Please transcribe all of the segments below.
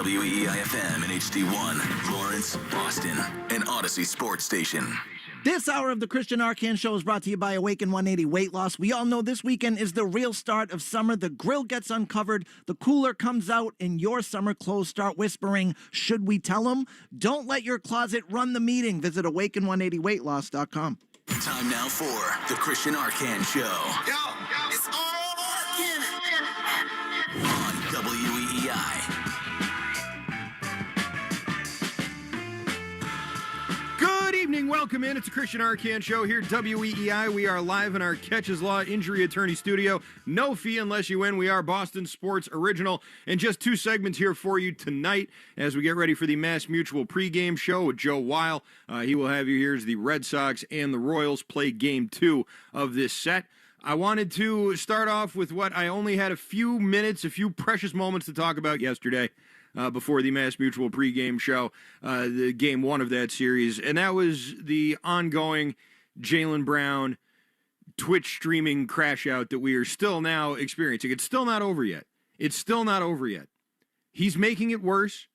WEEI-FM and HD1, Lawrence, Boston, and Odyssey Sports Station. This hour of the Christian Arcan Show is brought to you by Awaken 180 Weight Loss. We all know this weekend is the real start of summer. The grill gets uncovered, the cooler comes out, and your summer clothes start whispering, should we tell them? Don't let your closet run the meeting. Visit awaken180weightloss.com. Time now for the Christian Arcan Show. Yo, it's all Arcan. On WEEI. Good evening. Welcome in. It's the Christian Arcan Show here at WEEI. We are live in our Catches Law Injury Attorney Studio. No fee unless you win. We are Boston Sports Original. And just two segments here for you tonight as we get ready for the Mass Mutual pregame show with Joe Weil. He will have you here as the Red Sox and the Royals play game 2 of this set. I wanted to start off with what I only had a few minutes, a few precious moments to talk about yesterday. Before the Mass Mutual pregame show, the game 1 of that series, and that was the ongoing Jaylen Brown Twitch streaming crash out that we are still now experiencing. It's still not over yet. It's still not over yet. He's making it worse.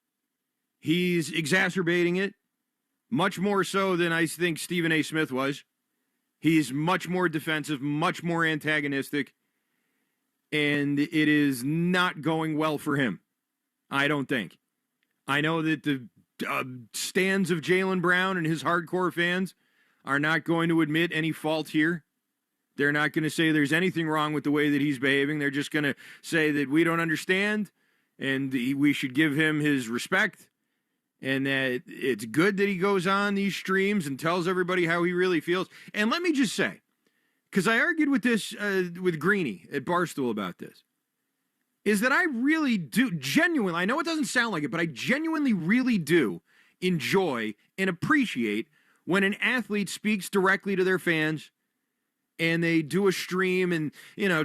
He's exacerbating it, much more so than I think Stephen A. Smith was. He's much more defensive, much more antagonistic, and it is not going well for him. I don't think. I know that the stands of Jaylen Brown and his hardcore fans are not going to admit any fault here. They're not going to say there's anything wrong with the way that he's behaving. They're just going to say that we don't understand and we should give him his respect and that it's good that he goes on these streams and tells everybody how he really feels. And let me just say, because I argued with this with Greeny at Barstool about this, is that I really do genuinely, I know it doesn't sound like it, but I genuinely really do enjoy and appreciate when an athlete speaks directly to their fans and they do a stream and,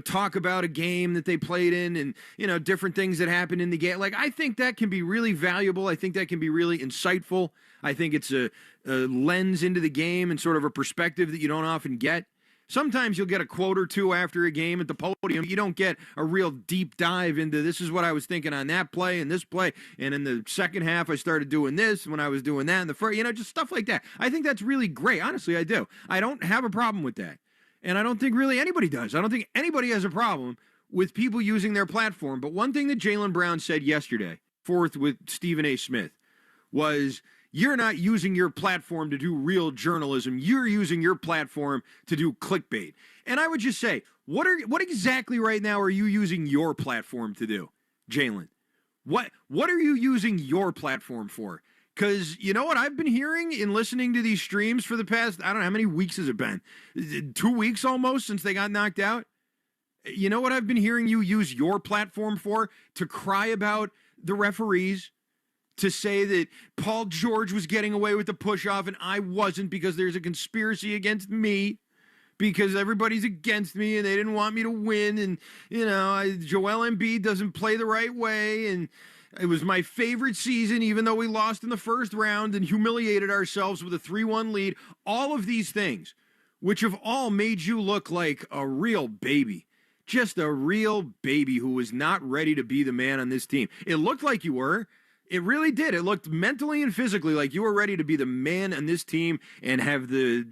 talk about a game that they played in and, different things that happened in the game. Like, I think that can be really valuable. I think that can be really insightful. I think it's a lens into the game and sort of a perspective that you don't often get. Sometimes you'll get a quote or two after a game at the podium. You don't get a real deep dive into this is what I was thinking on that play and this play. And in the second half, I started doing this when I was doing that in the first, just stuff like that. I think that's really great. Honestly, I do. I don't have a problem with that. And I don't think really anybody does. I don't think anybody has a problem with people using their platform. But one thing that Jaylen Brown said yesterday, fourth with Stephen A. Smith, was you're not using your platform to do real journalism. You're using your platform to do clickbait. And I would just say, what exactly right now are you using your platform to do, Jaylen? What are you using your platform for? Because you know what I've been hearing in listening to these streams for the past, I don't know, how many weeks has it been? 2 weeks almost since they got knocked out? You know what I've been hearing you use your platform for? To cry about the referees, to say that Paul George was getting away with the push-off and I wasn't because there's a conspiracy against me, because everybody's against me and they didn't want me to win, and, Joel Embiid doesn't play the right way, and it was my favorite season even though we lost in the first round and humiliated ourselves with a 3-1 lead. All of these things, which have all made you look like a real baby. Just a real baby who was not ready to be the man on this team. It looked like you were. It really did. It looked mentally and physically like you were ready to be the man on this team and have the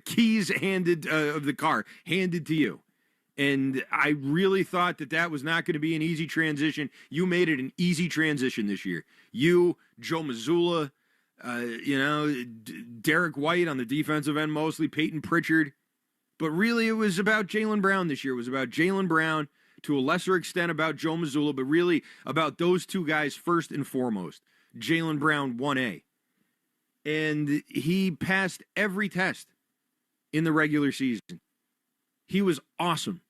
keys handed of the car handed to you. And I really thought that was not going to be an easy transition. You made it an easy transition this year. You, Joe Mazzulla, Derek White on the defensive end mostly, Peyton Pritchard. But really it was about Jaylen Brown this year. It was about Jaylen Brown, to a lesser extent about Joe Mazzulla, but really about those two guys first and foremost. Jaylen Brown, 1A. And he passed every test in the regular season. He was awesome.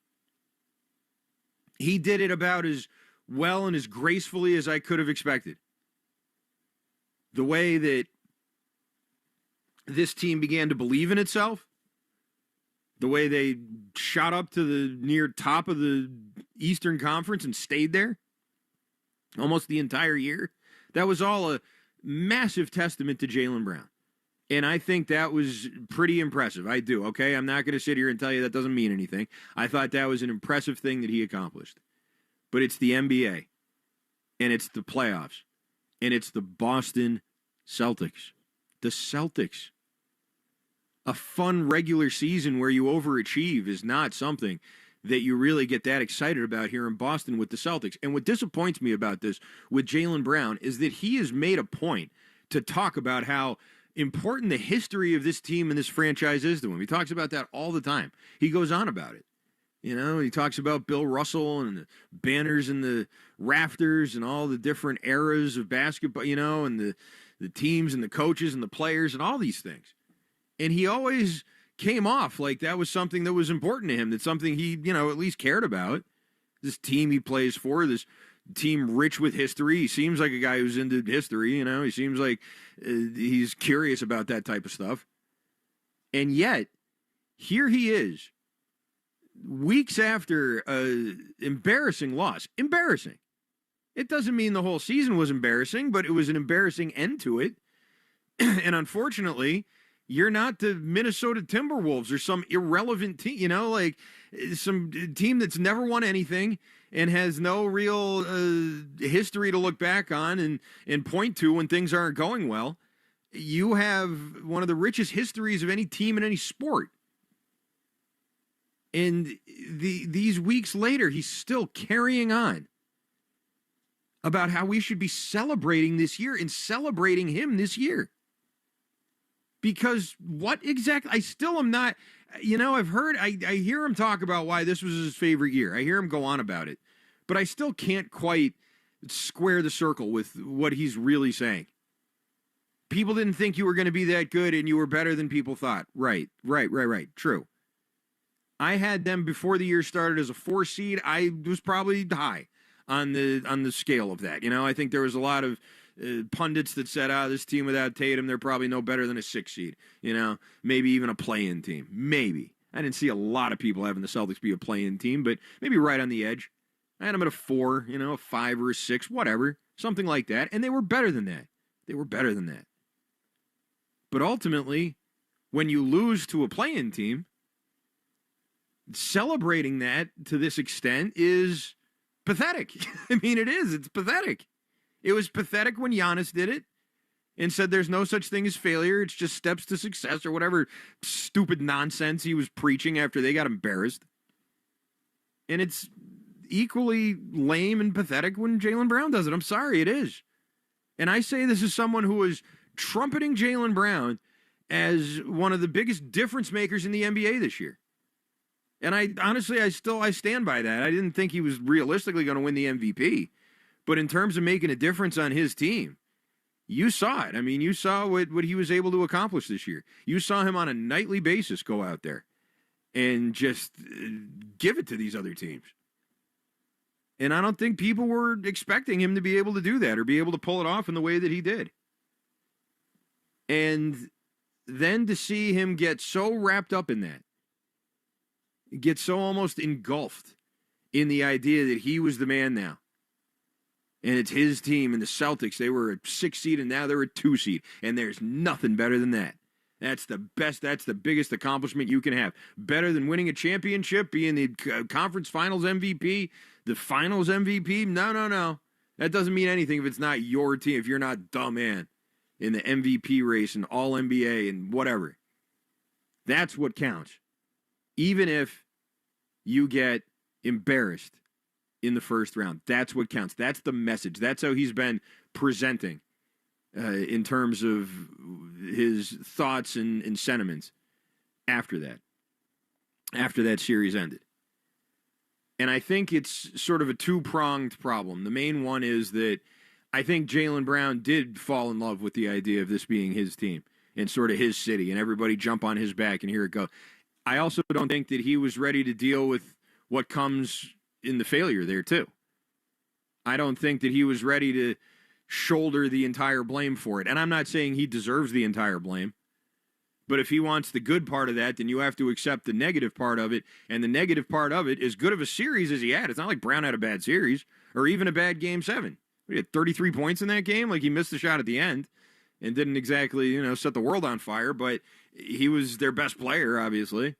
He did it about as well and as gracefully as I could have expected. The way that this team began to believe in itself, the way they shot up to the near top of the Eastern Conference and stayed there almost the entire year. That was all a massive testament to Jaylen Brown. And I think that was pretty impressive. I do, okay? I'm not going to sit here and tell you that doesn't mean anything. I thought that was an impressive thing that he accomplished. But it's the NBA. and it's the playoffs, and it's the Boston Celtics. The Celtics. A fun regular season where you overachieve is not something that you really get that excited about here in Boston with the Celtics. And what disappoints me about this with Jaylen Brown is that he has made a point to talk about how important the history of this team and this franchise is to him. He talks about that all the time. He goes on about it. You know, he talks about Bill Russell and the banners and the rafters and all the different eras of basketball, you know, and the teams and the coaches and the players and all these things. And he always came off like that was something that was important to him, that's something he, you know, at least cared about. This team he plays for, this team rich with history. He seems like a guy who's into history, you know. He seems like he's curious about that type of stuff. And yet, here he is, weeks after an embarrassing loss. Embarrassing. It doesn't mean the whole season was embarrassing, but it was an embarrassing end to it. And unfortunately, you're not the Minnesota Timberwolves or some irrelevant team, you know, like some team that's never won anything and has no real history to look back on and point to when things aren't going well. You have one of the richest histories of any team in any sport. And these weeks later, he's still carrying on about how we should be celebrating this year and celebrating him this year. Because what exactly? I still am not, you know, I hear him talk about why this was his favorite year. I hear him go on about it. But I still can't quite square the circle with what he's really saying. People didn't think you were going to be that good and you were better than people thought. Right. True. I had them before the year started as a 4 seed. I was probably high on the scale of that. You know, I think there was a lot of pundits that said, this team without Tatum, they're probably no better than a 6 seed. You know, maybe even a play-in team. Maybe. I didn't see a lot of people having the Celtics be a play-in team, but maybe right on the edge. I had them at a 4, you know, a 5 or a 6, whatever. Something like that. And they were better than that. But ultimately, when you lose to a play-in team, celebrating that to this extent is pathetic. I mean, it is. It's pathetic. It was pathetic when Giannis did it and said there's no such thing as failure. It's just steps to success or whatever stupid nonsense he was preaching after they got embarrassed. And it's equally lame and pathetic when Jaylen Brown does it. I'm sorry, it is. And I say this as someone who was trumpeting Jaylen Brown as one of the biggest difference makers in the NBA this year. And I stand by that. I didn't think he was realistically going to win the MVP. But in terms of making a difference on his team, you saw it. I mean, you saw what he was able to accomplish this year. You saw him on a nightly basis go out there and just give it to these other teams. And I don't think people were expecting him to be able to do that or be able to pull it off in the way that he did. And then to see him get so wrapped up in that, get so almost engulfed in the idea that he was the man now. And it's his team and the Celtics. They were a 6 seed and now they're a 2 seed. And there's nothing better than that. That's the best. That's the biggest accomplishment you can have. Better than winning a championship, being the conference finals MVP, the finals MVP. No. That doesn't mean anything if it's not your team, if you're not the man in the MVP race and all NBA and whatever. That's what counts. Even if you get embarrassed in the first round. That's what counts. That's the message. That's how he's been presenting in terms of his thoughts and sentiments after that series ended. And I think it's sort of a two-pronged problem. The main one is that I think Jaylen Brown did fall in love with the idea of this being his team and sort of his city and everybody jump on his back and here it goes. I also don't think that he was ready to deal with what comes in the failure there too. I don't think that he was ready to shoulder the entire blame for it. And I'm not saying he deserves the entire blame. But if he wants the good part of that, then you have to accept the negative part of it. And the negative part of it, as good of a series as he had, it's not like Brown had a bad series or even a bad Game 7. He had 33 points in that game. Like he missed the shot at the end and didn't exactly, set the world on fire. But he was their best player, obviously.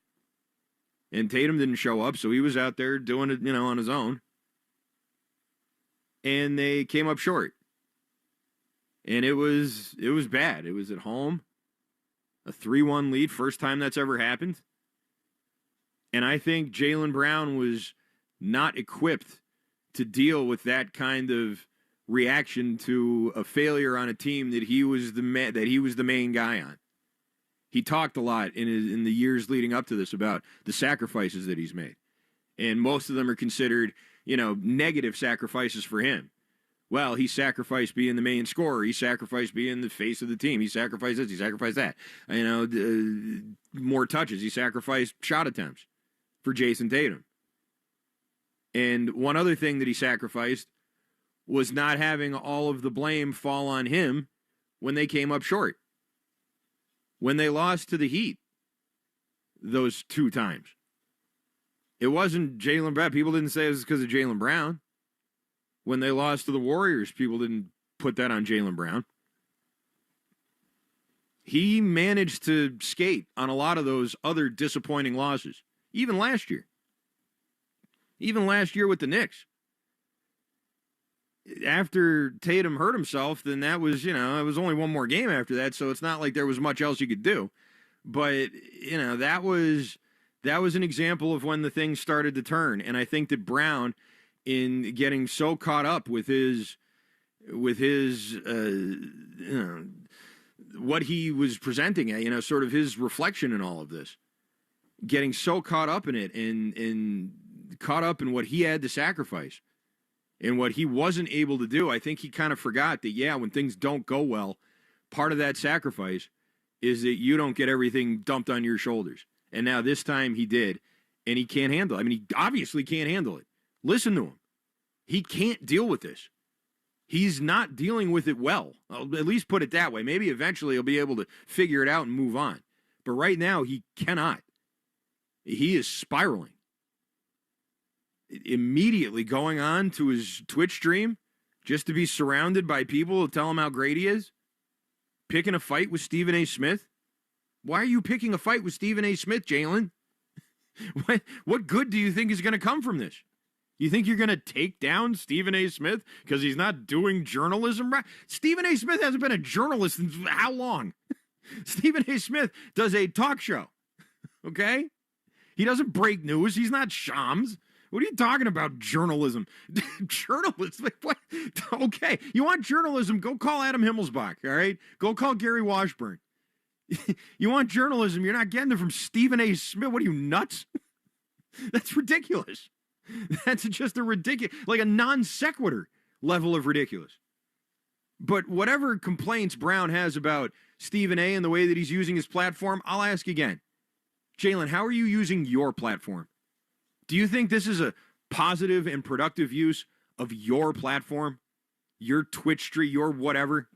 And Tatum didn't show up, so he was out there doing it, on his own. and they came up short. And it was bad. It was at home, a 3-1 lead, first time that's ever happened. And I think Jaylen Brown was not equipped to deal with that kind of reaction to a failure on a team that he was the main guy on. He talked a lot in the years leading up to this about the sacrifices that he's made. And most of them are considered, negative sacrifices for him. Well, he sacrificed being the main scorer. He sacrificed being the face of the team. He sacrificed this. He sacrificed that. More touches. He sacrificed shot attempts for Jason Tatum. And one other thing that he sacrificed was not having all of the blame fall on him when they came up short. When they lost to the Heat those 2 times. It wasn't Jaylen Brown. People didn't say it was because of Jaylen Brown. When they lost to the Warriors, people didn't put that on Jaylen Brown. He managed to skate on a lot of those other disappointing losses. Even last year. Even last year with the Knicks. After Tatum hurt himself, then that was, it was only one more game after that, so it's not like there was much else you could do. But, that was an example of when the things started to turn. And I think that Brown, in getting so caught up with his what he was presenting, sort of his reflection in all of this, getting so caught up in it and caught up in what he had to sacrifice and what he wasn't able to do. I think he kind of forgot that, when things don't go well, part of that sacrifice is that you don't get everything dumped on your shoulders. And now this time he did, and he can't handle it. I mean, he obviously can't handle it. Listen to him. He can't deal with this. He's not dealing with it well. I'll at least put it that way. Maybe eventually he'll be able to figure it out and move on. But right now, he cannot. He is spiraling. Immediately going on to his Twitch stream just to be surrounded by people who tell him how great he is. Picking a fight with Stephen A. Smith. Why are you picking a fight with Stephen A. Smith, Jaylen? What good do you think is going to come from this? You think you're going to take down Stephen A. Smith because he's not doing journalism right? Stephen A. Smith hasn't been a journalist in how long? Stephen A. Smith does a talk show, okay? He doesn't break news. He's not Shams. What are you talking about, journalism? Journalism? What? Okay, you want journalism, go call Adam Himmelsbach, all right? Go call Gary Washburn. You want journalism, you're not getting it from Stephen A. Smith. What are you, nuts? That's ridiculous. That's just a ridiculous, like a non sequitur level of ridiculous. But whatever complaints Brown has about Stephen A. and the way that he's using his platform, I'll ask again. Jaylen, how are you using your platform? Do you think this is a positive and productive use of your platform, your Twitch stream, your whatever?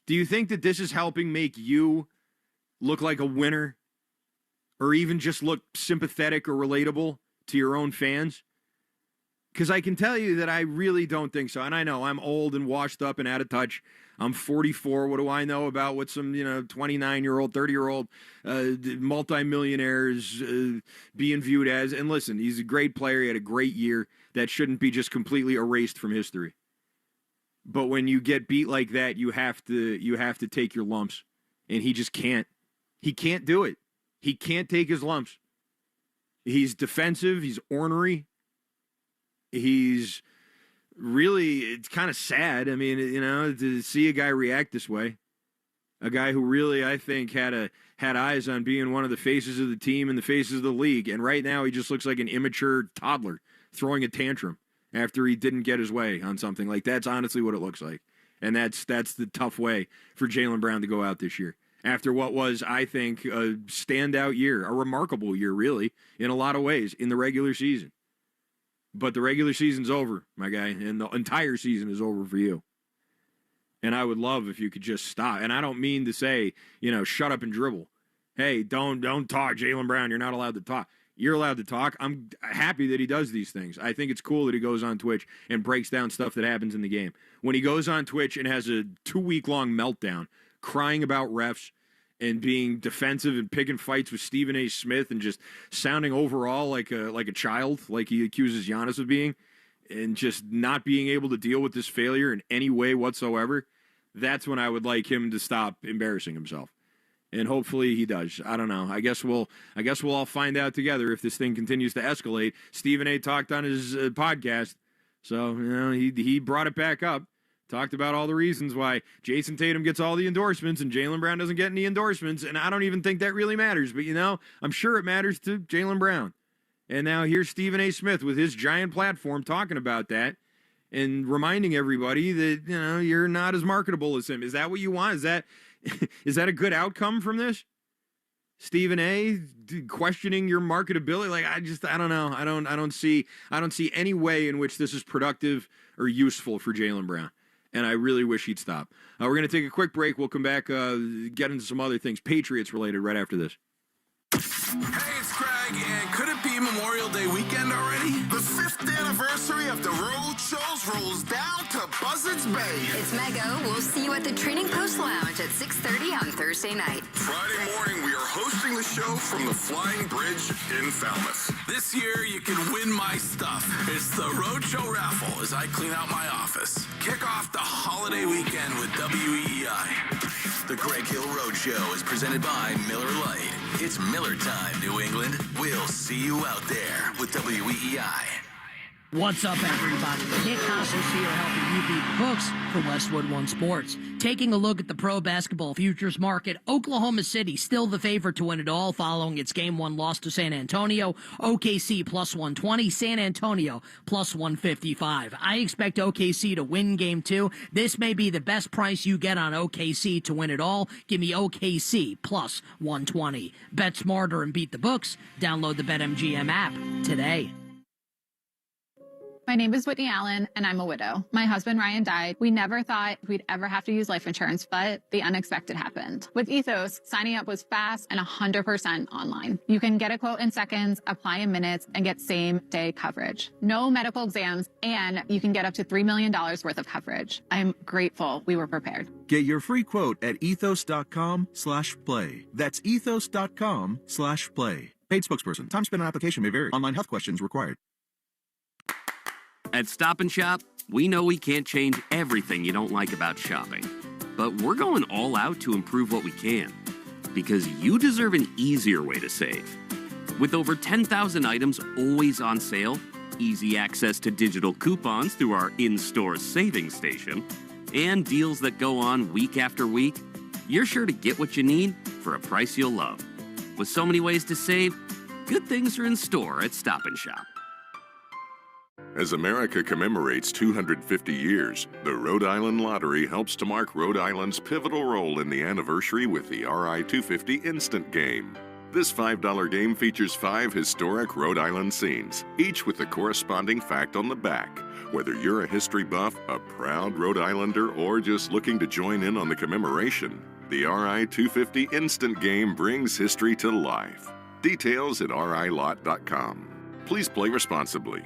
Do you think that this is helping make you look like a winner or even just look sympathetic or relatable to your own fans? Because I can tell you that I really don't think so. And I know I'm old and washed up and out of touch. I'm 44. What do I know about what some, 29-year-old, 30-year-old multimillionaires being viewed as? And listen, he's a great player. He had a great year. That shouldn't be just completely erased from history. But when you get beat like that, you have to take your lumps. And he just can't. He can't do it. He can't take his lumps. He's defensive. He's ornery. He's really, it's kind of sad. I mean, to see a guy react this way. A guy who really, I think, had eyes on being one of the faces of the team and the faces of the league. And right now he just looks like an immature toddler throwing a tantrum after he didn't get his way on something. Like, that's honestly what it looks like. And that's the tough way for Jaylen Brown to go out this year. After what was, I think, a standout year, a remarkable year, really, in a lot of ways, in the regular season. But the regular season's over, my guy, and the entire season is over for you. And I would love if you could just stop. And I don't mean to say, shut up and dribble. Hey, don't talk, Jaylen Brown. You're not allowed to talk. You're allowed to talk. I'm happy that he does these things. I think it's cool that he goes on Twitch and breaks down stuff that happens in the game. When he goes on Twitch and has a 2-week-long meltdown, crying about refs and being defensive and picking fights with Stephen A. Smith and just sounding overall like a child, like he accuses Giannis of being, and just not being able to deal with this failure in any way whatsoever, that's when I would like him to stop embarrassing himself. And hopefully he does. I don't know. I guess we'll all find out together if this thing continues to escalate. Stephen A. talked on his podcast, so he brought it back up. Talked about all the reasons why Jason Tatum gets all the endorsements and Jaylen Brown doesn't get any endorsements, and I don't even think that really matters. But, I'm sure it matters to Jaylen Brown. And now here's Stephen A. Smith with his giant platform talking about that and reminding everybody that, you're not as marketable as him. Is that what you want? Is that a good outcome from this? Stephen A. questioning your marketability? Like, I don't know. I don't see any way in which this is productive or useful for Jaylen Brown. And I really wish he'd stop. We're going to take a quick break. We'll come back, get into some other things, Patriots related, right after this. Hey, it's Craig, and could it be Memorial Day weekend already? The 5th anniversary of the road shows rolls down to Buzzards Bay. It's Mego. We'll see you at the Trading Post Lounge at 6:30 on Thursday night. Friday morning, we are hosting the show from the Flying Bridge in Falmouth. This year, you can win my stuff. It's the Roadshow Raffle as I clean out my office. Kick off the holiday weekend with WEEI. The Greg Hill Roadshow is presented by Miller Lite. It's Miller time, New England. We'll see you out there with WEEI. What's up, everybody? Nick Costos here helping you beat books for Westwood One Sports. Taking a look at the pro basketball futures market, Oklahoma City still the favorite to win it all following its Game 1 loss to San Antonio. OKC plus 120, San Antonio plus 155. I expect OKC to win Game 2. This may be the best price you get on OKC to win it all. Give me OKC plus 120. Bet smarter and beat the books. Download the BetMGM app today. My name is Whitney Allen, and I'm a widow. My husband, Ryan, died. We never thought we'd ever have to use life insurance, but the unexpected happened. With Ethos, signing up was fast and 100% online. You can get a quote in seconds, apply in minutes, and get same-day coverage. No medical exams, and you can get up to $3 million worth of coverage. I'm grateful we were prepared. Get your free quote at ethos.com/play. That's ethos.com/play. Paid spokesperson. Time spent on application may vary. Online health questions required. At Stop & Shop, we know we can't change everything you don't like about shopping. But we're going all out to improve what we can. Because you deserve an easier way to save. With over 10,000 items always on sale, easy access to digital coupons through our in-store savings station, and deals that go on week after week, you're sure to get what you need for a price you'll love. With so many ways to save, good things are in store at Stop & Shop. As America commemorates 250 years, the Rhode Island Lottery helps to mark Rhode Island's pivotal role in the anniversary with the RI 250 Instant Game. This $5 game features 5 historic Rhode Island scenes, each with the corresponding fact on the back. Whether you're a history buff, a proud Rhode Islander, or just looking to join in on the commemoration, the RI 250 Instant Game brings history to life. Details at rilot.com. Please play responsibly.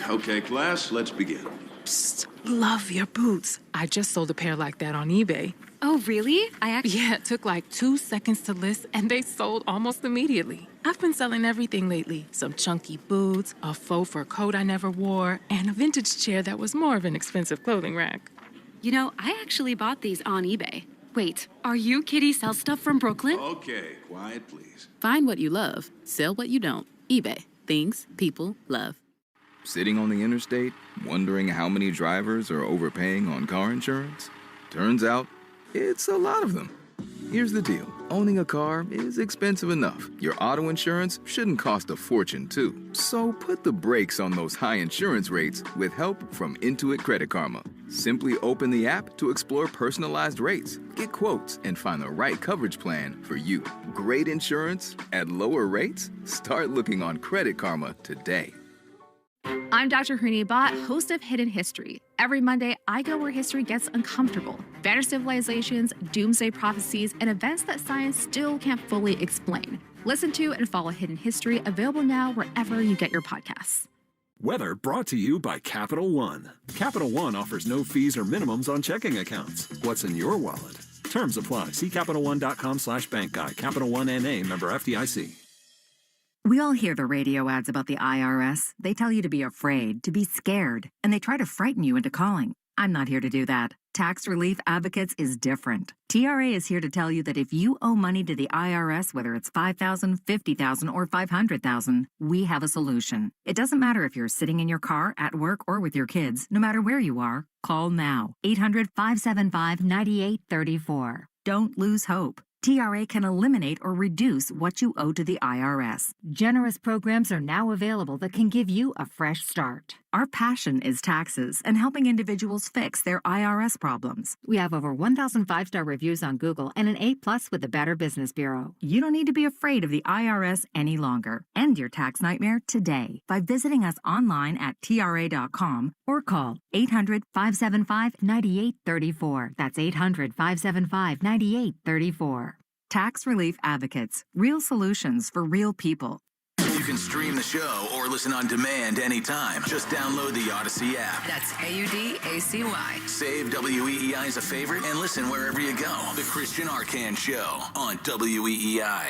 Okay, class, let's begin. Psst, love your boots. I just sold a pair like that on eBay. Oh, really? Yeah, it took like 2 seconds to list, and they sold almost immediately. I've been selling everything lately. Some chunky boots, a faux fur coat I never wore, and a vintage chair that was more of an expensive clothing rack. You know, I actually bought these on eBay. Wait, are you Kitty Sell Stuff from Brooklyn? Okay, quiet, please. Find what you love. Sell what you don't. eBay. Things people love. Sitting on the interstate, wondering how many drivers are overpaying on car insurance? Turns out, it's a lot of them. Here's the deal. Owning a car is expensive enough. Your auto insurance shouldn't cost a fortune, too. So put the brakes on those high insurance rates with help from Intuit Credit Karma. Simply open the app to explore personalized rates, get quotes, and find the right coverage plan for you. Great insurance at lower rates? Start looking on Credit Karma today. I'm Dr. Hooni Bhatt, host of Hidden History. Every Monday, I go where history gets uncomfortable. Vanished civilizations, doomsday prophecies, and events that science still can't fully explain. Listen to and follow Hidden History, available now wherever you get your podcasts. Weather brought to you by Capital One. Capital One offers no fees or minimums on checking accounts. What's in your wallet? Terms apply. See CapitalOne.com/bank guide. Capital One N.A. member FDIC. We all hear the radio ads about the IRS. They tell you to be afraid, to be scared, and they try to frighten you into calling. I'm not here to do that. Tax Relief Advocates is different. TRA is here to tell you that if you owe money to the IRS, whether it's $5,000, $50,000, or $500,000, we have a solution. It doesn't matter if you're sitting in your car, at work, or with your kids. No matter where you are, call now. 800-575-9834. Don't lose hope. TRA can eliminate or reduce what you owe to the IRS. Generous programs are now available that can give you a fresh start. Our passion is taxes and helping individuals fix their IRS problems. We have over 1,000 5-star reviews on Google and an A+ with the Better Business Bureau. You don't need to be afraid of the IRS any longer. End your tax nightmare today by visiting us online at TRA.com or call 800-575-9834. That's 800-575-9834. Tax Relief Advocates. Real solutions for real people. You can stream the show or listen on demand anytime. Just download the Odyssey app. That's AUDACY. Save WEEI as a favorite and listen wherever you go. The Christian Arcan Show on WEEI.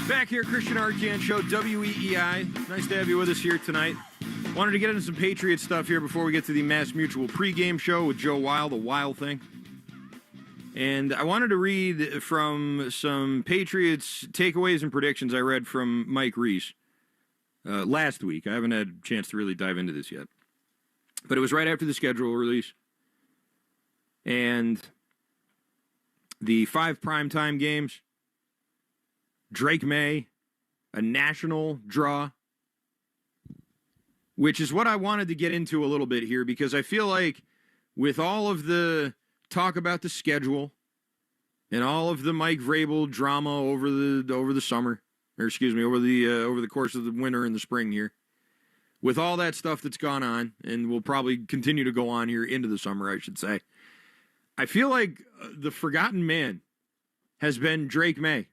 Back here, Christian Arcan Show, WEEI. Nice to have you with us here tonight. Wanted to get into some Patriot stuff here before we get to the Mass Mutual pregame show with Joe Weil, the Weil thing. And I wanted to read from some Patriots takeaways and predictions I read from Mike Reese last week. I haven't had a chance to really dive into this yet. But it was right after the schedule release. And the 5 primetime games, Drake May, a national draw, which is what I wanted to get into a little bit here, because I feel like with all of the talk about the schedule and all of the Mike Vrabel drama over the summer, or excuse me, over the course of the winter and the spring here, with all that stuff that's gone on and will probably continue to go on here into the summer, I should say, I feel like the forgotten man has been Drake May.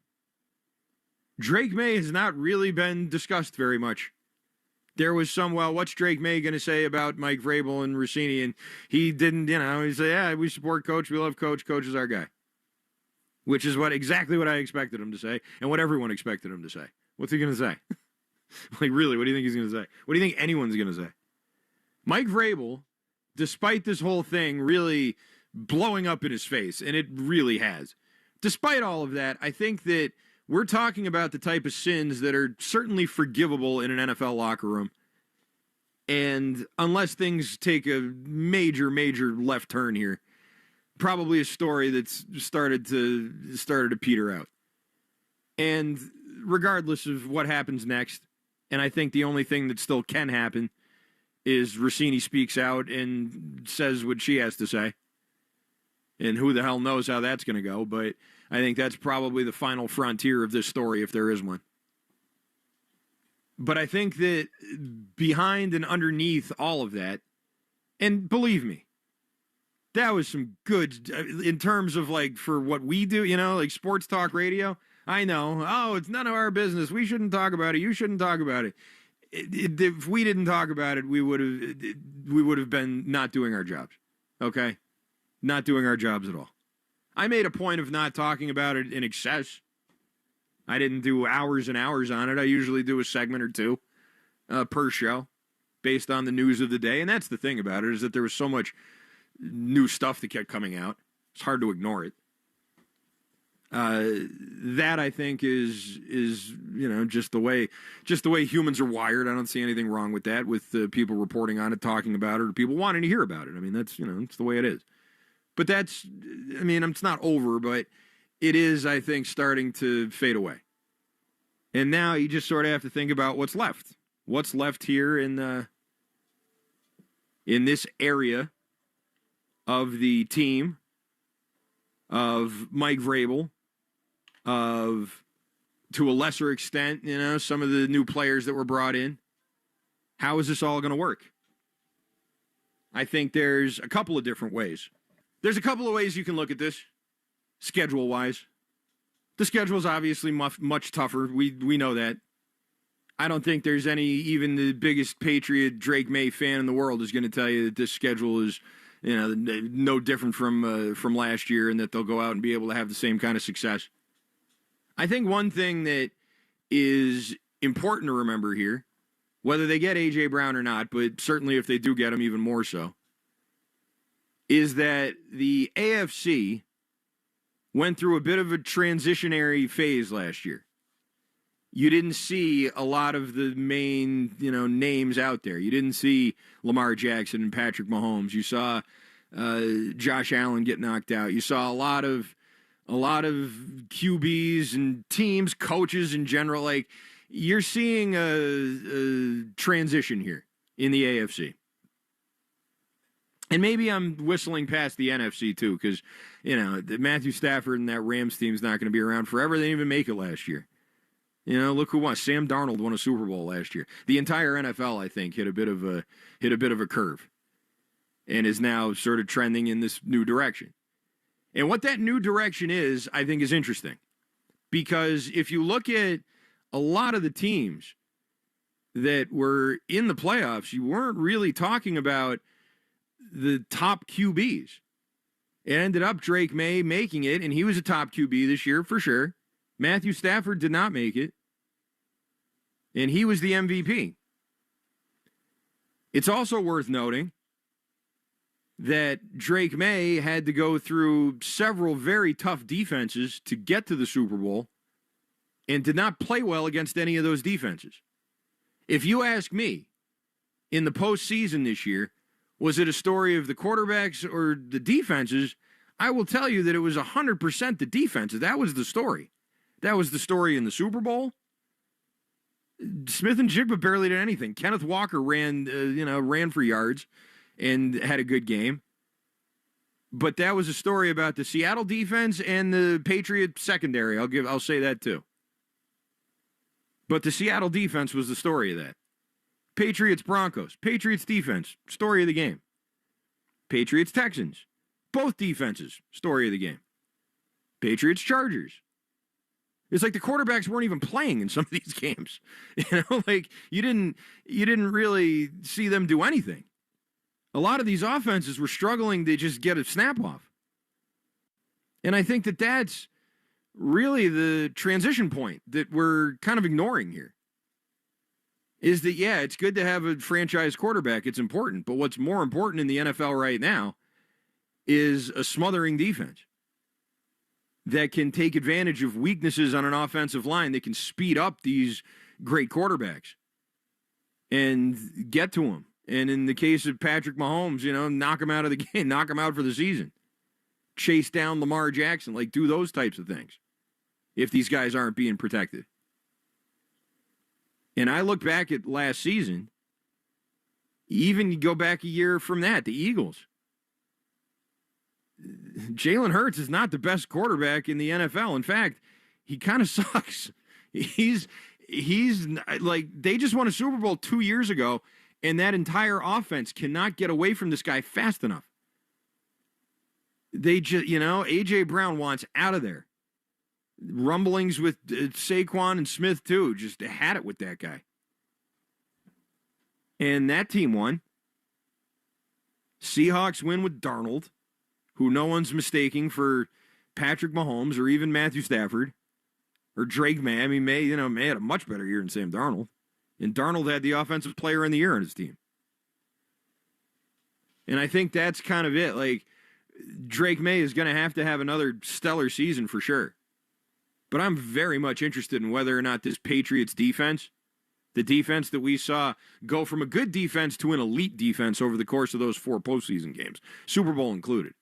Drake May has not really been discussed very much. There was some, well, what's Drake May going to say about Mike Vrabel and Rossini? And he didn't, he said, yeah, we support Coach. We love Coach. Coach is our guy. Which is exactly what I expected him to say and what everyone expected him to say. What's he going to say? Like, really, what do you think he's going to say? What do you think anyone's going to say? Mike Vrabel, despite this whole thing really blowing up in his face, and it really has, despite all of that, I think that we're talking about the type of sins that are certainly forgivable in an NFL locker room. And unless things take a major, major left turn here, probably a story that's started to peter out. And regardless of what happens next, and I think the only thing that still can happen is Rossini speaks out and says what she has to say. And who the hell knows how that's going to go, but I think that's probably the final frontier of this story, if there is one. But I think that behind and underneath all of that, and believe me, that was some good, in terms of for what we do, like sports talk radio. I know, it's none of our business. We shouldn't talk about it. You shouldn't talk about it. If we didn't talk about it, we would have been not doing our jobs. Okay? Not doing our jobs at all. I made a point of not talking about it in excess. I didn't do hours and hours on it. I usually do a segment or two per show based on the news of the day. And that's the thing about it, is that there was so much new stuff that kept coming out. It's hard to ignore it. That I think is just the way humans are wired. I don't see anything wrong with that, with people reporting on it, talking about it, or people wanting to hear about it. I mean, that's it's the way it is. But it's not over, but it is, I think, starting to fade away. And now you just sort of have to think about what's left. What's left here in this area of the team, of Mike Vrabel, of, to a lesser extent, some of the new players that were brought in. How is this all going to work? I think there's a couple of different ways. There's a couple of ways you can look at this, schedule-wise. The schedule is obviously much tougher. We know that. I don't think there's even the biggest Patriot Drake May fan in the world is going to tell you that this schedule is, no different from last year, and that they'll go out and be able to have the same kind of success. I think one thing that is important to remember here, whether they get A.J. Brown or not, but certainly if they do get him, even more so, is that the AFC went through a bit of a transitionary phase last year. You didn't see a lot of the main, names out there. You didn't see Lamar Jackson and Patrick Mahomes. You saw Josh Allen get knocked out. You saw a lot of QBs and teams, coaches in general. Like, you're seeing a transition here in the AFC. And maybe I'm whistling past the NFC too, because, Matthew Stafford and that Rams team is not going to be around forever. They didn't even make it last year. Look who won. Sam Darnold won a Super Bowl last year. The entire NFL, I think, hit a bit of a curve, and is now sort of trending in this new direction. And what that new direction is, I think, is interesting, because if you look at a lot of the teams that were in the playoffs, you weren't really talking about the top QBs. It ended up Drake May making it, and he was a top QB this year for sure. Matthew Stafford did not make it, and he was the MVP. It's also worth noting that Drake May had to go through several very tough defenses to get to the Super Bowl and did not play well against any of those defenses. If you ask me, in the postseason this year, was it a story of the quarterbacks or the defenses? I will tell you that it was 100% the defenses. That was the story. That was the story in the Super Bowl. Smith and Jigba barely did anything. Kenneth Walker ran for yards and had a good game. But that was a story about the Seattle defense and the Patriot secondary. I'll say that too. But the Seattle defense was the story of that. Patriots Broncos, Patriots defense, story of the game. Patriots Texans, both defenses, story of the game. Patriots Chargers. It's like the quarterbacks weren't even playing in some of these games. Like you didn't really see them do anything. A lot of these offenses were struggling to just get a snap off. And I think that that's really the transition point that we're kind of ignoring here. Is that, yeah, it's good to have a franchise quarterback. It's important. But what's more important in the NFL right now is a smothering defense that can take advantage of weaknesses on an offensive line. That can speed up these great quarterbacks and get to them. And in the case of Patrick Mahomes, knock him out of the game, knock him out for the season. Chase down Lamar Jackson, do those types of things if these guys aren't being protected. And I look back at last season, even you go back a year from that, the Eagles. Jalen Hurts is not the best quarterback in the NFL. In fact, he kind of sucks. He's they just won a Super Bowl 2 years ago, and that entire offense cannot get away from this guy fast enough. They just, A.J. Brown wants out of there. Rumblings with Saquon and Smith, too. Just had it with that guy. And that team won. Seahawks win with Darnold, who no one's mistaking for Patrick Mahomes or even Matthew Stafford or Drake May. I mean, May had a much better year than Sam Darnold. And Darnold had the offensive player in the year on his team. And I think that's kind of it. Drake May is going to have another stellar season for sure. But I'm very much interested in whether or not this Patriots defense, the defense that we saw go from a good defense to an elite defense over the course of those 4 postseason games, Super Bowl included,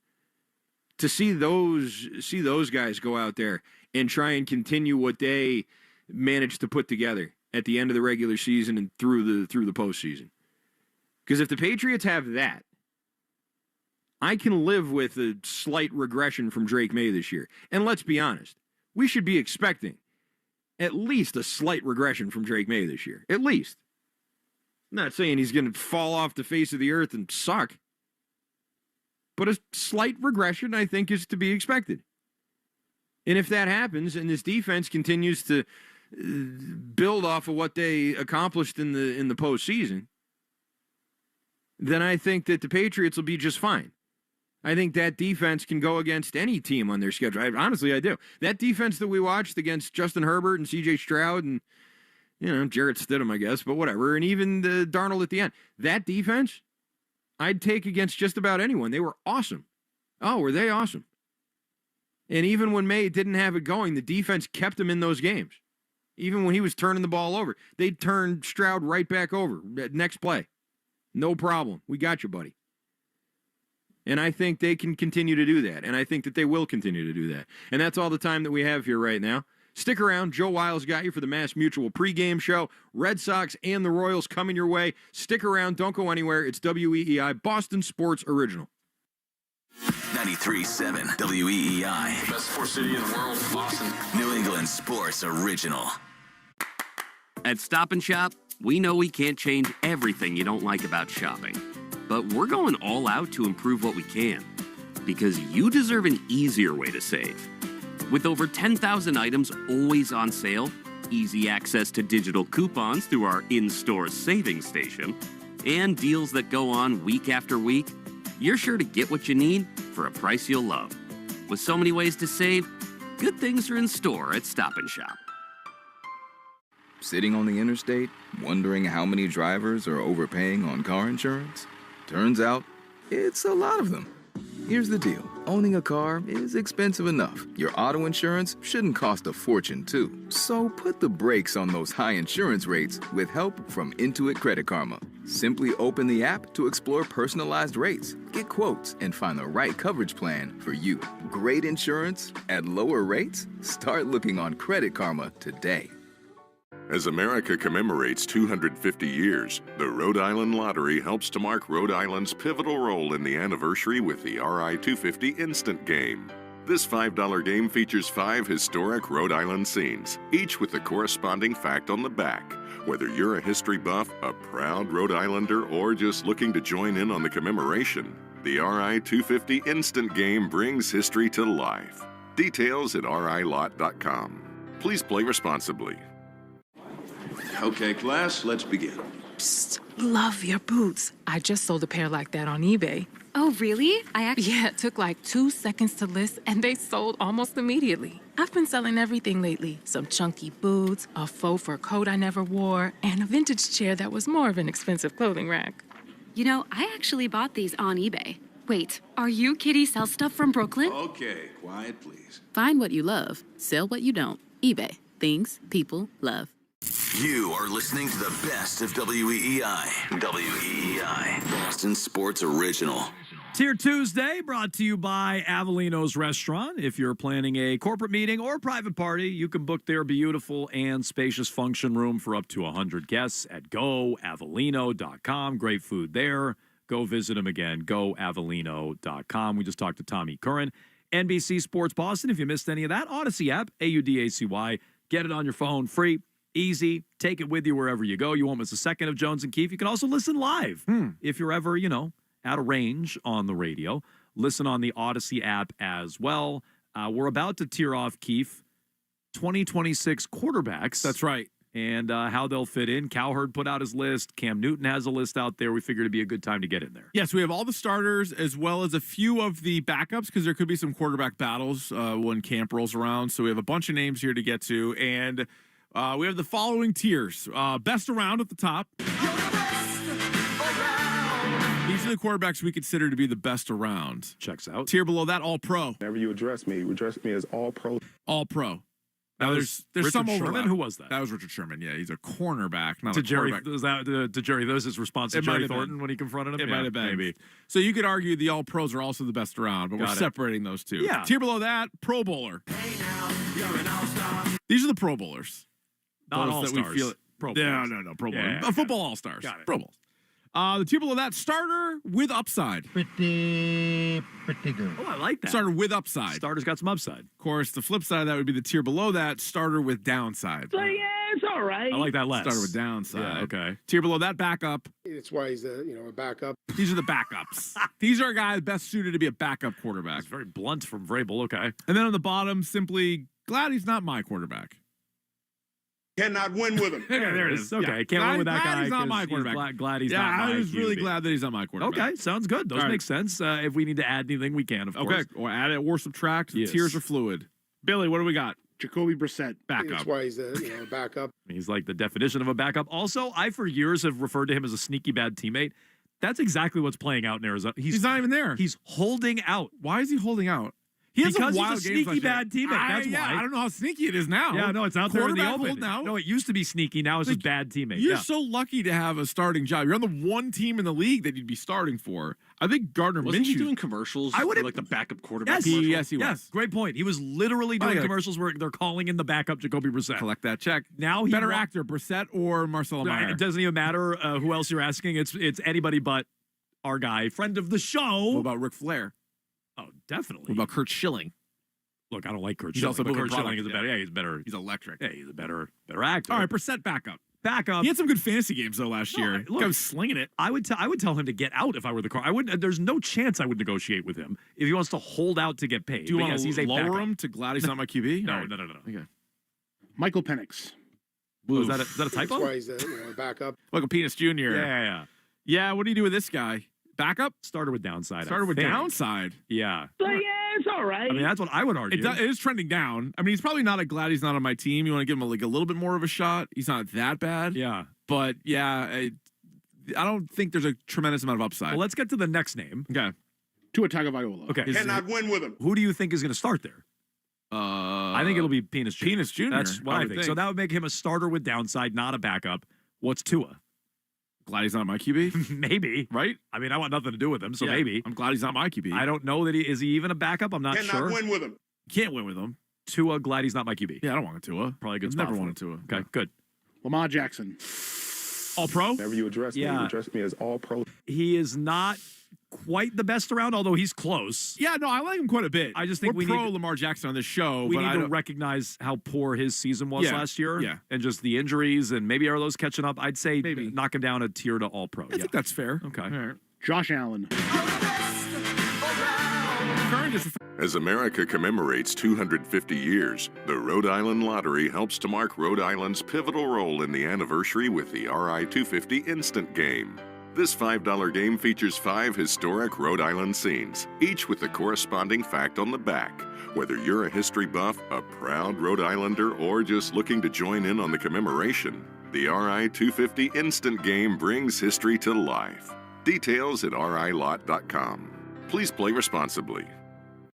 to see those guys go out there and try and continue what they managed to put together at the end of the regular season and through the postseason. Because if the Patriots have that, I can live with a slight regression from Drake May this year. And let's be honest, we should be expecting at least a slight regression from Drake May this year. At least. I'm not saying he's going to fall off the face of the earth and suck. But a slight regression, I think, is to be expected. And if that happens and this defense continues to build off of what they accomplished in the postseason, then I think that the Patriots will be just fine. I think that defense can go against any team on their schedule. Honestly, I do. That defense that we watched against Justin Herbert and C.J. Stroud and, Jarrett Stidham, I guess, but whatever, and even the Darnold at the end. That defense, I'd take against just about anyone. They were awesome. Oh, were they awesome? And even when May didn't have it going, the defense kept him in those games. Even when he was turning the ball over, they'd turn Stroud right back over. Next play. No problem. We got you, buddy. And I think they can continue to do that. And I think that they will continue to do that. And that's all the time that we have here right now. Stick around. Joe Wiles got you for the Mass Mutual pregame show. Red Sox and the Royals coming your way. Stick around. Don't go anywhere. It's WEEI, Boston Sports Original. 93.7 WEEI. Best sports city in the world, Boston. New England Sports Original. At Stop & Shop, we know we can't change everything you don't like about shopping. But we're going all out to improve what we can. Because you deserve an easier way to save. With over 10,000 items always on sale, easy access to digital coupons through our in-store savings station, and deals that go on week after week, you're sure to get what you need for a price you'll love. With so many ways to save, good things are in store at Stop & Shop. Sitting on the interstate, wondering how many drivers are overpaying on car insurance? Turns out, it's a lot of them. Here's the deal. Owning a car is expensive enough. Your auto insurance shouldn't cost a fortune, too. So put the brakes on those high insurance rates with help from Intuit Credit Karma. Simply open the app to explore personalized rates, get quotes, and find the right coverage plan for you. Great insurance at lower rates? Start looking on Credit Karma today. As America commemorates 250 years, the Rhode Island Lottery helps to mark Rhode Island's pivotal role in the anniversary with the RI-250 Instant Game. This $5 game features 5 historic Rhode Island scenes, each with the corresponding fact on the back. Whether you're a history buff, a proud Rhode Islander, or just looking to join in on the commemoration, the RI-250 Instant Game brings history to life. Details at rilot.com. Please play responsibly. Okay, class, let's begin. Psst, love your boots. I just sold a pair like that on eBay. Oh, really? Yeah, it took like 2 seconds to list, and they sold almost immediately. I've been selling everything lately. Some chunky boots, a faux fur coat I never wore, and a vintage chair that was more of an expensive clothing rack. You know, I actually bought these on eBay. Wait, are you Kitty Sell Stuff from Brooklyn? Okay, quiet, please. Find what you love, sell what you don't. eBay. Things people love. You are listening to the best of WEEI. WEEI, Boston Sports Original. It's here Tuesday, brought to you by Avellino's Restaurant. If you're planning a corporate meeting or private party, you can book their beautiful and spacious function room for up to 100 guests at goavellino.com. Great food there. Go visit them again, goavellino.com. We just talked to Tommy Curran, NBC Sports Boston. If you missed any of that, Odyssey app, AUDACY. Get it on your phone, free. Easy. Take it with you wherever you go. You won't miss a second of Jones and Keefe. You can also listen live if you're ever, out of range on the radio. Listen on the Odyssey app as well. We're about to tear off, Keefe, 2026 quarterbacks. That's right. And how they'll fit in. Cowherd put out his list. Cam Newton has a list out there. We figured it'd be a good time to get in there. Yes, we have all the starters as well as a few of the backups because there could be some quarterback battles when camp rolls around. So we have a bunch of names here to get to. And we have the following tiers. Best around at the top. These are the quarterbacks we consider to be the best around. Checks out. Tier below that, all pro. Whenever you address me as all pro. All pro. Now there's Richard some overlap. Sherman? Who was that? That was Richard Sherman. Yeah, he's a cornerback, not to a Jerry, quarterback. was that to Jerry? That was his response to Jerry Thornton when he confronted him. It might have been. Maybe. So you could argue the all pros are also the best around, but we're separating those two. Yeah. Tier below that, Pro Bowler. Hey now, you're an all-star. These are the Pro Bowlers. Not all stars. Pro Bowlers. No. Pro Bowlers. Yeah, Football all stars. Got it. Pro Bowls. The tier below that, starter with upside. Pretty good. Oh, I like that. Starter with upside. Starter's got some upside. Of course, the flip side of that would be the tier below that, starter with downside. So, yeah, it's all right. I like that less. Starter with downside. Yeah, okay. Tier below that, backup. That's why he's a backup. These are the backups. These are guys best suited to be a backup quarterback. It's very blunt from Vrabel. Okay. And then on the bottom, simply glad he's not my quarterback. Cannot win with him. Yeah, there it is. Okay, Yeah. can't win with that glad guy. he's not my 'cause quarterback. Glad he's yeah, not my I was really QB. glad that he's not my quarterback. Okay, sounds good. Those All right. make sense. If we need to add anything, we can, of course. Okay, or add it or subtract. Yes. Tiers are fluid. Billy, what do we got? Jacoby Brissett. Backup. That's why he's a backup. He's like the definition of a backup. Also, I for years have referred to him as a sneaky bad teammate. That's exactly what's playing out in Arizona. He's not even there. He's holding out. Why is he holding out? He has Because some wild he's a games sneaky last year. bad teammate. That's yeah, why. I don't know how sneaky it is now. Yeah, no, it's out there in the Quarterback open. holding out? No, it used to be sneaky. Now it's just bad teammate. You're Yeah. so lucky to have a starting job. You're on the one team in the league that you'd be starting for. I think Gardner Wasn't he Minshew doing commercials? I would for, like the backup quarterback. Yes, commercial? yes, he was. Yes, great point. He was literally doing yeah. commercials where they're calling in the backup Jacoby Brissett. Collect that check. Now he Better wa- actor, Brissett or Marcelo Meyer? It doesn't even matter who else you're asking. It's anybody but our guy, friend of the show. What about Ric Flair? Oh, definitely. What about Kurt Schilling? Look, I don't like Kurt He's Schilling. also but moving Kurt Schilling product, is a yeah. better. Yeah, he's better. He's electric. Yeah, he's a better actor. All right, Brissett backup. Backup. He had some good fantasy games though last No, year. look, I was slinging it. I would tell him to get out if I were the car. I would. There's no chance I would negotiate with him if he wants to hold out to get paid. Do you But want yes, he's to a lower backup. him to glad he's not my QB? No, All right. no. Okay. Michael Penix. Is that a typo? That's why he's a backup. Michael Penis Jr. Yeah. Yeah, what do you do with this guy? Backup? Started with downside. Started I with think. downside. Yeah. So yeah, it's all right. I mean, that's what I would argue. It is trending down. I mean, he's probably not glad he's not on my team. You want to give him like a little bit more of a shot. He's not that bad. Yeah. But yeah, I don't think there's a tremendous amount of upside. Well, let's get to the next name. Okay. Tua Tagovailoa. Okay. Cannot win with him. Who do you think is going to start there? I think it'll be Penis Jr. Penis Jr. That's what I think. So that would make him a starter with downside, not a backup. What's Tua? Glad he's not my QB. Maybe. Right? I mean, I want nothing to do with him, so Yeah, maybe. I'm glad he's not my QB. I don't know that is he even a backup? I'm not Cannot sure. win with him. Can't win with him. Tua, glad he's not my QB. Yeah, I don't want a Tua. Probably a good I've spot never for wanted him. Tua. Okay, good. Lamar Jackson. All pro? Whenever you address me, Yeah. you address me as all pro. He is not quite the best around, although he's close. Yeah, no, I like him quite a bit. I just think We're we pro need Lamar Jackson on this show. we but need I to don't- recognize how poor his season was Yeah, last year. yeah. And just the injuries, and maybe are those catching up? I'd say Maybe. knock him down a tier to all pro. I think that's fair. Okay. All right. Josh Allen. Current is As America commemorates 250 years, the Rhode Island Lottery helps to mark Rhode Island's pivotal role in the anniversary with the RI-250 Instant Game. This $5 game features 5 historic Rhode Island scenes, each with the corresponding fact on the back. Whether you're a history buff, a proud Rhode Islander, or just looking to join in on the commemoration, the RI-250 Instant Game brings history to life. Details at rilot.com. Please play responsibly.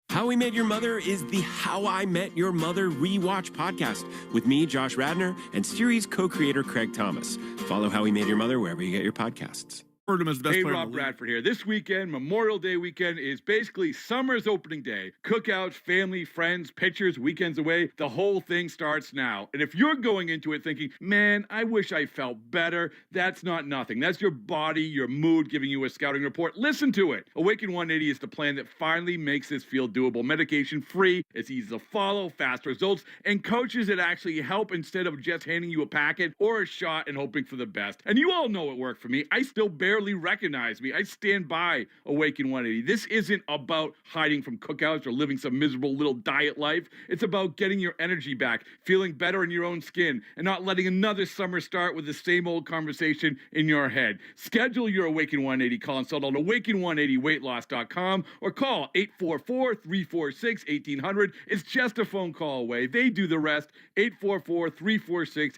How We Met Your Mother is the How I Met Your Mother rewatch podcast with me, Josh Radner, and series co-creator Craig Thomas. Follow How We Met Your Mother wherever you get your podcasts. him as the best Hey, player in Rob the league. Bradford here. This weekend, Memorial Day weekend, is basically summer's opening day. Cookouts, family, friends, pictures, weekends away. The whole thing starts now. And if you're going into it thinking, man, I wish I felt better, that's not nothing. That's your body, your mood giving you a scouting report. Listen to it. Awaken 180 is the plan that finally makes this feel doable. Medication free, it's easy to follow, fast results, and coaches that actually help instead of just handing you a packet or a shot and hoping for the best. And you all know it worked for me. I still barely recognize me. I stand by Awaken 180. This isn't about hiding from cookouts or living some miserable little diet life. It's about getting your energy back, feeling better in your own skin, and not letting another summer start with the same old conversation in your head. Schedule your Awaken 180 consult on awaken180weightloss.com or call 844-346-1800. It's just a phone call away. They do the rest. 844-346.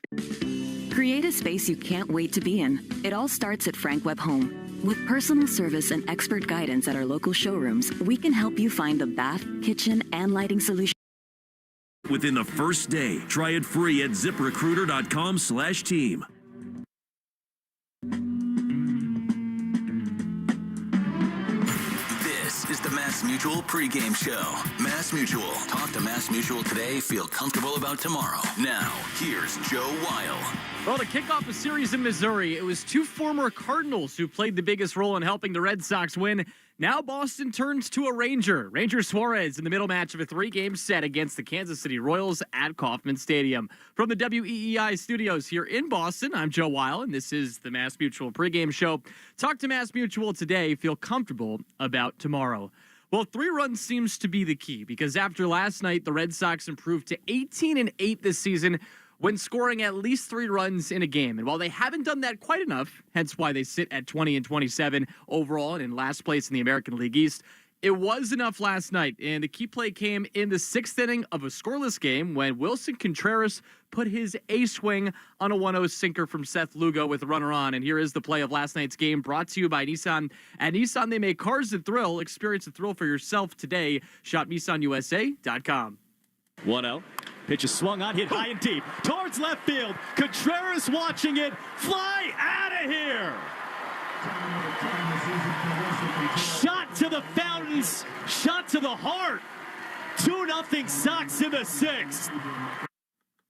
Create a space you can't wait to be in. It all starts at Frank Webb Home. With personal service and expert guidance at our local showrooms, we can help you find the bath, kitchen, and lighting solution. Within the first day, try it free at ziprecruiter.com/team. This is the Mass Mutual pregame show. Mass Mutual. Talk to Mass Mutual today. Feel comfortable about tomorrow. Now, here's Joe Weil. Well, to kick off a series in Missouri, it was 2 former Cardinals who played the biggest role in helping the Red Sox win. Now Boston turns to a Ranger. Ranger Suarez in the middle match of a 3-game set against the Kansas City Royals at Kauffman Stadium. From the WEEI studios here in Boston, I'm Joe Weil, and this is the Mass Mutual pregame show. Talk to Mass Mutual today. Feel comfortable about tomorrow. Well, 3 runs seems to be the key because after last night, the Red Sox improved to 18-8 this season, when scoring at least 3 runs in a game. And while they haven't done that quite enough, hence why they sit at 20-27 overall and in last place in the American League East, it was enough last night, and the key play came in the 6th inning of a scoreless game when Wilson Contreras put his A-swing on a 1-0 sinker from Seth Lugo with a runner on. And here is the play of last night's game, brought to you by Nissan. At Nissan, they make cars that thrill. Experience the thrill for yourself today. Shop NissanUSA.com. 1-0. Pitch is swung on, hit high and deep towards left field. Contreras watching it fly out of here. Shot to the fountains, shot to the heart. 2-0 Sox in the 6th.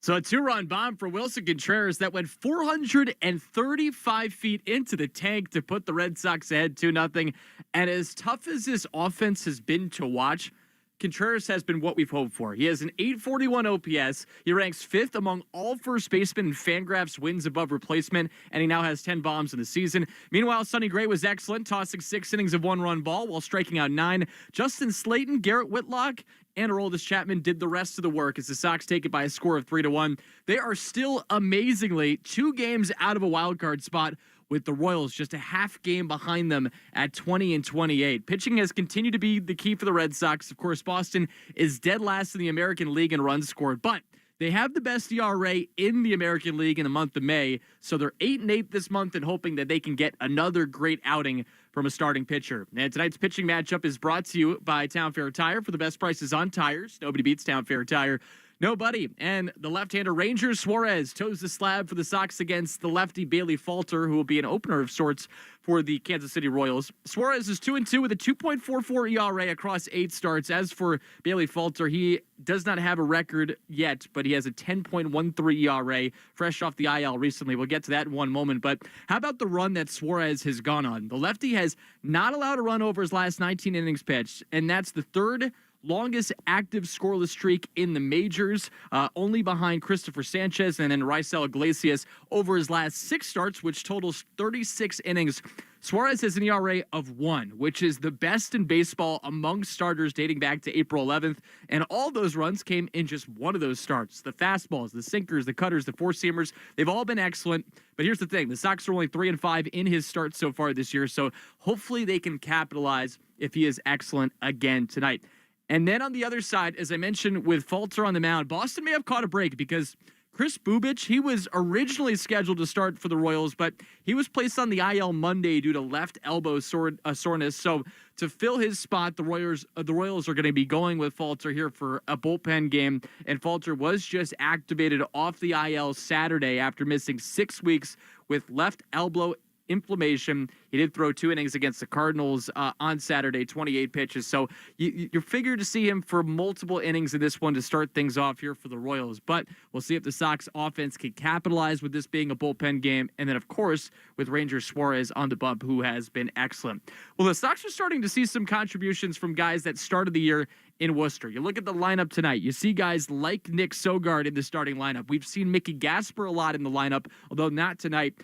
So a 2-run bomb for Wilson Contreras that went 435 feet into the tank to put the Red Sox ahead 2-0. And as tough as this offense has been to watch, Contreras has been what we've hoped for. He has an 841 OPS. He ranks 5th among all first basemen in Fangraphs wins above replacement, and he now has 10 bombs in the season. Meanwhile, Sonny Gray was excellent, tossing 6 innings of 1-run ball while striking out 9. Justin Slayton, Garrett Whitlock, and Aroldis Chapman did the rest of the work as the Sox take it by a score of 3-1. They are still amazingly 2 games out of a wild card spot, with the Royals just a half game behind them at 20-28. Pitching has continued to be the key for the Red Sox. Of course, Boston is dead last in the American League in runs scored, but they have the best ERA in the American League in the month of May, so they're 8-8 this month and hoping that they can get another great outing from a starting pitcher. And tonight's pitching matchup is brought to you by Town Fair Tire. For the best prices on tires, nobody beats Town Fair Tire. Nobody. And the left-hander Rangers Suarez toes the slab for the Sox against the lefty Bailey Falter, who will be an opener of sorts for the Kansas City Royals. Suarez is 2-2 with a 2.44 ERA across 8 starts. As for Bailey Falter, he does not have a record yet, but he has a 10.13 ERA, fresh off the IL recently. We'll get to that in one moment. But how about the run that Suarez has gone on? The lefty has not allowed a run over his last 19 innings pitched, and that's the 3rd longest active scoreless streak in the majors, only behind Christopher Sanchez and then Raisel Iglesias over his last 6 starts, which totals 36 innings. Suarez has an ERA of 1, which is the best in baseball among starters dating back to April 11th, and all those runs came in just one of those starts. The fastballs, the sinkers, the cutters, the four-seamers, they've all been excellent. But here's the thing, the Sox are only 3-5 in his starts so far this year, so hopefully they can capitalize if he is excellent again tonight. And then on the other side, as I mentioned, with Falter on the mound, Boston may have caught a break because Chris Bubich, he was originally scheduled to start for the Royals, but he was placed on the IL Monday due to left elbow soreness. So to fill his spot, the Royals are going to be going with Falter here for a bullpen game. And Falter was just activated off the IL Saturday after missing 6 weeks with left elbow inflammation. He did throw 2 innings against the Cardinals on Saturday, 28 pitches. So you figure to see him for multiple innings in this one to start things off here for the Royals. But we'll see if the Sox offense can capitalize with this being a bullpen game. And then, of course, with Ranger Suarez on the bump, who has been excellent. Well, the Sox are starting to see some contributions from guys that started the year in Worcester. You look at the lineup tonight, you see guys like Nick Sogard in the starting lineup. We've seen Mickey Gasper a lot in the lineup, although not tonight.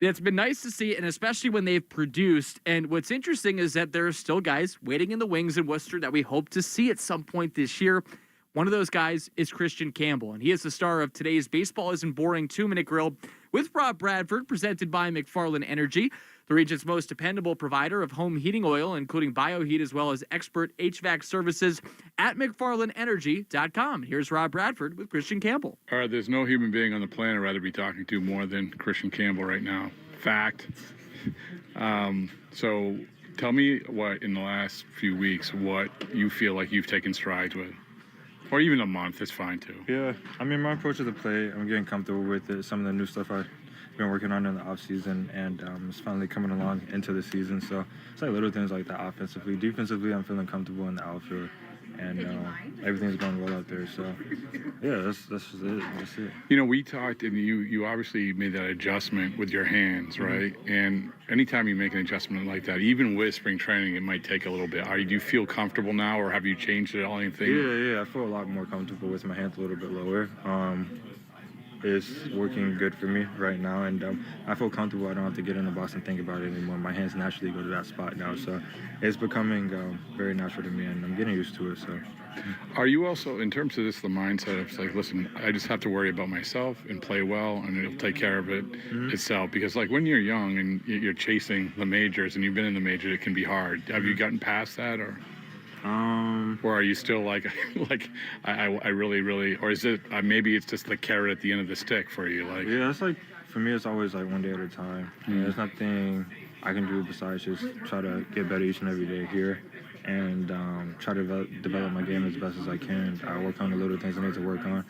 It's been nice to see, and especially when they've produced. And what's interesting is that there are still guys waiting in the wings in Worcester that we hope to see at some point this year. One of those guys is Christian Campbell, and he is the star of today's Baseball Isn't Boring 2-Minute Grill with Rob Bradford, presented by McFarland Energy, the region's most dependable provider of home heating oil, including BioHeat, as well as expert HVAC services at McFarlandEnergy.com. Here's Rob Bradford with Christian Campbell. There's no human being on the planet I'd rather be talking to more than Christian Campbell right now. Fact. So tell me what, in the last few weeks, what you feel like you've taken strides with. Or even a month is fine, too. Yeah, I mean, my approach to the play, I'm getting comfortable with it. Some of the new stuff I've been working on in the offseason, and it's finally coming along into the season. So it's like little things like that offensively. Defensively, I'm feeling comfortable in the outfield, and everything's going well out there. So, yeah, that's just it. That's it. You know, we talked, and you obviously made that adjustment with your hands, right? Mm-hmm. And anytime you make an adjustment like that, even with spring training, it might take a little bit. Do you feel comfortable now, or have you changed it at all? Anything? Yeah, I feel a lot more comfortable with my hands a little bit lower. is working good for me right now, and I feel comfortable. I don't have to get in the box and think about it anymore. My hands naturally go to that spot now, so it's becoming very natural to me, and I'm getting used to it. So. Are you also, in terms of this, the mindset of like, listen, I just have to worry about myself and play well, and it'll take care of it itself? Because like when you're young and you're chasing the majors and you've been in the majors, it can be hard. Have you gotten past that, or are you still like, I really, or is it maybe it's just the carrot at the end of the stick for you? Like, yeah, it's like for me, it's always like one day at a time. There's nothing I can do besides just try to get better each and every day here. And try to develop my game as best as I can. I work on the little things I need to work on,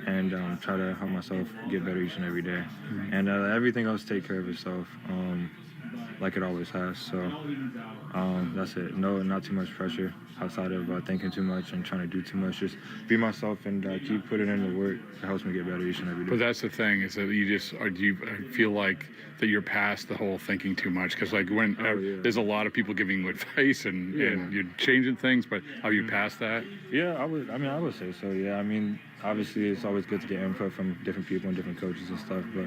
and try to help myself get better each and every day. And everything else take care of itself, like it always has. So that's it. No, not too much pressure outside of thinking too much and trying to do too much. Just be myself and keep putting in the work. It helps me get better each and every day. But that's the thing, is that do you feel like that you're past the whole thinking too much? Because like when there's a lot of people giving you advice and you're changing things, but are you past that? Yeah, I would say so. Yeah, I mean, obviously it's always good to get input from different people and different coaches and stuff, but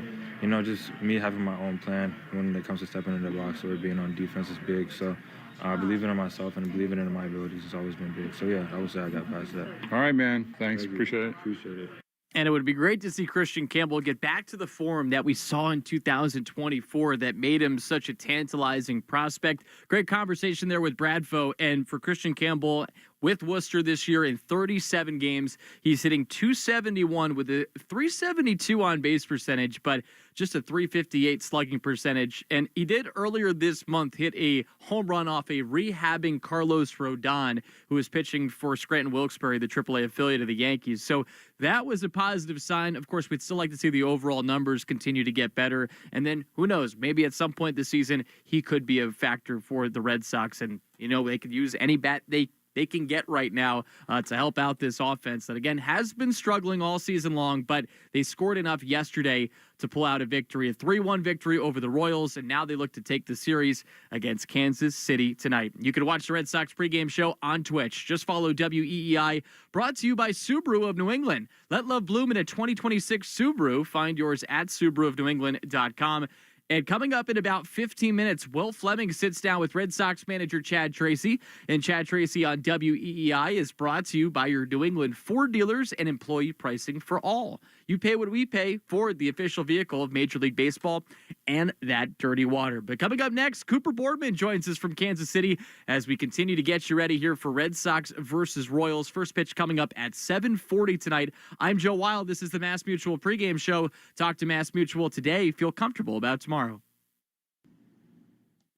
just me having my own plan when it comes to stepping in the box or being on defense is big. So believing in myself and believing in my abilities has always been big. So yeah, I would say I got past that. All right, man. Thanks. Appreciate it. And it would be great to see Christian Campbell get back to the form that we saw in 2024 that made him such a tantalizing prospect. Great conversation there with Bradfo. And for Christian Campbell with Worcester this year in 37 games, he's hitting .271 with a .372 on base percentage, but just a .358 slugging percentage. And he did earlier this month hit a home run off a rehabbing Carlos Rodon, who was pitching for Scranton Wilkes-Barre, the AAA affiliate of the Yankees. So that was a positive sign. Of course, we'd still like to see the overall numbers continue to get better. And then who knows, maybe at some point this season, he could be a factor for the Red Sox. And, they could use any bat they can get right now to help out this offense that, again, has been struggling all season long, but they scored enough yesterday to pull out a victory, a 3-1 victory over the Royals, and now they look to take the series against Kansas City tonight. You can watch the Red Sox pregame show on Twitch. Just follow WEEI, brought to you by Subaru of New England. Let love bloom in a 2026 Subaru. Find yours at SubaruofNewEngland.com. And coming up in about 15 minutes, Will Fleming sits down with Red Sox manager Chad Tracy. And Chad Tracy on WEEI is brought to you by your New England Ford dealers and employee pricing for all. You pay what we pay, Ford, the official vehicle of Major League Baseball and that dirty water. But coming up next, Cooper Boardman joins us from Kansas City as we continue to get you ready here for Red Sox versus Royals. First pitch coming up at 7:40 tonight. I'm Joe Wild. This is the Mass Mutual pregame show. Talk to Mass Mutual today. Feel comfortable about tomorrow.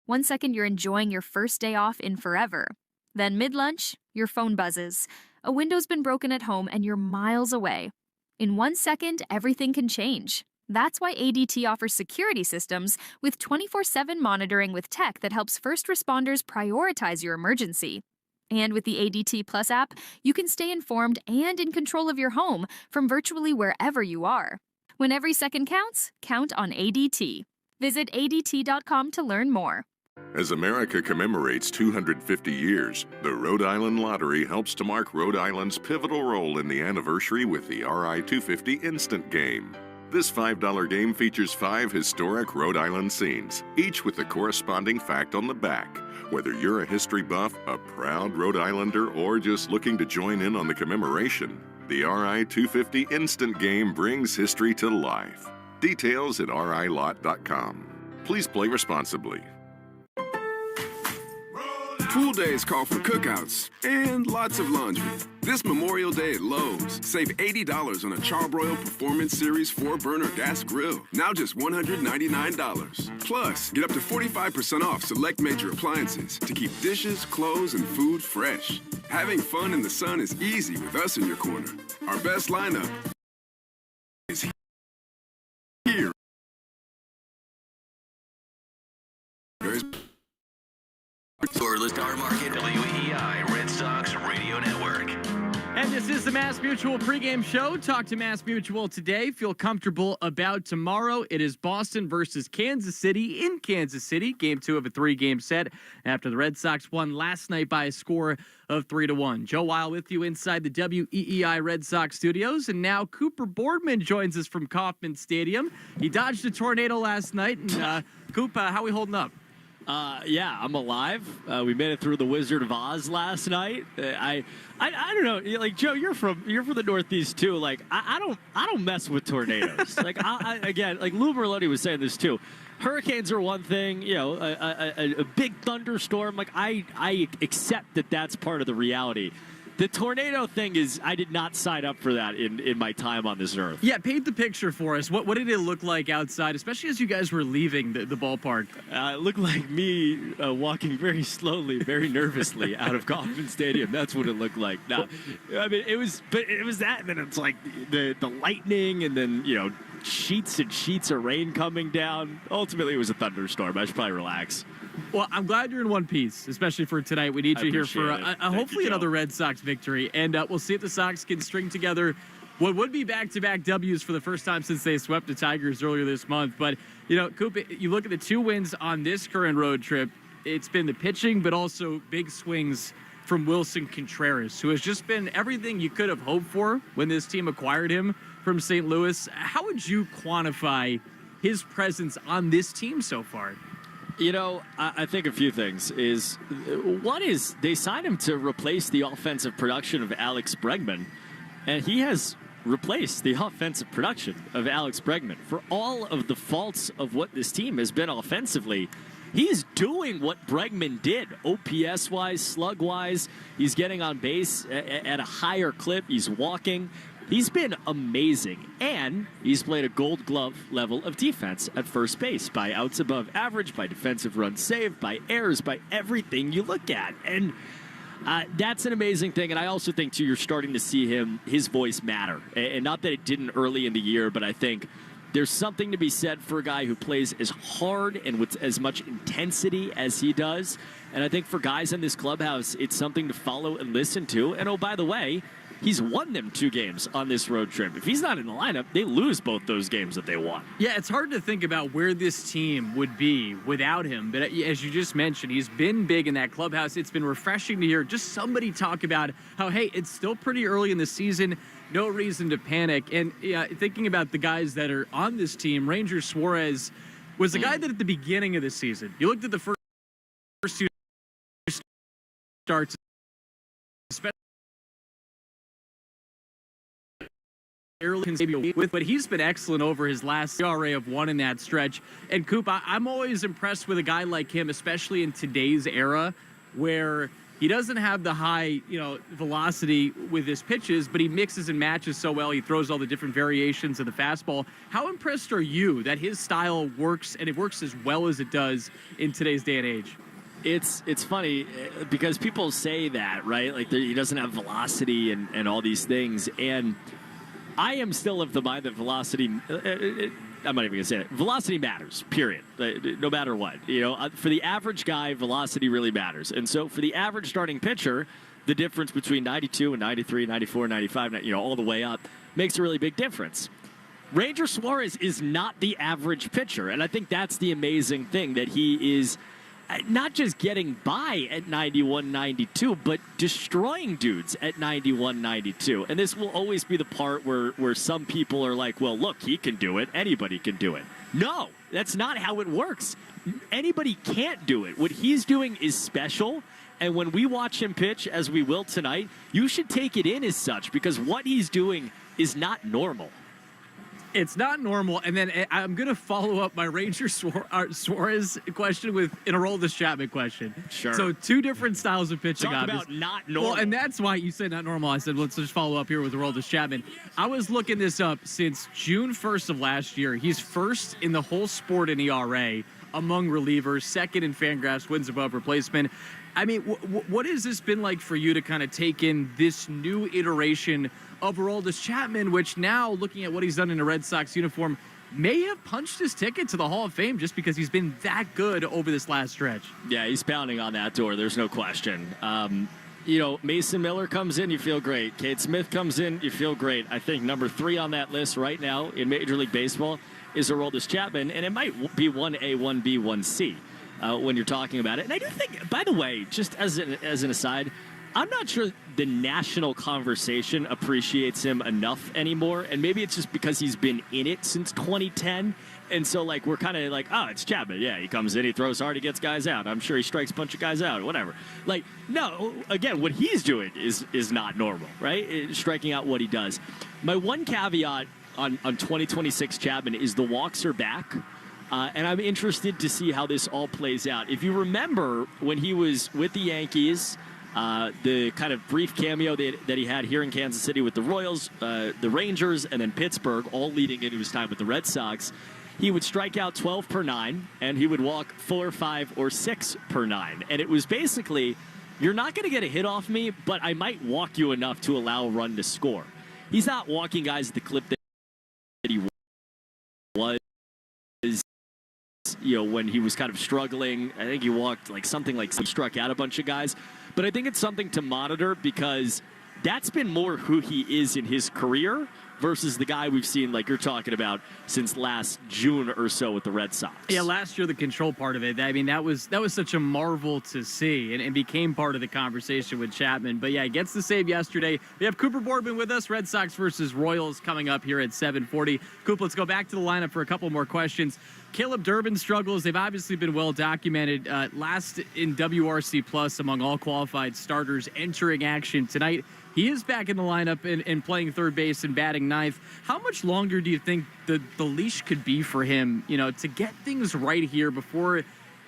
1 second, you're enjoying your first day off in forever. Then mid-lunch, your phone buzzes. A window's been broken at home and you're miles away. In 1 second, everything can change. That's why ADT offers security systems with 24/7 monitoring with tech that helps first responders prioritize your emergency. And with the ADT Plus app, you can stay informed and in control of your home from virtually wherever you are. When every second counts, count on ADT. Visit ADT.com to learn more. As America commemorates 250 years, the Rhode Island Lottery helps to mark Rhode Island's pivotal role in the anniversary with the RI-250 Instant Game. This $5 game features 5 historic Rhode Island scenes, each with the corresponding fact on the back. Whether you're a history buff, a proud Rhode Islander, or just looking to join in on the commemoration, the RI-250 Instant Game brings history to life. Details at RILot.com. Please play responsibly. Pool days call for cookouts and lots of laundry. This Memorial Day at Lowe's, save $80 on a Charbroil Performance Series 4-burner gas grill. Now just $199. Plus, get up to 45% off select major appliances to keep dishes, clothes, and food fresh. Having fun in the sun is easy with us in your corner. Our best lineup is here. Star Market, WEI Red Sox Radio Network. And this is the Mass Mutual pregame show. Talk to Mass Mutual today. Feel comfortable about tomorrow. It is Boston versus Kansas City in Kansas City. Game 2 of a 3-game set after the Red Sox won last night by a score of 3-1. Joe Weil with you inside the WEEI Red Sox studios. And now Cooper Boardman joins us from Kauffman Stadium. He dodged a tornado last night. And Coop, how are we holding up? Yeah, I'm alive. We made it through the Wizard of Oz last night. I don't know. Like Joe, you're from the Northeast too. Like I don't mess with tornadoes. Like again, like Lou Merloti was saying this too. Hurricanes are one thing, you know, a big thunderstorm. Like I accept that that's part of the reality. The tornado thing is, I did not sign up for that in my time on this earth. Yeah, paint the picture for us. What did it look like outside, especially as you guys were leaving the ballpark? It looked like me walking very slowly, very nervously out of Kauffman Stadium. That's what it looked like. Now, I mean, it was that, and then it's like the lightning, and then, you know, sheets and sheets of rain coming down. Ultimately, it was a thunderstorm. I should probably relax. Well, I'm glad you're in one piece, especially for tonight. We need you here for hopefully another Red Sox victory. And we'll see if the Sox can string together what would be back-to-back W's for the first time since they swept the Tigers earlier this month. But, you know, Coop, you look at the 2 wins on this current road trip. It's been the pitching, but also big swings from Wilson Contreras, who has just been everything you could have hoped for when this team acquired him from St. Louis. How would you quantify his presence on this team so far? You know, I think a few things is, one is they signed him to replace the offensive production of Alex Bregman, and he has replaced the offensive production of Alex Bregman. For all of the faults of what this team has been offensively, he's doing what Bregman did, OPS-wise, slug-wise. He's getting on base at a higher clip. He's walking. He's been amazing, and he's played a Gold Glove level of defense at first base by outs above average, by defensive runs saved, by errors, by everything you look at. And that's an amazing thing. And I also think, too, you're starting to see his voice matter. And not that it didn't early in the year, but I think there's something to be said for a guy who plays as hard and with as much intensity as he does. And I think for guys in this clubhouse, it's something to follow and listen to. And, oh, by the way, he's won them 2 games on this road trip. If he's not in the lineup, they lose both those games that they won. Yeah, it's hard to think about where this team would be without him. But as you just mentioned, he's been big in that clubhouse. It's been refreshing to hear just somebody talk about how, hey, it's still pretty early in the season. No reason to panic. And thinking about the guys that are on this team, Ranger Suarez was the guy that at the beginning of the season, you looked at the first 2 starts, but he's been excellent over his last ERA of 1 in that stretch. And Coop, I'm always impressed with a guy like him, especially in today's era where he doesn't have the high, velocity with his pitches, but he mixes and matches so well. He throws all the different variations of the fastball. How impressed are you that his style works, and it works as well as it does in today's day and age? It's funny because people say that, right? Like he doesn't have velocity and all these things. And I am still of the mind that velocity, I'm not even going to say it, velocity matters, period, no matter what. For the average guy, velocity really matters. And so for the average starting pitcher, the difference between 92 and 93, 94, 95, all the way up makes a really big difference. Ranger Suarez is not the average pitcher, and I think that's the amazing thing, that he is not just getting by at 91, 92, but destroying dudes at 91, 92. And this will always be the part where some people are like, well, look, he can do it. Anybody can do it. No, that's not how it works. Anybody can't do it. What he's doing is special. And when we watch him pitch, as we will tonight, you should take it in as such, because what he's doing is not normal. It's not normal. And then I'm going to follow up my Ranger Suarez question with an Aroldis Chapman question. Sure. So 2 different styles of pitching. Talk about not normal. Well, and that's why you said not normal. I said, let's just follow up here with Aroldis Chapman. I was looking this up since June 1st of last year. He's first in the whole sport in ERA among relievers, second in Fangraphs wins above replacement. I mean, what has this been like for you to kind of take in this new iteration of Aroldis Chapman, which now, looking at what he's done in a Red Sox uniform, may have punched his ticket to the Hall of Fame just because he's been that good over this last stretch? Yeah, he's pounding on that door. There's no question. Mason Miller comes in, you feel great. Cade Smith comes in, you feel great. I think number 3 on that list right now in Major League Baseball is Aroldis Chapman, and it might be 1A, 1B, 1C when you're talking about it. And I do think, by the way, just as an aside, I'm not sure the national conversation appreciates him enough anymore, and maybe it's just because he's been in it since 2010. And so, we're kind of like, oh, it's Chapman. Yeah, he comes in, he throws hard, he gets guys out. I'm sure he strikes a bunch of guys out, whatever. No, again, what he's doing is not normal, right? Striking out what he does. My one caveat on 2026 Chapman is the walks are back. And I'm interested to see how this all plays out. If you remember when he was with the Yankees, the kind of brief cameo that he had here in Kansas City with the Royals, the Rangers, and then Pittsburgh, all leading into his time with the Red Sox, he would strike out 12 per 9, and he would walk 4, 5, or 6 per 9. And it was basically, you're not going to get a hit off me, but I might walk you enough to allow a run to score. He's not walking guys at the clip that he was, when he was kind of struggling. I think he walked something like he struck out a bunch of guys. But I think it's something to monitor because that's been more who he is in his career versus the guy we've seen, like you're talking about, since last June or so with the Red Sox. Yeah, last year, the control part of it, I mean, that was such a marvel to see and became part of the conversation with Chapman. But yeah, he gets the save yesterday. We have Cooper Boardman with us. Red Sox versus Royals coming up here at 7:40. Coop, let's go back to the lineup for a couple more questions. Caleb Durbin's struggles, they've obviously been well documented. Last in WRC Plus among all qualified starters entering action tonight. He is back in the lineup and playing third base and batting ninth. How much longer do you think the leash could be for him, to get things right here before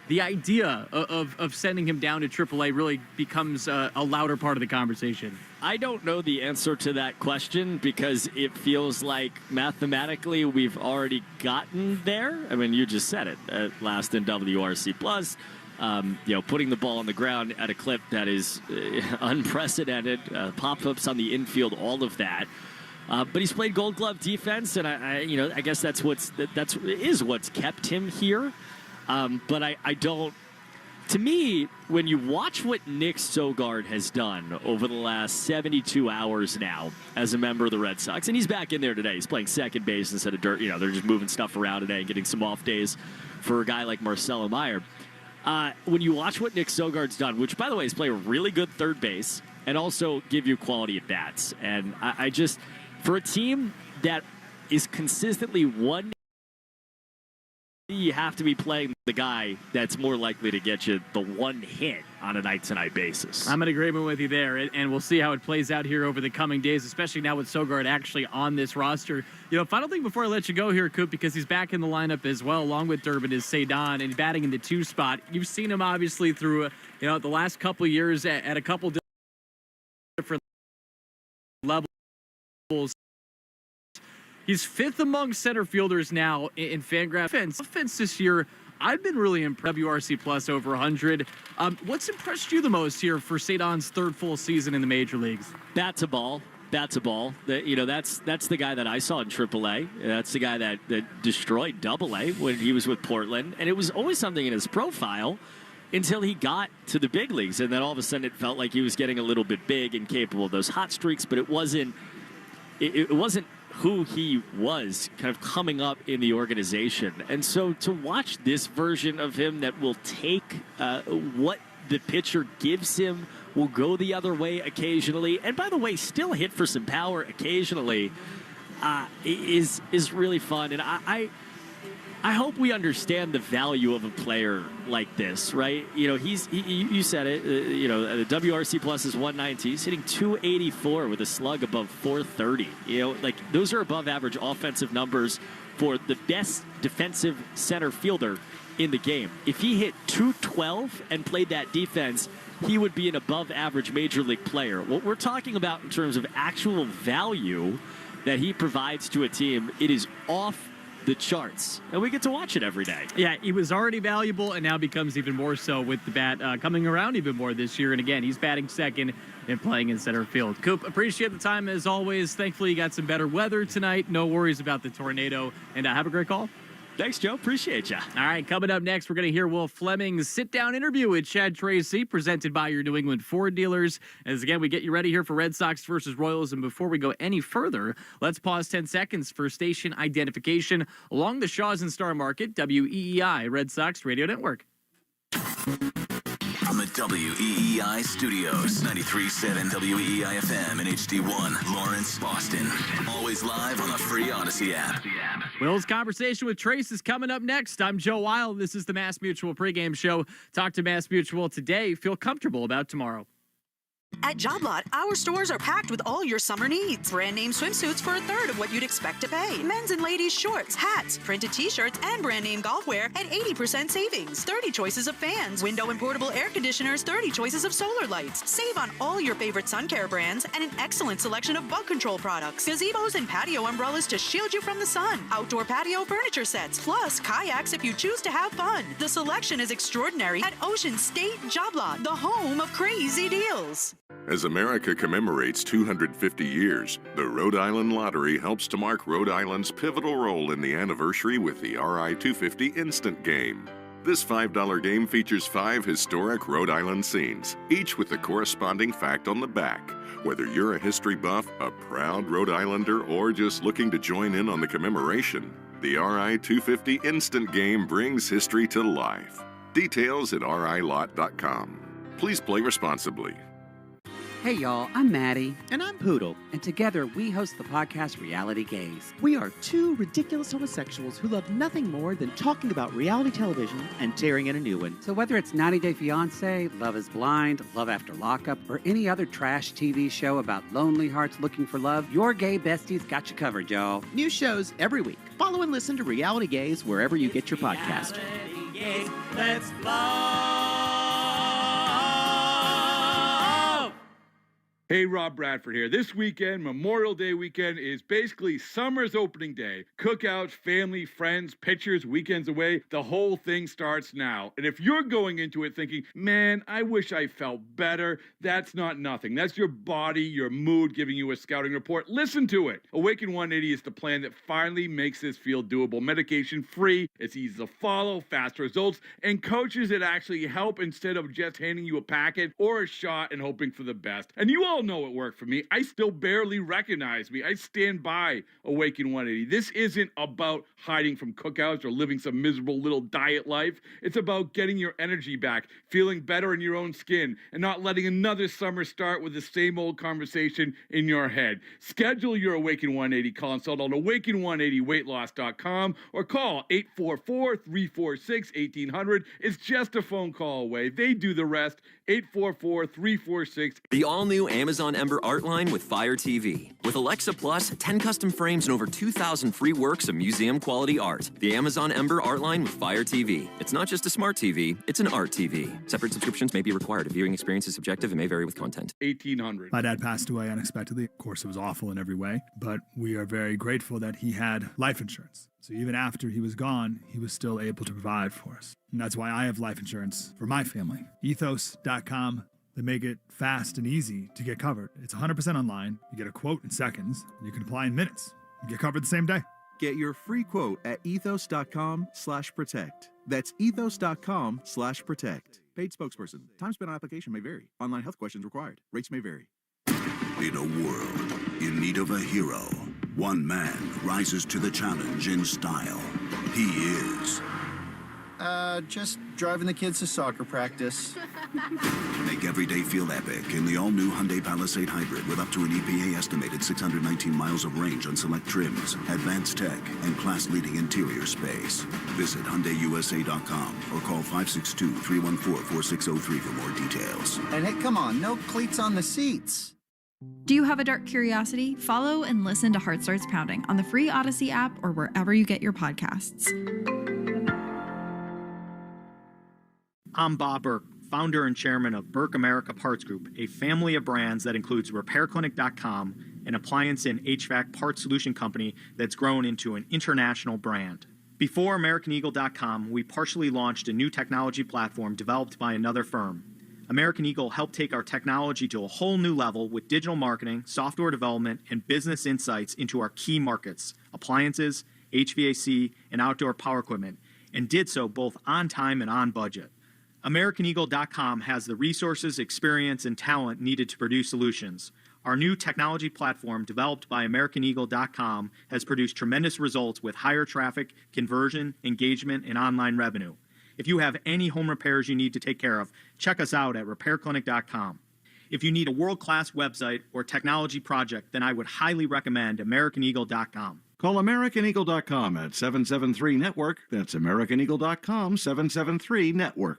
the idea of sending him down to AAA really becomes a louder part of the conversation? I don't know the answer to that question because it feels like mathematically we've already gotten there. I mean, you just said it, at last in WRC Plus. Putting the ball on the ground at a clip that is unprecedented, pop-ups on the infield, all of that. But he's played Gold Glove defense, and I guess that's what's kept him here. But I don't. To me, when you watch what Nick Sogard has done over the last 72 hours now as a member of the Red Sox, and he's back in there today. He's playing second base instead of dirt. They're just moving stuff around today and getting some off days for a guy like Marcelo Meyer. When you watch what Nick Sogard's done, which, by the way, is play a really good third base and also give you quality at bats. And I just, for a team that is consistently one, you have to be playing the guy that's more likely to get you the one hit on a night-to-night basis. I'm in agreement with you there, and we'll see how it plays out here over the coming days, especially now with Sogard actually on this roster. Final thing before I let you go here, Coop, because he's back in the lineup as well, along with Durbin, is Cedon, and batting in the 2 spot. You've seen him, obviously, through the last couple of years at a couple different levels. He's 5th among center fielders now in Fangraphs. Offense this year, I've been really impressed. WRC Plus over 100. What's impressed you the most here for Cedon's 3rd full season in the major leagues? Bat to ball. That's the guy that I saw in AAA. That's the guy that destroyed AA when he was with Portland. And it was always something in his profile until he got to the big leagues. And then all of a sudden it felt like he was getting a little bit big and capable of those hot streaks, but it wasn't who he was kind of coming up in the organization. And so to watch this version of him that will take what the pitcher gives him, will go the other way occasionally, and by the way, still hit for some power occasionally, is really fun. And I hope we understand the value of a player like this, right? You said it, the WRC Plus is 190. He's hitting 284 with a slug above 430. Those are above average offensive numbers for the best defensive center fielder in the game. If he hit 212 and played that defense, he would be an above average major league player. What we're talking about in terms of actual value that he provides to a team, it is off the charts, and we get to watch it every day. Yeah, he was already valuable and now becomes even more so with the bat coming around even more this year. And again, he's batting second and playing in center field. Coop, appreciate the time as always. Thankfully, you got some better weather tonight. No worries about the tornado, and have a great call. Thanks, Joe. Appreciate you. All right, coming up next, we're going to hear Will Fleming's sit-down interview with Chad Tracy, presented by your New England Ford dealers. As again, we get you ready here for Red Sox versus Royals. And before we go any further, let's pause 10 seconds for station identification along the Shaws and Star Market, WEEI, Red Sox Radio Network. From the WEEI studios, 93.7 WEEI FM and HD1, Lawrence, Boston. Always live on the free Odyssey app. Will's conversation with Trace is coming up next. I'm Joe Weil. This is the Mass Mutual pregame show. Talk to Mass Mutual today. Feel comfortable about tomorrow. At Job Lot, our stores are packed with all your summer needs. Brand name swimsuits for a third of what you'd expect to pay. Men's and ladies' shorts, hats, printed t-shirts, and brand name golf wear at 80% savings. 30 choices of fans, window and portable air conditioners, 30 choices of solar lights. Save on all your favorite sun care brands and an excellent selection of bug control products. Gazebos and patio umbrellas to shield you from the sun. Outdoor patio furniture sets, plus kayaks if you choose to have fun. The selection is extraordinary at Ocean State Job Lot, the home of crazy deals. As America commemorates 250 years, the Rhode Island Lottery helps to mark Rhode Island's pivotal role in the anniversary with the RI-250 Instant Game. This $5 game features 5 historic Rhode Island scenes, each with the corresponding fact on the back. Whether you're a history buff, a proud Rhode Islander, or just looking to join in on the commemoration, the RI-250 Instant Game brings history to life. Details at rilot.com. Please play responsibly. Hey y'all, I'm Maddie. And I'm Poodle. And together we host the podcast Reality Gaze. We are two ridiculous homosexuals who love nothing more than talking about reality television and tearing in a new one. So whether it's 90 Day Fiancé, Love is Blind, Love After Lockup, or any other trash TV show about lonely hearts looking for love, your gay besties got you covered, y'all. New shows every week. Follow and listen to Reality Gaze wherever you get your podcast. Gaze, let's love. Hey, Rob Bradford here. This weekend, Memorial Day weekend, is basically summer's opening day. Cookouts, family, friends, pictures, weekends away. The whole thing starts now. And if you're going into it thinking, man, I wish I felt better, that's not nothing. That's your body, your mood giving you a scouting report. Listen to it. Awaken 180 is the plan that finally makes this feel doable. Medication free, it's easy to follow, fast results, and coaches that actually help instead of just handing you a packet or a shot and hoping for the best. And you all know it worked for me. I still barely recognize me. I stand by Awaken 180. This isn't about hiding from cookouts or living some miserable little diet life. It's about getting your energy back, feeling better in your own skin, and not letting another summer start with the same old conversation in your head. Schedule your Awaken 180 consult on awaken180weightloss.com or call 844-346-1800. It's just a phone call away. They do the rest. 844-346. The all-new Amazon Ember art line with Fire TV. With Alexa Plus, 10 custom frames and over 2,000 free works of museum-quality art. The Amazon Ember art line with Fire TV. It's not just a smart TV, it's an art TV. Separate subscriptions may be required. A viewing experience is subjective and may vary with content. 1800. My dad passed away unexpectedly. Of course, it was awful in every way, but we are very grateful that he had life insurance. So even after he was gone, he was still able to provide for us. And that's why I have life insurance for my family. Ethos.com. They make it fast and easy to get covered. It's 100% online. You get a quote in seconds. And you can apply in minutes. You get covered the same day. Get your free quote at ethos.com/protect. That's ethos.com/protect. Paid spokesperson. Time spent on application may vary. Online health questions required. Rates may vary. In a world in need of a hero, one man rises to the challenge in style. He is... just driving the kids to soccer practice. Make every day feel epic in the all-new Hyundai Palisade Hybrid with up to an EPA estimated 619 miles of range on select trims, advanced tech, and class-leading interior space. Visit HyundaiUSA.com or call 562-314-4603 for more details. And hey, come on, no cleats on the seats. Do you have a dark curiosity? Follow and listen to Heart Starts Pounding on the free Odyssey app or wherever you get your podcasts. I'm Bob Burke, founder and chairman of Burke America Parts Group, a family of brands that includes RepairClinic.com, an appliance and HVAC parts solution company that's grown into an international brand. Before AmericanEagle.com, we partially launched a new technology platform developed by another firm. American Eagle helped take our technology to a whole new level with digital marketing, software development, and business insights into our key markets, appliances, HVAC, and outdoor power equipment, and did so both on time and on budget. AmericanEagle.com has the resources, experience, and talent needed to produce solutions. Our new technology platform, developed by AmericanEagle.com, has produced tremendous results with higher traffic, conversion, engagement, and online revenue. If you have any home repairs you need to take care of, check us out at RepairClinic.com. If you need a world-class website or technology project, then I would highly recommend AmericanEagle.com. Call AmericanEagle.com at 773-NETWORK. That's AmericanEagle.com, 773-NETWORK.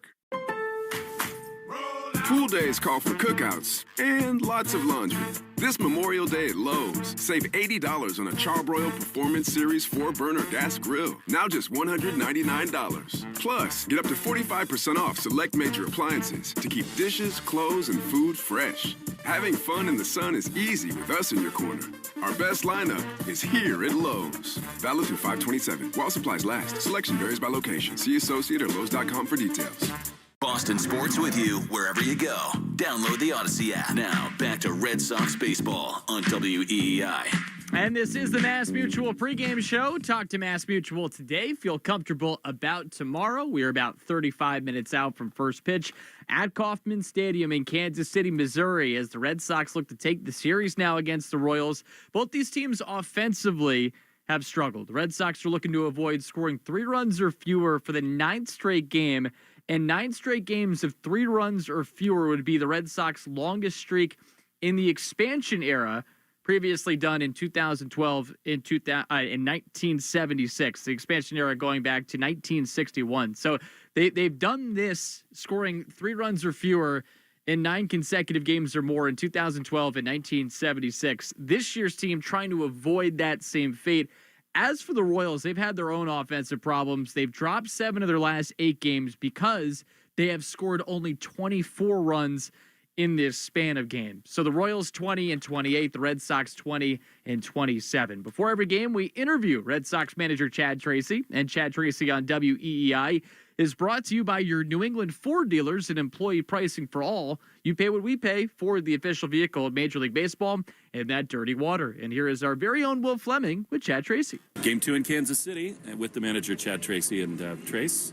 Pool days call for cookouts and lots of laundry. This Memorial Day at Lowe's, save $80 on a Charbroil Performance Series 4-burner gas grill. Now just $199. Plus, get up to 45% off select major appliances to keep dishes, clothes, and food fresh. Having fun in the sun is easy with us in your corner. Our best lineup is here at Lowe's. Valid through 5/27. While supplies last. Selection varies by location. See associate or Lowe's.com for details. Boston sports with you wherever you go. Download the Odyssey app. Now, back to Red Sox baseball on WEEI. And this is the Mass Mutual pregame show. Talk to Mass Mutual today. Feel comfortable about tomorrow. We are about 35 minutes out from first pitch at Kauffman Stadium in Kansas City, Missouri, as the Red Sox look to take the series now against the Royals. Both these teams offensively have struggled. The Red Sox are looking to avoid scoring 3 runs or fewer for the 9th straight game. And 9 straight games of 3 runs or fewer would be the Red Sox longest streak in the expansion era, previously done in 2012 in 1976. The expansion era going back to 1961. So they've done this, scoring 3 runs or fewer in 9 consecutive games or more in 2012 and 1976. This year's team trying to avoid that same fate. As for the Royals, they've had their own offensive problems. They've dropped 7 of their last 8 games because they have scored only 24 runs in this span of games. So the Royals 20 and 28, the Red Sox 20 and 27. Before every game, we interview Red Sox manager Chad Tracy, and Chad Tracy on WEEI is brought to you by your New England Ford dealers and employee pricing for all. You pay what we pay. Ford, the official vehicle of Major League Baseball, and that dirty water. And here is our very own Will Fleming with Chad Tracy. Game 2 in Kansas City with the manager Chad Tracy. And Trace,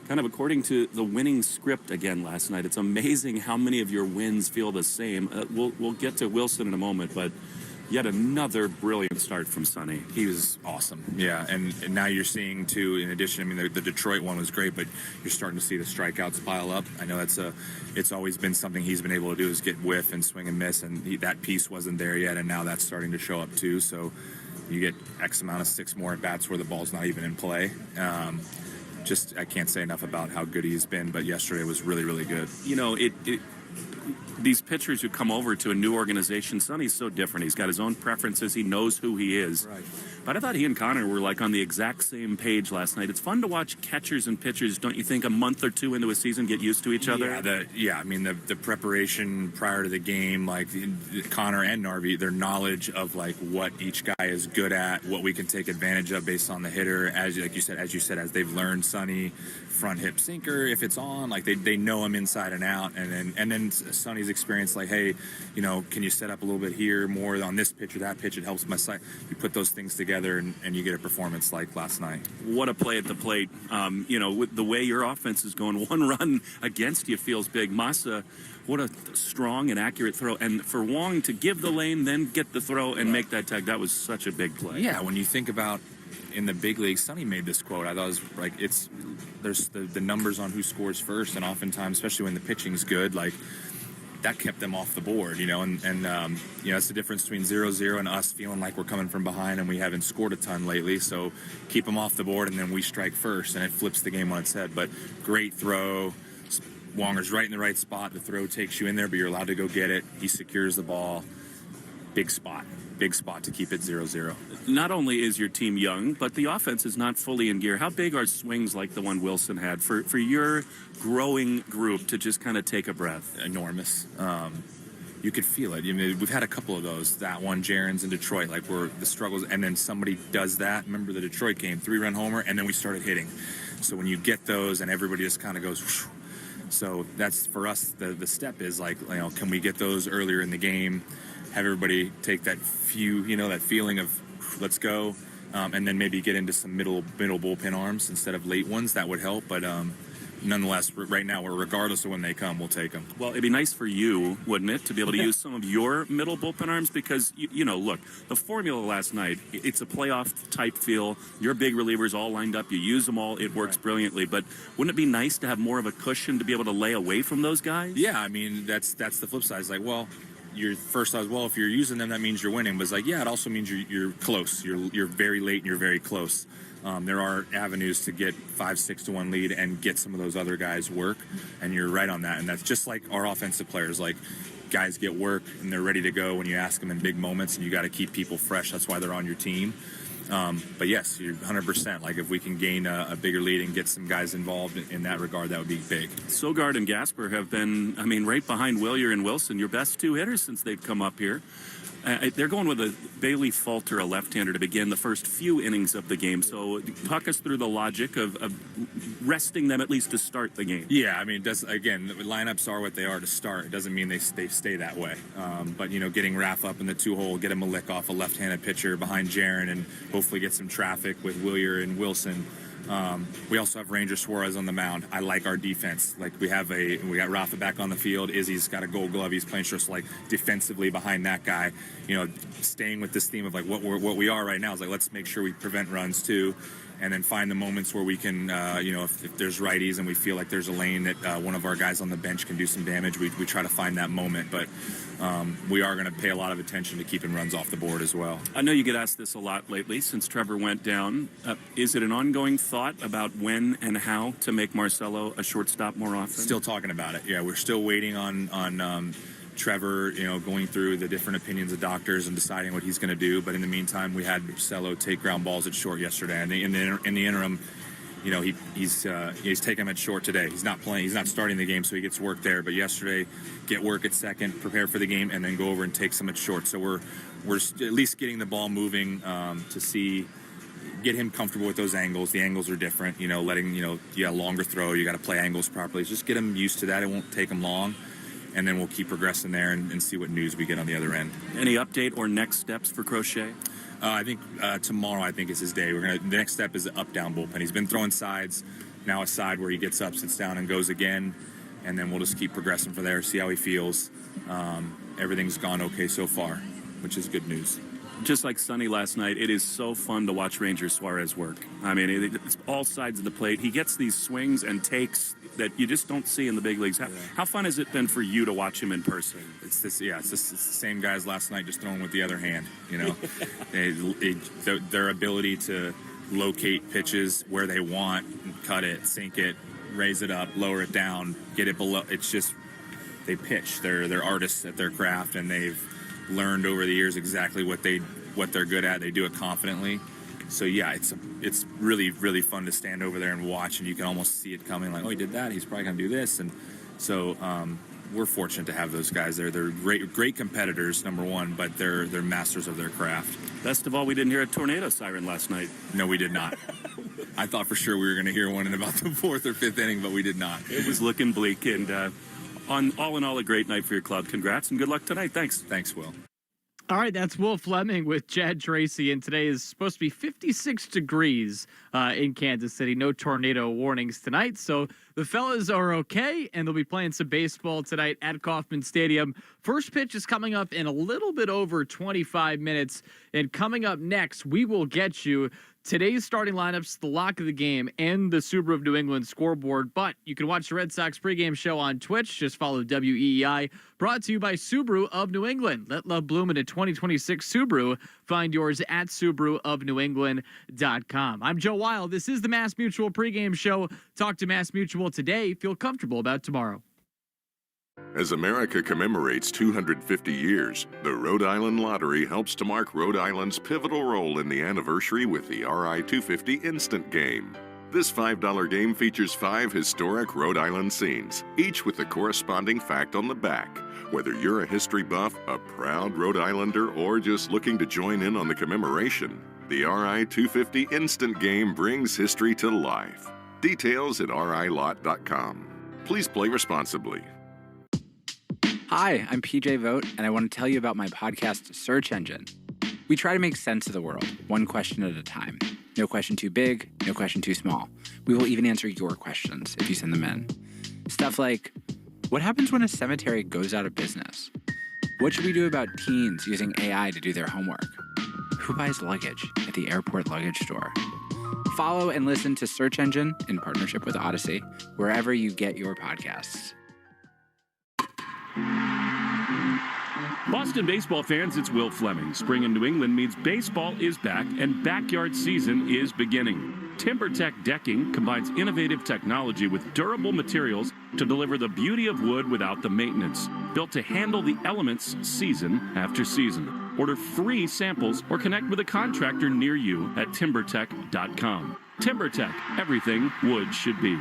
kind of according to the winning script again last night, it's amazing how many of your wins feel the same. We'll get to Wilson in a moment, but yet another brilliant start from Sonny. He was awesome, yeah. And now you're seeing, too, in addition, I mean, the Detroit one was great, but you're starting to see the strikeouts pile up. I know it's always been something he's been able to do is get whiff and swing and miss, and that piece wasn't there yet, and now that's starting to show up, too. So you get X amount of 6 more at-bats where the ball's not even in play. I can't say enough about how good he's been, but yesterday was really, really good. You know, these pitchers who come over to a new organization, Sonny's so different. He's got his own preferences. He knows who he is. Right. But I thought he and Connor were like on the exact same page last night. It's fun to watch catchers and pitchers, don't you think, a month or 2 into a season get used to each other? I mean, the preparation prior to the game, like Connor and Narvi, their knowledge of like what each guy is good at, what we can take advantage of based on the hitter, as you said, as they've learned Sonny, front hip sinker, if it's on, like they know him inside and out, and then Sonny's experience, like, hey, you know, can you set up a little bit here, more on this pitch or that pitch, it helps my side. You put those things together and you get a performance like last night. What a play at the plate. You know, with the way your offense is going, 1 run against you feels big. Massa, what a strong and accurate throw. And for Wong to give the lane, then get the throw and make that tag, that was such a big play. Yeah, when you think about in the big leagues, Sonny made this quote. I thought it was like, there's the numbers on who scores first, and oftentimes, especially when the pitching's good, like that kept them off the board, you know, and you know, that's the difference between 0-0 and us feeling like we're coming from behind and we haven't scored a ton lately. So keep them off the board and then we strike first, and it flips the game on its head. But great throw. Wonger's right in the right spot. The throw takes you in there, but you're allowed to go get it. He secures the ball. Big spot to keep it 0-0. Not only is your team young, but the offense is not fully in gear. How big are swings like the one Wilson had for your growing group to just kind of take a breath? Enormous. You could feel it. I mean, we've had a couple of those. That one, Jaren's in Detroit, like where the struggles, and then somebody does that. Remember the Detroit game, 3-run homer, and then we started hitting. So when you get those and everybody just kind of goes, whoosh. So that's for us, the step is like, you know, can we get those earlier in the game? Have everybody take that that feeling of let's go, and then maybe get into some middle bullpen arms instead of late ones. That would help, but nonetheless, right now, regardless of when they come, we'll take them. Well, it'd be nice for you, wouldn't it, to be able to use some of your middle bullpen arms? Because, look, the formula last night, it's a playoff-type feel. Your big relievers all lined up. You use them all. It works brilliantly. But wouldn't it be nice to have more of a cushion to be able to lay away from those guys? Yeah, I mean, that's the flip side. It's like, well, your first thought is, well, if you're using them, that means you're winning. But it's like, yeah, it also means you're close. You're very late and you're very close. There are avenues to get 5-6 to 1 lead and get some of those other guys work, and you're right on that. And that's just like our offensive players. Like, guys get work and they're ready to go when you ask them in big moments, and you got to keep people fresh. That's why they're on your team. But yes, you're 100%. Like, if we can gain a bigger lead and get some guys involved in that regard, that would be big. Sogard and Gasper have been, right behind Willier and Wilson, your best two hitters since they've come up here. They're going with a Bailey Falter, a left-hander, to begin the first few innings of the game. So talk us through the logic of resting them at least to start the game. Yeah, I mean, the lineups are what they are to start. It doesn't mean they stay that way. But, getting Raff up in the 2-hole, get him a lick off a left-handed pitcher behind Jaron, and hopefully get some traffic with Willier and Wilson. We also have Ranger Suarez on the mound. I like our defense. Like, we got Rafa back on the field. Izzy's got a Gold Glove. He's playing just like defensively behind that guy. Staying with this theme of like what we are right now is like, let's make sure we prevent runs too, and then find the moments where we can, if there's righties and we feel like there's a lane that one of our guys on the bench can do some damage, we try to find that moment. But we are going to pay a lot of attention to keeping runs off the board as well. I know you get asked this a lot lately since Trevor went down. Is it an ongoing thought about when and how to make Marcelo a shortstop more often? Still talking about it. Yeah, we're still waiting on Trevor, going through the different opinions of doctors and deciding what he's going to do. But in the meantime, we had Marcelo take ground balls at short yesterday. And in the interim, he's taking him at short today. He's not playing. He's not starting the game, so he gets work there. But yesterday, get work at second, prepare for the game, and then go over and take some at short. So we're at least getting the ball moving to get him comfortable with those angles. The angles are different. Letting you got a longer throw. You got to play angles properly. Just get him used to that. It won't take him long. And then we'll keep progressing there and see what news we get on the other end. Any update or next steps for Crochet? I think tomorrow, is his day. The next step is the up-down bullpen. He's been throwing sides. Now a side where he gets up, sits down, and goes again. And then we'll just keep progressing from there, see how he feels. Everything's gone okay so far, which is good news. Just like Sonny last night, it is so fun to watch Ranger Suarez work. It's all sides of the plate. He gets these swings and takes that you just don't see in the big leagues. How fun has it been for you to watch him in person? It's the same guys last night, just throwing with the other hand. Their ability to locate pitches where they want, cut it, sink it, raise it up, lower it down, get it below. It's just, they pitch. They're artists at their craft, and they've learned over the years exactly what they're good at. They do it confidently. So yeah, it's really, really fun to stand over there and watch, and you can almost see it coming. Like, oh, he did that. He's probably gonna do this, and so we're fortunate to have those guys there. They're great competitors, number one, but they're masters of their craft. Best of all, we didn't hear a tornado siren last night. No, we did not. I thought for sure we were going to hear one in about the 4th or 5th inning, but we did not. It was looking bleak, and all in all, a great night for your club. Congrats and good luck tonight. Thanks. Thanks, Will. All right, that's Will Fleming with Chad Tracy, and today is supposed to be 56 degrees in Kansas City. No tornado warnings tonight, so the fellas are okay, and they'll be playing some baseball tonight at Kauffman Stadium. First pitch is coming up in a little bit over 25 minutes, and coming up next, we will get you today's starting lineups, the lock of the game, and the Subaru of New England scoreboard. But you can watch the Red Sox pregame show on Twitch. Just follow WEEI. Brought to you by Subaru of New England. Let love bloom in a 2026 Subaru. Find yours at SubaruofNewEngland.com. I'm Joe Wild. This is the Mass Mutual pregame show. Talk to Mass Mutual today. Feel comfortable about tomorrow. As America commemorates 250 years, the Rhode Island Lottery helps to mark Rhode Island's pivotal role in the anniversary with the RI-250 Instant Game. This $5 game features 5 historic Rhode Island scenes, each with the corresponding fact on the back. Whether you're a history buff, a proud Rhode Islander, or just looking to join in on the commemoration, the RI-250 Instant Game brings history to life. Details at RILot.com. Please play responsibly. Hi, I'm PJ Vogt, and I want to tell you about my podcast, Search Engine. We try to make sense of the world, one question at a time. No question too big, no question too small. We will even answer your questions if you send them in. Stuff like, what happens when a cemetery goes out of business? What should we do about teens using AI to do their homework? Who buys luggage at the airport luggage store? Follow and listen to Search Engine in partnership with Odyssey, wherever you get your podcasts. Boston baseball fans, it's Will Fleming. Spring in New England means baseball is back and backyard season is beginning. TimberTech decking combines innovative technology with durable materials to deliver the beauty of wood without the maintenance. Built to handle the elements season after season. Order free samples or connect with a contractor near you at timbertech.com. TimberTech, everything wood should be.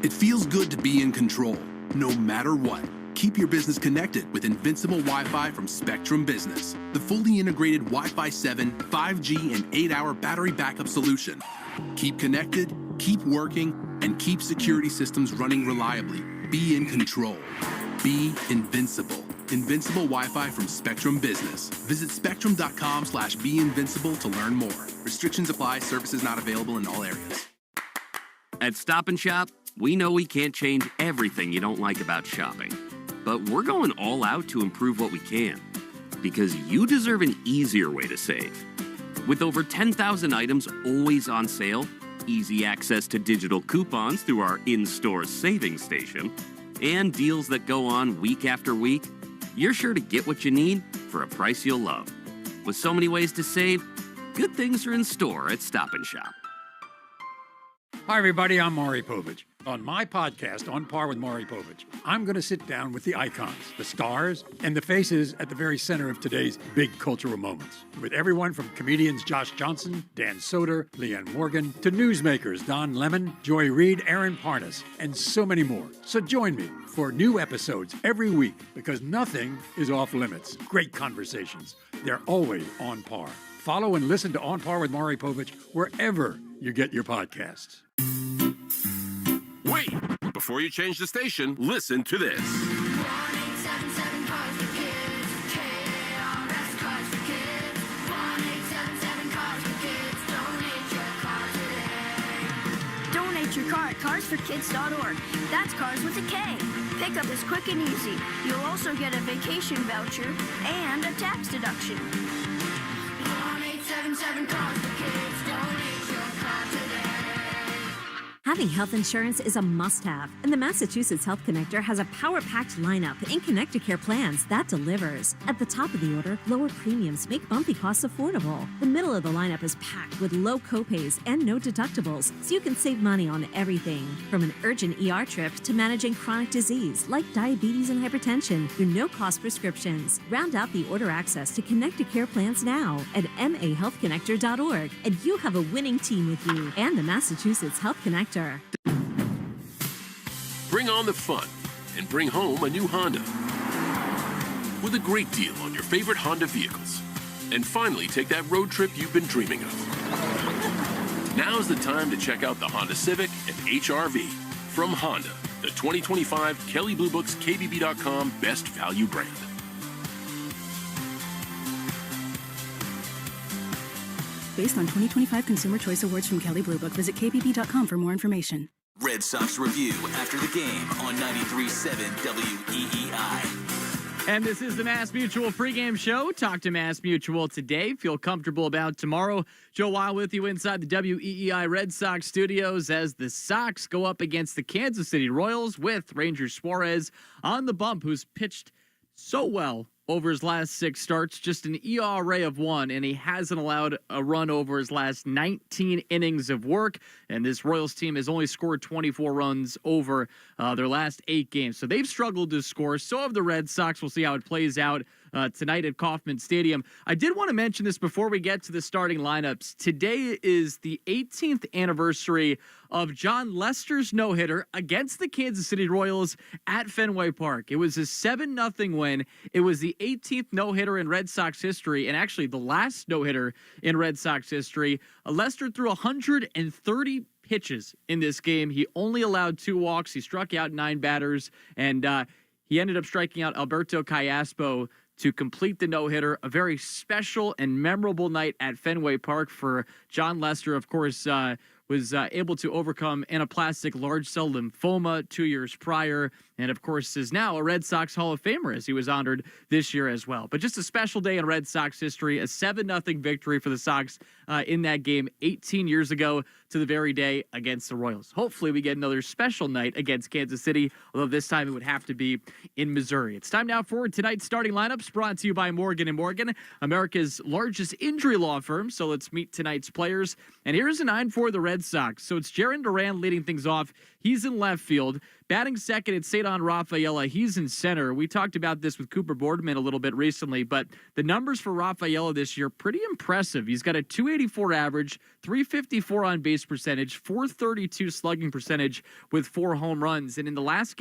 It feels good to be in control, no matter what. Keep your business connected with Invincible Wi-Fi from Spectrum Business, the fully integrated Wi-Fi 7, 5G, and 8-hour battery backup solution. Keep connected, keep working, and keep security systems running reliably. Be in control. Be invincible. Invincible Wi-Fi from Spectrum Business. Visit spectrum.com/beinvincible to learn more. Restrictions apply. Services not available in all areas. At Stop & Shop, we know we can't change everything you don't like about shopping. But we're going all out to improve what we can. Because you deserve an easier way to save. With over 10,000 items always on sale, easy access to digital coupons through our in-store savings station, and deals that go on week after week, you're sure to get what you need for a price you'll love. With so many ways to save, good things are in store at Stop & Shop. Hi, everybody. I'm Maury Povich. On my podcast, On Par with Maury Povich, I'm going to sit down with the icons, the stars, and the faces at the very center of today's big cultural moments. With everyone from comedians Josh Johnson, Dan Soder, Leanne Morgan, to newsmakers Don Lemon, Joy Reid, Aaron Parnas, and so many more. So join me for new episodes every week because nothing is off limits. Great conversations. They're always on par. Follow and listen to On Par with Maury Povich wherever you get your podcasts. Wait! Before you change the station, listen to this. Donate your car at carsforkids.org. That's cars with a K. Pickup is quick and easy. You'll also get a vacation voucher and a tax deduction. 1-877 Cars for Kids. Donate your car today. Having health insurance is a must-have, and the Massachusetts Health Connector has a power-packed lineup in Connect-to-Care plans that delivers. At the top of the order, lower premiums make bumpy costs affordable. The middle of the lineup is packed with low copays and no deductibles, so you can save money on everything. From an urgent ER trip to managing chronic disease like diabetes and hypertension through no-cost prescriptions. Round out the order access to Connect-to-Care plans now at mahealthconnector.org, and you have a winning team with you and the Massachusetts Health Connector. Bring on the fun and bring home a new Honda with a great deal on your favorite Honda vehicles. And finally, take that road trip you've been dreaming of. Now's the time to check out the Honda Civic and HR-V from Honda, the 2025 Kelley Blue Book's KBB.com Best Value brand. Based on 2025 Consumer Choice Awards from Kelley Blue Book, visit kbb.com for more information. Red Sox Review after the game on 93.7 WEEI. And this is the Mass Mutual pregame show. Talk to Mass Mutual today. Feel comfortable about tomorrow. Joe Weil with you inside the WEEI Red Sox studios as the Sox go up against the Kansas City Royals with Ranger Suarez on the bump, who's pitched so well over his last 6 starts, just an ERA of 1, and he hasn't allowed a run over his last 19 innings of work. And this Royals team has only scored 24 runs over their last 8 games. So they've struggled to score. So have the Red Sox. We'll see how it plays out tonight at Kauffman Stadium. I did want to mention this before we get to the starting lineups. Today is the 18th anniversary of John Lester's no-hitter against the Kansas City Royals at Fenway Park. It was a 7-0 win. It was the 18th no-hitter in Red Sox history, and actually the last no-hitter in Red Sox history. Lester threw 130 pitches in this game. He only allowed 2 walks. He struck out 9 batters, and He ended up striking out Alberto Callaspo to complete the no-hitter. A very special and memorable night at Fenway Park for John Lester. Of course, was able to overcome anaplastic large cell lymphoma 2 years prior, and of course is now a Red Sox Hall of Famer as he was honored this year as well. But just a special day in Red Sox history, a 7-0 victory for the Sox in that game 18 years ago to the very day against the Royals. Hopefully we get another special night against Kansas City, although this time it would have to be in Missouri. It's time now for tonight's starting lineups, brought to you by Morgan & Morgan, America's largest injury law firm. So let's meet tonight's players. And here's a 9 for the Red Sox. So it's Jarren Duran leading things off. He's in left field. Batting second, it's Cedon Rafaela. He's in center. We talked about this with Cooper Boardman a little bit recently, but the numbers for Rafaela this year, pretty impressive. He's got a 284 average, 354 on base percentage, 432 slugging percentage with 4 home runs. And in the last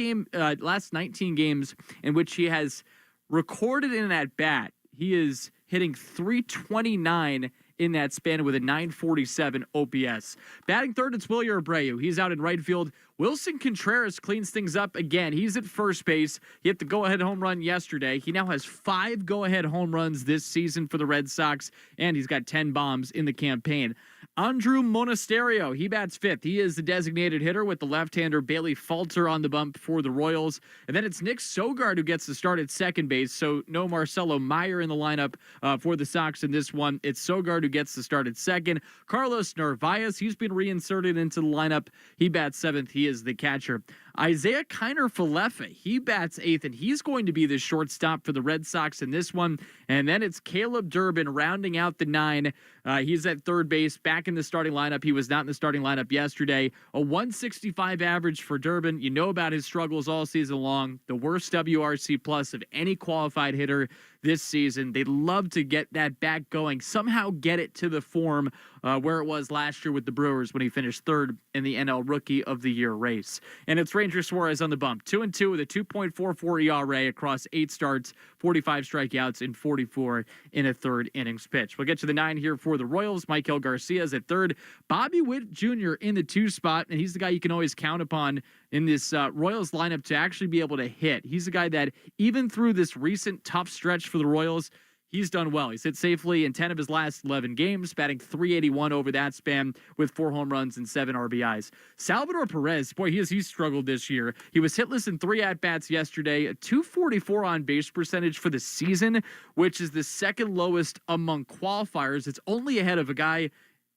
19 games in which he has recorded in an at-bat, he is hitting 329 in that span with a 947 OPS. Batting third, it's Wilyer Abreu. He's out in right field. Wilson Contreras cleans things up again. He's at first base. He hit the go-ahead home run yesterday. He now has 5 go-ahead home runs this season for the Red Sox, and he's got 10 bombs in the campaign. Andrew Monasterio, he bats fifth. He is the designated hitter with the left-hander Bailey Falter on the bump for the Royals. And then it's Nick Sogard who gets the start at second base, so no Marcelo Meyer in the lineup for the Sox in this one. It's Sogard who gets the start at second. Carlos Narvaez, he's been reinserted into the lineup. He bats seventh. He is the catcher. Isaiah Kiner-Falefa, he bats eighth, and he's going to be the shortstop for the Red Sox in this one. And then it's Caleb Durbin rounding out the 9. He's at third base, back in the starting lineup. He was not in the starting lineup yesterday. A 165 average for Durbin. You know about his struggles all season long. The worst WRC plus of any qualified hitter this season. They'd love to get that back going, somehow get it to the form where it was last year with the Brewers when he finished third in the NL Rookie of the Year race. And it's Ranger Suarez on the bump, 2-2 with a 2.44 ERA across 8 starts, 45 strikeouts, and 44 in a third innings pitch. We'll get to the 9 here for the Royals. Michael Garcia is at third. Bobby Witt Jr. in the 2 spot, and he's the guy you can always count upon in this Royals lineup to actually be able to hit. He's the guy that, even through this recent tough stretch for the Royals, he's done well. He's hit safely in 10 of his last 11 games, batting .381 over that span with 4 home runs and 7 RBIs. Salvador Perez, boy, he's struggled this year. He was hitless in 3 at-bats yesterday, a .244 on base percentage for the season, which is the second lowest among qualifiers. It's only ahead of a guy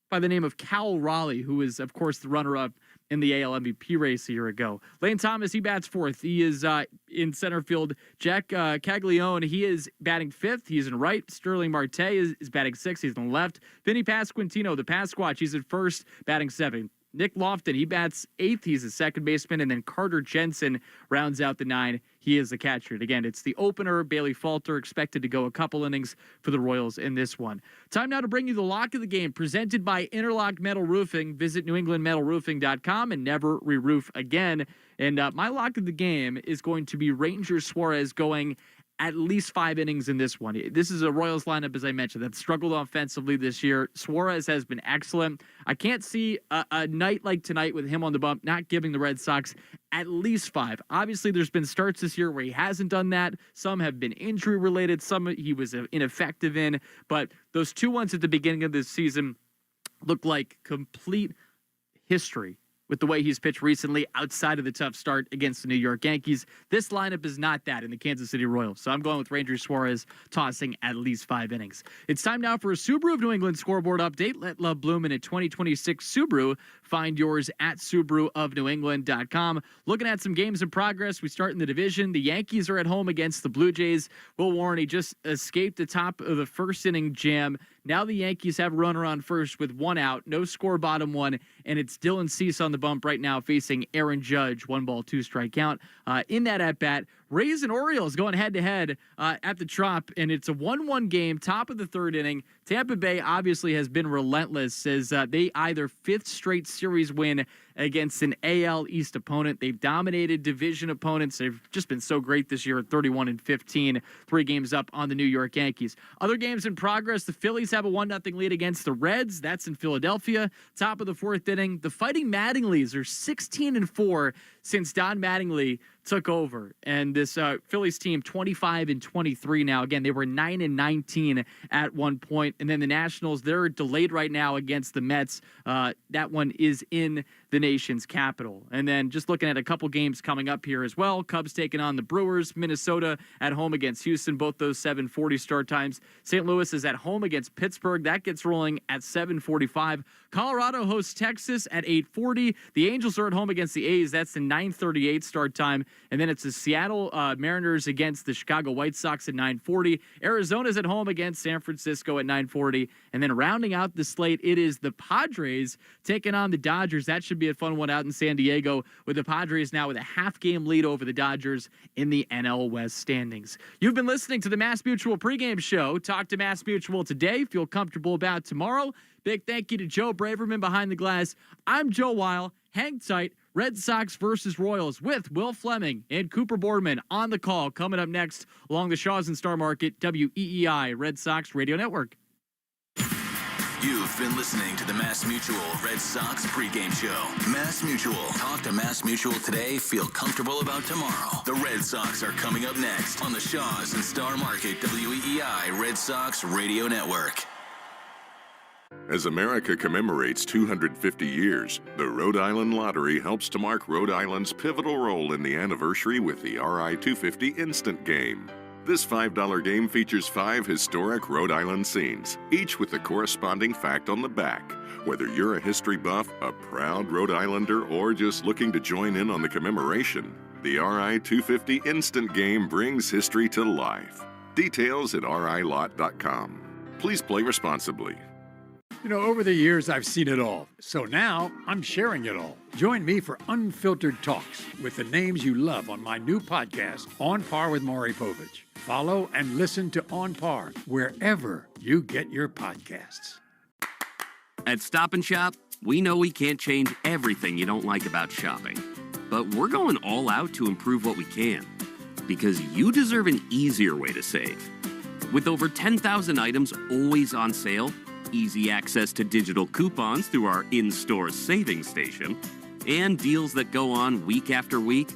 by the name of Cal Raleigh, who is, of course, the runner-up in the AL MVP race a year ago. Lane Thomas, he bats fourth. He is in center field. Jack Caglione, he is batting fifth. He's in right. Sterling Marte is batting sixth. He's in left. Vinny Pasquantino, the Pasquatch, he's at first, batting seventh. Nick Lofton, he bats eighth. He's a second baseman. And then Carter Jensen rounds out the 9. He is the catcher. And again, it's the opener. Bailey Falter expected to go a couple innings for the Royals in this one. Time now to bring you the lock of the game, presented by Interlock Metal Roofing. Visit NewEnglandMetalRoofing.com and never re-roof again. And my lock of the game is going to be Ranger Suarez going at least 5 innings in this one. This is a Royals lineup, as I mentioned, that struggled offensively this year. Suarez has been excellent. I can't see a night like tonight with him on the bump not giving the Red Sox at least 5. Obviously, there's been starts this year where he hasn't done that. Some have been injury-related. Some he was ineffective in. But those 2 ones at the beginning of this season look like complete history with the way he's pitched recently outside of the tough start against the New York Yankees. This lineup is not that in the Kansas City Royals. So I'm going with Ranger Suarez tossing at least 5 innings. It's time now for a Subaru of New England scoreboard update. Let love bloom in a 2026 Subaru. Find yours at SubaruofNewEngland.com. Looking at some games in progress. We start in the division. The Yankees are at home against the Blue Jays. Will Warren, he just escaped the top of the first inning jam. Now the Yankees have a runner on first with 1 out, no score, bottom 1, and it's Dylan Cease on the bump right now facing Aaron Judge, 1 ball, 2 strike count. In that at-bat, Rays and Orioles going head-to-head at the Trop, and it's a 1-1 game, top of the 3rd inning. Tampa Bay obviously has been relentless as they either 5th straight series win against an AL East opponent. They've dominated division opponents. They've just been so great this year at 31-15, 3 games up on the New York Yankees. Other games in progress, the Phillies have a 1-0 lead against the Reds. That's in Philadelphia. Top of the 4th inning, the Fighting Mattingleys are 16-4 since Don Mattingly took over, and this Phillies team 25-23 now. Again, they were 9-19 at one point, and then the Nationals, they're delayed right now against the Mets. That one is in the nation's capital. And then just looking at a couple games coming up here as well. Cubs taking on the Brewers. Minnesota at home against Houston. Both those 7:40 start times. St. Louis is at home against Pittsburgh. That gets rolling at 7:45. Colorado hosts Texas at 8:40. The Angels are at home against the A's. That's the 9:38 start time. And then it's the Seattle Mariners against the Chicago White Sox at 9:40. Arizona's at home against San Francisco at 9:40. And then rounding out the slate, it is the Padres taking on the Dodgers. That should be a fun one out in San Diego, with the Padres now with a half-game lead over the Dodgers in the NL West standings. You've been listening to the Mass Mutual pregame show. Talk to Mass Mutual today. Feel comfortable about tomorrow. Big thank you to Joe Braverman behind the glass. I'm Joe Weil. Hang tight. Red Sox versus Royals with Will Fleming and Cooper Boardman on the call. Coming up next along the Shaws and Star Market, WEEI Red Sox Radio Network. You've been listening to the Mass Mutual Red Sox pregame show. Mass Mutual. Talk to Mass Mutual today. Feel comfortable about tomorrow. The Red Sox are coming up next on the Shaws and Star Market, WEEI Red Sox Radio Network. As America commemorates 250 years, the Rhode Island Lottery helps to mark Rhode Island's pivotal role in the anniversary with the RI-250 Instant Game. This $5 game features 5 historic Rhode Island scenes, each with the corresponding fact on the back. Whether you're a history buff, a proud Rhode Islander, or just looking to join in on the commemoration, the RI-250 Instant Game brings history to life. Details at rilot.com. Please play responsibly. You know, over the years, I've seen it all. So now I'm sharing it all. Join me for Unfiltered Talks with the names you love on my new podcast, On Par with Maury Povich. Follow and listen to On Par wherever you get your podcasts. At Stop & Shop, we know we can't change everything you don't like about shopping. But we're going all out to improve what we can. Because you deserve an easier way to save. With over 10,000 items always on sale, easy access to digital coupons through our in-store savings station, and deals that go on week after week,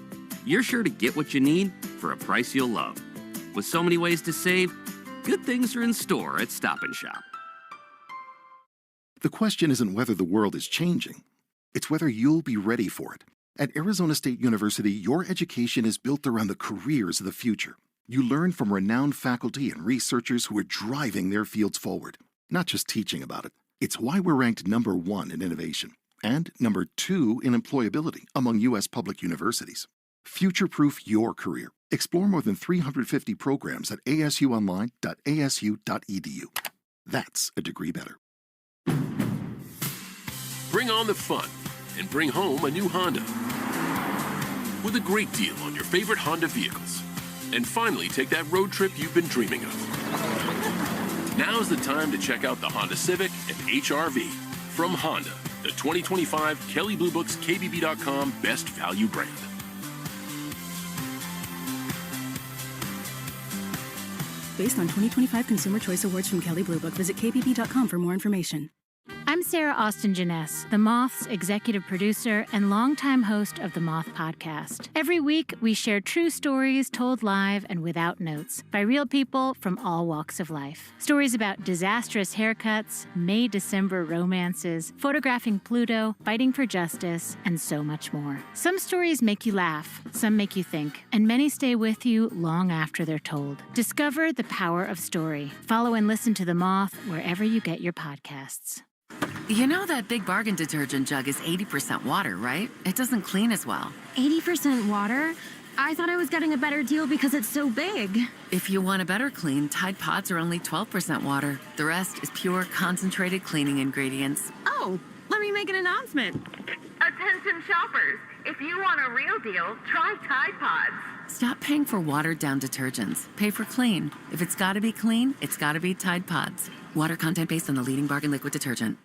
you're sure to get what you need for a price you'll love. With so many ways to save, good things are in store at Stop & Shop. The question isn't whether the world is changing. It's whether you'll be ready for it. At Arizona State University, your education is built around the careers of the future. You learn from renowned faculty and researchers who are driving their fields forward. Not just teaching about it. It's why we're ranked #1 in innovation and #2 in employability among U.S. public universities. Future-proof your career. Explore more than 350 programs at asuonline.asu.edu. That's a degree better. Bring on the fun and bring home a new Honda with a great deal on your favorite Honda vehicles. And finally take that road trip you've been dreaming of. Now's the time to check out the Honda Civic and HR-V from Honda, the 2025 Kelley Blue Book's KBB.com Best Value brand. Based on 2025 Consumer Choice Awards from Kelley Blue Book, visit kbb.com for more information. I'm Sarah Austin Jeunesse, The Moth's executive producer and longtime host of the Moth podcast. Every week, we share true stories told live and without notes by real people from all walks of life. Stories about disastrous haircuts, May-December romances, photographing Pluto, fighting for justice, and so much more. Some stories make you laugh, some make you think, and many stay with you long after they're told. Discover the power of story. Follow and listen to The Moth wherever you get your podcasts. You know that Big Bargain detergent jug is 80% water, right? It doesn't clean as well. 80% water? I thought I was getting a better deal because it's so big. If you want a better clean, Tide Pods are only 12% water. The rest is pure, concentrated cleaning ingredients. Oh, let me make an announcement. Attention shoppers, if you want a real deal, try Tide Pods. Stop paying for watered-down detergents. Pay for clean. If it's gotta be clean, it's gotta be Tide Pods. Water content based on the leading bargain liquid detergent.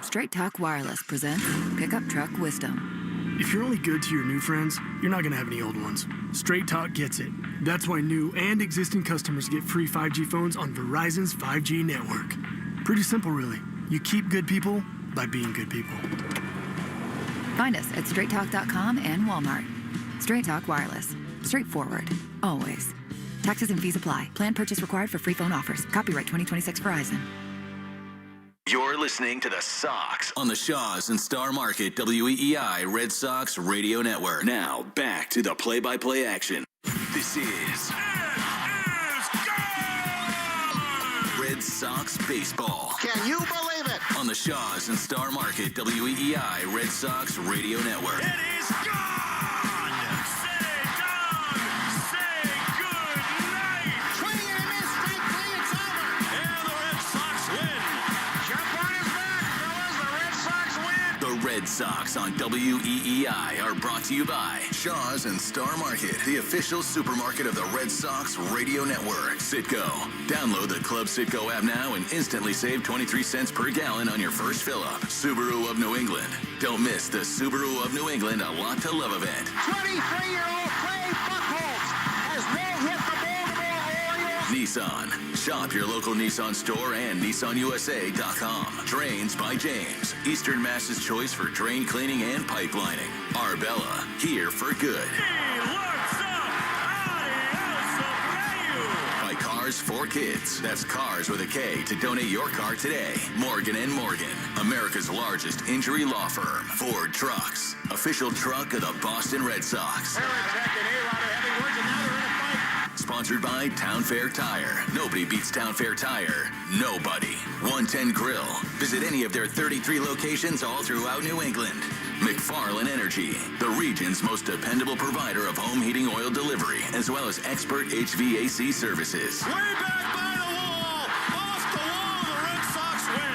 Straight Talk Wireless presents Pickup Truck Wisdom. If you're only good to your new friends, you're not going to have any old ones. Straight Talk gets it. That's why new and existing customers get free 5G phones on Verizon's 5G network. Pretty simple, really. You keep good people by being good people. Find us at straighttalk.com and Walmart. Straight Talk Wireless. Straightforward. Always. Taxes and fees apply. Plan purchase required for free phone offers. Copyright 2026 Verizon. You're listening to the Sox on the Shaws and Star Market WEEI Red Sox Radio Network. Now, back to the play-by-play action. This is Red Sox baseball. Can you believe it? On the Shaws and Star Market WEEI Red Sox Radio Network. It is gone! Say good night! Swinging and a miss, strike three, it's over! And the Red Sox win! Jump on his back, fellas, the Red Sox win! The Red Sox on WEEI are brought to you by Shaws and Star Market, the official supermarket of the Red Sox Radio Network. Citgo. Download the Club Citgo app now and instantly save 23 cents per gallon on your first fill-up. Subaru of New England. Don't miss the Subaru of New England A Lot to Love event. 23-year-old Clay Buchholz has no-hit the Baltimore Orioles. Nissan. Shop your local Nissan store and NissanUSA.com. Drains by James. Eastern Mass's choice for drain cleaning and pipelining. Arbella. Here for good. By Cars for Kids. That's Cars with a K to donate your car today. Morgan & Morgan. America's largest injury law firm. Ford Trucks. Official truck of the Boston Red Sox. Sponsored by Town Fair Tire. Nobody beats Town Fair Tire. Nobody. 110 Grill. Visit any of their 33 locations all throughout New England. McFarland Energy, the region's most dependable provider of home heating oil delivery, as well as expert HVAC services. Way back by the wall! Off the wall, the Red Sox win!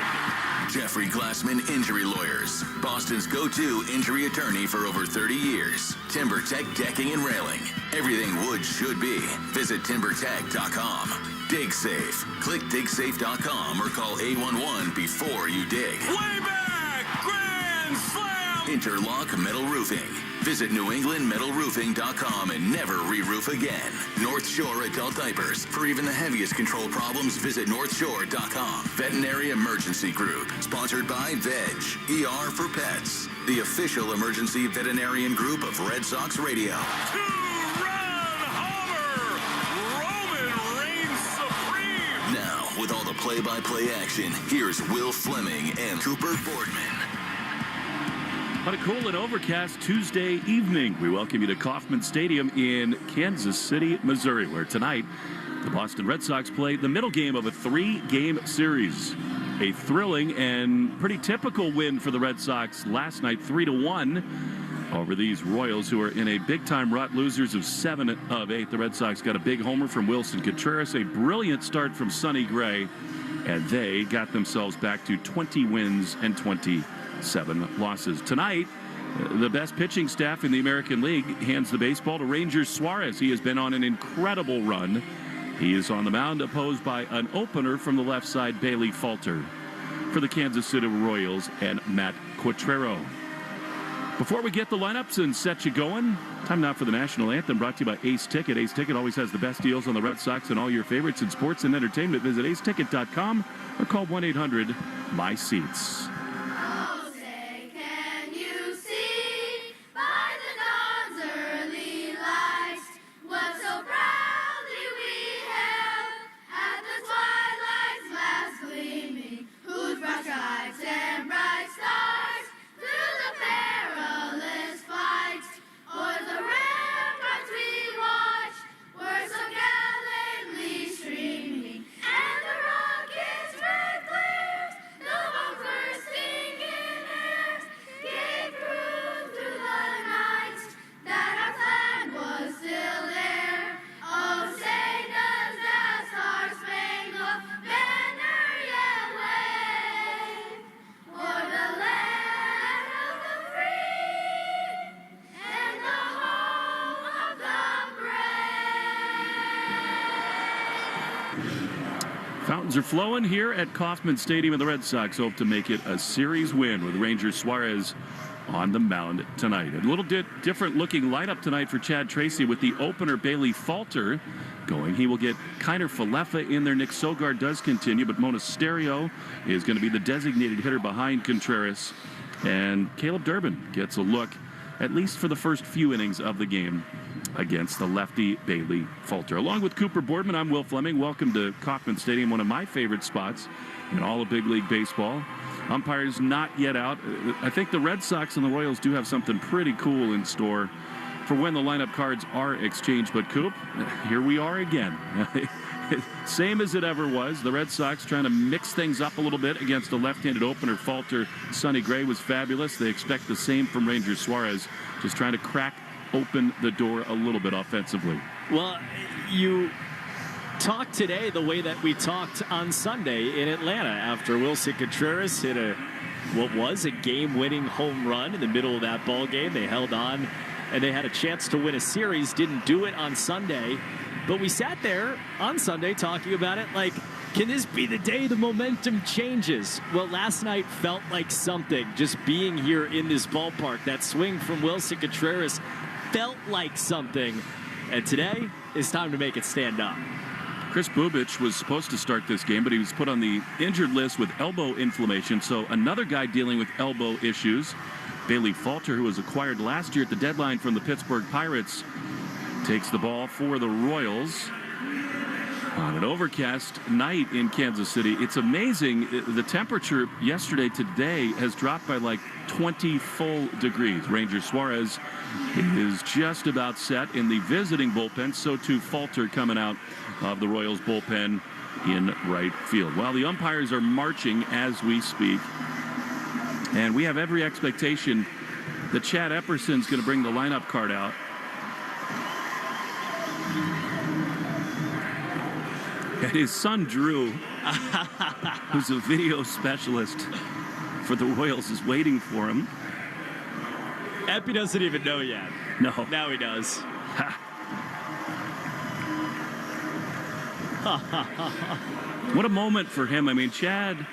Jeffrey Glassman Injury Lawyers, Boston's go-to injury attorney for over 30 years. TimberTech Decking and Railing. Everything wood should be. Visit timbertech.com. Dig Safe. Click digsafe.com or call 811 before you dig. Way back! Grand slam! Interlock Metal Roofing. Visit NewEnglandMetalRoofing.com and never re-roof again. North Shore Adult Diapers. For even the heaviest control problems, visit NorthShore.com. Veterinary Emergency Group. Sponsored by Veg. ER for Pets. The official emergency veterinarian group of Red Sox Radio. Now, with all the play-by-play action, here's Will Fleming and Cooper Boardman. On a cool and overcast Tuesday evening, we welcome you to Kauffman Stadium in Kansas City, Missouri, where tonight the Boston Red Sox play the middle game of a 3-game series. A thrilling and pretty typical win for the Red Sox last night, 3-1 over these Royals, who are in a big-time rut, losers of 7 of 8. The Red Sox got a big homer from Wilson Contreras, a brilliant start from Sonny Gray, and they got themselves back to 20 wins and 27 losses. Tonight, the best pitching staff in the American League hands the baseball to Rangers' Suarez. He has been on an incredible run. He is on the mound, opposed by an opener from the left side, Bailey Falter, for the Kansas City Royals and Matt Quatrero. Before we get the lineups and set you going, time now for the national anthem, brought to you by Ace Ticket. Ace Ticket always has the best deals on the Red Sox and all your favorites in sports and entertainment. Visit aceticket.com or call 1-800-MY-SEATS. Fountains are flowing here at Kauffman Stadium, and the Red Sox hope to make it a series win with Rangers Suarez on the mound tonight. A little different looking lineup tonight for Chad Tracy, with the opener Bailey Falter going. He will get Kiner Falefa in there. Nick Sogard does continue, but Monasterio is going to be the designated hitter behind Contreras. And Caleb Durbin gets a look at least for the first few innings of the game against the lefty Bailey Falter. Along with Cooper Boardman, I'm Will Fleming. Welcome to Kauffman Stadium, one of my favorite spots in all of big league baseball. Umpires not yet out. I think the Red Sox and the Royals do have something pretty cool in store for when the lineup cards are exchanged. But Coop, here we are again. Same as it ever was. The Red Sox trying to mix things up a little bit against a left-handed opener. Falter, Sonny Gray was fabulous. They expect the same from Ranger Suarez, just trying to crack open the door a little bit offensively. Well, you talked today the way that we talked on Sunday in Atlanta after Wilson Contreras hit what was a game-winning home run in the middle of that ball game. They held on, and they had a chance to win a series. Didn't do it on Sunday. But we sat there on Sunday talking about it like, can this be the day the momentum changes? Well, last night felt like something. Just being here in this ballpark, that swing from Wilson Contreras felt like something. And today, it's time to make it stand up. Chris Bubich was supposed to start this game, but he was put on the injured list with elbow inflammation. So another guy dealing with elbow issues, Bailey Falter, who was acquired last year at the deadline from the Pittsburgh Pirates, takes the ball for the Royals on an overcast night in Kansas City. It's amazing. The temperature yesterday to today has dropped by like 20 full degrees. Ranger Suarez is just about set in the visiting bullpen. So too Falter coming out of the Royals bullpen in right field. While the umpires are marching as we speak, and we have every expectation that Chad Epperson's going to bring the lineup card out. And his son, Drew, who's a video specialist for the Royals, is waiting for him. Epi doesn't even know yet. No. Now he does. What a moment for him. I mean, Chad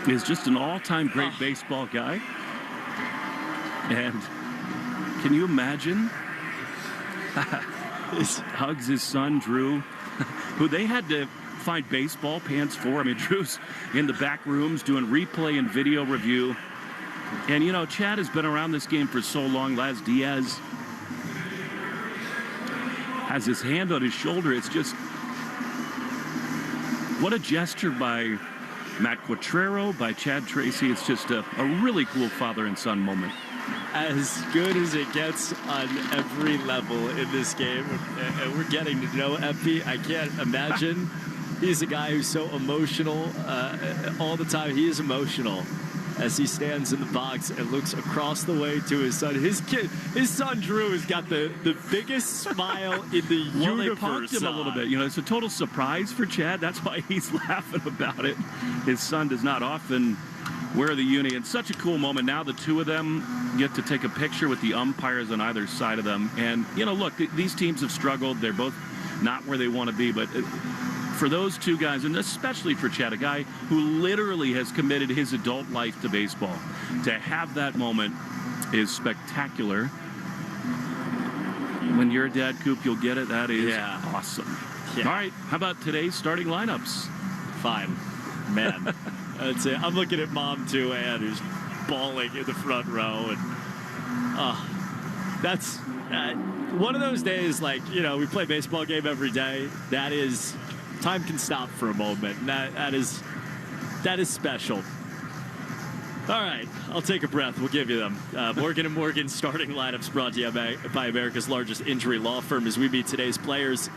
is just an all-time great baseball guy. And can you imagine? Hugs his son, Drew, who they had to find baseball pants for. I mean, Drew's in the back rooms doing replay and video review. And, you know, Chad has been around this game for so long. Laz Diaz has his hand on his shoulder. It's just, what a gesture by Matt Quatrero, by Chad Tracy. It's just a really cool father and son moment. As good as it gets on every level in this game. And we're getting to know Epi. I can't imagine. He's a guy who's so emotional all the time. He is emotional as he stands in the box and looks across the way to his son. His son Drew has got the biggest smile in the universe. Well, they poked him a little bit. You know, it's a total surprise for Chad. That's why he's laughing about it. His son does not often wear the uni. It's such a cool moment. Now the two of them get to take a picture with the umpires on either side of them. And, you know, look, these teams have struggled. They're both not where they want to be. But for those two guys, and especially for Chad, a guy who literally has committed his adult life to baseball, to have that moment is spectacular. When you're a dad, Coop, you'll get it. That is awesome. Yeah. All right, how about today's starting lineups? Fine. Man. I'd say I'm looking at Mom, too, and who's bawling in the front row. And that's one of those days, like, you know, we play a baseball game every day. That is, time can stop for a moment. And that is special. All right, I'll take a breath. We'll give you them. Morgan & Morgan starting lineups brought to you by America's largest injury law firm as we meet today's players.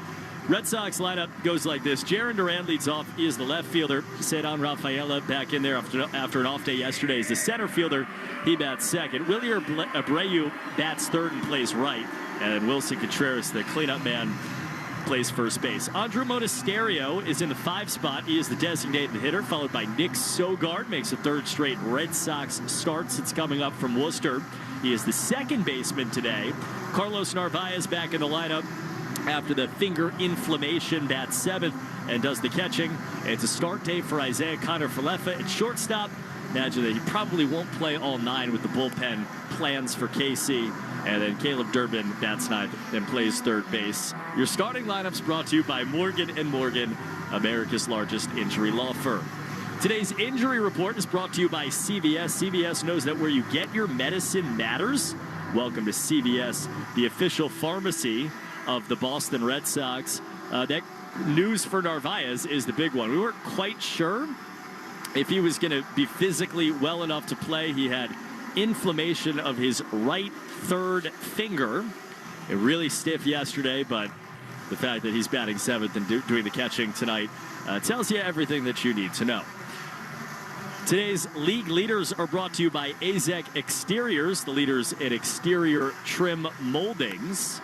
Red Sox lineup goes like this. Jaron Duran leads off. He is the left fielder. Cedon Rafaela back in there after an off day yesterday. He's the center fielder. He bats second. Willie Abreu bats third and plays right. And Wilson Contreras, the cleanup man, plays first base. Andrew Monasterio is in the 5 spot. He is the designated hitter, followed by Nick Sogard. Makes a third straight Red Sox start since coming up from Worcester. He is the second baseman today. Carlos Narvaez back in the lineup after the finger inflammation, bats 7th and does the catching. It's a start day for Isaiah Kiner-Falefa at shortstop. Imagine that he probably won't play all 9 with the bullpen plans for KC. And then Caleb Durbin bats 9th and plays third base. Your starting lineups brought to you by Morgan & Morgan, America's largest injury law firm. Today's injury report is brought to you by CVS. CVS knows that where you get your medicine matters. Welcome to CVS, the official pharmacy of the Boston Red Sox. That news for Narvaez is the big one. We weren't quite sure if he was going to be physically well enough to play. He had inflammation of his right third finger. It really stiff yesterday, but the fact that he's batting seventh and doing the catching tonight tells you everything that you need to know. Today's league leaders are brought to you by AZEK Exteriors, the leaders in exterior trim moldings.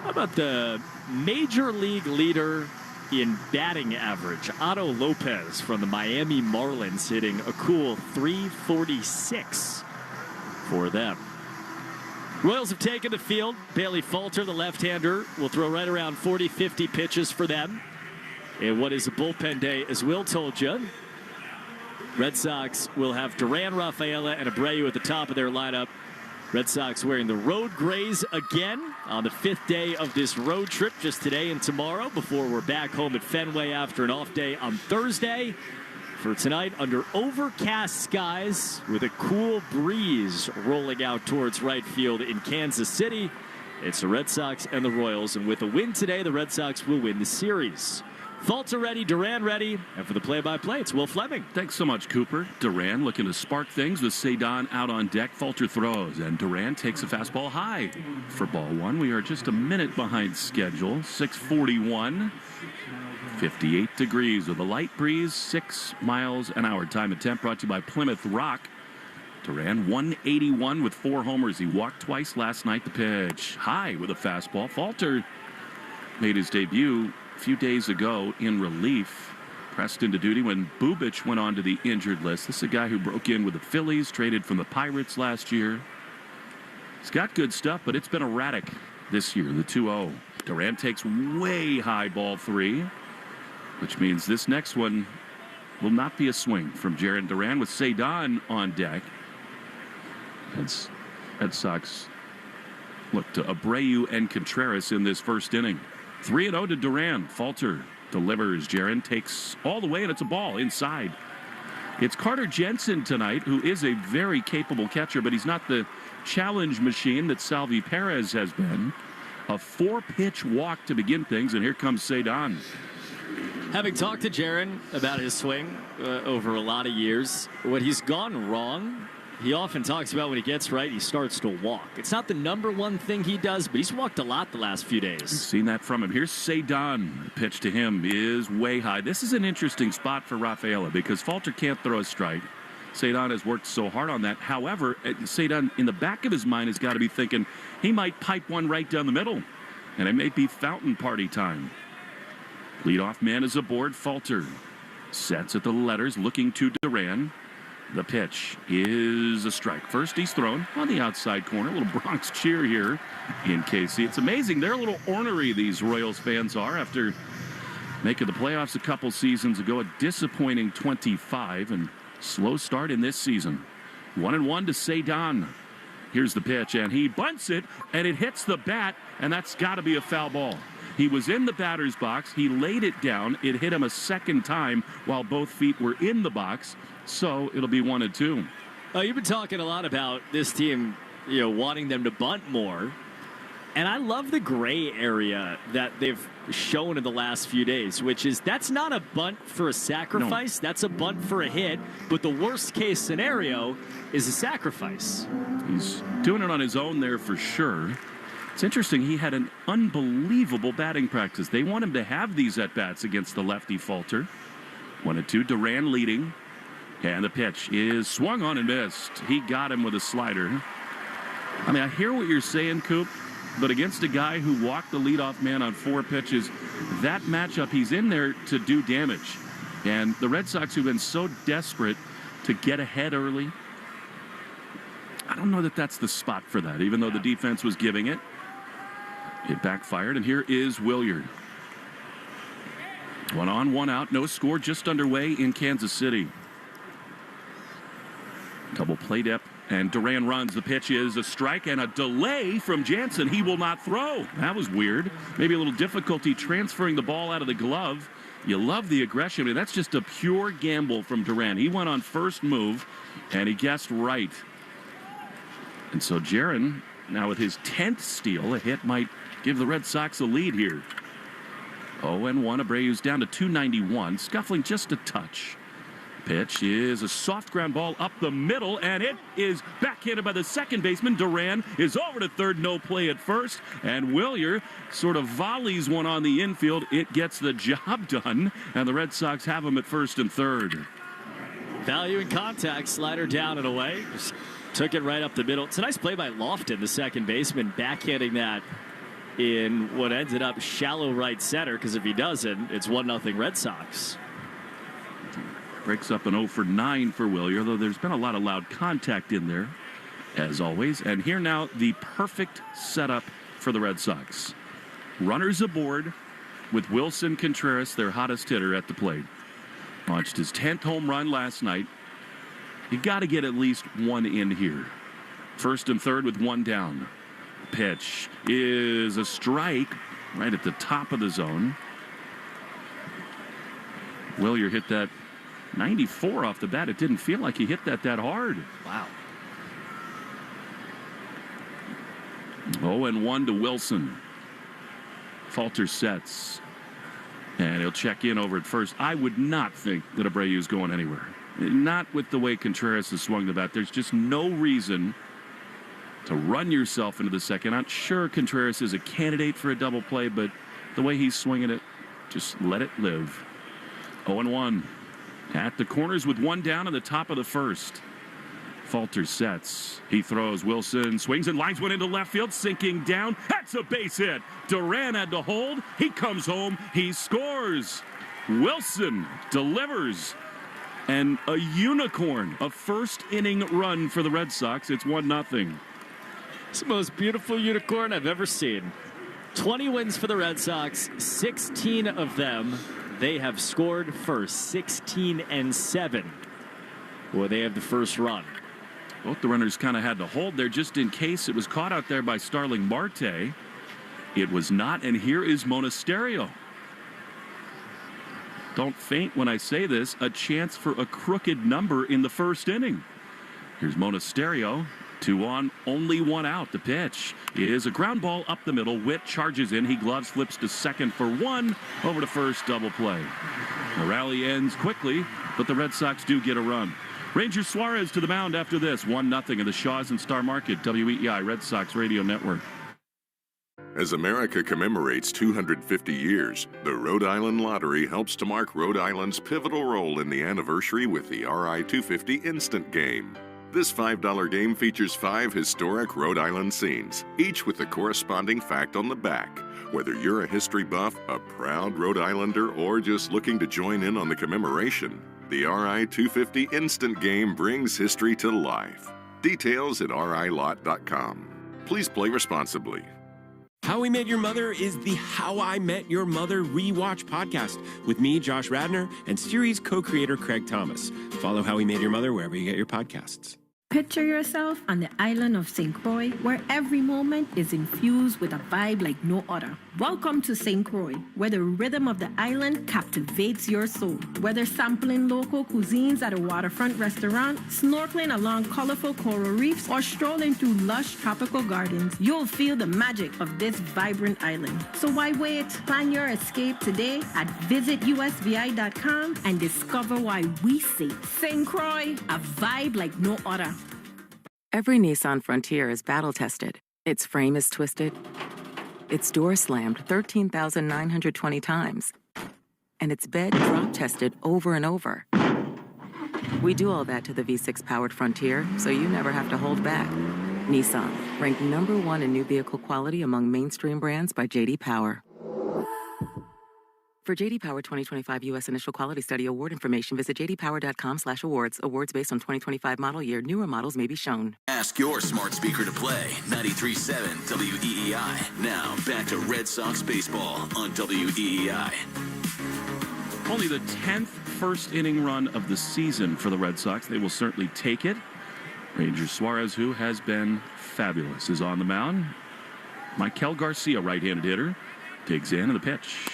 How about the major league leader in batting average? Otto Lopez from the Miami Marlins hitting a cool .346 for them. Royals have taken the field. Bailey Falter, the left-hander, will throw right around 40-50 pitches for them in what is a bullpen day, as Will told you. Red Sox will have Duran, Rafaela, and Abreu at the top of their lineup. Red Sox wearing the road grays again on the 5th day of this road trip, just today and tomorrow, before we're back home at Fenway after an off day on Thursday. For tonight, under overcast skies with a cool breeze rolling out towards right field in Kansas City. It's the Red Sox and the Royals, and with a win today, the Red Sox will win the series. Falter ready, Duran ready, and for the play-by-play, it's Will Fleming. Thanks so much, Cooper. Duran looking to spark things with Cedon out on deck. Falter throws, and Duran takes a fastball high for ball one. We are just a minute behind schedule, 6:41. 58 degrees with a light breeze, 6 miles an hour. Time and temp brought to you by Plymouth Rock. Duran 181 with 4 homers. He walked twice last night. The pitch high with a fastball. Falter made his debut a few days ago in relief, pressed into duty when Bubic went on to the injured list. This is a guy who broke in with the Phillies, traded from the Pirates last year. He's got good stuff, but it's been erratic this year, the 2-0. Duran takes way high ball 3, which means this next one will not be a swing from Jarren Duran with Cedon on deck. Red Sox look to Abreu and Contreras in this first inning. 3-0 to Duran. Falter delivers. Jarren takes all the way, and it's a ball inside. It's Carter Jensen tonight, who is a very capable catcher, but he's not the challenge machine that Salvi Perez has been. A 4-pitch walk to begin things, and here comes Cedon. Having talked to Jarren about his swing over a lot of years, when he's gone wrong, he often talks about when he gets right, he starts to walk. It's not the number one thing he does, but he's walked a lot the last few days. We've seen that from him. Here's Cedon. The pitch to him is way high. This is an interesting spot for Rafaela because Falter can't throw a strike. Cedon has worked so hard on that. However, Cedon, in the back of his mind, has got to be thinking he might pipe one right down the middle, and it may be fountain party time. Leadoff man is aboard. Falter sets at the letters, looking to Duran. The pitch is a strike. First, he's thrown on the outside corner. A little Bronx cheer here in KC. It's amazing. They're a little ornery, these Royals fans are, after making the playoffs a couple seasons ago. A disappointing 25 and slow start in this season. 1-1 to Cedon. Here's the pitch, and he bunts it, and it hits the bat, and that's got to be a foul ball. He was in the batter's box. He laid it down. It hit him a second time while both feet were in the box. So it'll be 1-2. You've been talking a lot about this team, wanting them to bunt more. And I love the gray area that they've shown in the last few days, which is that's not a bunt for a sacrifice. No. That's a bunt for a hit. But the worst case scenario is a sacrifice. He's doing it on his own there for sure. It's interesting. He had an unbelievable batting practice. They want him to have these at-bats against the lefty Falter. 1-2, Duran leading. And the pitch is swung on and missed. He got him with a slider. I mean, I hear what you're saying, Coop, but against a guy who walked the leadoff man on 4 pitches, that matchup, he's in there to do damage. And the Red Sox, who've been so desperate to get ahead early, I don't know that that's the spot for that, even though the defense was giving it. It backfired, and here is Williard. 1 on, 1 out, no score, just underway in Kansas City. Double play dip, and Duran runs. The pitch is a strike and a delay from Jansen. He will not throw. That was weird. Maybe a little difficulty transferring the ball out of the glove You love the aggression. I mean, that's just a pure gamble from Duran. He went on first move, and he guessed right. And so Jaron, now with his 10th steal, a hit might give the Red Sox a lead here. 0-1. Abreu's down to 291, scuffling just a touch. Pitch is a soft ground ball up the middle, and it is backhanded by the second baseman. Duran is over to third, no play at first, and Wilyer sort of volleys one on the infield. It gets the job done, and the Red Sox have him at first and third. Value in contact, slider down and away. Just took it right up the middle. It's a nice play by Lofton, the second baseman, backhanding that in what ended up shallow right center, because if he doesn't, it's 1-0 Red Sox. Breaks up an 0 for 9 for Wilyer, though there's been a lot of loud contact in there, as always. And here now, the perfect setup for the Red Sox. Runners aboard with Wilson Contreras, their hottest hitter, at the plate. Launched his 10th home run last night. You got to get at least one in here. First and third with one down. Pitch is a strike right at the top of the zone. Wilyer hit that 94 off the bat. It didn't feel like he hit that hard. Wow. 0-1 to Wilson. Falter sets. And he'll check in over at first. I would not think that Abreu's going anywhere. Not with the way Contreras has swung the bat. There's just no reason to run yourself into the second. I'm sure Contreras is a candidate for a double play, but the way he's swinging it, just let it live. 0-1. At the corners with one down in the top of the first. Falter sets. He throws. Wilson swings and lines one into left field, sinking down. That's a base hit. Duran had to hold. He comes home. He scores. Wilson delivers. And a unicorn, a first inning run for the Red Sox. It's 1-0. It's the most beautiful unicorn I've ever seen. 20 wins for the Red Sox, 16 of them they have scored first, 16-7. Well, they have the first run. Both the runners kind of had to hold there just in case it was caught out there by Starling Marte. It was not, and here is Monasterio. Don't faint when I say this, a chance for a crooked number in the first inning. Here's Monasterio. 2 on, only 1 out. The pitch is a ground ball up the middle. Witt charges in. He gloves, flips to second for 1. Over to first, double play. The rally ends quickly, but the Red Sox do get a run. Ranger Suarez to the mound after this. 1-0 in the Shaws and Star Market. WEEI Red Sox Radio Network. As America commemorates 250 years, the Rhode Island Lottery helps to mark Rhode Island's pivotal role in the anniversary with the RI-250 Instant Game. This $5 game features 5 historic Rhode Island scenes, each with the corresponding fact on the back. Whether you're a history buff, a proud Rhode Islander, or just looking to join in on the commemoration, the RI-250 Instant Game brings history to life. Details at rilot.com. Please play responsibly. How We Met Your Mother is the How I Met Your Mother Rewatch podcast with me, Josh Radnor, and series co-creator Craig Thomas. Follow How We Met Your Mother wherever you get your podcasts. Picture yourself on the island of St. Croix, where every moment is infused with a vibe like no other. Welcome to St. Croix, where the rhythm of the island captivates your soul. Whether sampling local cuisines at a waterfront restaurant, snorkeling along colorful coral reefs, or strolling through lush tropical gardens, you'll feel the magic of this vibrant island. So why wait? Plan your escape today at visitusvi.com and discover why we say St. Croix, a vibe like no other. Every Nissan Frontier is battle-tested. Its frame is twisted. Its door slammed 13,920 times. And its bed drop-tested over and over. We do all that to the V6-powered Frontier, so you never have to hold back. Nissan, ranked #1 in new vehicle quality among mainstream brands by J.D. Power. For J.D. Power 2025 U.S. Initial Quality Study Award information, visit jdpower.com/awards. Awards based on 2025 model year. Newer models may be shown. Ask your smart speaker to play 93.7 WEEI. Now back to Red Sox baseball on WEEI. Only the 10th first inning run of the season for the Red Sox. They will certainly take it. Ranger Suarez, who has been fabulous, is on the mound. Mikel Garcia, right-handed hitter, digs in, and the pitch.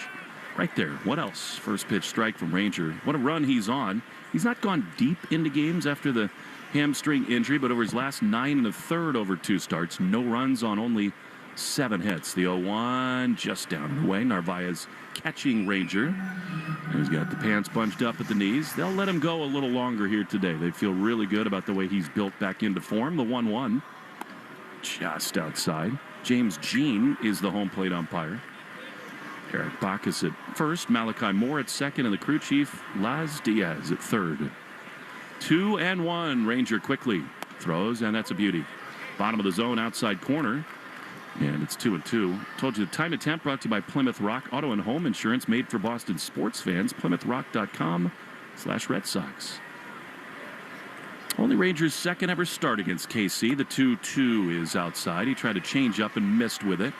Right there. What else? First pitch strike from Ranger. What a run he's on. He's not gone deep into games after the hamstring injury, but over his last 9 1/3 over 2 starts, no runs on only 7 hits. The 0-1 just down and away. Narvaez catching Ranger. He's got the pants bunched up at the knees. They'll let him go a little longer here today. They feel really good about the way he's built back into form. The 1-1 just outside. James Jean is the home plate umpire. Eric Bacchus at first, Malachi Moore at second, and the crew chief, Laz Diaz at third. 2-1. Ranger quickly throws, and that's a beauty. Bottom of the zone, outside corner. And it's 2-2. Told you the time attempt brought to you by Plymouth Rock Auto and Home Insurance, made for Boston sports fans. PlymouthRock.com/Red Sox. Only Rangers' second ever start against KC. The 2-2 is outside. He tried to change up and missed with it.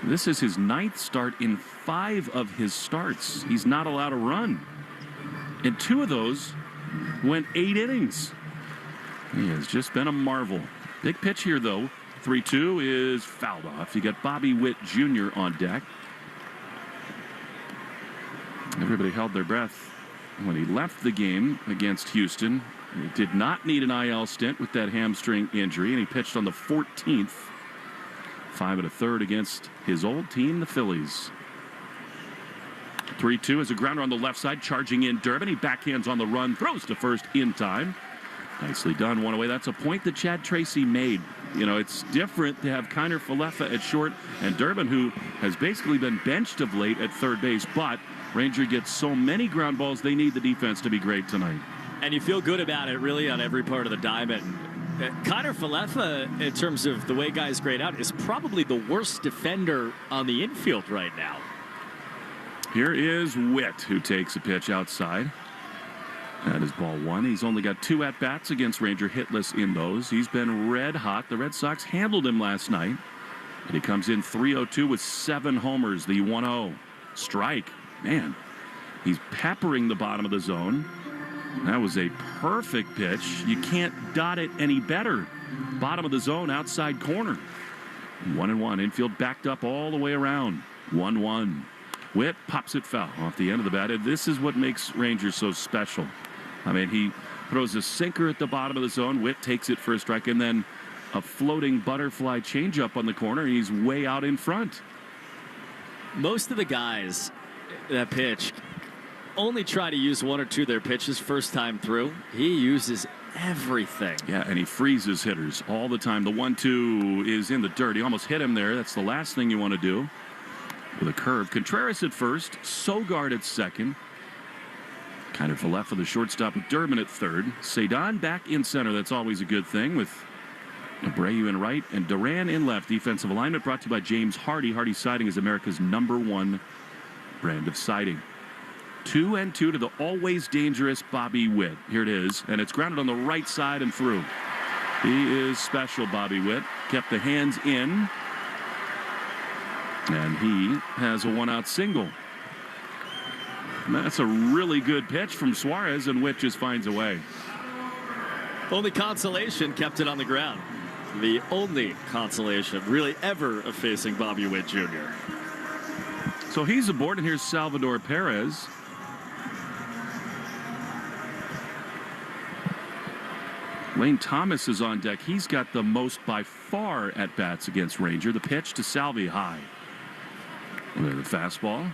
This is his 9th start in 5 of his starts. He's not allowed to run. And 2 of those went 8 innings. He has just been a marvel. Big pitch here, though. 3-2 is fouled off. You got Bobby Witt Jr. on deck. Everybody held their breath when he left the game against Houston. He did not need an IL stint with that hamstring injury, and he pitched on the 14th. 5 1/3 against his old team, the Phillies. 3-2 is a grounder on the left side, charging in Durbin. He backhands on the run, throws to first in time. Nicely done, one away. That's a point that Chad Tracy made. You know, it's different to have Kiner Falefa at short and Durbin, who has basically been benched of late at third base, but Ranger gets so many ground balls, they need the defense to be great tonight. And you feel good about it, really, on every part of the diamond. Kiner Falefa, in terms of the way guys grade out, is probably the worst defender on the infield right now. Here is Witt, who takes a pitch outside. That is ball 1. He's only got 2 at-bats against Ranger, hitless in those. He's been red hot. The Red Sox handled him last night. But he comes in 3-0-2 with 7 homers. The 1-0 strike. Man, he's peppering the bottom of the zone. That was a perfect pitch. You can't dot it any better. Bottom of the zone, outside corner. 1-1. Infield backed up all the way around. 1-1. Witt pops it foul off the end of the bat. This is what makes Rangers so special. I mean, he throws a sinker at the bottom of the zone. Witt takes it for a strike, and then a floating butterfly changeup on the corner. And he's way out in front. Most of the guys that pitch only try to use 1 or 2 of their pitches first time through. He uses everything. Yeah, and he freezes hitters all the time. The 1-2 is in the dirt. He almost hit him there. That's the last thing you want to do. With a curve. Contreras at first. Sogard at second. Kind of left for the shortstop with Durbin at third. Cedon back in center. That's always a good thing, with Abreu in right and Duran in left. Defensive alignment brought to you by James Hardy. Hardy Siding is America's #1 brand of siding. 2-2 to the always dangerous Bobby Witt. Here it is, and it's grounded on the right side and through. He is special, Bobby Witt. Kept the hands in, and he has a 1-out single. And that's a really good pitch from Suarez, and Witt just finds a way. Only consolation, kept it on the ground. The only consolation really ever of facing Bobby Witt Jr. So he's aboard, and here's Salvador Perez. Lane Thomas is on deck. He's got the most by far at bats against Ranger. The pitch to Salvi high. And then the fastball.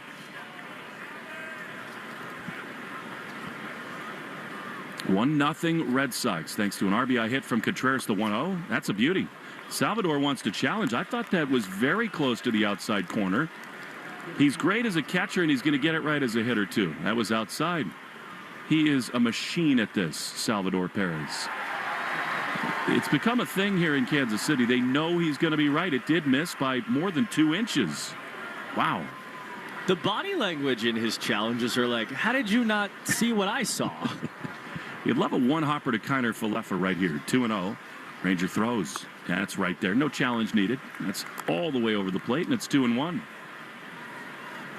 One 0 Red Sox, thanks to an RBI hit from Contreras, the 1-0. That's a beauty. Salvador wants to challenge. I thought that was very close to the outside corner. He's great as a catcher, and he's going to get it right as a hitter, too. That was outside. He is a machine at this, Salvador Perez. It's become a thing here in Kansas City. They know he's going to be right. It did miss by more than 2 inches. Wow. The body language in his challenges are like, how did you not see what I saw? You'd love a one-hopper to Kiner Falefa right here. 2-0. Ranger throws. That's right there. No challenge needed. That's all the way over the plate, and it's 2-1.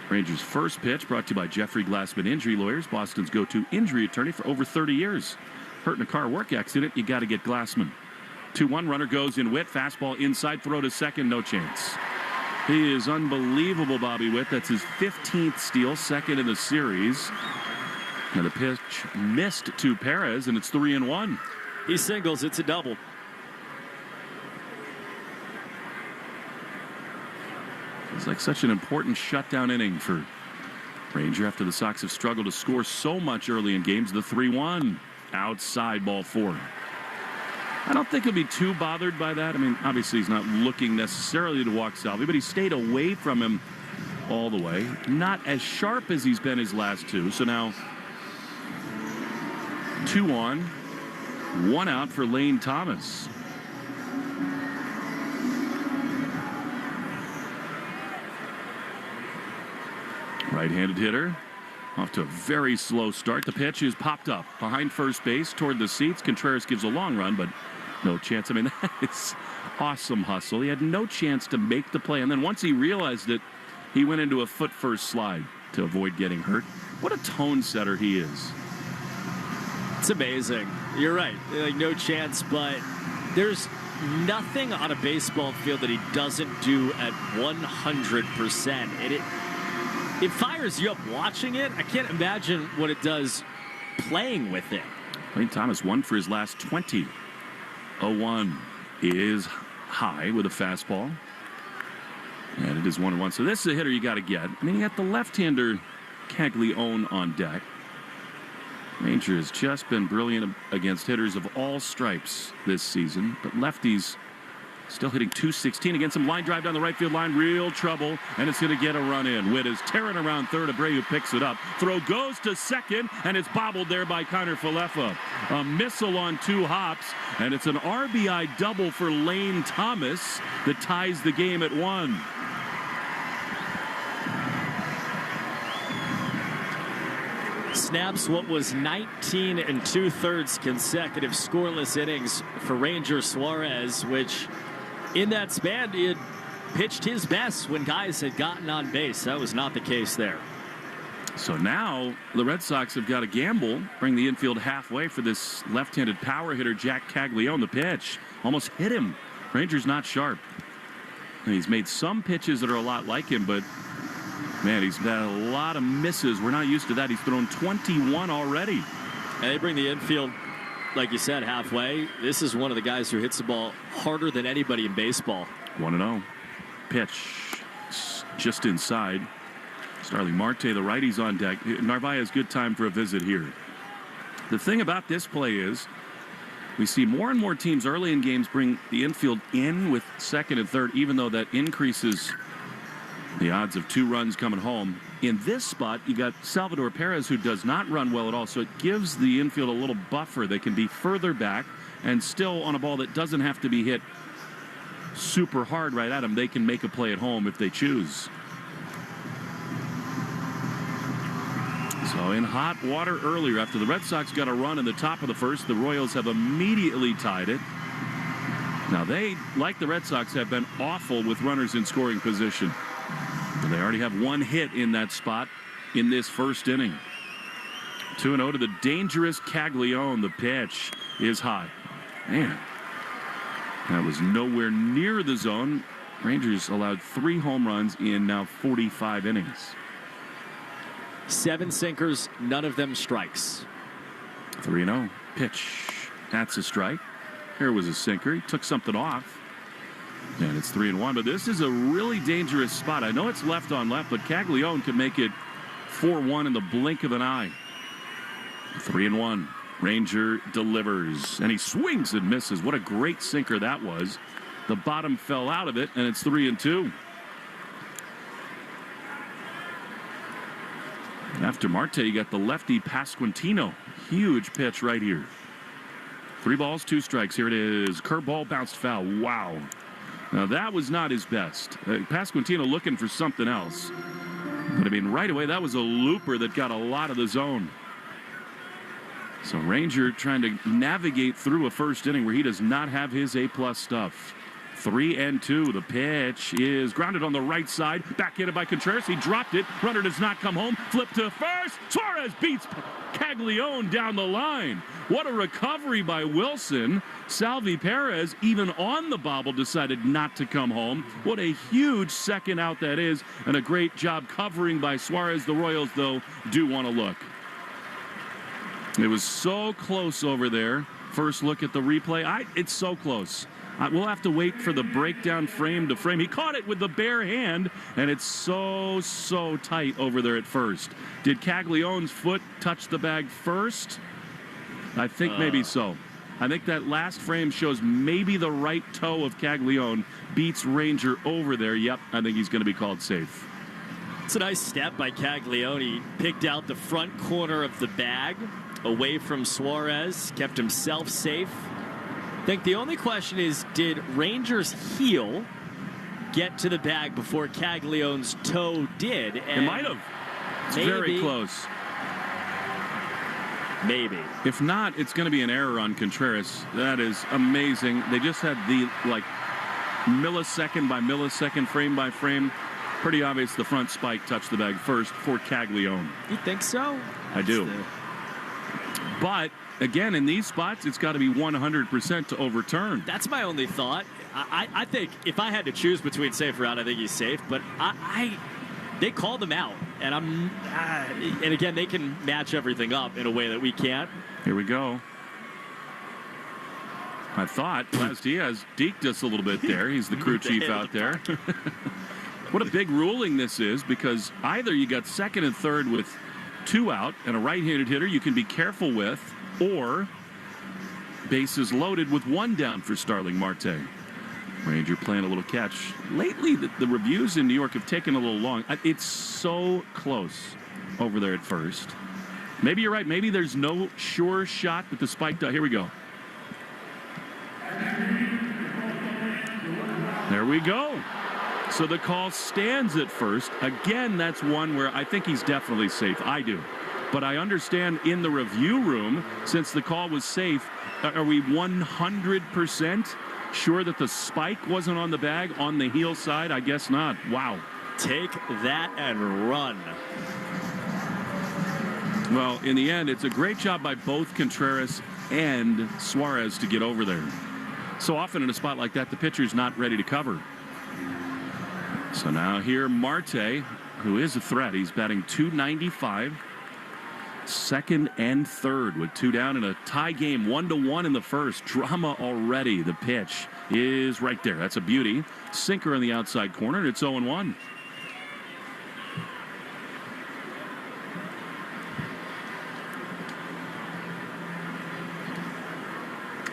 Rangers' first pitch brought to you by Jeffrey Glassman Injury Lawyers, Boston's go-to injury attorney for over 30 years. Hurt in a car work accident, you got to get Glassman. 2-1, runner goes in Witt. Fastball inside, throw to second, no chance. He is unbelievable, Bobby Witt. That's his 15th steal, second in the series. And the pitch missed to Perez, and it's 3-1. He singles. It's a double. It's like such an important shutdown inning for Ranger after the Sox have struggled to score so much early in games. The 3-1 outside ball 4. I don't think he'll be too bothered by that. I mean, obviously he's not looking necessarily to walk Salvi, but he stayed away from him all the way. Not as sharp as he's been his last two. So now 2 on, 1 out for Lane Thomas. Right-handed hitter. Off to a very slow start. The pitch is popped up behind first base toward the seats. Contreras gives a long run, but no chance. I mean, that is awesome hustle. He had no chance to make the play. And then once he realized it, he went into a foot-first slide to avoid getting hurt. What a tone setter he is. It's amazing. You're right. Like, no chance, but there's nothing on a baseball field that he doesn't do at 100%. And it fires you up watching it. I can't imagine what it does playing with it. Lane Thomas 1 for his last 20. 0-1 is high with a fastball. And it is 1-1. So this is a hitter you got to get. I mean, you got the left-hander Caglione on deck. Ranger has just been brilliant against hitters of all stripes this season. But lefties still hitting .216 against him. Line drive down the right field line. Real trouble. And it's going to get a run in. Witt is tearing around third. Abreu picks it up. Throw goes to second. And it's bobbled there by Connor Falefa. A missile on 2 hops. And it's an RBI double for Lane Thomas that ties the game at 1. Snaps what was 19 2/3 consecutive scoreless innings for Ranger Suarez, which in that span he had pitched his best when guys had gotten on base. That was not the case there. So now the Red Sox have got to gamble, bring the infield halfway for this left-handed power hitter Jack Caglione. The pitch almost hit him. Ranger's not sharp. And he's made some pitches that are a lot like him, but man, he's had a lot of misses. We're not used to that. He's thrown 21 already. And they bring the infield, like you said, halfway. This is one of the guys who hits the ball harder than anybody in baseball. 1-0. Pitch just inside. Starling Marte, the righty's on deck. Narvaez, good time for a visit here. The thing about this play is we see more and more teams early in games bring the infield in with second and third, even though that increases the odds of 2 runs coming home. In this spot, you got Salvador Perez, who does not run well at all, so it gives the infield a little buffer. They can be further back and still on a ball that doesn't have to be hit super hard right at them. They can make a play at home if they choose. So in hot water earlier, after the Red Sox got a run in the top of the first, the Royals have immediately tied it. Now they, like the Red Sox, have been awful with runners in scoring position. They already have 1 hit in that spot in this first inning. 2-0 to the dangerous Caglione. The pitch is high. Man, that was nowhere near the zone. Rangers allowed 3 home runs in now 45 innings. 7 sinkers, none of them strikes. 3-0. Pitch. That's a strike. Here was a sinker. He took something off. And it's 3-1, but this is a really dangerous spot. I know it's left on left, but Caglione can make it 4-1 in the blink of an eye. 3-1. Ranger delivers, and he swings and misses. What a great sinker that was. The bottom fell out of it, and it's 3-2. After Marte, you got the lefty Pasquantino. Huge pitch right here. 3 balls, 2 strikes. Here it is. Curveball bounced foul. Wow. Now, that was not his best. Pasquantino looking for something else. But, I mean, right away, that was a looper that got a lot of the zone. So, Ranger trying to navigate through a first inning where he does not have his A-plus stuff. 3-2. The pitch is grounded on the right side. Backhanded by Contreras. He dropped it. Runner does not come home. Flip to first. Suarez beats Caglione down the line. What a recovery by Wilson. Salvi Perez, even on the bobble, decided not to come home. What a huge second out that is, and a great job covering by Suarez. The Royals, though, do want to look. It was so close over there. First look at the replay. It's so close. We'll have to wait for the breakdown frame to frame. He caught it with the bare hand, and it's so tight over there at first. Did Caglione's foot touch the bag first? I think maybe so. I think that last frame shows maybe the right toe of Caglione beats Ranger over there. Yep, I think he's going to be called safe. It's a nice step by Caglione. He picked out the front corner of the bag away from Suarez, kept himself safe. I think the only question is, did Ranger's heel get to the bag before Caglione's toe did? And it might have. It's very close. Maybe. If not, it's going to be an error on Contreras. That is amazing. They just had the, millisecond by millisecond, frame by frame. Pretty obvious the front spike touched the bag first for Caglione. You think so? I do. But again, in these spots, it's got to be 100% to overturn. That's my only thought. I think if I had to choose between safe or out, I think he's safe. But they called him out, and and again, they can match everything up in a way that we can't. Here we go. I thought Las Diaz deked us a little bit there. He's the crew chief out there. What a big ruling this is, because either you got second and third with 2 out and a right-handed hitter you can be careful with, or bases loaded with 1 down for Starling Marte. Ranger playing a little catch. Lately, the reviews in New York have taken a little long. It's so close over there at first. Maybe you're right. Maybe there's no sure shot that the spike does. Here we go. There we go. So the call stands at first. Again, that's one where I think he's definitely safe. I do. But I understand in the review room, since the call was safe, are we 100% sure that the spike wasn't on the bag on the heel side? I guess not. Wow. Take that and run. Well, in the end, it's a great job by both Contreras and Suarez to get over there. So often in a spot like that, the pitcher's not ready to cover. So now here Marte, who is a threat. He's batting .295. Second and third with 2 down in a tie game, 1-1 in the first. Drama already. The pitch is right there. That's a beauty. Sinker in the outside corner, and it's 0-1.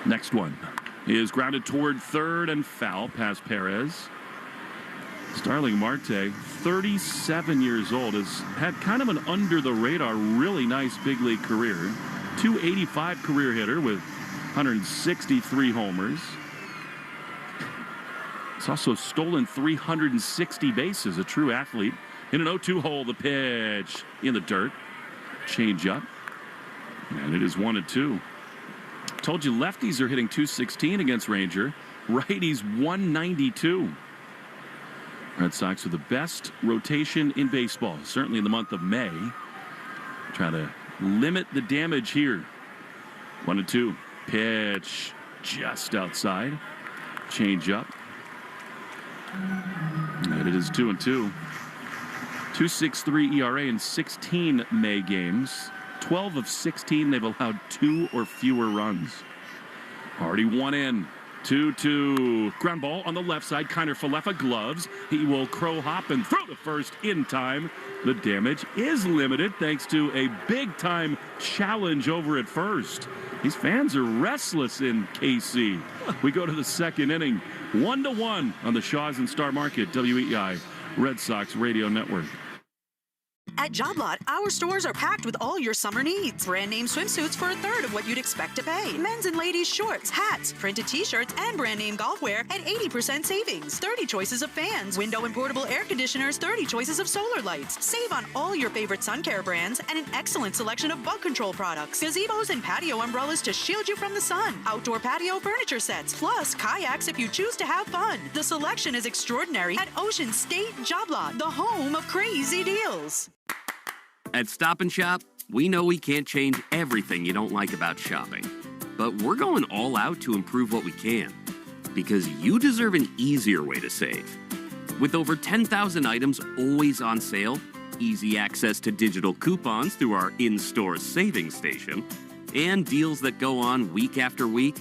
Next one is grounded toward third and foul past Perez. Starling Marte, 37 years old, has had kind of an under-the-radar, really nice big league career. .285 career hitter with 163 homers. He's also stolen 360 bases, a true athlete. In an 0-2 hole, the pitch in the dirt. Change up. And it is 1-2. Told you lefties are hitting .216 against Ranger. Righties 192. Red Sox are the best rotation in baseball, certainly in the month of May. Trying to limit the damage here. 1-2. Pitch just outside. Change up. And it is 2-2. 2.63 ERA in 16 May games. 12 of 16, they've allowed 2 or fewer runs. Already 1 in. 2-2. Ground ball on the left side. Kiner Falefa gloves. He will crow hop and throw the first in time. The damage is limited thanks to a big-time challenge over at first. These fans are restless in KC. We go to the second inning. 1-1 on the Shaws and Star Market, WEI Red Sox Radio Network. At Job Lot, our stores are packed with all your summer needs. Brand name swimsuits for a third of what you'd expect to pay. Men's and ladies' shorts, hats, printed t-shirts, and brand name golf wear at 80% savings. 30 choices of fans, window and portable air conditioners, 30 choices of solar lights. Save on all your favorite sun care brands and an excellent selection of bug control products. Gazebos and patio umbrellas to shield you from the sun. Outdoor patio furniture sets, plus kayaks if you choose to have fun. The selection is extraordinary at Ocean State Job Lot, the home of crazy deals. At Stop and Shop, we know we can't change everything you don't like about shopping. But we're going all out to improve what we can. Because you deserve an easier way to save. With over 10,000 items always on sale, easy access to digital coupons through our in-store savings station, and deals that go on week after week,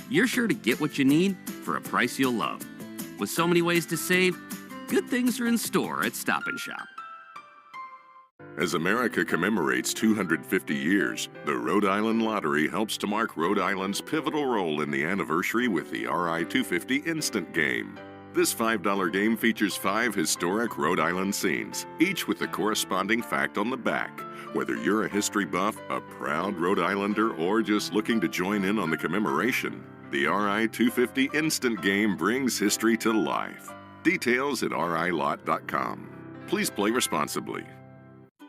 you're sure to get what you need for a price you'll love. With so many ways to save, good things are in store at Stop and Shop. As America commemorates 250 years, the Rhode Island Lottery helps to mark Rhode Island's pivotal role in the anniversary with the RI-250 Instant Game. This $5 game features 5 historic Rhode Island scenes, each with the corresponding fact on the back. Whether you're a history buff, a proud Rhode Islander, or just looking to join in on the commemoration, the RI-250 Instant Game brings history to life. Details at rilot.com. Please play responsibly.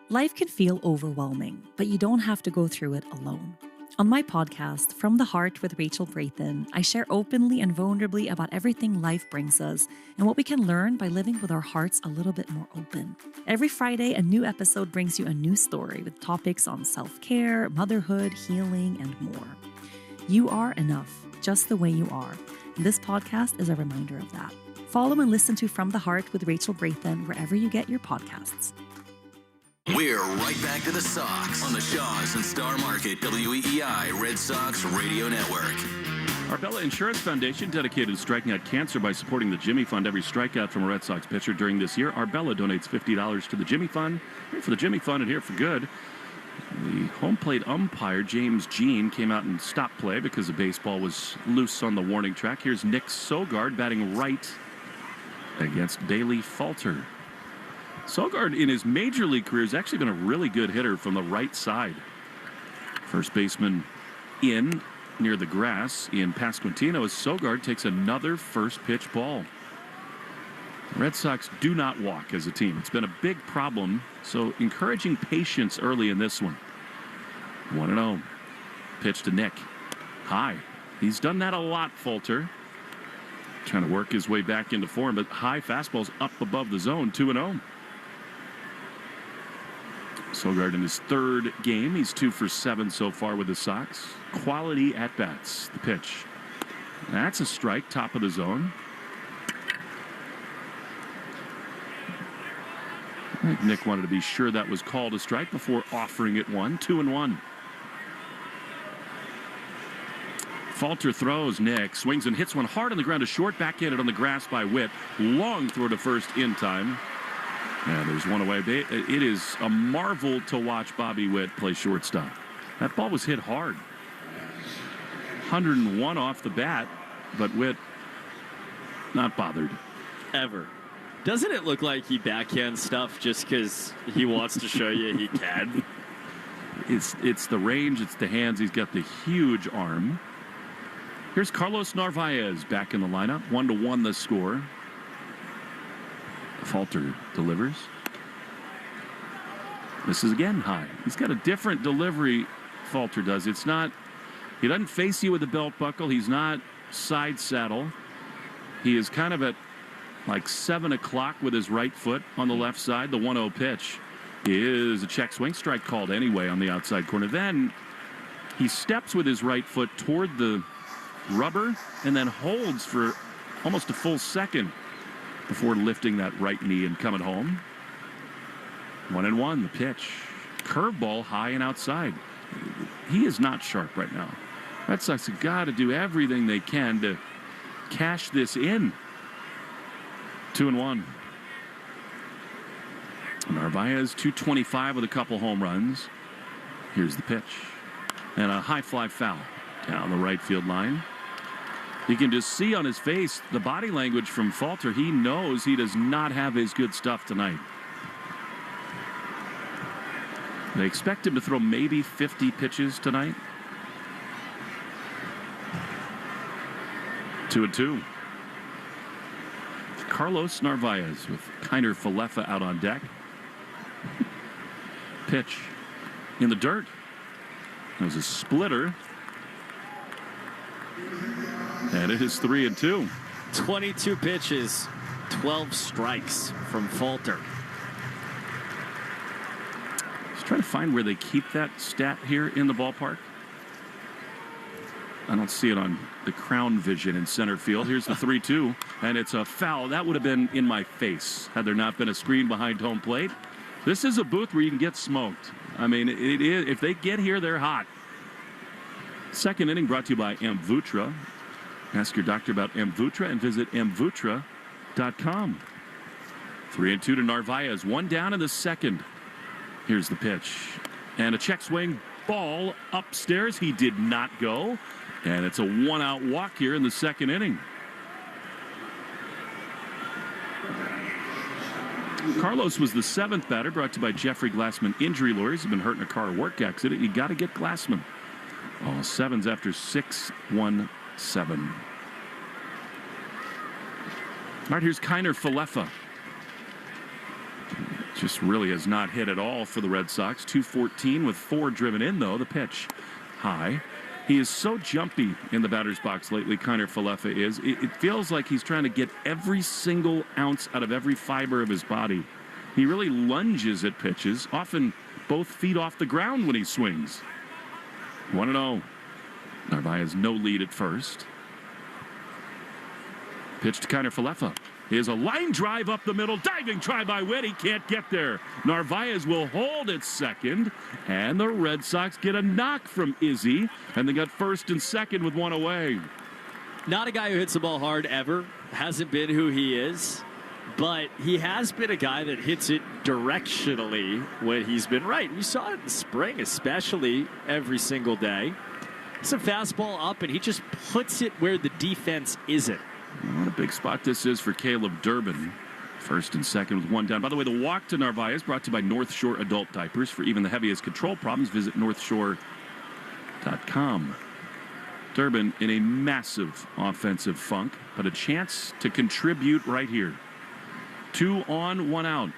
Life can feel overwhelming, but you don't have to go through it alone. On my podcast, From the Heart with Rachel Braithen, I share openly and vulnerably about everything life brings us and what we can learn by living with our hearts a little bit more open. Every Friday, a new episode brings you a new story with topics on self-care, motherhood, healing, and more. You are enough, just the way you are. And this podcast is a reminder of that. Follow and listen to From the Heart with Rachel Braithen wherever you get your podcasts. We're right back to the Sox on the Shaws and Star Market WEEI Red Sox Radio Network. Arbella Insurance Foundation dedicated to striking out cancer by supporting the Jimmy Fund. Every strikeout from a Red Sox pitcher during this year, Arbella donates $50 to the Jimmy Fund. Here for the Jimmy Fund and here for good. The home plate umpire, James Jean, came out and stopped play because the baseball was loose on the warning track. Here's Nick Sogard batting right against Bailey Falter. Sogard, in his major league career, has actually been a really good hitter from the right side. First baseman in near the grass in Pasquantino as Sogard takes another first pitch ball. Red Sox do not walk as a team. It's been a big problem, so encouraging patience early in this one. 1-0. Pitch to Nick. High. He's done that a lot, Falter. Trying to work his way back into form, but high fastballs up above the zone. 2-0. Sogard in his third game. He's 2 for 7 so far with the Sox. Quality at-bats. The pitch. That's a strike, top of the zone. I think Nick wanted to be sure that was called a strike before offering it one. 2-1. Falter throws. Nick swings and hits one hard on the ground to short. Backhanded on the grass by Witt. Long throw to first in time. And there's one away. It is a marvel to watch Bobby Witt play shortstop. That ball was hit hard. 101 off the bat, but Witt not bothered. Ever. Doesn't it look like he backhands stuff just because he wants to show you he can? It's the range, it's the hands. He's got the huge arm. Here's Carlos Narvaez back in the lineup. 1-1 the score. Falter delivers. This is again high. He's got a different delivery, Falter does. It's not, he doesn't face you with a belt buckle. He's not side saddle. He is kind of at like 7 o'clock with his right foot on the left side. The 1-0 pitch is a check swing, strike called anyway on the outside corner. Then he steps with his right foot toward the rubber and then holds for almost a full second before lifting that right knee and coming home. 1-1 the pitch. Curveball high and outside. He is not sharp right now. Red Sox have got to do everything they can to cash this in. 2-1. Narvaez 225 with a couple home runs. Here's the pitch. And a high fly foul down the right field line. You can just see on his face the body language from Falter. He knows he does not have his good stuff tonight. They expect him to throw maybe 50 pitches tonight. 2-2. Carlos Narvaez with Kiner Falefa out on deck. Pitch in the dirt. That was a splitter. And it is 3-2. 22 pitches, 12 strikes from Falter. Just trying to find where they keep that stat here in the ballpark. I don't see it on the crown vision in center field. Here's the 3-2, and it's a foul. That would have been in my face had there not been a screen behind home plate. This is a booth where you can get smoked. I mean, it is. If they get here, they're hot. Second inning brought to you by Amvutra. Ask your doctor about Amvutra and visit amvutra.com. 3-2 to Narvaez. One down in the second. Here's the pitch. And a check swing ball upstairs. He did not go. And it's a one-out walk here in the second inning. Carlos was the seventh batter, brought to you by Jeffrey Glassman Injury Lawyers. He's been hurt in a car work accident. You got to get Glassman. All sevens after 6-1-7. All right, here's Kiner Falefa. Just really has not hit at all for the Red Sox. 214 with 4 driven in, though. The pitch high. He is so jumpy in the batter's box lately, Kiner Falefa is. It feels like he's trying to get every single ounce out of every fiber of his body. He really lunges at pitches, often both feet off the ground when he swings. 1-0. Narvaez no lead at first. Pitch to Kiner Falefa. Here's a line drive up the middle. Diving try by Witt. He can't get there. Narvaez will hold at second. And the Red Sox get a knock from Izzy. And they got first and second with one away. Not a guy who hits the ball hard ever. Hasn't been who he is. But he has been a guy that hits it directionally when he's been right. We saw it in the spring, especially every single day. It's a fastball up, and he just puts it where the defense isn't. What a big spot this is for Caleb Durbin. First and second with one down. By the way, the walk to Narvaez brought to you by North Shore Adult Diapers. For even the heaviest control problems, visit northshore.com. Durbin in a massive offensive funk, but a chance to contribute right here. 2 on, 1 out.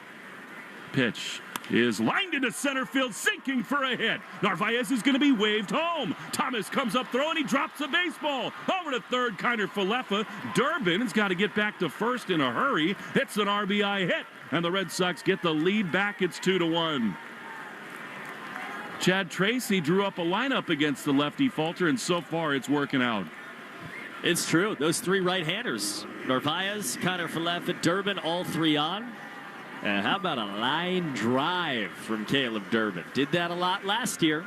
Pitch is lined into center field, sinking for a hit. Narvaez is going to be waved home. Thomas comes up throwing. He drops the baseball. Over to third, Kiner Falefa. Durbin has got to get back to first in a hurry. It's an RBI hit, and the Red Sox get the lead back. It's 2-1. Chad Tracy drew up a lineup against the lefty Falter, and so far it's working out. It's true. Those 3 right-handers, Narvaez, Kiner Falefa, Durbin, all 3 on. And how about a line drive from Caleb Durbin? Did that a lot last year.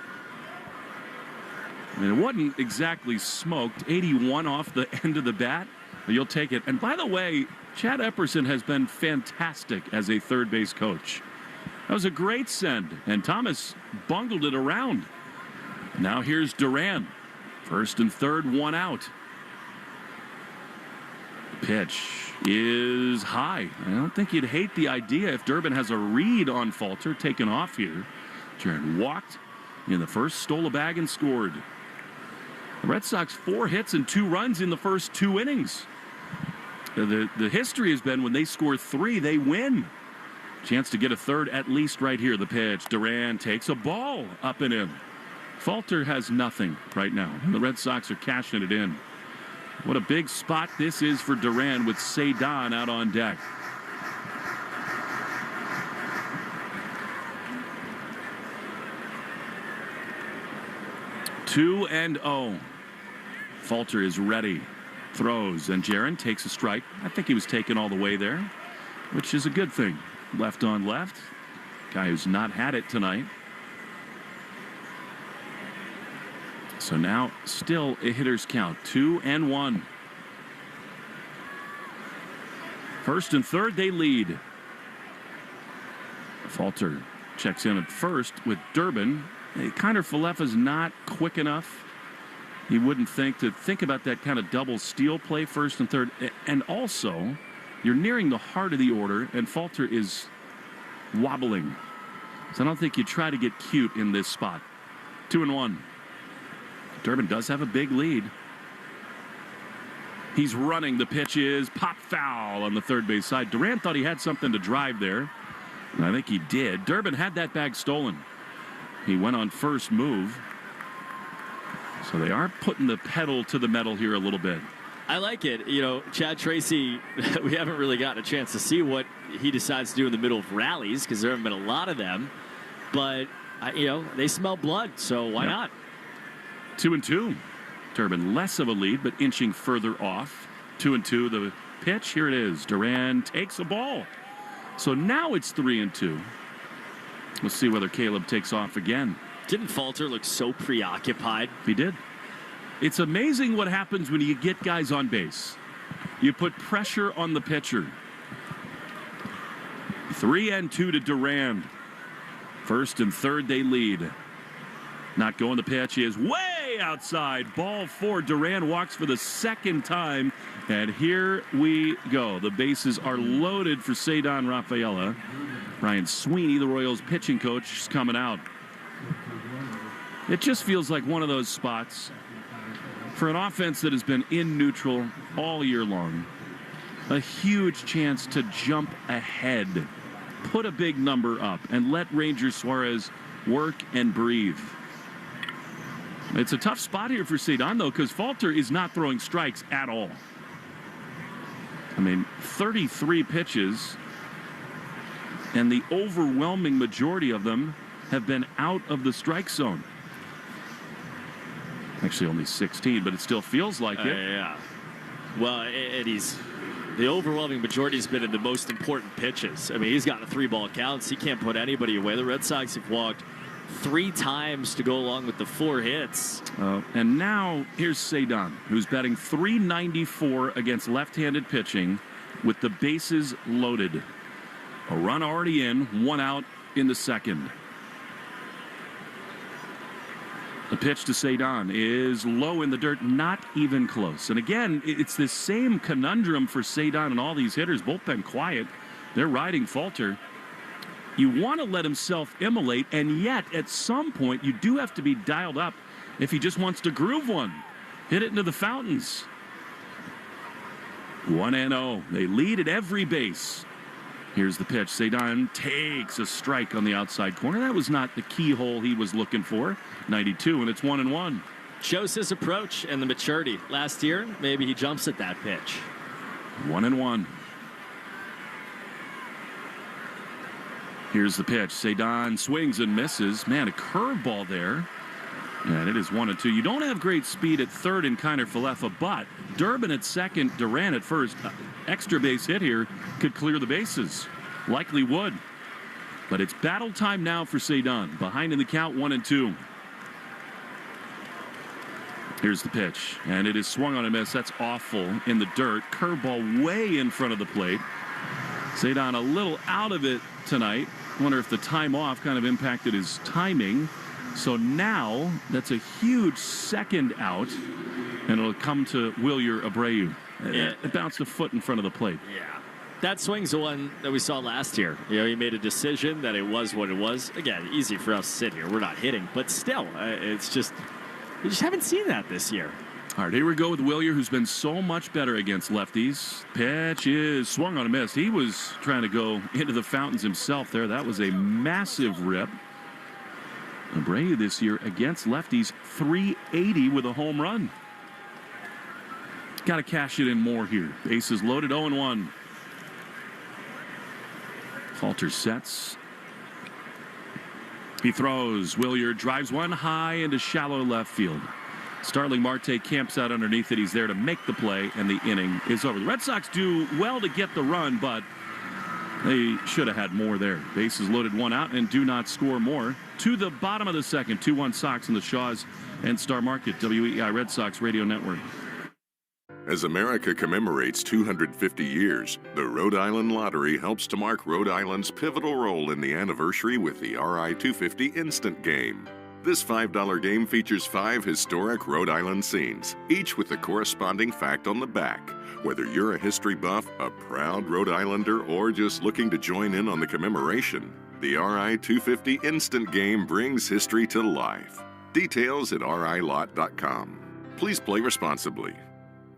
I mean, it wasn't exactly smoked. 81 off the end of the bat. You'll take it. And by the way, Chad Epperson has been fantastic as a third base coach. That was a great send, and Thomas bungled it around. Now here's Duran. First and third, 1 out. Pitch is high. I don't think you'd hate the idea if Durbin has a read on Falter, taken off here. Duran walked in the first, stole a bag, and scored. The Red Sox 4 hits and 2 runs in the first 2 innings. The history has been when they score 3, they win. Chance to get a third at least right here. The pitch. Duran takes a ball up and in. Falter has nothing right now. The Red Sox are cashing it in. What a big spot this is for Duran with Cedon out on deck. Two and 0. Falter is ready. Throws, and Jaron takes a strike. I think he was taken all the way there, which is a good thing. Left on left. Guy who's not had it tonight. So now still a hitter's count. 2 and 1. First and third, they lead. Falter checks in at first with Durbin. Kiner Falefa's not quick enough. You wouldn't think about that kind of double steal play first and third. And also, you're nearing the heart of the order, and Falter is wobbling. So I don't think you try to get cute in this spot. 2-1. Durbin does have a big lead. He's running. The pitch is pop foul on the third base side. Duran thought he had something to drive there. And I think he did. Durbin had that bag stolen. He went on first move. So they are putting the pedal to the metal here a little bit. I like it. You know, Chad Tracy, we haven't really gotten a chance to see what he decides to do in the middle of rallies because there haven't been a lot of them. But, they smell blood, so why not? 2-2. Durbin less of a lead, but inching further off. 2-2, the pitch. Here it is. Duran takes a ball. So now it's 3-2. We'll see whether Caleb takes off again. Didn't Falter look so preoccupied? He did. It's amazing what happens when you get guys on base. You put pressure on the pitcher. 3-2 to Duran. First and third, they lead. Not going. The pitch is way outside. Ball 4. Duran walks for the second time. And here we go. The bases are loaded for Cedon Rafaela. Ryan Sweeney, the Royals pitching coach, is coming out. It just feels like one of those spots for an offense that has been in neutral all year long. A huge chance to jump ahead, put a big number up, and let Ranger Suarez work and breathe. It's a tough spot here for Cedon, though, because Falter is not throwing strikes at all. 33 pitches, and the overwhelming majority of them have been out of the strike zone. Actually, only 16, but it still feels like it. Yeah. Well, the overwhelming majority has been in the most important pitches. He's got a 3-ball count, so he can't put anybody away. The Red Sox have walked 3 times to go along with the 4 hits. And now here's Cedon, who's batting .394 against left-handed pitching with the bases loaded. A run already in, 1 out in the second. The pitch to Cedon is low in the dirt, not even close. And again, it's this same conundrum for Cedon and all these hitters. Both been quiet. They're riding Falter. You want to let him self-immolate, and yet at some point you do have to be dialed up if he just wants to groove one. Hit it into the fountains. 1-0. They lead at every base. Here's the pitch. Cedon takes a strike on the outside corner. That was not the keyhole he was looking for. 92, and it's 1-1. Shows his approach and the maturity. Last year, maybe he jumps at that pitch. 1-1. Here's the pitch. Cedon swings and misses. Man, a curveball there. And it is 1-2. You don't have great speed at third in Kiner Falefa, but Durbin at second, Duran at first. Extra base hit here could clear the bases. Likely would. But it's battle time now for Cedon. Behind in the count, 1-2. Here's the pitch, and it is swung on a miss. That's awful in the dirt. Curveball way in front of the plate. Cedon a little out of it tonight. Wonder if the time off kind of impacted his timing. So now that's a huge second out, and it'll come to Wilyer Abreu. Yeah. It bounced a foot in front of the plate. Yeah. That swing's the one that we saw last year. He made a decision that it was what it was. Again, easy for us to sit here. We're not hitting, but still, it's just, we just haven't seen that this year. All right, here we go with Wilyer, who's been so much better against lefties. Pitch is swung on a miss. He was trying to go into the fountains himself there. That was a massive rip. Abreu this year against lefties, .380 with a home run. Got to cash it in more here. Bases loaded, 0-1. Falter sets. He throws. Wilyer drives one high into shallow left field. Starling Marte camps out underneath it. He's there to make the play, and the inning is over. The Red Sox do well to get the run, but they should have had more there. Bases loaded, 1 out, and do not score more. To the bottom of the second, 2-1 Sox in the Shaws and Star Market, WEI Red Sox Radio Network. As America commemorates 250 years, the Rhode Island Lottery helps to mark Rhode Island's pivotal role in the anniversary with the RI-250 Instant Game. This $5 game features 5 historic Rhode Island scenes, each with the corresponding fact on the back. Whether you're a history buff, a proud Rhode Islander, or just looking to join in on the commemoration, The RI-250 instant game brings history to life. Details at RILot.com. Please play responsibly.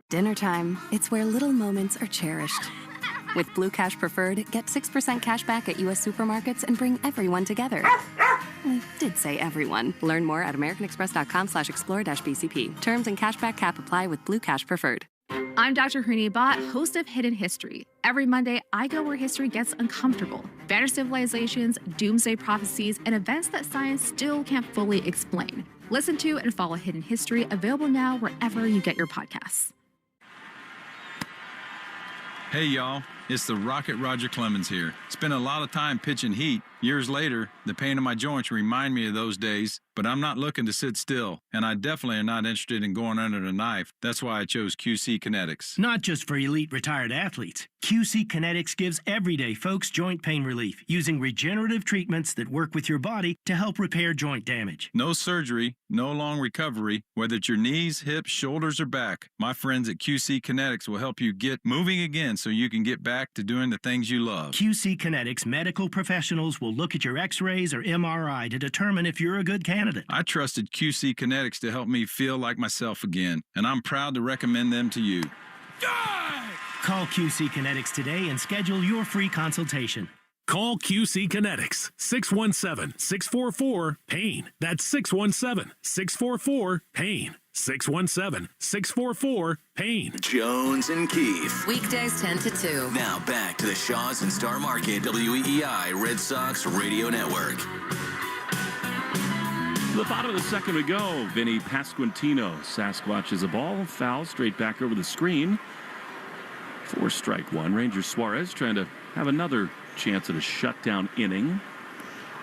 Dinner time. It's where little moments are cherished. With Blue Cash Preferred, get 6% cash back at U.S. supermarkets and bring everyone together. We did say everyone. Learn more at americanexpress.com/explore-BCP. Terms and cashback cap apply with Blue Cash Preferred. I'm Dr. Hrini Bhatt, host of Hidden History. Every Monday, I go where history gets uncomfortable. Vanished civilizations, doomsday prophecies, and events that science still can't fully explain. Listen to and follow Hidden History, available now wherever you get your podcasts. Hey, y'all. It's the Rocket Roger Clemens here. Spent a lot of time pitching heat. Years later, the pain in my joints remind me of those days, but I'm not looking to sit still, and I definitely am not interested in going under the knife. That's why I chose QC Kinetics. Not just for elite retired athletes. QC Kinetics gives everyday folks joint pain relief using regenerative treatments that work with your body to help repair joint damage. No surgery, no long recovery, whether it's your knees, hips, shoulders, or back. My friends at QC Kinetics will help you get moving again so you can get back to doing the things you love. QC Kinetics medical professionals will look at your x-rays or MRI to determine if you're a good candidate. I trusted QC Kinetics to help me feel like myself again, and I'm proud to recommend them to you. Call QC Kinetics today and schedule your free consultation. Call QC Kinetics, 617-644-PAIN. That's 617-644-PAIN. 617-644-PAIN. Jones and Keefe. Weekdays 10 to 2. Now back to the Shaws and Star Market WEEI Red Sox Radio Network. The bottom of the second we go. Vinny Pasquantino Sasquatches a ball. Foul straight back over the screen. 4 strike 1. Ranger Suarez trying to have another chance at a shutdown inning.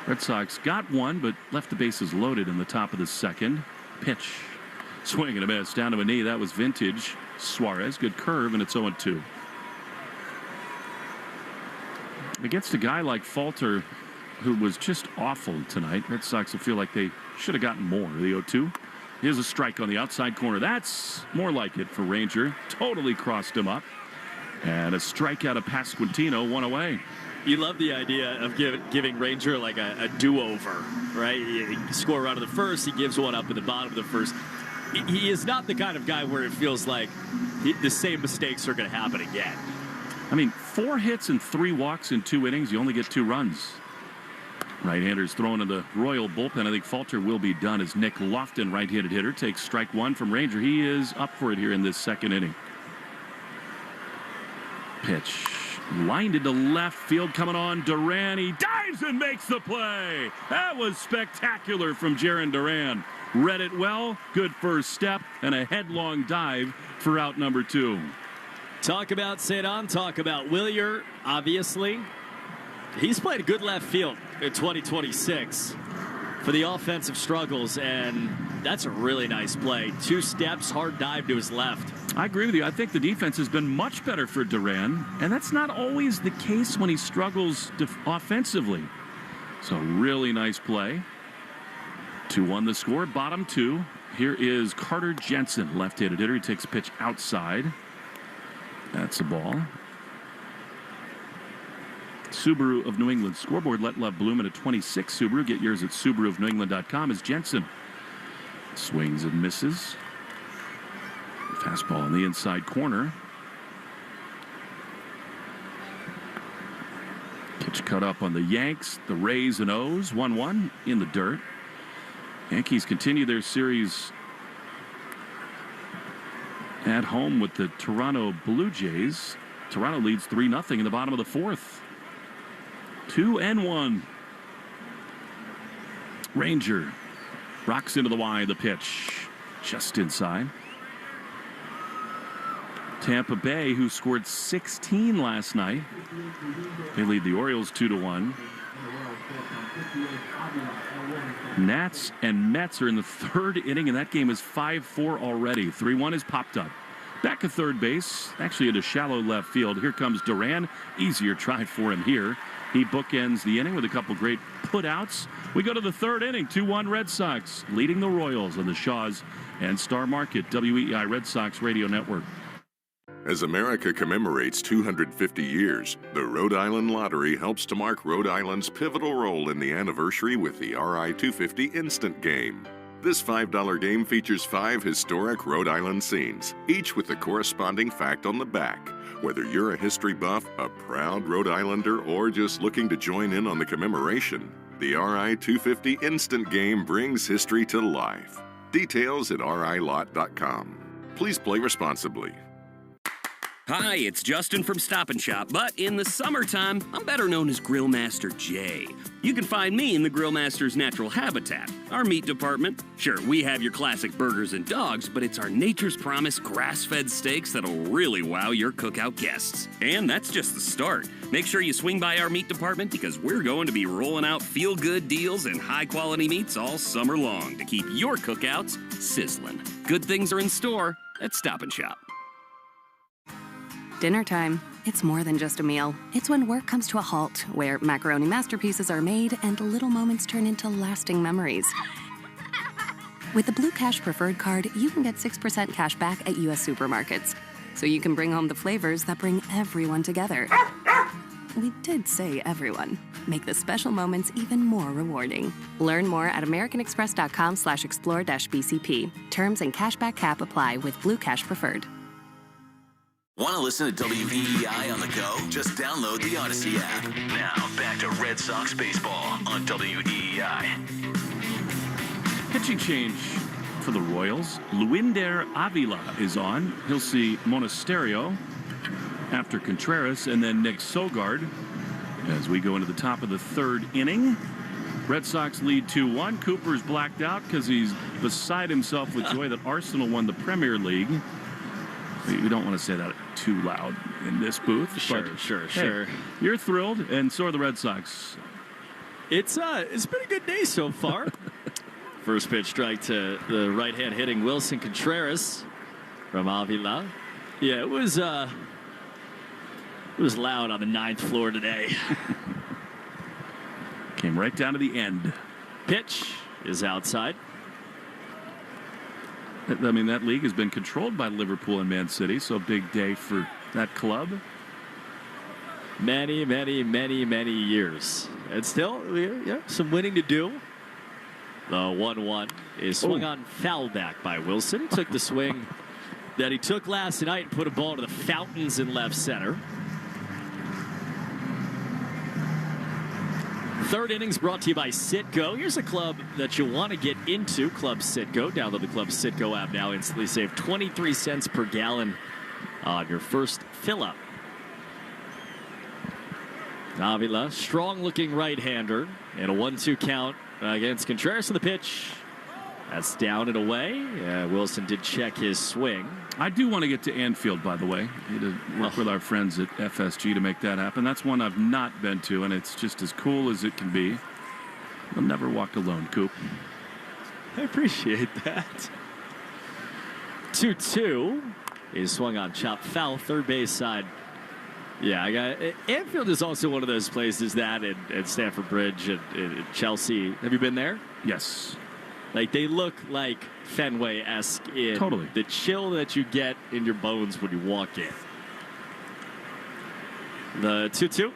Red Sox got one, but left the bases loaded in the top of the second. Pitch. Swing and a miss. Down to a knee. That was vintage Suarez. Good curve, and it's 0-2. Against a guy like Falter, who was just awful tonight, Red Sox will feel like they should have gotten more. The 0-2. Here's a strike on the outside corner. That's more like it for Ranger. Totally crossed him up. And a strikeout of Pasquantino, 1 away. You love the idea of giving Ranger like a do-over, right? You score right of the first, he gives one up in the bottom of the first. He is not the kind of guy where it feels like the same mistakes are going to happen again. I mean, 4 hits and 3 walks in 2 innings. You only get 2 runs. Right-handers thrown in the Royal bullpen. I think Falter will be done as Nick Lofton, right-handed hitter, takes strike 1 from Ranger. He is up for it here in this second inning. Pitch. Lined into left field, coming on Duran. He dives and makes the play. That was spectacular from Jarren Duran. Read it well, good first step, and a headlong dive for out number 2. Talk about Cedon, talk about Willier, obviously. He's played a good left field in 2026 for the offensive struggles, and that's a really nice play. 2 steps, hard dive to his left. I agree with you. I think the defense has been much better for Duran, and that's not always the case when he struggles offensively. So really nice play. 2-1 the score, bottom 2. Here is Carter Jensen, left-handed hitter. He takes a pitch outside. That's a ball. Subaru of New England scoreboard. Let love bloom at a 26 Subaru. Get yours at SubaruofNewEngland.com. As Jensen swings and misses. Fastball in the inside corner. Pitch cut up on the Yanks, the Rays and O's. 1-1 in the dirt. Yankees continue their series at home with the Toronto Blue Jays. Toronto leads 3-0 in the bottom of the 4th. 2-1. Ranger rocks into the wide. The pitch just inside. Tampa Bay, who scored 16 last night. They lead the Orioles 2-1. Nats and Mets are in the 3rd inning, and that game is 5-4 already. 3-1 is popped up. Back at third base, actually into shallow left field. Here comes Duran. Easier try for him here. He bookends the inning with a couple great putouts. We go to the 3rd inning. 2-1 Red Sox leading the Royals on the Shaws and Star Market WEEI Red Sox Radio Network. As America commemorates 250 years, the Rhode Island Lottery helps to mark Rhode Island's pivotal role in the anniversary with the RI-250 Instant Game. This $5 game features 5 historic Rhode Island scenes, each with the corresponding fact on the back. Whether you're a history buff, a proud Rhode Islander, or just looking to join in on the commemoration, the RI-250 Instant Game brings history to life. Details at rilot.com. Please play responsibly. Hi, it's Justin from Stop & Shop, but in the summertime, I'm better known as Grill Master Jay. You can find me in the Grill Master's natural habitat, our meat department. Sure, we have your classic burgers and dogs, but it's our Nature's Promise grass-fed steaks that'll really wow your cookout guests. And that's just the start. Make sure you swing by our meat department because we're going to be rolling out feel-good deals and high-quality meats all summer long to keep your cookouts sizzling. Good things are in store at Stop & Shop. Dinner time. It's more than just a meal. It's when work comes to a halt, where macaroni masterpieces are made and little moments turn into lasting memories. With the Blue Cash Preferred Card, you can get 6% cash back at U.S. supermarkets. So you can bring home the flavors that bring everyone together. We did say everyone. Make the special moments even more rewarding. Learn more at americanexpress.com/explore-BCP. Terms and cashback cap apply with Blue Cash Preferred. Want to listen to WEEI on the go? Just download the Odyssey app. Now, back to Red Sox baseball on WEEI. Pitching change for the Royals. Luinder Avila is on. He'll see Monasterio after Contreras, and then Nick Sogard as we go into the top of the 3rd inning. Red Sox lead 2-1. Cooper's blacked out because he's beside himself with joy that Arsenal won the Premier League. We don't want to say that too loud in this booth. Sure. Hey, you're thrilled, and so are the Red Sox. It's been a good day so far. First pitch strike to the right-hand hitting Wilson Contreras from Avila. Yeah, it was loud on the 9th floor today. Came right down to the end. Pitch is outside. I mean, that league has been controlled by Liverpool and Man City, so a big day for that club. Many years. And still, some winning to do. The 1-1 is swung on foul back by Wilson. He took the swing that he took last night and put a ball to the fountains in left center. 3rd innings brought to you by Citgo. Here's a club that you want to get into, Club Citgo. Download the Club Citgo app now. Instantly save 23 cents per gallon on your first fill-up. Avila, strong-looking right-hander, and a 1-2 count against Contreras in the pitch. That's down and away. Wilson did check his swing. I do want to get to Anfield, by the way. Need to work with our friends at FSG to make that happen. That's one I've not been to, and it's just as cool as it can be. You'll never walk alone, Coop. I appreciate that. 2-2 is swung on, chopped foul, third base side. Yeah, Anfield is also one of those places that at Stamford Bridge and Chelsea. Have you been there? Yes. Like, they look like Fenway-esque in totally the chill that you get in your bones when you walk in. The 2-2,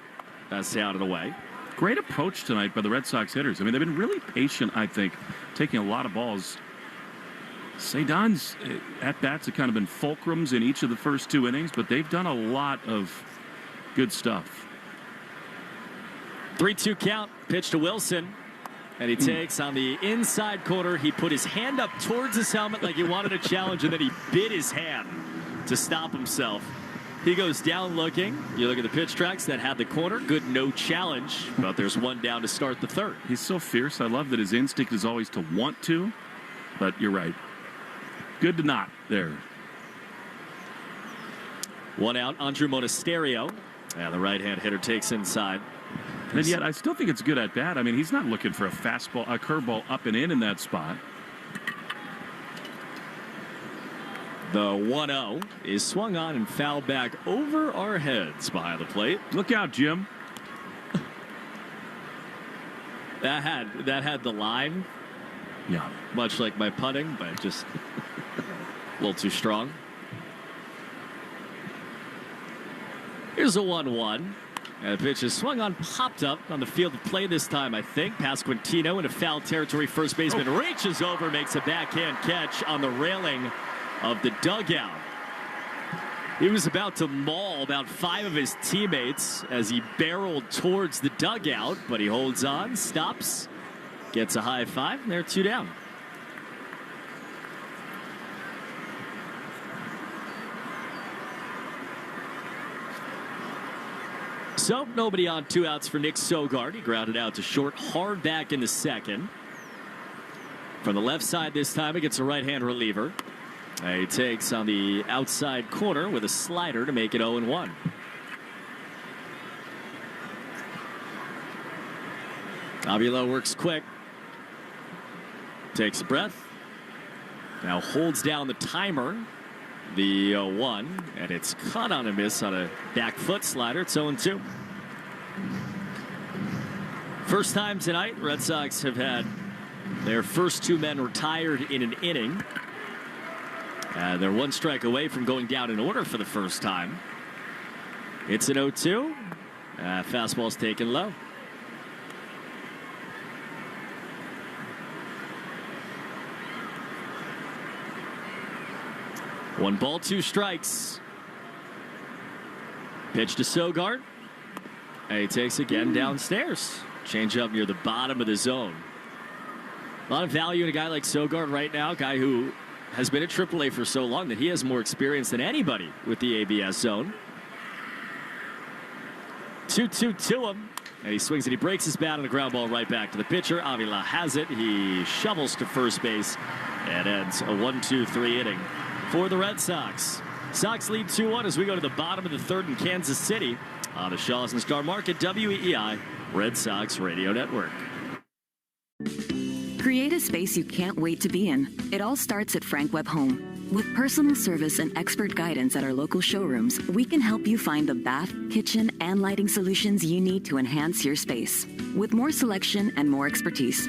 that's down and away. Great approach tonight by the Red Sox hitters. I mean, they've been really patient, I think, taking a lot of balls. Cedon's at-bats have kind of been fulcrums in each of the first 2 innings, but they've done a lot of good stuff. 3-2 count, pitch to Wilson. And he takes on the inside corner. He put his hand up towards his helmet like he wanted a challenge, and then he bit his hand to stop himself. He goes down looking. You look at the pitch tracks that had the corner. Good, no challenge, but there's one down to start the 3rd. He's so fierce. I love that his instinct is always to want to, but you're right. Good to not there. 1 out, Andrew Monasterio. And the right-hand hitter takes inside. And yet, I still think it's good at bat. I mean, he's not looking for a fastball, a curveball up and in that spot. The 1-0 is swung on and fouled back over our heads behind the plate. Look out, Jim. That had the line. Yeah. Much like my putting, but just a little too strong. Here's a 1-1. And the pitch is swung on, popped up on the field of play this time, I think. Pasquantino into foul territory. First baseman reaches over, makes a backhand catch on the railing of the dugout. He was about to maul about 5 of his teammates as he barreled towards the dugout, but he holds on, stops, gets a high five, and they're 2 down. So, nobody on, 2 outs for Nick Sogard. He grounded out to short, hard back in the second. From the left side this time, it gets a right-hand reliever. He takes on the outside corner with a slider to make it 0-1. Avila works quick. Takes a breath. Now holds down the timer. The 0-1, and it's caught on a miss on a back foot slider. It's 0-2. First time tonight, Red Sox have had their first 2 men retired in an inning. They're 1 strike away from going down in order for the first time. It's an 0-2. Fastball's taken low. One ball, 2 strikes. Pitch to Sogard. And he takes again downstairs. Change up near the bottom of the zone. A lot of value in a guy like Sogard right now, a guy who has been at AAA for so long that he has more experience than anybody with the ABS zone. 2-2 to him. And he swings it. He breaks his bat on a ground ball right back to the pitcher. Avila has it. He shovels to first base and ends a 1-2-3 inning for the Red Sox. Sox lead 2-1 as we go to the bottom of the 3rd in Kansas City on the Shaws and Star Market WEEI Red Sox Radio Network. Create a space you can't wait to be in. It all starts at Frank Webb Home. With personal service and expert guidance at our local showrooms, we can help you find the bath, kitchen, and lighting solutions you need to enhance your space. With more selection and more expertise.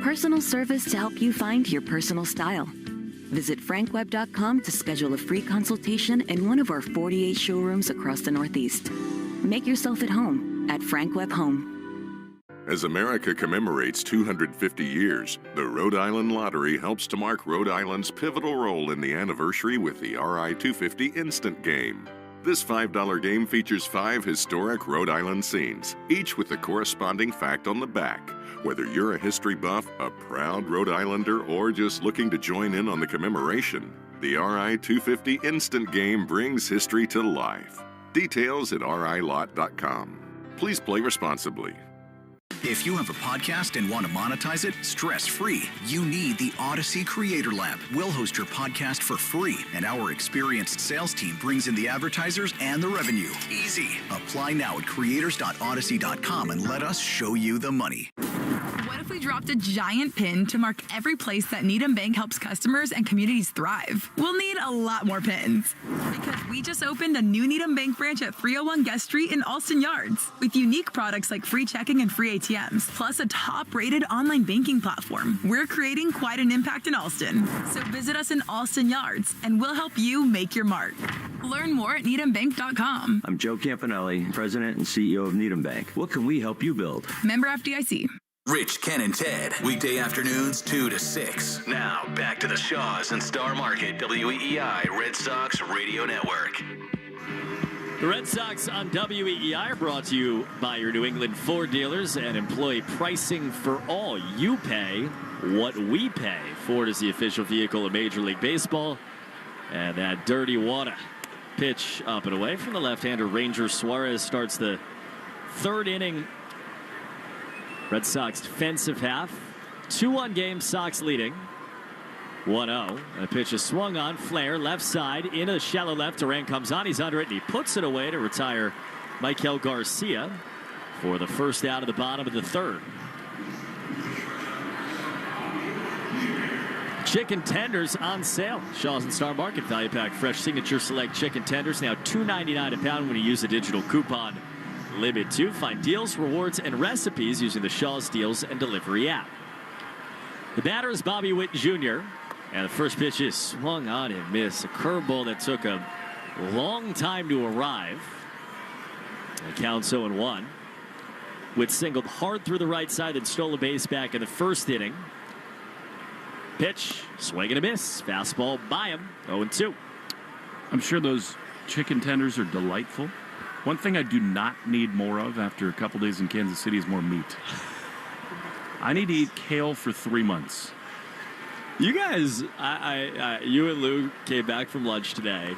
Personal service to help you find your personal style. Visit frankweb.com to schedule a free consultation in one of our 48 showrooms across the Northeast. Make yourself at home at Frank Webb Home. As America commemorates 250 years, the Rhode Island Lottery helps to mark Rhode Island's pivotal role in the anniversary with the RI-250 Instant Game. This $5 game features 5 historic Rhode Island scenes, each with the corresponding fact on the back. Whether you're a history buff, a proud Rhode Islander, or just looking to join in on the commemoration, the RI-250 Instant Game brings history to life. Details at rilot.com. Please play responsibly. If you have a podcast and want to monetize it stress-free, you need the Odyssey Creator Lab. We'll host your podcast for free, and our experienced sales team brings in the advertisers and the revenue. Easy. Apply now at creators.odyssey.com and let us show you the money. What if we dropped a giant pin to mark every place that Needham Bank helps customers and communities thrive? We'll need a lot more pins because we just opened a new Needham Bank branch at 301 Guest Street in Alston Yards with unique products like free checking and free ATMs, plus a top-rated online banking platform. We're creating quite an impact in Alston. So visit us in Alston Yards and we'll help you make your mark. Learn more at needhambank.com. I'm Joe Campanelli, President and CEO of Needham Bank. What can we help you build? Member FDIC. Rich, Ken, and Ted, weekday afternoons 2 to 6. Now, back to the Shaws and Star Market WEEI Red Sox Radio Network. The Red Sox on WEEI are brought to you by your New England Ford dealers and employee pricing for all. You pay what we pay. Ford is the official vehicle of Major League Baseball. And that dirty water pitch up and away from the left-hander Ranger. Suarez starts the 3rd inning. Red Sox defensive half. 2-1 game, Sox leading. 1-0. A pitch is swung on. Flair, left side, into the shallow left. Duran comes on. He's under it, and he puts it away to retire Michael Garcia for the first out of the bottom of the 3rd. Chicken tenders on sale. Shaws and Star Market Value Pack Fresh Signature Select Chicken Tenders. Now $2.99 a pound when you use a digital coupon. Limit 2. Find deals, rewards, and recipes using the Shaw's Deals and Delivery app. The batter is Bobby Witt Jr. And the first pitch is swung on and missed. A curveball that took a long time to arrive. The count's 0-1. Witt singled hard through the right side and stole a base back in the first inning. Pitch, swing and a miss. Fastball by him, 0-2. I'm sure those chicken tenders are delightful. One thing I do not need more of after a couple days in Kansas City is more meat. I need to eat kale for 3 months. You guys, you and Lou came back from lunch today.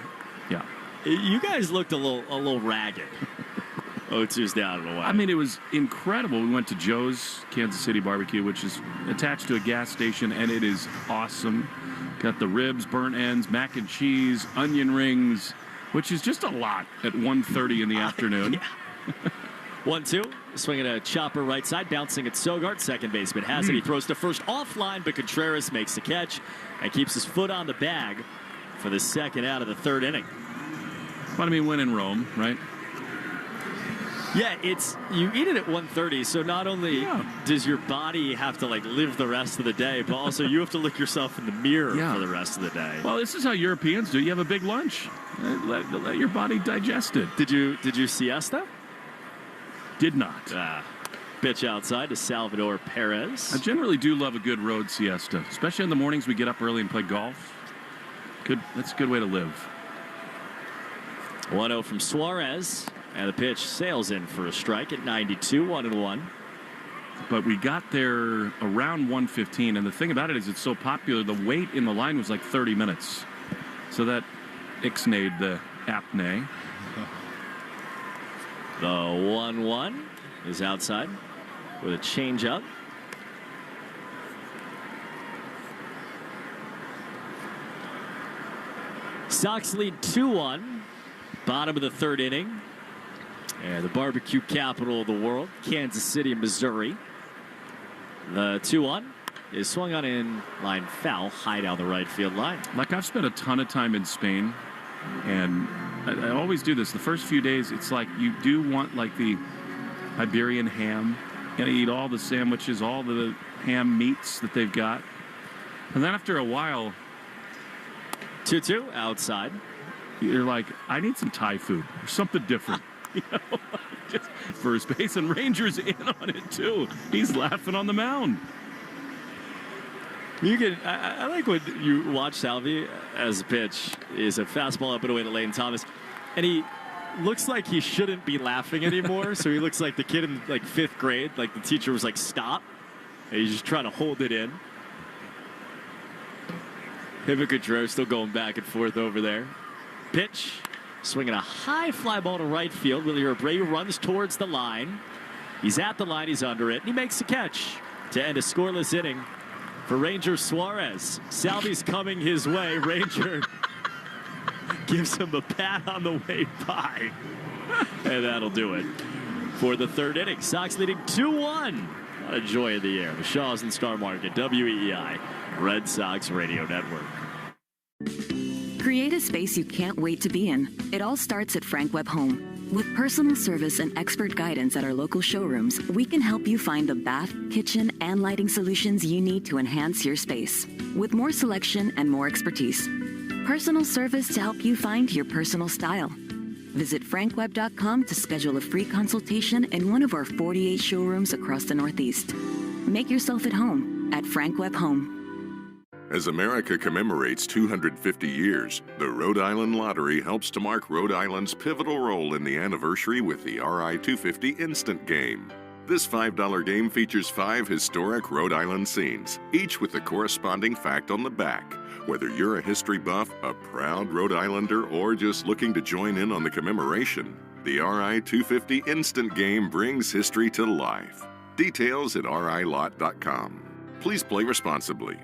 Yeah. You guys looked a little ragged. 0-2's down in a way. I mean, it was incredible. We went to Joe's Kansas City Barbecue, which is attached to a gas station, and it is awesome. Got the ribs, burnt ends, mac and cheese, onion rings, which is just a lot at 1:30 in the afternoon. Yeah. 1-2, swinging a chopper right side, bouncing at Sogard. Second baseman has it. He throws to first offline, but Contreras makes the catch and keeps his foot on the bag for the second out of the third inning. But I mean, win in Rome, right? Yeah, you eat it at 1:30, so not only does your body have to live the rest of the day, but also you have to look yourself in the mirror for the rest of the day. Well, this is how Europeans do. You have a big lunch. Let your body digest it. Did you siesta? Did not. Pitch outside to Salvador Perez. I generally do love a good road siesta, especially in the mornings we get up early and play golf. That's a good way to live. 1-0 from Suarez. And the pitch sails in for a strike at 92, 1-1. But we got there around 1:15, and the thing about it is it's so popular, the wait in the line was like 30 minutes. So that ixnayed the apnea. The 1-1 is outside with a changeup. Sox lead 2-1. Bottom of the third inning. And the barbecue capital of the world, Kansas City, Missouri. The 2-1 is swung on in line foul, high down the right field line. Like, I've spent a ton of time in Spain, and I always do this. The first few days, it's like you do want like the Iberian ham. You gotta eat all the sandwiches, all the ham meats that they've got. And then after a while, 2-2 outside. You're like, I need some Thai food or something different. You know, just first base, and Rangers in on it too. He's laughing on the mound. I like when you watch Salvi as a pitch is a fastball up and away to Lane Thomas, and he looks like he shouldn't be laughing anymore. So he looks like the kid in fifth grade. Like the teacher was like, "Stop!" And he's just trying to hold it in. Him and Contreras still going back and forth over there. Pitch. Swinging a high fly ball to right field. Willie Abreu runs towards the line. He's at the line. He's under it. And he makes the catch to end a scoreless inning for Ranger Suarez. Salvi's coming his way. Ranger gives him a pat on the way by. And that'll do it for the third inning. Sox leading 2-1. What a joy of the air. The Shaws and Star Market, WEEI, Red Sox Radio Network. Create a space you can't wait to be in. It all starts at Frank Webb Home. With personal service and expert guidance at our local showrooms, we can help you find the bath, kitchen, and lighting solutions you need to enhance your space. With more selection and more expertise. Personal service to help you find your personal style. Visit frankwebb.com to schedule a free consultation in one of our 48 showrooms across the Northeast. Make yourself at home at Frank Webb Home. As America commemorates 250 years, the Rhode Island Lottery helps to mark Rhode Island's pivotal role in the anniversary with the RI-250 Instant Game. This $5 game features 5 historic Rhode Island scenes, each with the corresponding fact on the back. Whether you're a history buff, a proud Rhode Islander, or just looking to join in on the commemoration, the RI-250 Instant Game brings history to life. Details at rilot.com. Please play responsibly.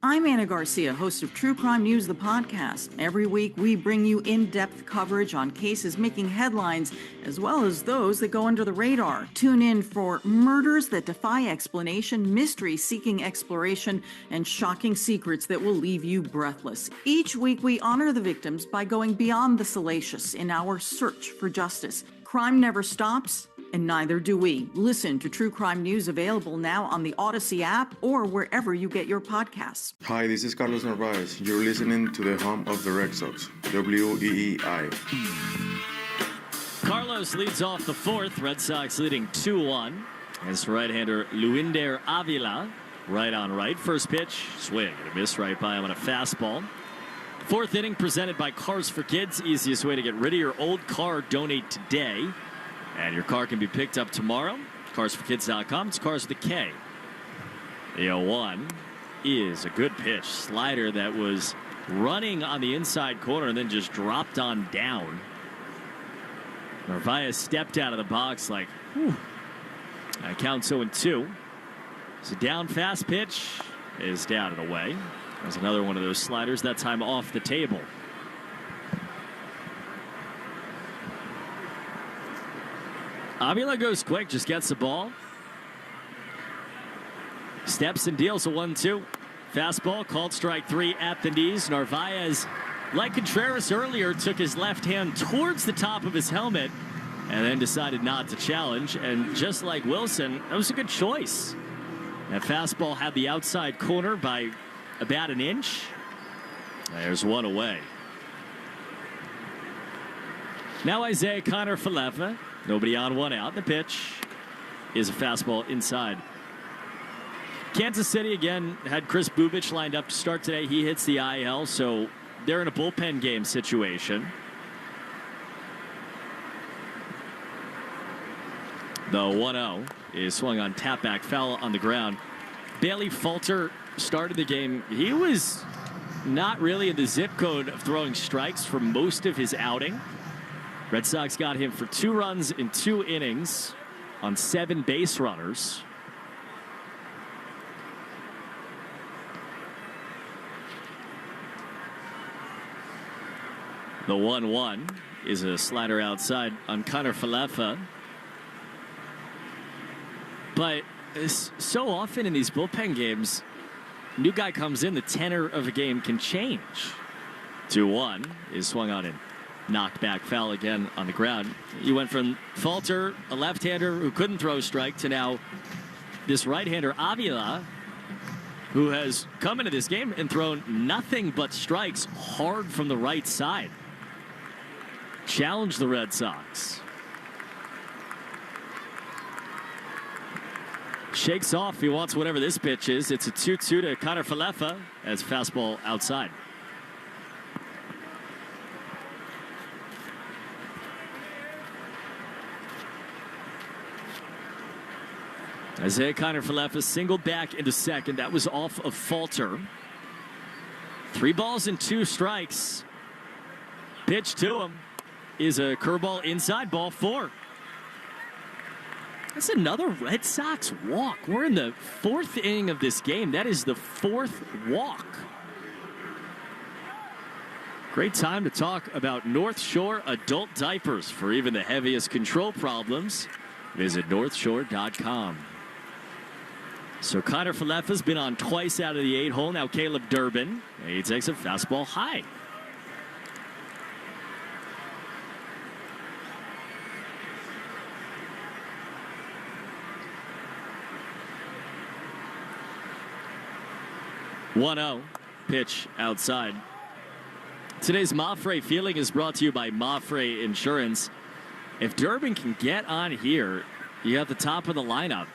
I'm Anna Garcia, host of True Crime News, the podcast. Every week, we bring you in-depth coverage on cases making headlines, as well as those that go under the radar. Tune in for murders that defy explanation, mysteries seeking exploration, and shocking secrets that will leave you breathless. Each week, we honor the victims by going beyond the salacious in our search for justice. Crime never stops, and neither do we. Listen to True Crime News, available now on the Odyssey app or wherever you get your podcasts. Hi, this is Carlos Narvaez. You're listening to the home of the Red Sox, WEEI. Carlos leads off the fourth. Red Sox leading 2-1. As right-hander Luinder Avila, right on right. First pitch, swing and a miss right by him on a fastball. Fourth inning presented by Cars for Kids. Easiest way to get rid of your old car. Donate today. And your car can be picked up tomorrow. CarsForKids.com. It's Cars with a K. The 0-1 is a good pitch. Slider that was running on the inside corner and then just dropped on down. Narvaez stepped out of the box like, whew. That counts 0-2. So down fast pitch is down and away. There's another one of those sliders, that time off the table. Avila goes quick, just gets the ball. Steps and deals a 1-2. Fastball called strike 3 at the knees. Narvaez, like Contreras earlier, took his left hand towards the top of his helmet and then decided not to challenge. And just like Wilson, that was a good choice. That fastball had the outside corner by about an inch. There's one away. Now Isaiah Kiner-Falefa. Nobody on, one out. The pitch is a fastball inside. Kansas City again had Chris Bubich lined up to start today. He hits the IL, so they're in a bullpen game situation. The 1-0 is swung on, tap back, foul on the ground. Bailey Falter started the game. He was not really in the zip code of throwing strikes for most of his outing. Red Sox got him for 2 runs in 2 innings on 7 base runners. The 1-1 is a slider outside on Kiner-Falefa. But so often in these bullpen games, new guy comes in, the tenor of a game can change. 2-1 is swung on and knocked back, foul again on the ground. You went from Falter, a left-hander who couldn't throw strike, to now this right-hander Avila, who has come into this game and thrown nothing but strikes hard from the right side. Challenge the Red Sox. Shakes off. He wants whatever this pitch is. It's a 2-2 to Kiner-Falefa as fastball outside. Isaiah Kiner-Falefa singled back into second. That was off of Falter. 3 balls and 2 strikes. Pitch to him is a curveball inside, ball 4. That's another Red Sox walk. We're in the 4th inning of this game. That is the 4th walk. Great time to talk about North Shore adult diapers. For even the heaviest control problems, visit northshore.com. So Kiner-Falefa's been on twice out of the 8 hole. Now Caleb Durbin. He takes a fastball high. (1-0) pitch outside. Today's Mafre Feeling is brought to you by Mafre Insurance. If Durbin can get on here, you have the top of the lineup.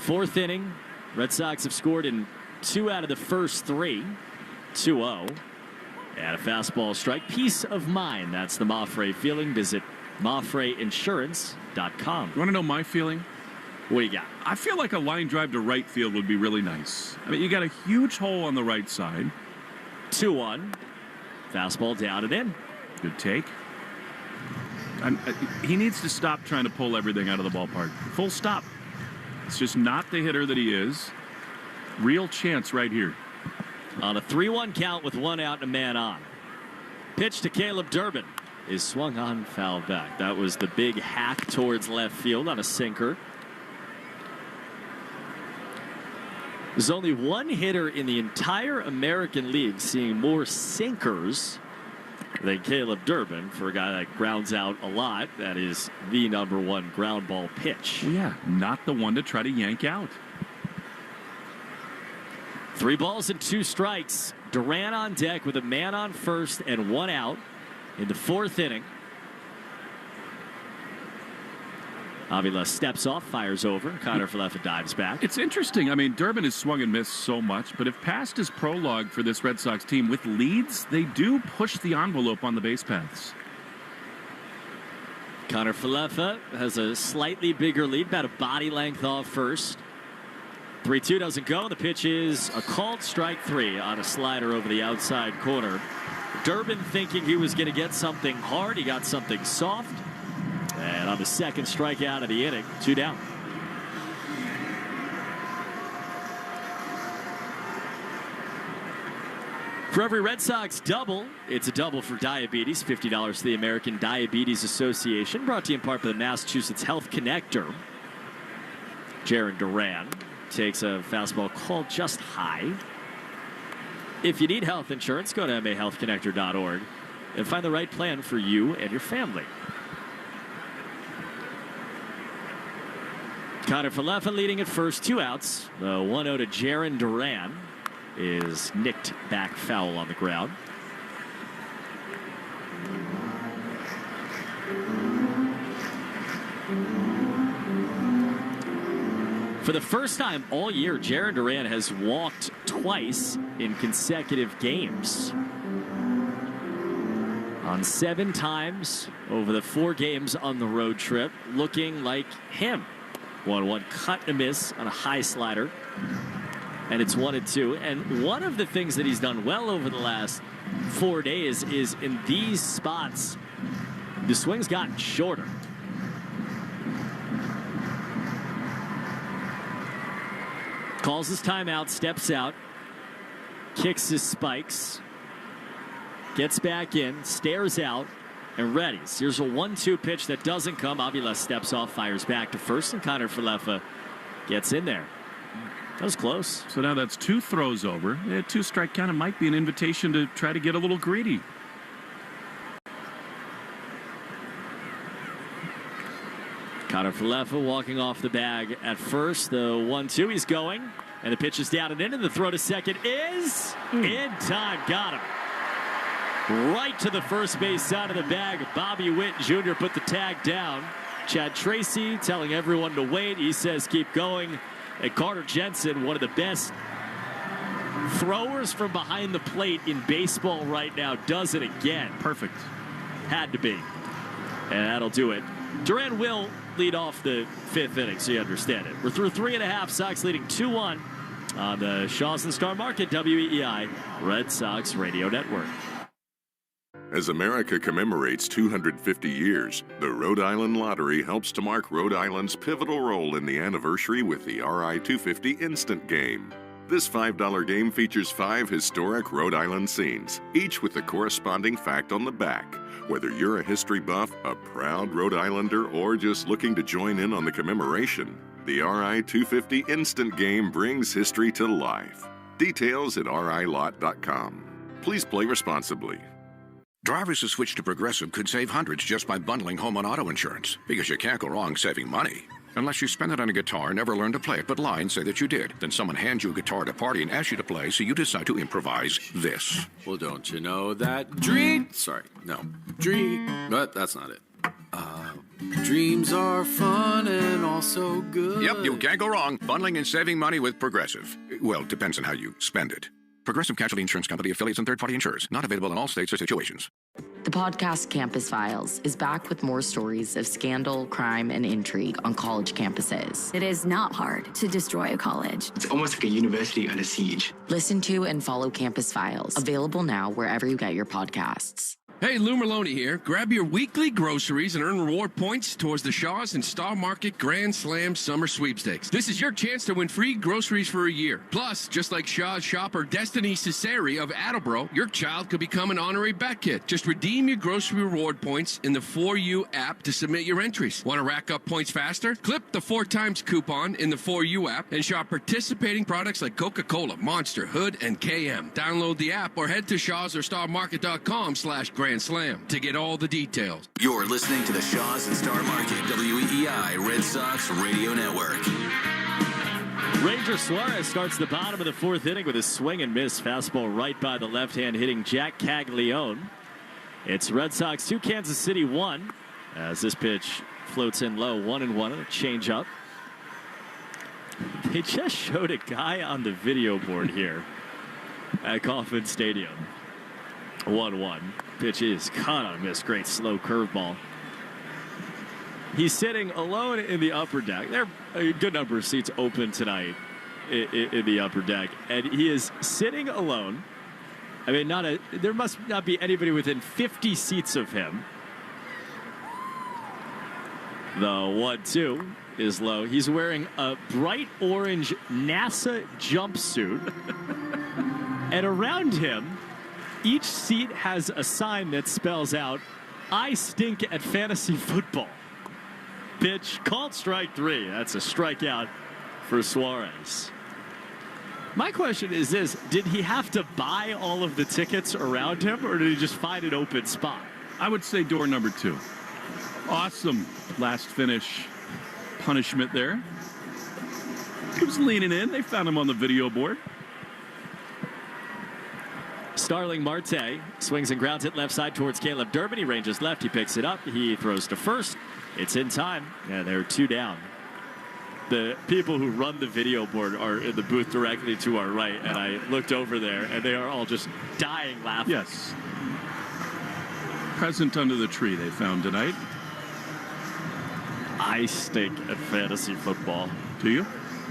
4th inning. Red Sox have scored in 2 out of the first 3. 2-0. And a fastball strike. Peace of mind. That's the Mafre Feeling. Visit MafreInsurance.com. You want to know my feeling? What do you got? I feel like a line drive to right field would be really nice. I mean, you got a huge hole on the right side. 2-1. Fastball down and in. Good take. He needs to stop trying to pull everything out of the ballpark. Full stop. It's just not the hitter that he is. Real chance right here. On a 3-1 count with 1 out and a man on. Pitch to Caleb Durbin is swung on, foul back. That was the big hack towards left field on a sinker. There's only one hitter in the entire American League seeing more sinkers than Caleb Durbin. For a guy that grounds out a lot, that is the #1 ground ball pitch. Well, yeah, not the one to try to yank out. 3 balls and 2 strikes. Duran on deck with a man on first and 1 out in the 4th inning. Avila steps off, fires over. Connor Falefa dives back. It's interesting. I mean, Durbin has swung and missed so much, but if past is prologue for this Red Sox team with leads, they do push the envelope on the base paths. Connor Falefa has a slightly bigger lead, about a body length off first. 3-2 doesn't go. The pitch is a called strike 3 on a slider over the outside corner. Durbin thinking he was going to get something hard. He got something soft. And on the second strikeout of the inning, 2 down. For every Red Sox double, it's a double for diabetes. $50 to the American Diabetes Association. Brought to you in part by the Massachusetts Health Connector. Jarren Duran takes a fastball called just high. If you need health insurance, go to mahealthconnector.org and find the right plan for you and your family. Connor Falefa leading at first, 2 outs. The 1-0 to Jarren Duran is nicked back foul on the ground. For the first time all year, Jarren Duran has walked twice in consecutive games. On 7 times over the 4 games on the road trip, looking like him. 1-1 cut and a miss on a high slider. And it's 1-2. And one of the things that he's done well over the last 4 days is in these spots, the swing's gotten shorter. Calls his timeout, steps out, kicks his spikes, gets back in, stares out, and readies. Here's a 1-2 pitch that doesn't come. Avila steps off, fires back to first, and Connor Falefa gets in there. That was close. So now that's 2 throws over. A 2-strike count might be an invitation to try to get a little greedy. Connor Falefa walking off the bag at first. The 1-2, he's going. And the pitch is down and in, and the throw to second is in time. Got him. Right to the first base side of the bag. Bobby Witt Jr. put the tag down. Chad Tracy telling everyone to wait. He says keep going. And Carter Jensen, one of the best throwers from behind the plate in baseball right now, does it again. Perfect. Had to be. And that'll do it. Duran will lead off the 5th inning, so you understand it. We're through 3.5. Sox leading 2-1 on the Shaws and Star Market WEEI Red Sox Radio Network. As America commemorates 250 years, the Rhode Island Lottery helps to mark Rhode Island's pivotal role in the anniversary with the RI-250 Instant Game. This $5 game features 5 historic Rhode Island scenes, each with the corresponding fact on the back. Whether you're a history buff, a proud Rhode Islander, or just looking to join in on the commemoration, the RI-250 Instant Game brings history to life. Details at rilot.com. Please play responsibly. Drivers who switch to Progressive could save hundreds just by bundling home and auto insurance, because you can't go wrong saving money. Unless you spend it on a guitar, never learn to play it, but lie and say that you did. Then someone hands you a guitar at a party and asks you to play, so you decide to improvise this. Well, don't you know that but that's not it. Dreams are fun and also good. Yep, you can't go wrong bundling and saving money with Progressive. Well, it depends on how you spend it. Progressive Casualty Insurance Company, affiliates, and third-party insurers. Not available in all states or situations. The podcast Campus Files is back with more stories of scandal, crime, and intrigue on college campuses. It is not hard to destroy a college. It's almost like a university under siege. Listen to and follow Campus Files. Available now wherever you get your podcasts. Hey, Lou Merlone here. Grab your weekly groceries and earn reward points towards the Shaws and Star Market Grand Slam Summer Sweepstakes. This is your chance to win free groceries for a year. Plus, just like Shaw's shopper Destiny Cesari of Attleboro, your child could become an honorary bet kid. Just redeem your grocery reward points in the 4U app to submit your entries. Want to rack up points faster? Clip the 4x coupon in the 4U app and shop participating products like Coca-Cola, Monster, Hood, and KM. Download the app or head to Shaws or StarMarket.com/Grand Slam to get all the details. You're listening to the Shaws and Star Market WEEI Red Sox Radio Network. Ranger Suarez starts the bottom of the 4th inning with a swing and miss fastball right by the left hand hitting Jack Caglione. It's Red Sox 2, Kansas City 1 as this pitch floats in low, 1-1, a change up. They just showed a guy on the video board here at Kauffman Stadium. 1-1. Pitch is caught on a miss. Great slow curveball. He's sitting alone in the upper deck. There are a good number of seats open tonight in the upper deck. And he is sitting alone. I mean, there must not be anybody within 50 seats of him. The 1-2 is low. He's wearing a bright orange NASA jumpsuit. And around him, each seat has a sign that spells out, "I stink at fantasy football." Pitch called strike 3. That's a strikeout for Suarez. My question is this: did he have to buy all of the tickets around him, or did he just find an open spot? I would say door number 2. Awesome last finish punishment there. He was leaning in. They found him on the video board. Starling Marte swings and grounds it left side towards Caleb Durbin. He ranges left. He picks it up. He throws to first. It's in time. Yeah, they're 2 down. The people who run the video board are in the booth directly to our right, and I looked over there, and they are all just dying laughing. Yes. Present under the tree they found tonight. I stink at fantasy football. Do you?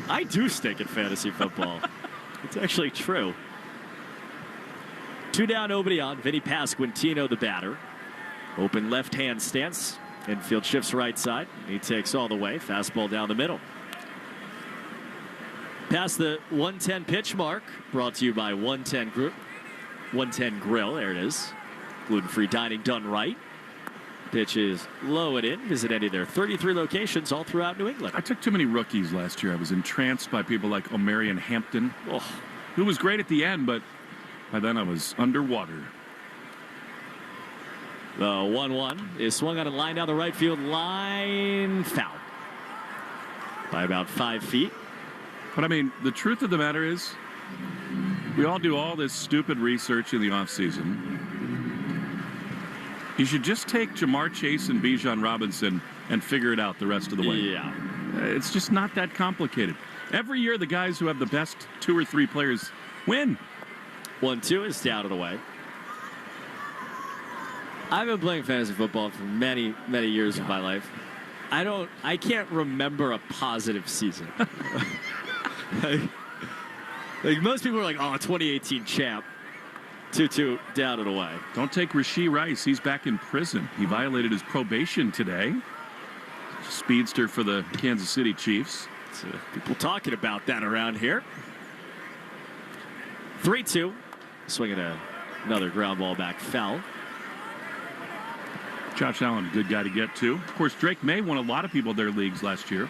I do stink at fantasy football. It's actually true. 2 down, nobody on. Vinny Pasquantino, the batter. Open left-hand stance. Infield shifts right side. He takes all the way. Fastball down the middle. Past the 110 pitch mark. Brought to you by 110 Grill. There it is. Gluten-free dining done right. Pitch is low and in. Visit any of their 33 locations all throughout New England. I took too many rookies last year. I was entranced by people like O'Marion Hampton, who was great at the end, but by then I was underwater. The 1-1 is swung on a line down the right field line. Foul. By about 5 feet. But I mean, the truth of the matter is, we all do all this stupid research in the offseason. You should just take Jamar Chase and Bijan Robinson and figure it out the rest of the way. Yeah. It's just not that complicated. Every year, the guys who have the best 2 or 3 players win. 1-2 is down and away. I've been playing fantasy football for many, many years of my life. I can't remember a positive season. like most people are like, oh, 2018 champ. 2-2 down and away. Don't take Rashee Rice. He's back in prison. He violated his probation today. Speedster for the Kansas City Chiefs. So people talking about that around here. 3-2. Swinging another ground ball back foul. Josh Allen, good guy to get to. Of course, Drake May won a lot of people their leagues last year.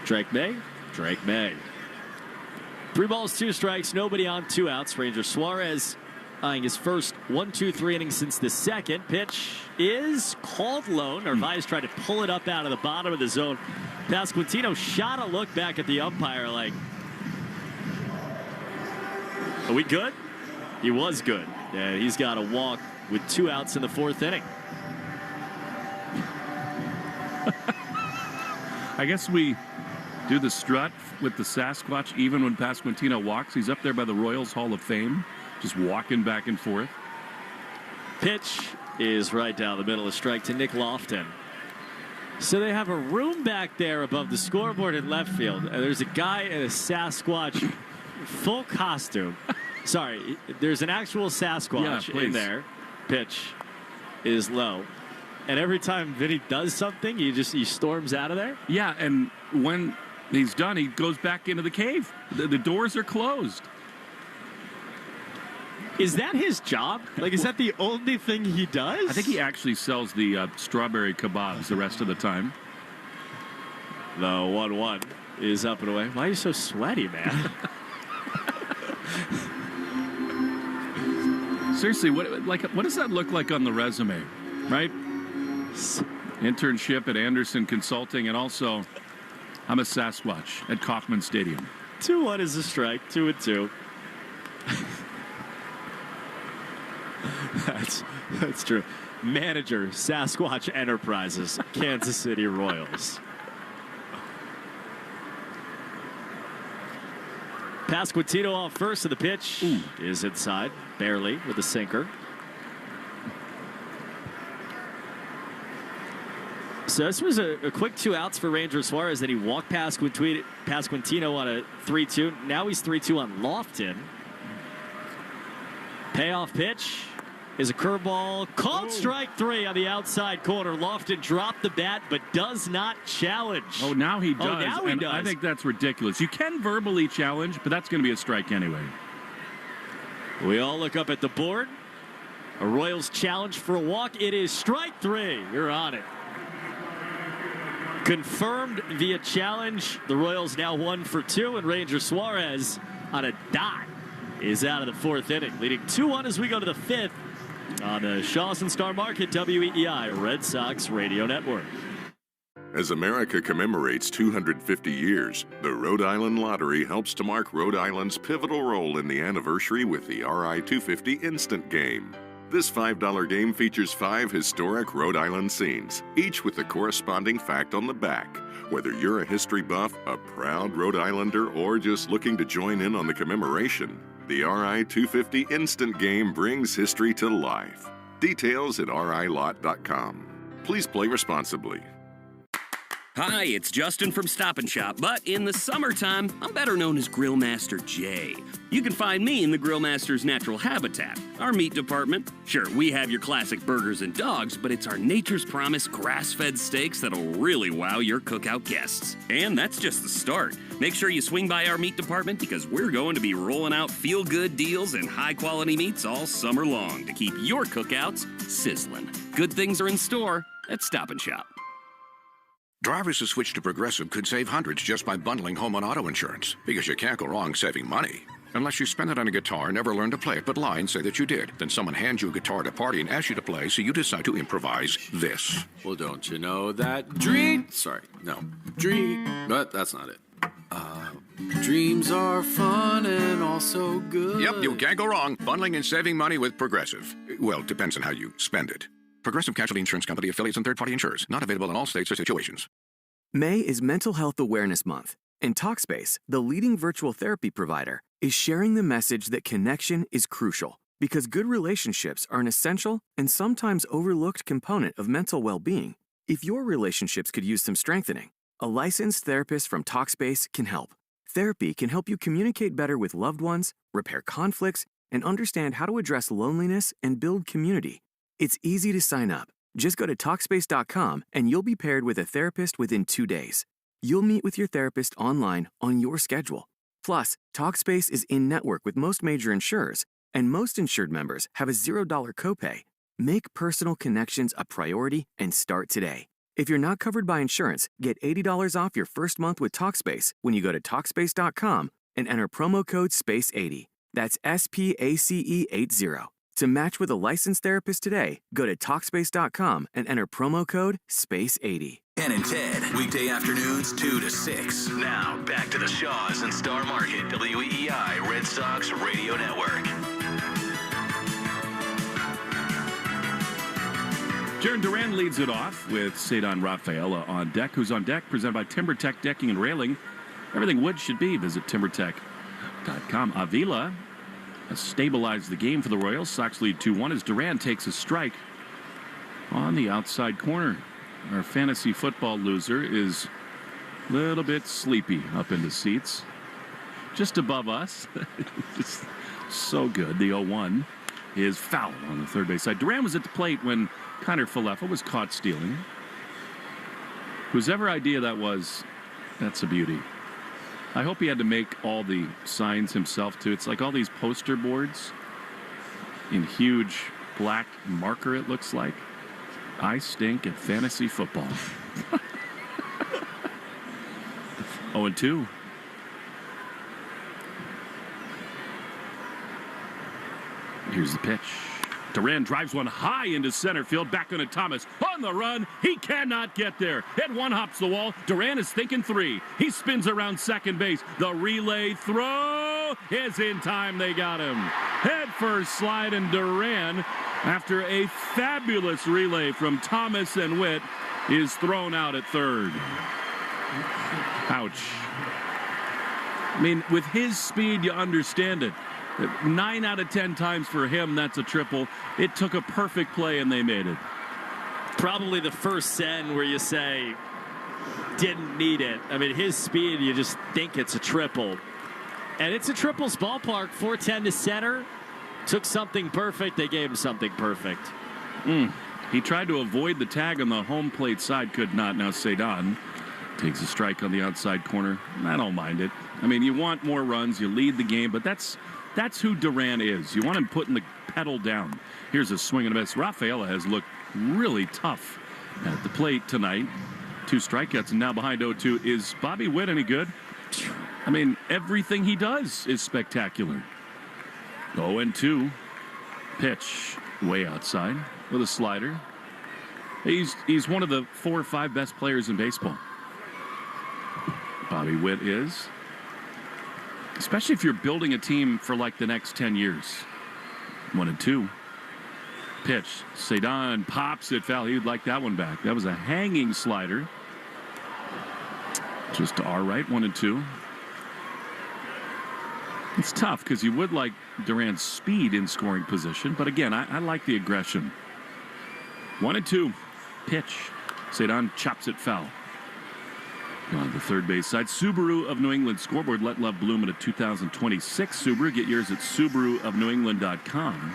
Drake May. 3 balls, 2 strikes, nobody on, 2 outs. Ranger Suarez eyeing his first 1-2-3 inning since the second. Pitch is called low. Narvaez tried to pull it up out of the bottom of the zone. Pasquantino shot a look back at the umpire like, are we good? He was good. Yeah, he's got a walk with 2 outs in the 4th inning. I guess we do the strut with the Sasquatch even when Pasquantino walks. He's up there by the Royals Hall of Fame, just walking back and forth. Pitch is right down the middle. A strike to Nick Lofton. So they have a room back there above the scoreboard in left field. And there's a guy in a Sasquatch full costume. Sorry, there's an actual Sasquatch in there. Pitch is low. And every time Vinny does something, he storms out of there? Yeah, and when he's done, he goes back into the cave. The doors are closed. Is that his job? Like, is that the only thing he does? I think he actually sells the strawberry kebabs the rest of the time. The 1-1 is up and away. Why are you so sweaty, man? Seriously, what does that look like on the resume, right? Internship at Anderson Consulting, and also I'm a Sasquatch at Kauffman Stadium. 2-1 is a strike. 2-2. That's true. Manager, Sasquatch Enterprises, Kansas City Royals. Pasquantino off first, and the pitch is inside, barely, with a sinker. So this was a quick 2 outs for Ranger Suarez. Then he walked past Pasquantino on a 3-2. Now he's 3-2 on Lofton. Payoff pitch is a curveball. Called strike 3 on the outside corner. Lofton dropped the bat but does not challenge. Oh, now he does. Oh, now he does. I think that's ridiculous. You can verbally challenge, but that's going to be a strike anyway. We all look up at the board. A Royals challenge for a walk. It is strike 3. You're on it. Confirmed via challenge. The Royals now 1 for 2, and Ranger Suarez on a dot is out of the 4th inning, leading 2-1 as we go to the 5th on the Shaws and Star Market WEEI Red Sox Radio Network. As America commemorates 250 years, the Rhode Island Lottery helps to mark Rhode Island's pivotal role in the anniversary with the RI-250 Instant Game. This $5 game features 5 historic Rhode Island scenes, each with the corresponding fact on the back. Whether you're a history buff, a proud Rhode Islander, or just looking to join in on the commemoration, the RI-250 Instant Game brings history to life. Details at rilot.com. Please play responsibly. Hi, it's Justin from Stop & Shop, but in the summertime, I'm better known as Grill Master Jay. You can find me in the Grill Master's natural habitat, our meat department. Sure, we have your classic burgers and dogs, but it's our Nature's Promise grass-fed steaks that'll really wow your cookout guests. And that's just the start. Make sure you swing by our meat department because we're going to be rolling out feel-good deals and high-quality meats all summer long to keep your cookouts sizzling. Good things are in store at Stop & Shop. Drivers who switch to Progressive could save hundreds just by bundling home and auto insurance, because you can't go wrong saving money. Unless you spend it on a guitar, never learn to play it, but lie and say that you did. Then someone hands you a guitar at a party and asks you to play, so you decide to improvise this. Well, don't you know that but that's not it. Dreams are fun and also good. Yep, you can't go wrong bundling and saving money with Progressive. Well, depends on how you spend it. Progressive Casualty Insurance Company, affiliates, and third-party insurers. Not available in all states or situations. May is Mental Health Awareness Month, and Talkspace, the leading virtual therapy provider, is sharing the message that connection is crucial because good relationships are an essential and sometimes overlooked component of mental well-being. If your relationships could use some strengthening, a licensed therapist from Talkspace can help. Therapy can help you communicate better with loved ones, repair conflicts, and understand how to address loneliness and build community. It's easy to sign up. Just go to Talkspace.com and you'll be paired with a therapist within 2 days. You'll meet with your therapist online on your schedule. Plus, Talkspace is in-network with most major insurers, and most insured members have a $0 copay. Make personal connections a priority and start today. If you're not covered by insurance, get $80 off your first month with Talkspace when you go to Talkspace.com and enter promo code SPACE80. That's SPACE80. To match with a licensed therapist today, go to Talkspace.com and enter promo code SPACE80. Ken and Ted, weekday afternoons 2 to 6. Now, back to the Shaws and Star Market, WEEI Red Sox Radio Network. Jaron Duran leads it off with Cedon Rafaela on deck. Who's on deck? Presented by TimberTech Decking and Railing. Everything wood should be. Visit TimberTech.com. Avila has stabilized the game for the Royals. Sox lead 2-1 as Duran takes a strike on the outside corner. Our fantasy football loser is a little bit sleepy up in the seats. Just above us. Just so good. The 0-1 is foul on the third base side. Duran was at the plate when Connor Falefa was caught stealing. Whosever idea that was, that's a beauty. I hope he had to make all the signs himself, too. It's like all these poster boards in huge black marker, it looks like. I stink at fantasy football. 0-2. Here's the pitch. Duran drives one high into center field. Back on to Thomas. On the run. He cannot get there. Hit one, hops the wall. Duran is thinking 3. He spins around second base. The relay throw is in time. They got him. Head first slide, and Duran, after a fabulous relay from Thomas and Witt, is thrown out at third. Ouch. I mean, with his speed, you understand it. 9 out of 10 times for him, that's a triple. It took a perfect play, and they made it. Probably the first send where you say, didn't need it. I mean, his speed, you just think it's a triple. And it's a triples ballpark, 410 to center. Took something perfect, they gave him something perfect. He tried to avoid the tag on the home plate side, could not. Now Cedon takes a strike on the outside corner. I don't mind it. I mean, you want more runs, you lead the game, but that's who Duran is. You want him putting the pedal down. Here's a swing and a miss. Rafaela has looked really tough at the plate tonight. 2 strikeouts, and now behind 0-2. Is Bobby Witt any good? I mean, everything he does is spectacular. 0-2. Pitch way outside with a slider. He's one of the 4 or 5 best players in baseball. Bobby Witt is. Especially if you're building a team for like the next 10 years. 1-2. Pitch. Cedon pops it foul. He'd like that one back. That was a hanging slider. Just to our right. 1-2. It's tough because you would like Duran's speed in scoring position. But again, I like the aggression. 1-2. Pitch. Cedon chops it foul. On the third base side, Subaru of New England scoreboard. Let love bloom at a 2026 Subaru. Get yours at SubaruofNewEngland.com.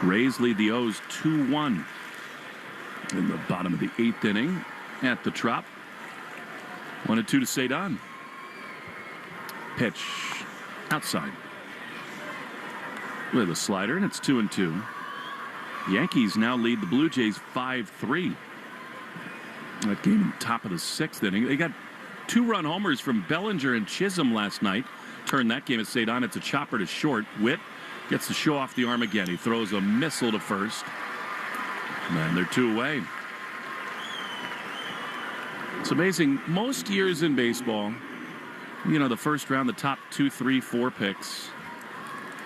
Rays lead the O's 2-1 in the bottom of the 8th inning at the Trop. 1-2 to Cedon. Pitch outside with a slider, and it's 2-2. Yankees now lead the Blue Jays 5-3. That game top of the 6th inning. They got 2-run homers from Bellinger and Chisholm last night. Turned that game at Cedon. It's a chopper to short. Witt gets to show off the arm again. He throws a missile to first. And they're 2 away. It's amazing. Most years in baseball, you know, the first round, the top 2, 3, 4 picks,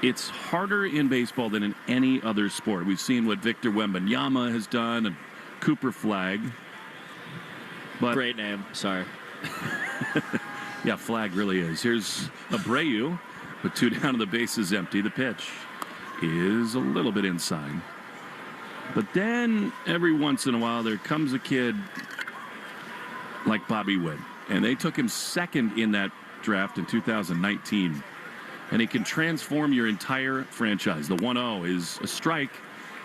it's harder in baseball than in any other sport. We've seen what Victor Wembanyama has done and Cooper Flagg. But great name. Sorry. Yeah, Flagg really is. Here's Abreu with 2 down and the base is empty. The pitch is a little bit inside. But then every once in a while there comes a kid like Bobby Witt. And they took him 2nd in that draft in 2019. And he can transform your entire franchise. The 1-0 is a strike.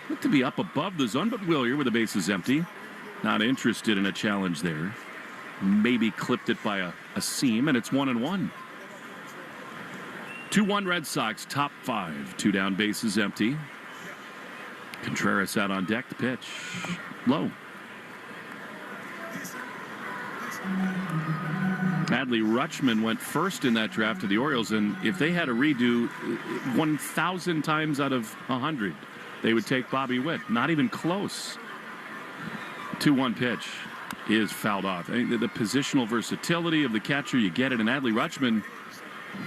Looked to be up above the zone, but Willier with the bases empty. Not interested in a challenge there. Maybe clipped it by a seam, and it's 1-1. 2-1 Red Sox, top 5. 2 down, bases empty. Contreras out on deck. The pitch. Low. Adley Rutschman went first in that draft to the Orioles, and if they had a redo 1,000 times out of 100, they would take Bobby Witt. Not even close. 2-1 pitch is fouled off. I mean, the positional versatility of the catcher, you get it. And Adley Rutschman,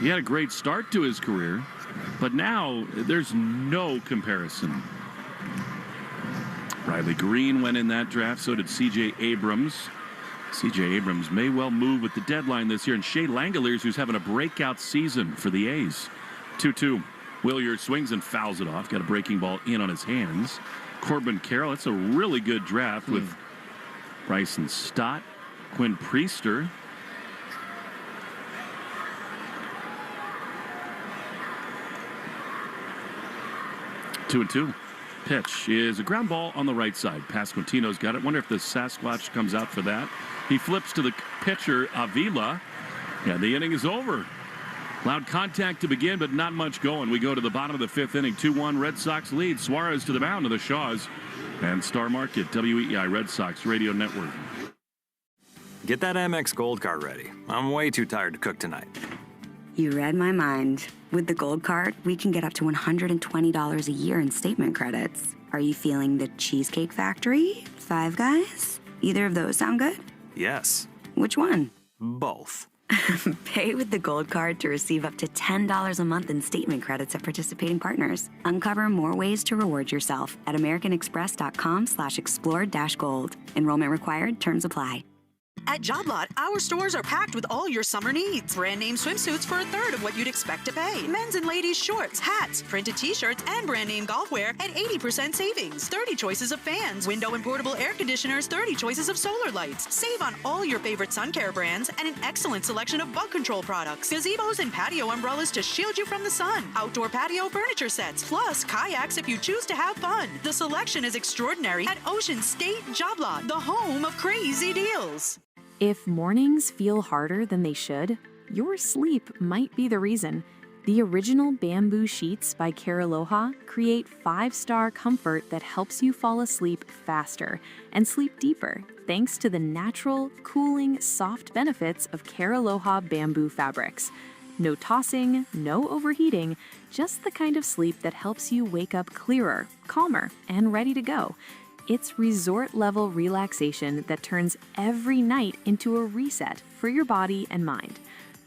he had a great start to his career, but now there's no comparison. Riley Green went in that draft. So did C.J. Abrams. C.J. Abrams may well move with the deadline this year. And Shea Langoliers, who's having a breakout season for the A's. 2-2. Willier swings and fouls it off. Got a breaking ball in on his hands. Corbin Carroll. That's a really good draft with Bryson Stott, Quinn Priester. Two and two. Pitch is a ground ball on the right side. Pasquantino's got it. Wonder if the Sasquatch comes out for that. He flips to the pitcher, Avila. Yeah, the inning is over. Loud contact to begin, but not much going. We go to the bottom of the 5th inning. 2-1 Red Sox lead. Suarez to the mound of the Shaws. And Star Market, WEEI Red Sox Radio Network. Get that Amex Gold Card ready. I'm way too tired to cook tonight. You read my mind. With the Gold Card, we can get up to $120 a year in statement credits. Are you feeling the Cheesecake Factory? Five Guys? Either of those sound good? Yes. Which one? Both. Pay with the Gold Card to receive up to $10 a month in statement credits at participating partners. Uncover more ways to reward yourself at americanexpress.com/explore-gold. Enrollment required. Terms apply. At Job Lot, our stores are packed with all your summer needs. Brand name swimsuits for a third of what you'd expect to pay. Men's and ladies' shorts, hats, printed t-shirts, and brand name golf wear at 80% savings. 30 choices of fans, window and portable air conditioners, 30 choices of solar lights. Save on all your favorite sun care brands and an excellent selection of bug control products. Gazebos and patio umbrellas to shield you from the sun. Outdoor patio furniture sets, plus kayaks if you choose to have fun. The selection is extraordinary at Ocean State Job Lot, the home of crazy deals. If mornings feel harder than they should, your sleep might be the reason. The original bamboo sheets by Caraloha create 5-star comfort that helps you fall asleep faster and sleep deeper, thanks to the natural, cooling, soft benefits of Caraloha bamboo fabrics. No tossing, no overheating, just the kind of sleep that helps you wake up clearer, calmer, and ready to go. It's resort-level relaxation that turns every night into a reset for your body and mind.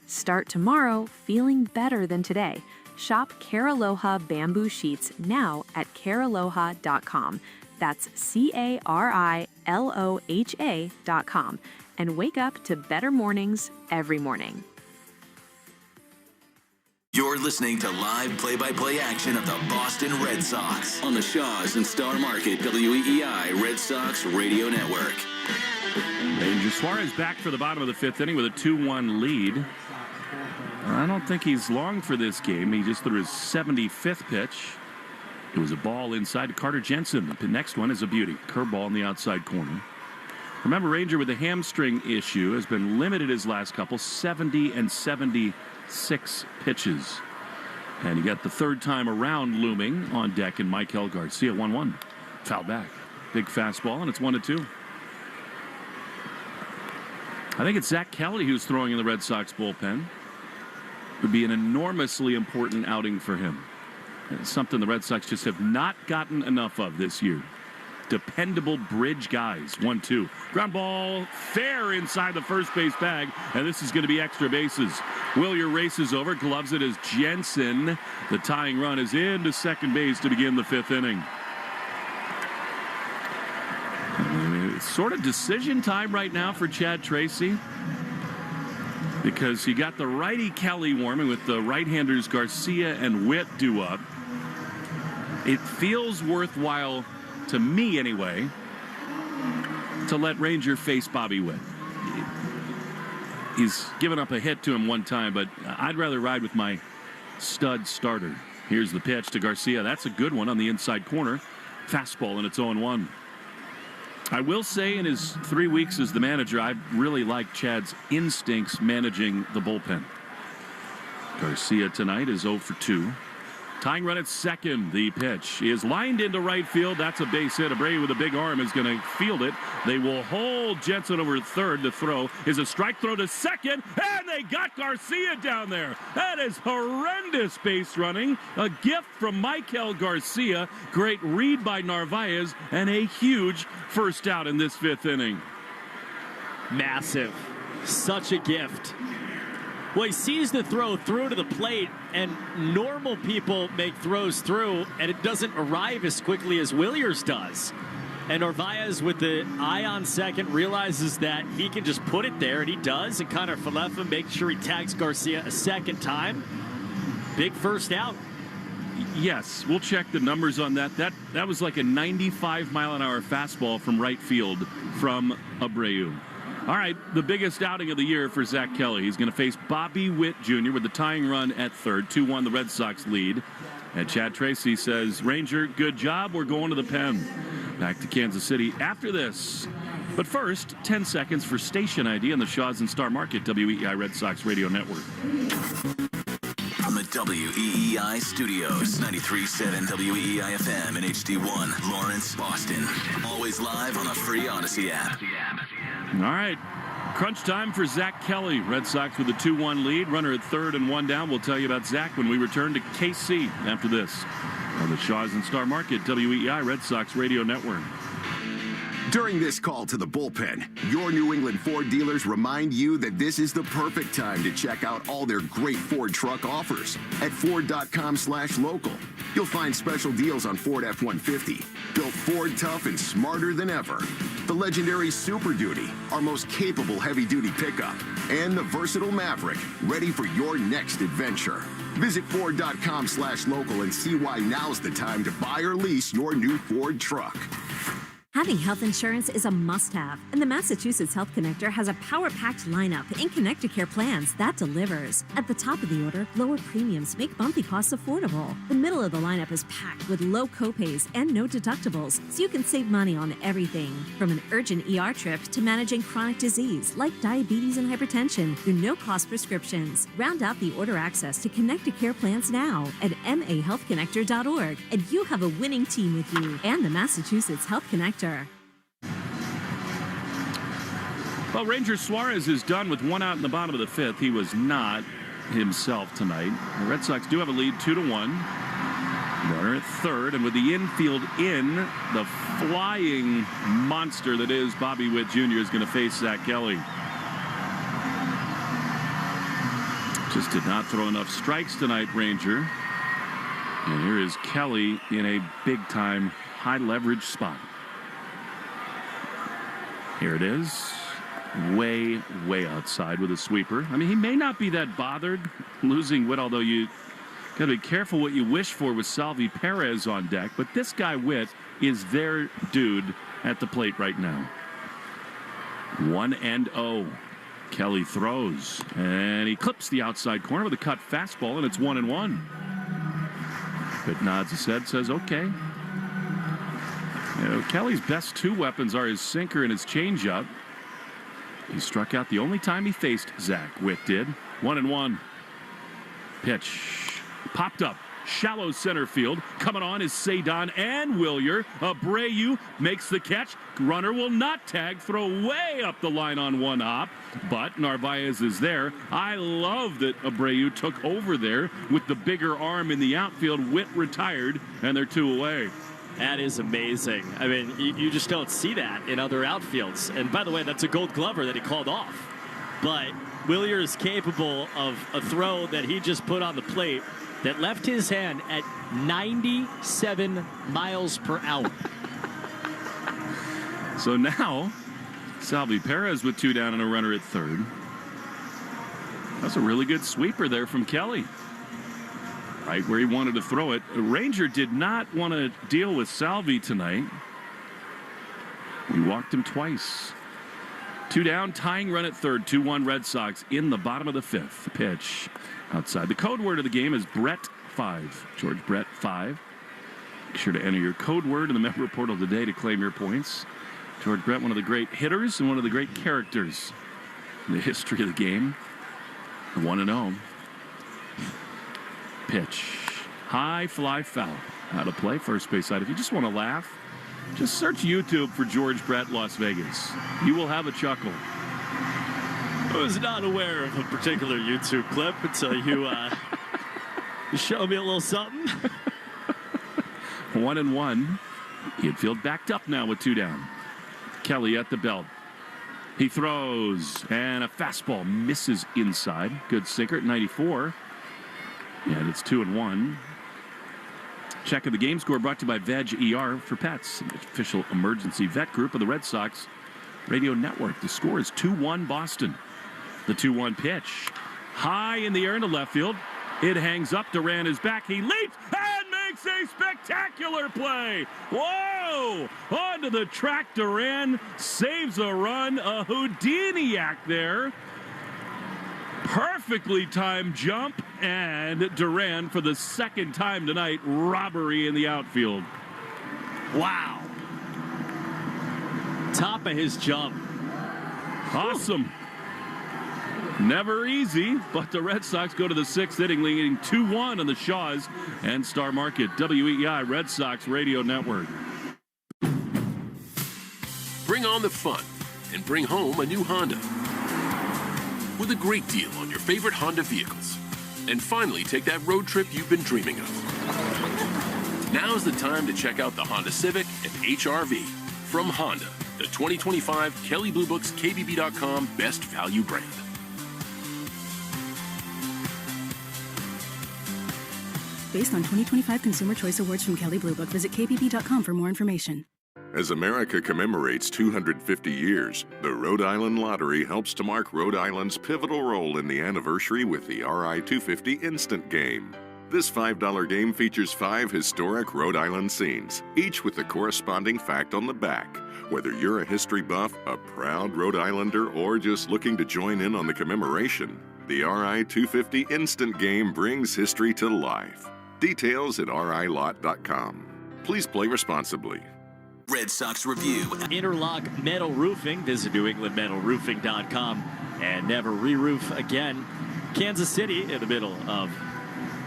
Start tomorrow feeling better than today. Shop Caraloha bamboo sheets now at caraloha.com. That's CARILOHA.com. And wake up to better mornings every morning. You're listening to live play-by-play action of the Boston Red Sox on the Shaws and Star Market WEEI Red Sox Radio Network. Ranger Suarez back for the bottom of the fifth inning with a 2-1 lead. I don't think he's long for this game. He just threw his 75th pitch. It was a ball inside to Carter Jensen. The next one is a beauty. Curveball in the outside corner. Remember, Ranger with a hamstring issue has been limited his last couple, 70 and 76 pitches. And you got the third time around looming on deck in Michael Garcia. 1-1. Foul back. Big fastball, and it's 1-2. I think it's Zach Kelly who's throwing in the Red Sox bullpen. It would be an enormously important outing for him. It's something the Red Sox just have not gotten enough of this year. Dependable bridge guys. 1-2. Ground ball fair inside the first base bag, and this is going to be extra bases. Willier races over, gloves it as Jensen. The tying run is into second base to begin the fifth inning. It's sort of decision time right now for Chad Tracy, because you got the righty Kelly warming with the right-handers Garcia and Witt due up. It feels worthwhile, to me anyway, to let Ranger face Bobby Witt. He's given up a hit to him one time, but I'd rather ride with my stud starter. Here's the pitch to Garcia. That's a good one on the inside corner. Fastball, and it's 0-1. I will say, in his 3 weeks as the manager, I really like Chad's instincts managing the bullpen. Garcia tonight is 0 for 2. Tying run at second. The pitch is lined into right field. That's a base hit. Abreu with a big arm is going to field it. They will hold Jensen over third. The throw is a strike throw to second, and they got Garcia down there. That is horrendous base running. A gift from Michael Garcia. Great read by Narvaez, and a huge first out in this fifth inning. Massive. Such a gift. Well, he sees the throw through to the plate, and normal people make throws through, and it doesn't arrive as quickly as Williers does. And Narvaez, with the eye on second, realizes that he can just put it there, and he does. And Connor Falefa makes sure he tags Garcia a second time. Big first out. Yes, we'll check the numbers on that. That was like a 95-mile-an-hour fastball from right field from Abreu. All right, the biggest outing of the year for Zach Kelly. He's going to face Bobby Witt Jr. with the tying run at third. 2-1 the Red Sox lead. And Chad Tracy says, Ranger, good job. We're going to the pen. Back to Kansas City after this. But first, 10 seconds for station ID on the Shaws and Star Market WEEI Red Sox Radio Network. From the WEEI studios, 93.7 WEEI FM and HD1, Lawrence, Boston. Always live on the free Odyssey app. All right, crunch time for Zach Kelly. Red Sox with a 2-1 lead. Runner at third and one down. We'll tell you about Zach when we return to KC after this on the Shaws and Star Market WEEI Red Sox Radio Network. During this call to the bullpen, your New England Ford dealers remind you that this is the perfect time to check out all their great Ford truck offers at Ford.com/local. You'll find special deals on Ford F-150, built Ford tough and smarter than ever. The legendary Super Duty, our most capable heavy-duty pickup, and the versatile Maverick, ready for your next adventure. Visit Ford.com/local and see why now's the time to buy or lease your new Ford truck. Having health insurance is a must-have, and the Massachusetts Health Connector has a power-packed lineup in Connecticare plans that delivers. At the top of the order, lower premiums make monthly costs affordable. The middle of the lineup is packed with low copays and no deductibles, so you can save money on everything. From an urgent ER trip to managing chronic disease like diabetes and hypertension through no-cost prescriptions. Round out the order access to Connecticare plans now at mahealthconnector.org, and you have a winning team with you and the Massachusetts Health Connector. Well, Ranger Suarez is done with one out in the bottom of the fifth. He was not himself tonight. The Red Sox do have a lead 2-1. Runner at third, and with the infield in, the flying monster that is Bobby Witt Jr. is going to face Zach Kelly. Just did not throw enough strikes tonight, Ranger. And here is Kelly in a big-time high-leverage spot. Here it is. Way, way outside with a sweeper. I mean, he may not be that bothered losing Witt, although you got to be careful what you wish for with Salvi Perez on deck. But this guy, Witt, is their dude at the plate right now. 1-0. Kelly throws, and he clips the outside corner with a cut fastball, and it's 1-1. Witt nods his head, says, okay. You know, Kelly's best two weapons are his sinker and his changeup. He struck out the only time he faced Zach. Witt did. 1-1. Pitch. Popped up. Shallow center field. Coming on is Cedon and Willier. Abreu makes the catch. Runner will not tag. Throw way up the line on one hop. But Narvaez is there. I love that Abreu took over there with the bigger arm in the outfield. Witt retired, and they're two away. That is amazing. I mean, you just don't see that in other outfields. And by the way, that's a Gold Glover that he called off. But Willier is capable of a throw that he just put on the plate that left his hand at 97 miles per hour. So now, Salvi Perez with two down and a runner at third. That's a really good sweeper there from Kelly. Right where he wanted to throw it. Ranger did not want to deal with Salvi tonight. We walked him twice. Two down, tying run at third. 2-1 Red Sox in the bottom of the fifth. Pitch outside. The code word of the game is Brett 5. George Brett 5. Make sure to enter your code word in the member portal today to claim your points. George Brett, one of the great hitters and one of the great characters in the history of the game. 1-0. Pitch. High fly foul. Out of play, first base side. If you just want to laugh, just search YouTube for George Brett Las Vegas. You will have a chuckle. I was not aware of a particular YouTube clip until you showed me a little something. 1-1. Infield backed up now with two down. Kelly at the belt. He throws, and a fastball misses inside. Good sinker at 94. And it's 2-1. Check of the game score brought to you by Veg ER for Pets, official emergency vet group of the Red Sox radio network. The score is 2-1 Boston. The 2-1 pitch. High in the air into left field. It hangs up. Duran is back. He leaps and makes a spectacular play. Whoa! Onto the track. Duran saves a run. A Houdiniac there. Perfectly timed jump, and Duran for the second time tonight, robbery in the outfield. Wow. Top of his jump. Awesome. Never easy, but the Red Sox go to the sixth inning, leading 2-1 on the Shaws and Star Market. WEI Red Sox Radio Network. Bring on the fun and bring home a new Honda with a great deal on your favorite Honda vehicles. And finally, take that road trip you've been dreaming of. Now's the time to check out the Honda Civic and HR-V from Honda. the 2025 Kelley Blue Book's KBB.com Best Value Brand. Based on 2025 Consumer Choice Awards from Kelley Blue Book, visit kbb.com for more information. As America commemorates 250 years, the Rhode Island Lottery helps to mark Rhode Island's pivotal role in the anniversary with the RI-250 Instant Game. This $5 game features 5 historic Rhode Island scenes, each with the corresponding fact on the back. Whether you're a history buff, a proud Rhode Islander, or just looking to join in on the commemoration, the RI-250 Instant Game brings history to life. Details at rilot.com. Please play responsibly. Red Sox Review. Interlock Metal Roofing. Visit NewEnglandMetalRoofing.com and never re-roof again. Kansas City, in the middle of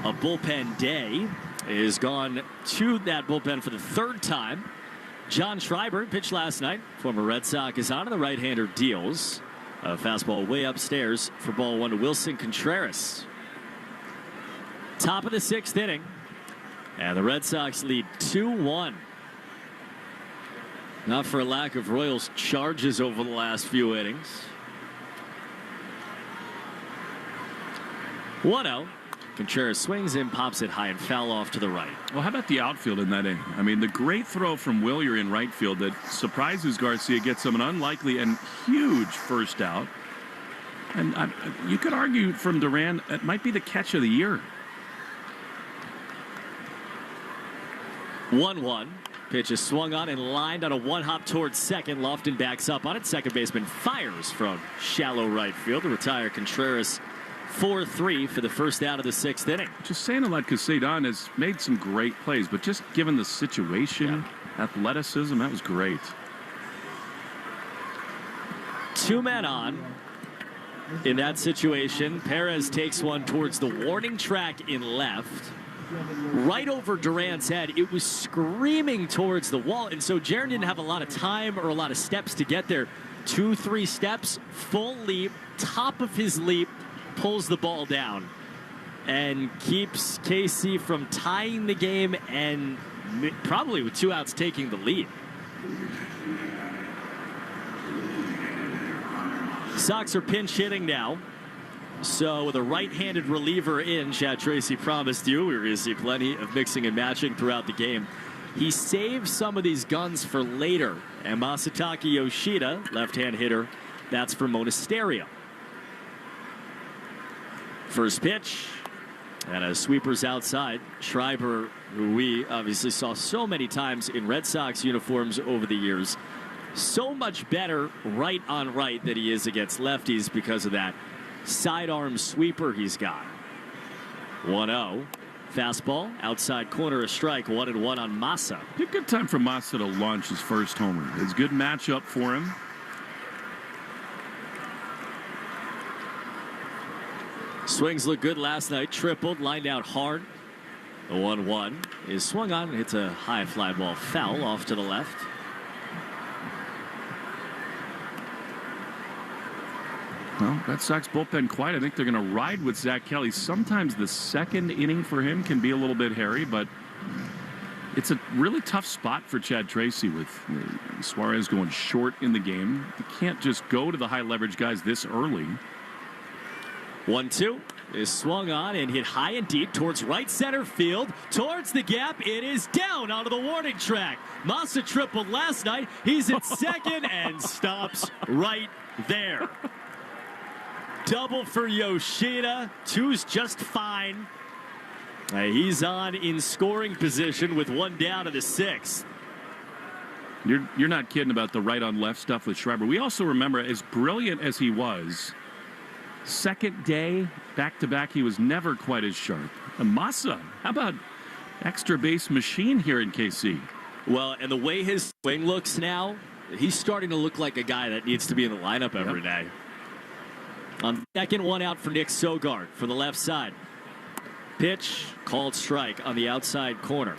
a bullpen day, is gone to that bullpen for the 3rd time. John Schreiber pitched last night. Former Red Sox is on, and the right-hander deals a fastball way upstairs for ball 1 to Wilson Contreras. Top of the 6th inning, and the Red Sox lead 2-1. Not for a lack of Royals charges over the last few innings. 1-0. Contreras swings in, pops it high and foul off to the right. Well, how about the outfield in that inning? I mean, the great throw from Willier in right field that surprises Garcia, gets him an unlikely and huge first out. And you could argue from Duran, it might be the catch of the year. 1-1. Pitch is swung on and lined on a one-hop towards second. Lofton backs up on it. Second baseman fires from shallow right field to retire Contreras 4-3 for the first out of the 6th inning. Just saying that Casadon has made some great plays, but just given the situation, athleticism, that was great. 2 men on. In that situation, Perez takes one towards the warning track in left. Right over Duran's head. It was screaming towards the wall, and so Jaron didn't have a lot of time or a lot of steps to get there. 2-3 steps, full leap, top of his leap, pulls the ball down and keeps KC from tying the game and probably with 2 outs taking the lead. Sox are pinch hitting now. So with a right-handed reliever in, Chad Tracy promised you we're going to see plenty of mixing and matching throughout the game. He saves some of these guns for later. And Masataka Yoshida, left-hand hitter, that's for Monasterio. First pitch, and a sweeper's outside. Schreiber, who we obviously saw so many times in Red Sox uniforms over the years, so much better right on right than he is against lefties because of that sidearm sweeper he's got. 1-0. Fastball, outside corner, a strike, 1-1 on Massa. A good time for Massa to launch his first homer. It's a good matchup for him. Swings look good last night. Tripled, lined out hard. The 1-1 is swung on and hits a high fly ball foul off to the left. Well, Red Sox bullpen quiet. I think they're going to ride with Zach Kelly. Sometimes the 2nd inning for him can be a little bit hairy, but it's a really tough spot for Chad Tracy with Suarez going short in the game. You can't just go to the high leverage guys this early. 1-2 is swung on and hit high and deep towards right center field. Towards the gap, it is down onto the warning track. Massa tripled last night. He's at second and stops right there. Double for Yoshida. 2's just fine. He's on in scoring position with 1 down to the 6th. You're not kidding about the right on left stuff with Schreiber. We also remember, as brilliant as he was, 2nd day back to back, he was never quite as sharp. And Massa, how about extra base machine here in KC? Well, and the way his swing looks now, he's starting to look like a guy that needs to be in the lineup every day. On second, 1 out for Nick Sogard from the left side. Pitch, called strike on the outside corner.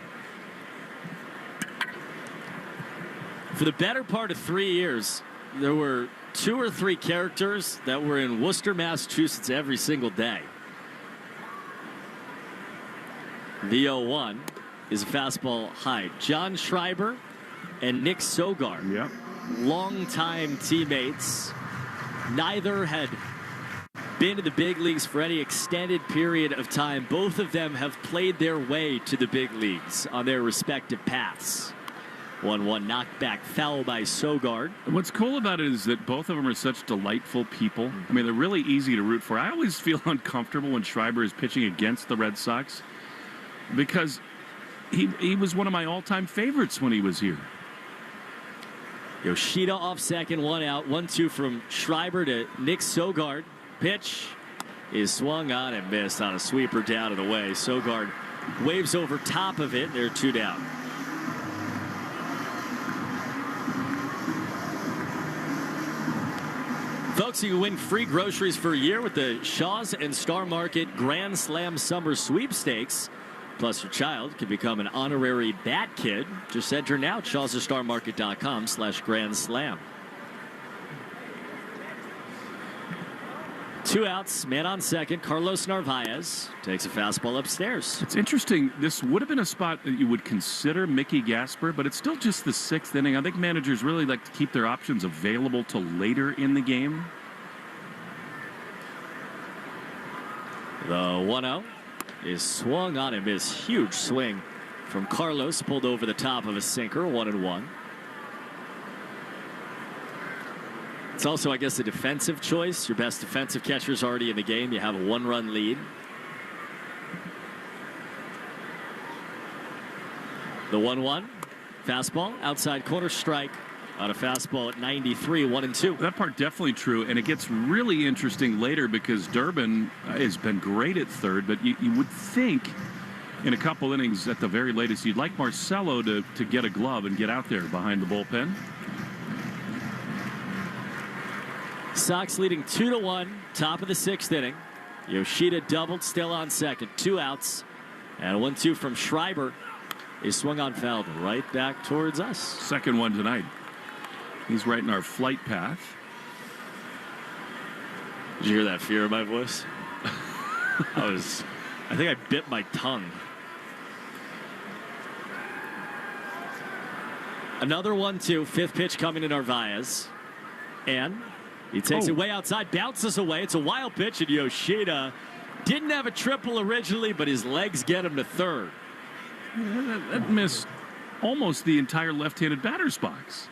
For the better part of 3 years, there were 2 or 3 characters that were in Worcester, Massachusetts every single day. The 0-1 is a fastball high. John Schreiber and Nick Sogard. Yep. longtime teammates. Neither had been to the big leagues for any extended period of time. Both of them have played their way to the big leagues on their respective paths. 1-1 knockback foul by Sogard. What's cool about it is that both of them are such delightful people. I mean, they're really easy to root for. I always feel uncomfortable when Schreiber is pitching against the Red Sox because he was one of my all-time favorites when he was here. Yoshida off second, 1 out. 1-2 from Schreiber to Nick Sogard. Pitch is swung on and missed on a sweeper down and away. Sogard waves over top of it. They're 2 down. Folks, you can win free groceries for a year with the Shaw's and Star Market Grand Slam Summer Sweepstakes. Plus, your child can become an honorary Bat Kid. Just enter now at shawsorstarmarket.com/Grand Slam. 2 outs, man on second. Carlos Narvaez takes a fastball upstairs. It's interesting. This would have been a spot that you would consider Mickey Gasper, but it's still just the 6th inning. I think managers really like to keep their options available till later in the game. The 1-0 is swung on and missed. Huge swing from Carlos, pulled over the top of a sinker. 1-1. It's also, I guess, a defensive choice. Your best defensive catcher is already in the game. You have a 1-run lead. The 1-1 fastball, outside corner strike on a fastball at 93, 1-2. That part definitely true, and it gets really interesting later because Durbin has been great at third, but you would think in a couple innings at the very latest you'd like Marcelo to get a glove and get out there behind the bullpen. Sox leading 2-1, top of the 6th inning. Yoshida doubled, still on second. 2 outs, and a 1-2 from Schreiber is swung on, fouled right back towards us. Second one tonight. He's right in our flight path. Did you hear that fear in my voice? I think I bit my tongue. Another 1-2, 5th pitch coming to Narvaez. And he takes it way outside, bounces away. It's a wild pitch, and Yoshida didn't have a triple originally, but his legs get him to third. That missed almost the entire left-handed batter's box.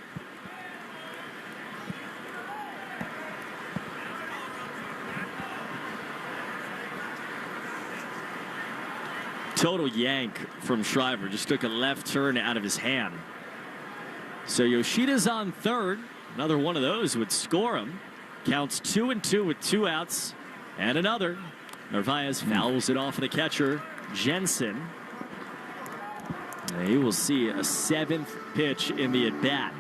Total yank from Schreiber. Just took a left turn out of his hand. So Yoshida's on third. Another one of those would score him. Counts 2-2 with 2 outs. And another. Narvaez fouls it off of the catcher, Jensen. And he will see a 7th pitch in the at-bat.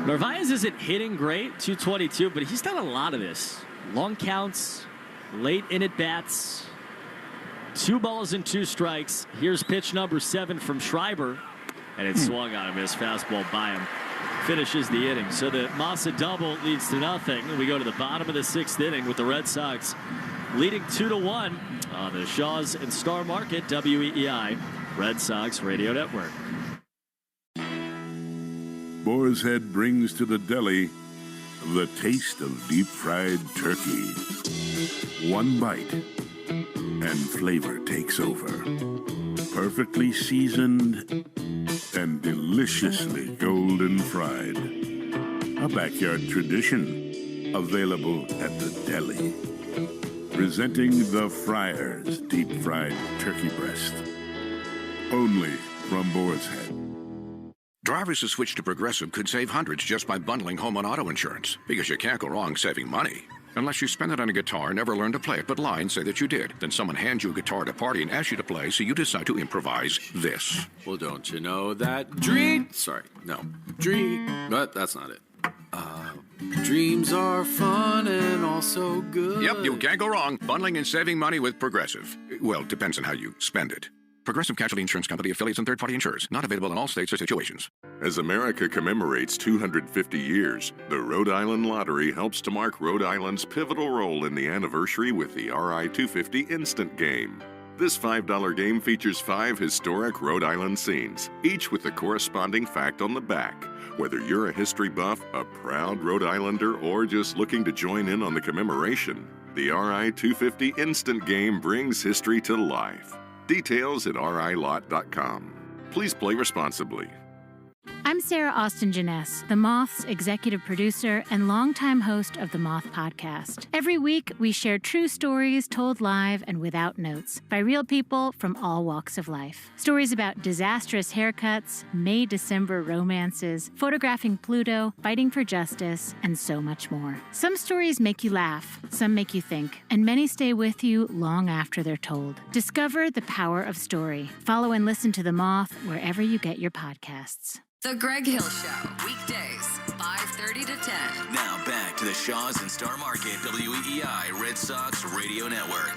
Narvaez isn't hitting great, 222, but he's done a lot of this. Long counts, late in at-bats. 2 balls and 2 strikes. Here's pitch number 7 from Schreiber. And it swung on him. His fastball by him. Finishes the inning. So the Massa double leads to nothing. And we go to the bottom of the 6th inning with the Red Sox leading 2-1 on the Shaw's and Star Market WEEI Red Sox Radio Network. Boar's Head brings to the deli the taste of deep-fried turkey. One bite, and flavor takes over. Perfectly seasoned and deliciously golden fried. A backyard tradition, available at the deli. Presenting the Friar's deep-fried turkey breast. Only from Boar's Head. Drivers who switch to Progressive could save hundreds just by bundling home and auto insurance. Because you can't go wrong saving money. Unless you spend it on a guitar, never learn to play it, but lie and say that you did. Then someone hands you a guitar at a party and asks you to play, so you decide to improvise this. Well, don't you know that but that's not it. Dreams are fun and also good. Yep, you can't go wrong. Bundling and saving money with Progressive. Well, depends on how you spend it. Progressive Casualty Insurance Company, affiliates, and third-party insurers. Not available in all states or situations. As America commemorates 250 years, the Rhode Island Lottery helps to mark Rhode Island's pivotal role in the anniversary with the RI-250 Instant Game. This $5 game features 5 historic Rhode Island scenes, each with the corresponding fact on the back. Whether you're a history buff, a proud Rhode Islander, or just looking to join in on the commemoration, the RI-250 Instant Game brings history to life. Details at rilot.com. Please play responsibly. I'm Sarah Austin Jeunesse, The Moth's executive producer and longtime host of the Moth podcast. Every week, we share true stories told live and without notes by real people from all walks of life. Stories about disastrous haircuts, May-December romances, photographing Pluto, fighting for justice, and so much more. Some stories make you laugh, some make you think, and many stay with you long after they're told. Discover the power of story. Follow and listen to The Moth wherever you get your podcasts. The Greg Hill Show, weekdays, 5:30 to 10. Now back to the Shaws and Star Market WEEI Red Sox Radio Network.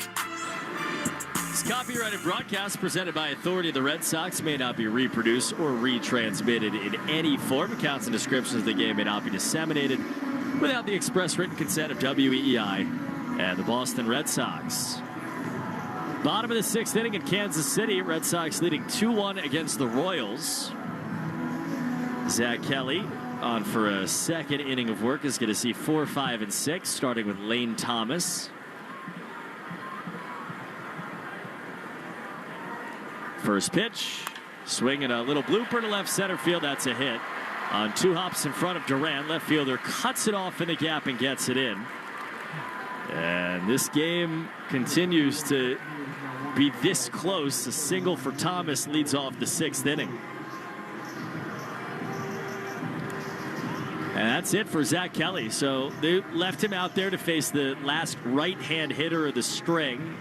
This copyrighted broadcast presented by authority of the Red Sox may not be reproduced or retransmitted in any form. Accounts and descriptions of the game may not be disseminated without the express written consent of WEEI and the Boston Red Sox. Bottom of the 6th inning in Kansas City. Red Sox leading 2-1 against the Royals. Zach Kelly on for a second inning of work is going to see 4, 5, and 6, starting with Lane Thomas. First pitch, swinging a little blooper to left center field. That's a hit. On 2 hops in front of Duran, left fielder cuts it off in the gap and gets it in. And this game continues to be this close. A single for Thomas leads off the 6th inning. And that's it for Zach Kelly. So they left him out there to face the last right-hand hitter of the string.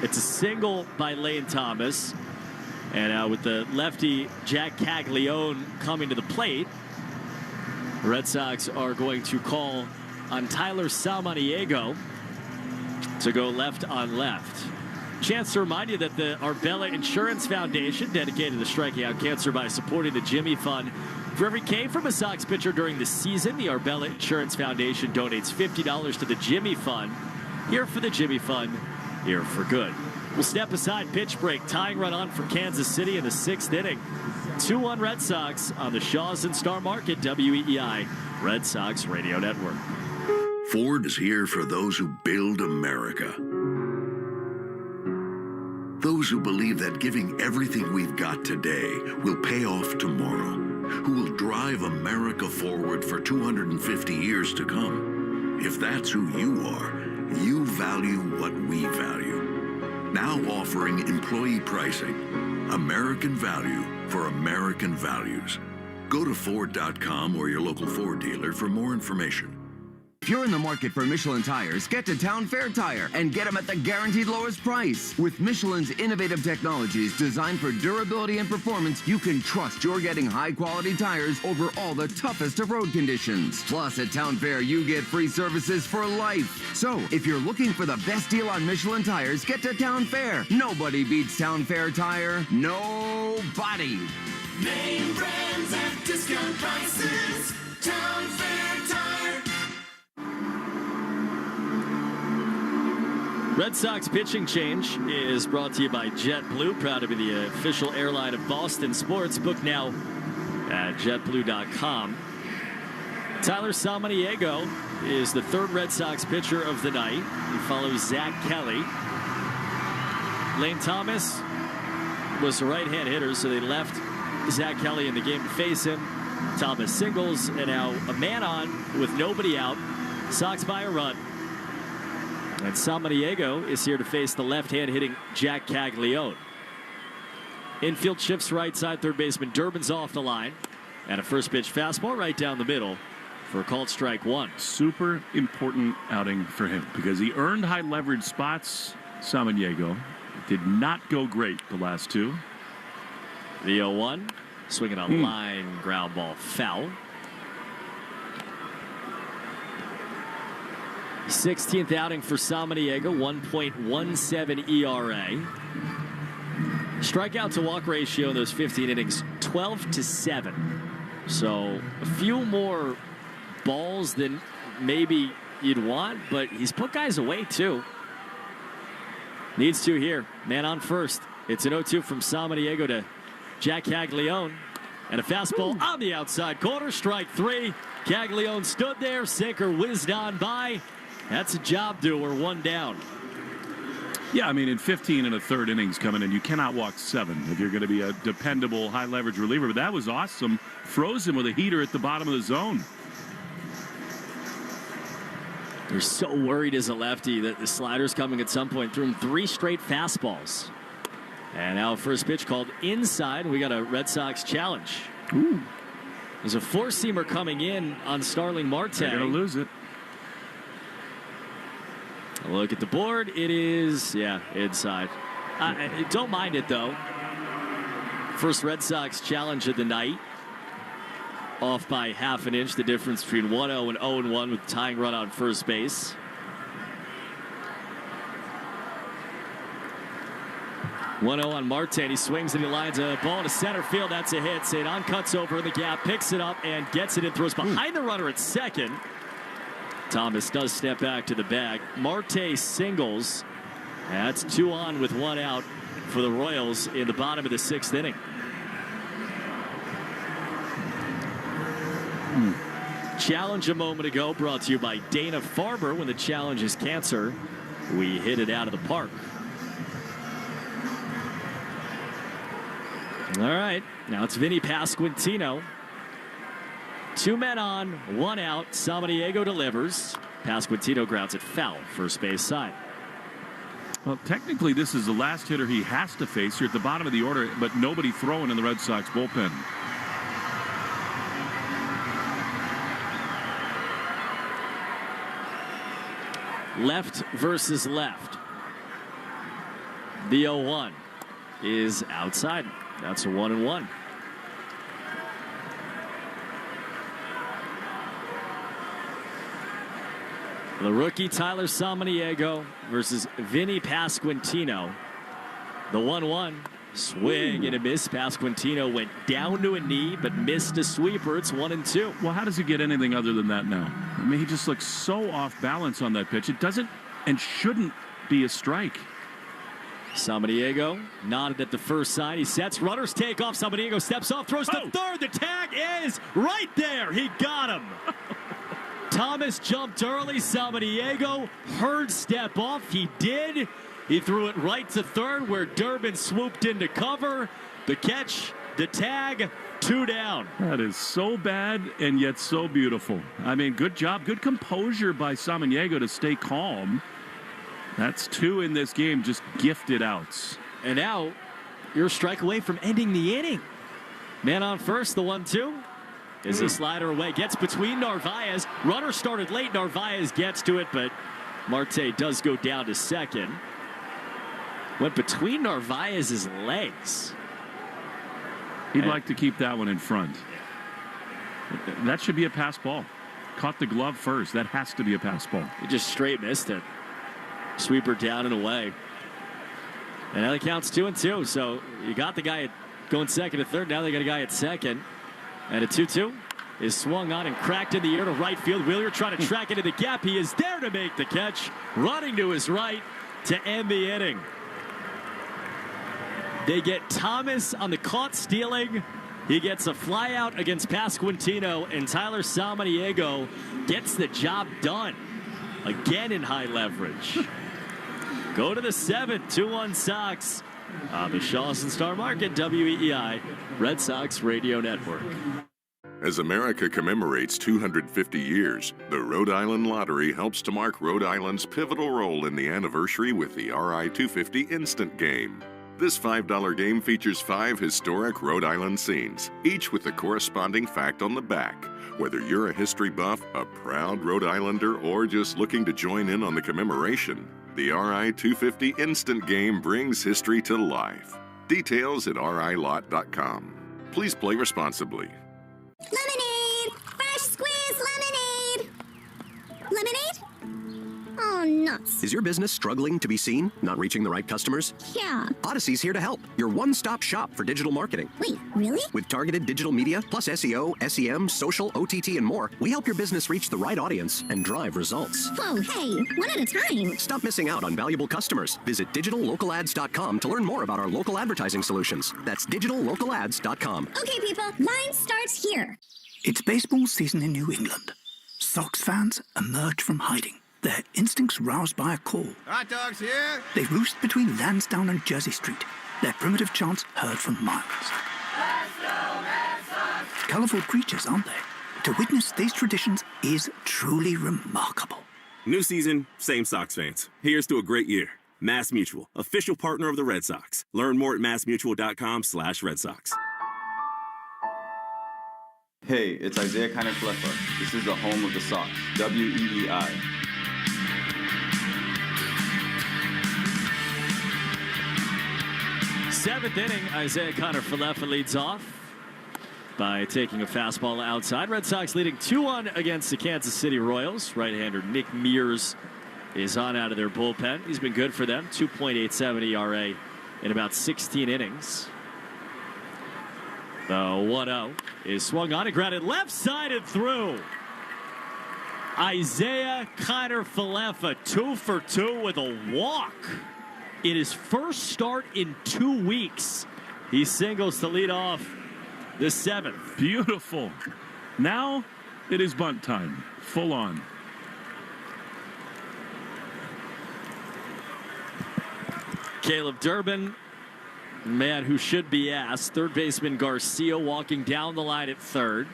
It's a single by Lane Thomas. And with the lefty Jack Caglione coming to the plate, the Red Sox are going to call on Tyler Samaniego to go left on left. Chance to remind you that the Arbella Insurance Foundation dedicated to striking out cancer by supporting the Jimmy Fund. For every K from a Sox pitcher during the season, the Arbella Insurance Foundation donates $50 to the Jimmy Fund. Here for the Jimmy Fund, here for good. We'll step aside, pitch break, tying run on for Kansas City in the 6th inning. 2-1 Red Sox on the Shaws and Star Market WEEI Red Sox Radio Network. Ford is here for those who build America. Those who believe that giving everything we've got today will pay off tomorrow. Who will drive America forward for 250 years to come. If that's who you are, you value what we value. Now offering employee pricing. American value for American values. Go to Ford.com or your local Ford dealer for more information. If you're in the market for Michelin tires, get to Town Fair Tire and get them at the guaranteed lowest price. With Michelin's innovative technologies designed for durability and performance, you can trust you're getting high-quality tires over all the toughest of road conditions. Plus, at Town Fair, you get free services for life. So, if you're looking for the best deal on Michelin tires, get to Town Fair. Nobody beats Town Fair Tire. Nobody. Name brands at discount prices. Town Fair Tire. Red Sox pitching change is brought to you by JetBlue, proud to be the official airline of Boston sports. Book now at jetblue.com. Tyler Samaniego is the 3rd Red Sox pitcher of the night. He follows Zach Kelly. Lane Thomas was the right-hand hitter, so they left Zach Kelly in the game to face him. Thomas singles, and now a man on with nobody out. Sox by a run. And Samaniego is here to face the left-hand hitting Jack Caglione. Infield shifts right side, third baseman Durbin's off the line. And a first pitch fastball right down the middle for a called strike 1. Super important outing for him because he earned high leverage spots. Samaniego did not go great the last 2. The 0-1, swinging a line ground ball foul. 16th outing for Samaniego, 1.17 ERA. Strikeout to walk ratio in those 15 innings, 12-7. So a few more balls than maybe you'd want, but he's put guys away too. Needs to here. Man on first. It's an 0-2 from Samaniego to Jack Caglione. And a fastball on the outside corner. Strike three. Caglione stood there. Sinker whizzed on by. That's a job doer. One down. Yeah, I mean, in 15 and a third innings coming in, you cannot walk 7 if you're going to be a dependable high-leverage reliever. But that was awesome. Froze him with a heater at the bottom of the zone. You're so worried as a lefty that the slider's coming at some point. Threw him 3 straight fastballs. And now first pitch called inside. We got a Red Sox challenge. Ooh. There's a four-seamer coming in on Starling Marte. They're going to lose it. A look at the board. It is, inside. Don't mind it, though. First Red Sox challenge of the night. Off by half an inch, the difference between 1-0 and 0-1 with the tying run on first base. One 0 on Marte. He swings and he lines a ball to center field. That's a hit. St. Anne cuts over in the gap, picks it up, and gets it and throws behind the runner at second. Thomas does step back to the bag. Marte singles. That's 2 on with 1 out for the Royals in the bottom of the 6th inning. Challenge a moment ago brought to you by Dana-Farber. When the challenge is cancer, we hit it out of the park. All right, now it's Vinny Pasquantino. 2 men on, 1 out. Samaniego delivers. Pasquantino grounds it foul, first base side. Well, technically, this is the last hitter he has to face here at the bottom of the order, but nobody throwing in the Red Sox bullpen. Left versus left. The 0-1 is outside. That's a 1-1. The rookie Tyler Samaniego versus Vinny Pasquantino. The 1-1. Swing and a miss. Pasquantino went down to a knee but missed a sweeper. It's 1-2. Well, how does he get anything other than that now? I mean, he just looks so off balance on that pitch. It doesn't and shouldn't be a strike. Samaniego nodded at the first sign. He sets. Runners take off. Samaniego steps off, throws to third. The tag is right there. He got him. Thomas jumped early. Samaniego heard step off. He did. He threw it right to third where Durbin swooped in to cover. The catch, the tag, 2 down. That is so bad and yet so beautiful. I mean, good job. Good composure by Samaniego to stay calm. That's 2 in this game, just gifted outs. And now you're a strike away from ending the inning. Man on first, the 1-2. Is a slider away. Gets between Narvaez. Runner started late. Narvaez gets to it, but Marte does go down to second. Went between Narvaez's legs. He'd like to keep that one in front. That should be a pass ball. Caught the glove first. That has to be a pass ball. He just straight missed it. Sweeper down and away. And now it counts 2-2. So you got the guy going second to third. Now they got a guy at second. And a 2-2 is swung on and cracked in the air to right field. Wheeler trying to track into the gap. He is there to make the catch. Running to his right to end the inning. They get Thomas on the caught stealing. He gets a fly out against Pasquantino, and Tyler Samaniego gets the job done. Again in high leverage. Go to the 7th, 2-1 Sox. On the Shawson Star Market, WEEI, Red Sox Radio Network. As America commemorates 250 years, the Rhode Island Lottery helps to mark Rhode Island's pivotal role in the anniversary with the RI-250 Instant Game. This $5 game features 5 historic Rhode Island scenes, each with the corresponding fact on the back. Whether you're a history buff, a proud Rhode Islander, or just looking to join in on the commemoration, the RI-250 Instant Game brings history to life. Details at rilot.com. Please play responsibly. Lemonade! Fresh squeezed lemonade! Lemonade? Oh gone nuts. Is your business struggling to be seen? Not reaching the right customers? Yeah. Odyssey's here to help. Your one-stop shop for digital marketing. Wait, really? With targeted digital media, plus SEO, SEM, social, OTT, and more, we help your business reach the right audience and drive results. Whoa, hey, one at a time. Stop missing out on valuable customers. Visit digitallocalads.com to learn more about our local advertising solutions. That's digitallocalads.com. Okay, people, line starts here. It's baseball season in New England. Sox fans emerge from hiding, their instincts roused by a call. Hot dogs here? They roost between Lansdowne and Jersey Street, their primitive chants heard from miles. Let's go, Red Sox! Colorful creatures, aren't they? To witness these traditions is truly remarkable. New season, same Sox fans. Here's to a great year. Mass Mutual, official partner of the Red Sox. Learn more at massmutual.com/Red Sox. Hey, it's Isaiah Kiner-Falefa. This is the home of the Sox, WEEI. Seventh inning, Isaiah Kiner-Falefa leads off by taking a fastball outside. Red Sox leading 2-1 against the Kansas City Royals. Right-hander Nick Mears is on out of their bullpen. He's been good for them, 2.87 ERA in about 16 innings. The 1-0 is swung on and grounded left side and through. Isaiah Kiner-Falefa 2 for 2 with a walk in his first start in 2 weeks. He singles to lead off the 7th. Beautiful. Now it is bunt time. Full on. Caleb Durbin, man who should be asked. Third baseman Garcia walking down the line at third.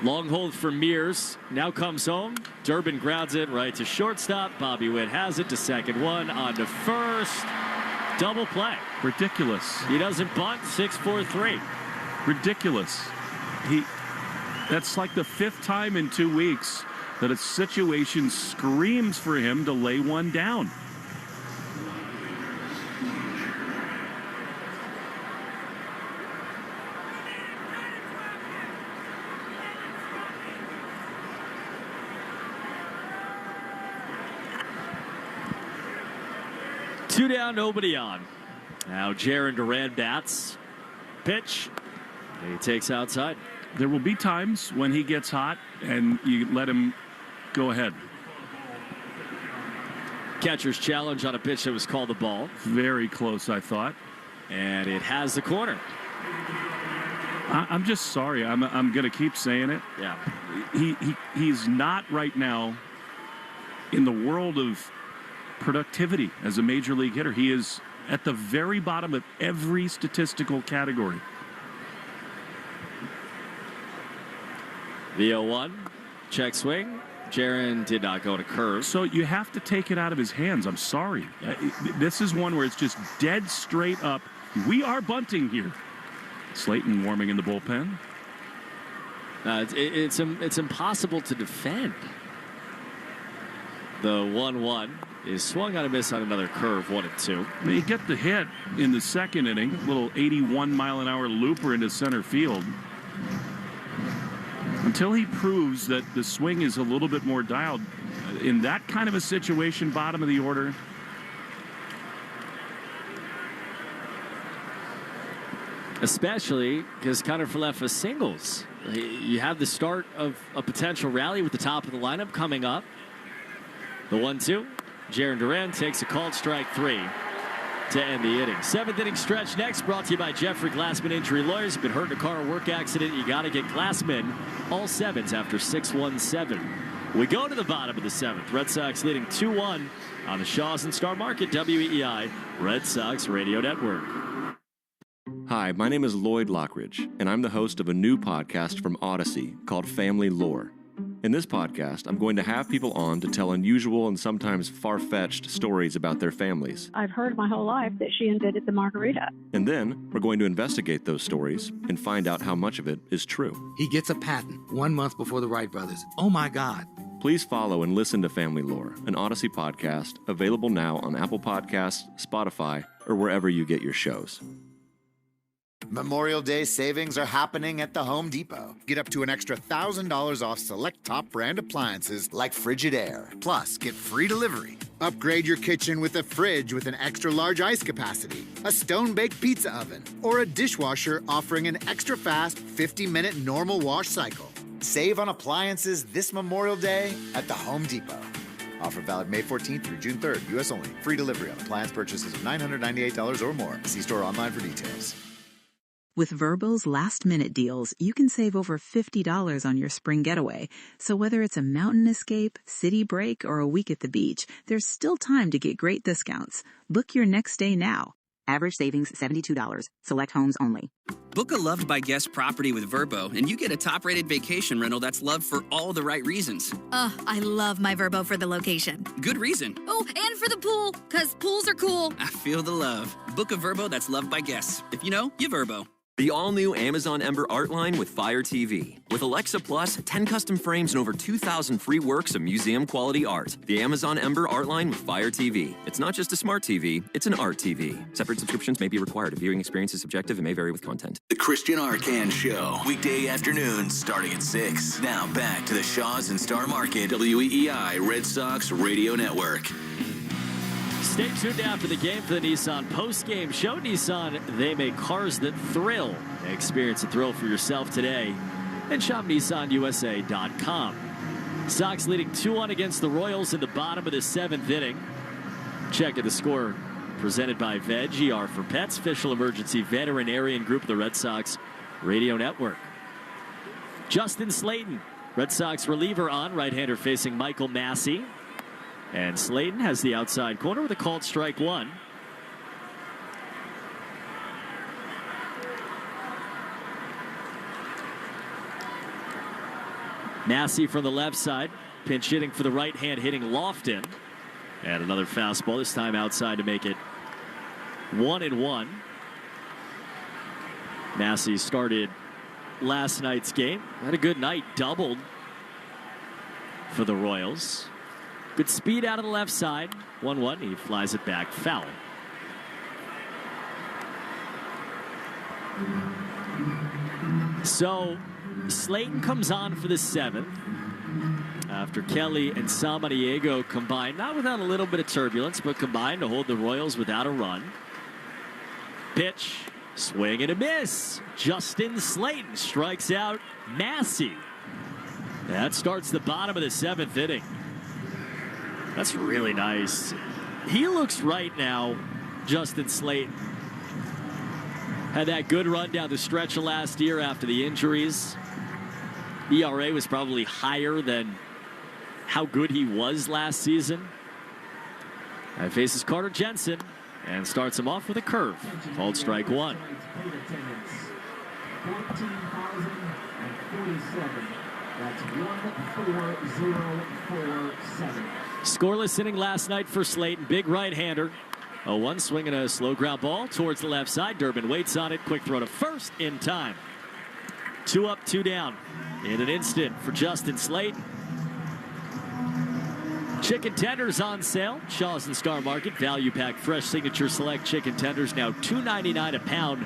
Long hold for Mears. Now comes home. Durbin grounds it right to shortstop. Bobby Witt has it to second. One on to first. Double play. Ridiculous. He doesn't bunt. 6-4-3. Ridiculous. That's like the 5th time in 2 weeks that a situation screams for him to lay one down. Two down, nobody on. Now Jarren Duran bats. Pitch. He takes outside. There will be times when he gets hot and you let him go ahead. Catcher's challenge on a pitch that was called a ball. Very close, I thought. And it has the corner. I'm just sorry. I'm going to keep saying it. Yeah. He's not right now in the world of productivity as a major league hitter. He is at the very bottom of every statistical category. The 0-1. Check swing. Jarren did not go to curve. So you have to take it out of his hands. I'm sorry. This is one where it's just dead straight up. We are bunting here. Slayton warming in the bullpen. It's impossible to defend. The 1-1 is swung on a miss on another curve, 1-2. They get the hit in the second inning. Little 81-mile-an-hour looper into center field. Until he proves that the swing is a little bit more dialed, in that kind of a situation, bottom of the order, especially because Kiner-Falefa singles. You have the start of a potential rally with the top of the lineup coming up. The 1-2. Jarren Duran takes a called strike 3 to end the inning. 7th inning stretch next, brought to you by Jeffrey Glassman Injury Lawyers. Been hurt in a car or work accident, you got to get Glassman. All 7s after 6-1-7. We go to the bottom of the 7th. Red Sox leading 2-1 on the Shaws and Star Market, WEEI Red Sox Radio Network. Hi, my name is Lloyd Lockridge, and I'm the host of a new podcast from Odyssey called Family Lore. In this podcast, I'm going to have people on to tell unusual and sometimes far-fetched stories about their families. I've heard my whole life that she invented the margarita. And then we're going to investigate those stories and find out how much of it is true. He gets a patent 1 month before the Wright brothers. Oh my God. Please follow and listen to Family Lore, an Odyssey podcast, available now on Apple Podcasts, Spotify, or wherever you get your shows. Memorial Day savings are happening at the Home Depot. Get up to an extra $1,000 off select top brand appliances like Frigidaire. Plus, get free delivery. Upgrade your kitchen with a fridge with an extra large ice capacity, a stone-baked pizza oven, or a dishwasher offering an extra fast 50-minute normal wash cycle. Save on appliances this Memorial Day at the Home Depot. Offer valid May 14th through June 3rd, U.S. only. Free delivery on appliance purchases of $998 or more. See store online for details. With Vrbo's last-minute deals, you can save over $50 on your spring getaway. So whether it's a mountain escape, city break, or a week at the beach, there's still time to get great discounts. Book your next stay now. Average savings $72. Select homes only. Book a Loved by Guest property with Vrbo, and you get a top-rated vacation rental that's loved for all the right reasons. I love my Vrbo for the location. Good reason. Oh, and for the pool, because pools are cool. I feel the love. Book a Vrbo that's loved by guests. If you know, you Vrbo. The all-new Amazon Ember art line with Fire TV. With Alexa Plus, 10 custom frames and over 2,000 free works of museum-quality art. The Amazon Ember art line with Fire TV. It's not just a smart TV, it's an art TV. Separate subscriptions may be required. The viewing experience is subjective and may vary with content. The Christian Arcan Show. Weekday afternoons starting at 6. Now back to the Shaws and Star Market WEEI Red Sox Radio Network. Stay tuned after the game for the Nissan post-game show. Nissan, they make cars that thrill. Experience a thrill for yourself today and shop NissanUSA.com. Sox leading 2-1 against the Royals in the bottom of the 7th inning. Check at the score presented by Veg, ER for Pets, official emergency veterinarian group of the Red Sox Radio Network. Justin Slayton, Red Sox reliever on, right-hander facing Michael Massey. And Slayton has the outside corner with a called strike one. Massey from the left side, pinch hitting for the right hand, hitting Lofton. And another fastball, this time outside to make it 1-1. Massey started last night's game. Had a good night, doubled for the Royals. Good speed out of the left side. 1-1. He flies it back foul. So Slayton comes on for the 7th after Kelly and Samaniego combined, not without a little bit of turbulence, but combined to hold the Royals without a run. Pitch, swing and a miss. Justin Slayton strikes out Massey. That starts the bottom of the 7th inning. That's really nice. He looks right now, Justin Slayton. Had that good run down the stretch of last year after the injuries. ERA was probably higher than how good he was last season. And faces Carter Jensen and starts him off with a curve. Called strike one. 14,047. That's 14047. Scoreless inning last night for Slayton. Big right-hander. 0-1 swinging a slow ground ball towards the left side. Durbin waits on it. Quick throw to first in time. 2 up, 2 down in an instant for Justin Slayton. Chicken tenders on sale. Shaw's and Star Market. Value pack fresh signature select chicken tenders now $2.99 a pound.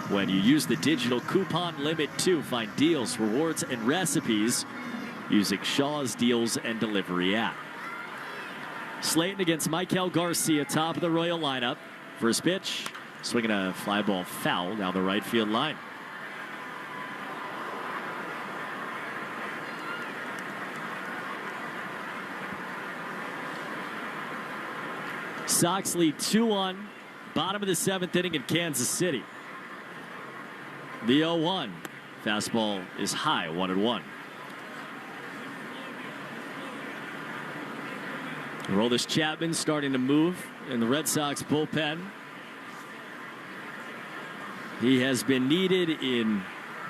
When you use the digital coupon limit 2, find deals, rewards, and recipes using Shaw's Deals and Delivery app. Slayton against Michael Garcia, top of the Royal lineup. First pitch, swinging a fly ball foul down the right field line. Sox lead 2-1, bottom of the 7th inning in Kansas City. The 0-1. Fastball is high, 1-1. Aroldis Chapman starting to move in the Red Sox bullpen. He has been needed in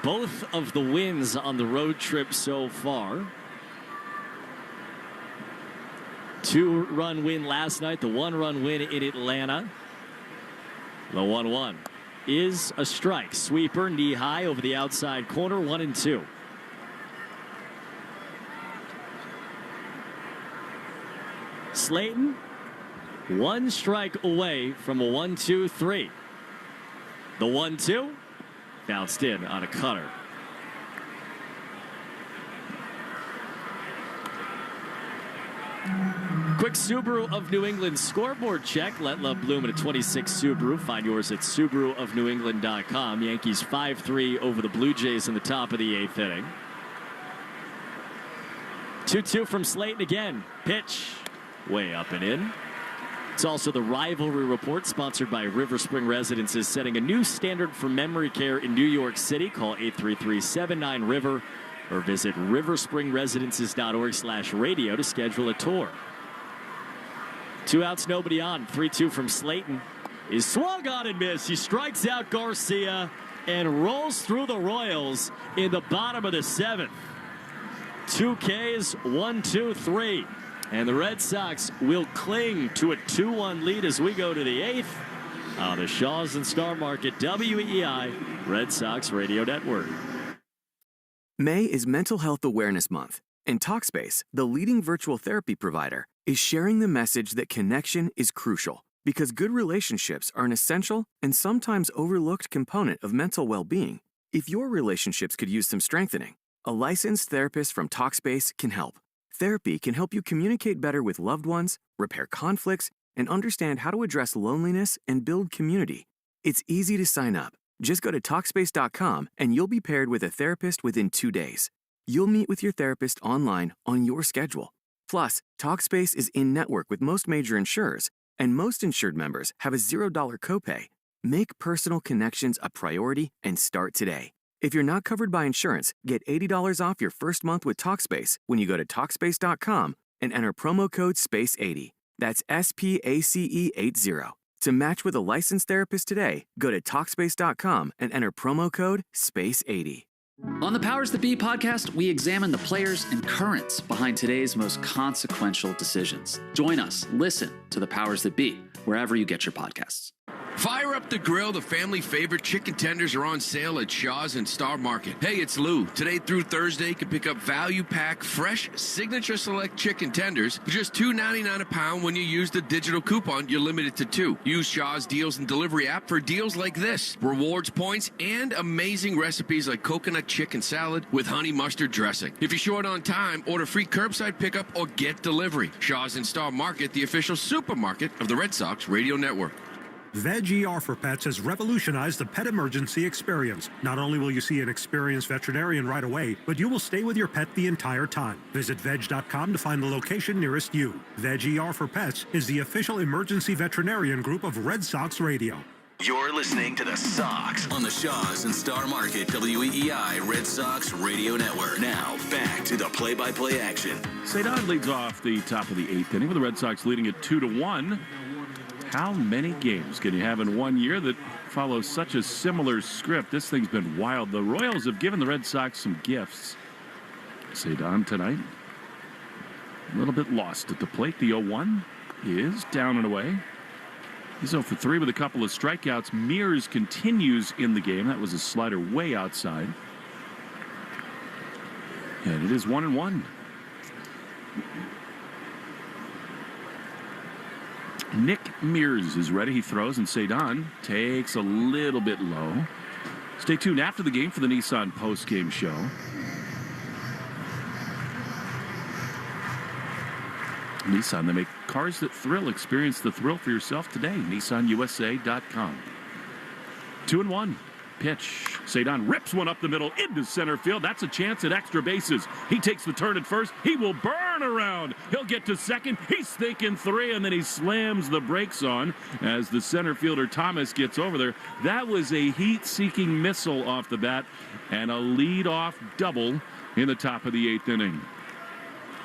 both of the wins on the road trip so far. 2-run win last night, the 1-run win in Atlanta. The 1-1 is a strike. Sweeper, knee high over the outside corner, 1-2. Slayton, 1 strike away from a 1-2-3. The 1-2 bounced in on a cutter. Quick Subaru of New England scoreboard check. Let love bloom at a 26 Subaru. Find yours at SubaruofNewEngland.com. Yankees 5-3 over the Blue Jays in the top of the 8th inning. 2-2 from Slayton again. Pitch way up and in. It's also the Rivalry Report, sponsored by River Spring Residences, setting a new standard for memory care in New York City. Call 833-79-RIVER or visit riverspringresidences.org/radio to schedule a tour. 2 outs, nobody on. 3-2 from Slayton is swung on and missed. He strikes out Garcia and rolls through the Royals in the bottom of the 7th. 2 Ks, 1-2-3. And the Red Sox will cling to a 2-1 lead as we go to the 8th on the Shaws and Star Market WEEI Red Sox Radio Network. May is Mental Health Awareness Month, and Talkspace, the leading virtual therapy provider, is sharing the message that connection is crucial because good relationships are an essential and sometimes overlooked component of mental well-being. If your relationships could use some strengthening, a licensed therapist from Talkspace can help. Therapy can help you communicate better with loved ones, repair conflicts, and understand how to address loneliness and build community. It's easy to sign up. Just go to Talkspace.com and you'll be paired with a therapist within 2 days. You'll meet with your therapist online on your schedule. Plus, Talkspace is in-network with most major insurers, and most insured members have a $0 copay. Make personal connections a priority and start today. If you're not covered by insurance, get $80 off your first month with Talkspace when you go to Talkspace.com and enter promo code SPACE80. That's SPACE80. To match with a licensed therapist today, go to Talkspace.com and enter promo code SPACE80. On the Powers That Be podcast, we examine the players and currents behind today's most consequential decisions. Join us, listen to the Powers That Be, wherever you get your podcasts. Fire up the grill. The family favorite chicken tenders are on sale at Shaw's and Star Market. Hey, it's Lou. Today through Thursday, you can pick up value pack fresh signature select chicken tenders for just $2.99 a pound when you use the digital coupon. You're limited to 2. Use Shaw's Deals and Delivery app for deals like this. Rewards points and amazing recipes like coconut chicken salad with honey mustard dressing. If you're short on time, order free curbside pickup or get delivery. Shaw's and Star Market, the official supermarket of the Red Sox Radio Network. Veg ER for Pets has revolutionized the pet emergency experience. Not only will you see an experienced veterinarian right away, but you will stay with your pet the entire time. Visit veg.com to find the location nearest you. Veg ER for Pets is the official emergency veterinarian group of Red Sox Radio. You're listening to the Sox on the Shaws and Star Market WEEI Red Sox Radio Network. Now, back to the play-by-play action. Cedon leads off the top of the 8th inning with the Red Sox leading it 2-1. How many games can you have in 1 year that follows such a similar script? This thing's been wild. The Royals have given the Red Sox some gifts. Cedon tonight, a little bit lost at the plate. The 0-1 is down and away. He's 0 for 3 with a couple of strikeouts. Mears continues in the game. That was a slider way outside. And it is 1-1. Nick Mears is ready. He throws, and Cedon takes a little bit low. Stay tuned after the game for the Nissan post-game show. Nissan, they make cars that thrill. Experience the thrill for yourself today. NissanUSA.com. 2-1. Pitch. Cedon rips one up the middle into center field. That's a chance at extra bases. He takes the turn at first. He will burn around. He'll get to second. He's thinking 3, and then he slams the brakes on as the center fielder Thomas gets over there. That was a heat-seeking missile off the bat and a lead-off double in the top of the 8th inning.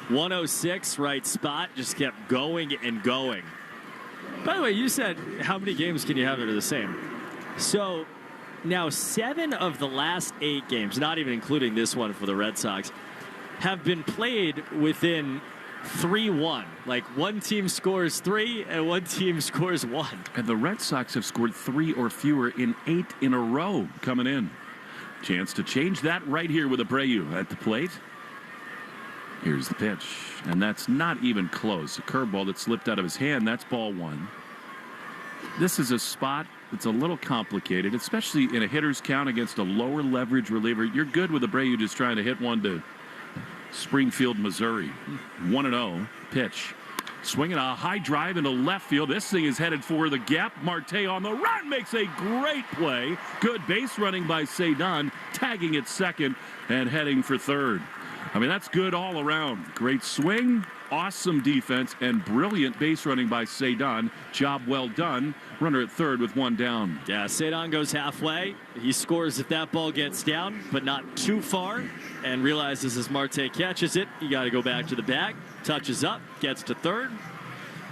106, right spot, just kept going and going. By the way, you said how many games can you have that are the same? So now 7 of the last 8 games, not even including this one for the Red Sox, have been played within 3-1. Like one team scores 3 and one team scores 1. And the Red Sox have scored 3 or fewer in 8 in a row coming in. Chance to change that right here with Abreu at the plate. Here's the pitch, and that's not even close. A curveball that slipped out of his hand. That's ball 1. This is a spot it's a little complicated, especially in a hitter's count against a lower leverage reliever. You're good with Abreu just trying to hit one to Springfield, Missouri. 1-0 pitch. Swinging a high drive into left field. This thing is headed for the gap. Marte on the run makes a great play. Good base running by Cedon, tagging at second and heading for third. I mean, that's good all around. Great swing, awesome defense, and brilliant base running by Cedon. Job well done. Runner at third with one down. Yeah, Cedon goes halfway. He scores if that ball gets down, but not too far, and realizes as Marte catches it, you got to go back to the bag. Touches up, gets to third.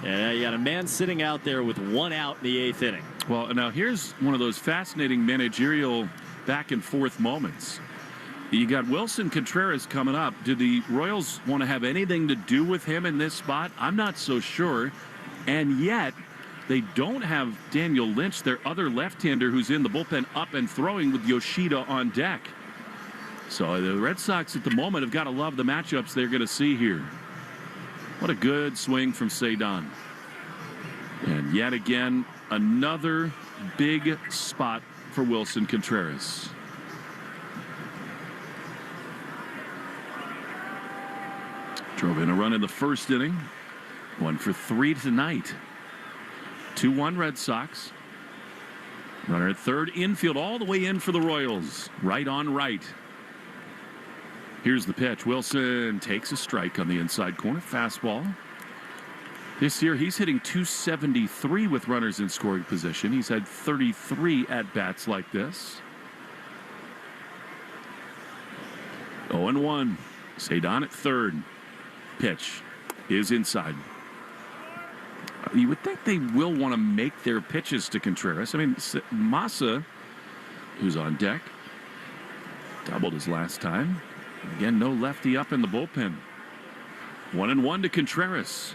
And you got a man sitting out there with one out in the eighth inning. Well, now here's one of those fascinating managerial back and forth moments. You got Wilson Contreras coming up. Do the Royals want to have anything to do with him in this spot? I'm not so sure. And yet, they don't have Daniel Lynch, their other left-hander who's in the bullpen, up and throwing with Yoshida on deck. So the Red Sox at the moment have got to love the matchups they're going to see here. What a good swing from Cedon. And yet again, another big spot for Wilson Contreras. Drove in a run in the first inning. 1 for 3 tonight. 2-1 Red Sox. Runner at third, infield all the way in for the Royals. Right on right. Here's the pitch. Wilson takes a strike on the inside corner. Fastball. This year he's hitting .273 with runners in scoring position. He's had 33 at-bats like this. 0-1. Cedon at third. Pitch is inside. You would think they will want to make their pitches to Contreras. I mean, Massa, who's on deck, doubled his last time. Again, no lefty up in the bullpen. 1-1 to Contreras.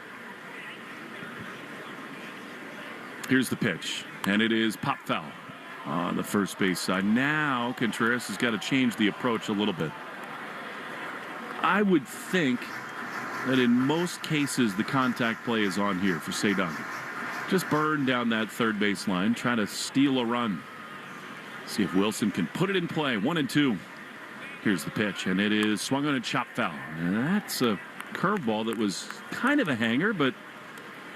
Here's the pitch, and it is pop foul on the first base side. Now Contreras has got to change the approach a little bit. I would think that in most cases the contact play is on here for Cedon. Just burn down that third base line, try to steal a run. See if Wilson can put it in play. 1-2. Here's the pitch, and it is swung on a chop foul. And that's a curveball that was kind of a hanger, but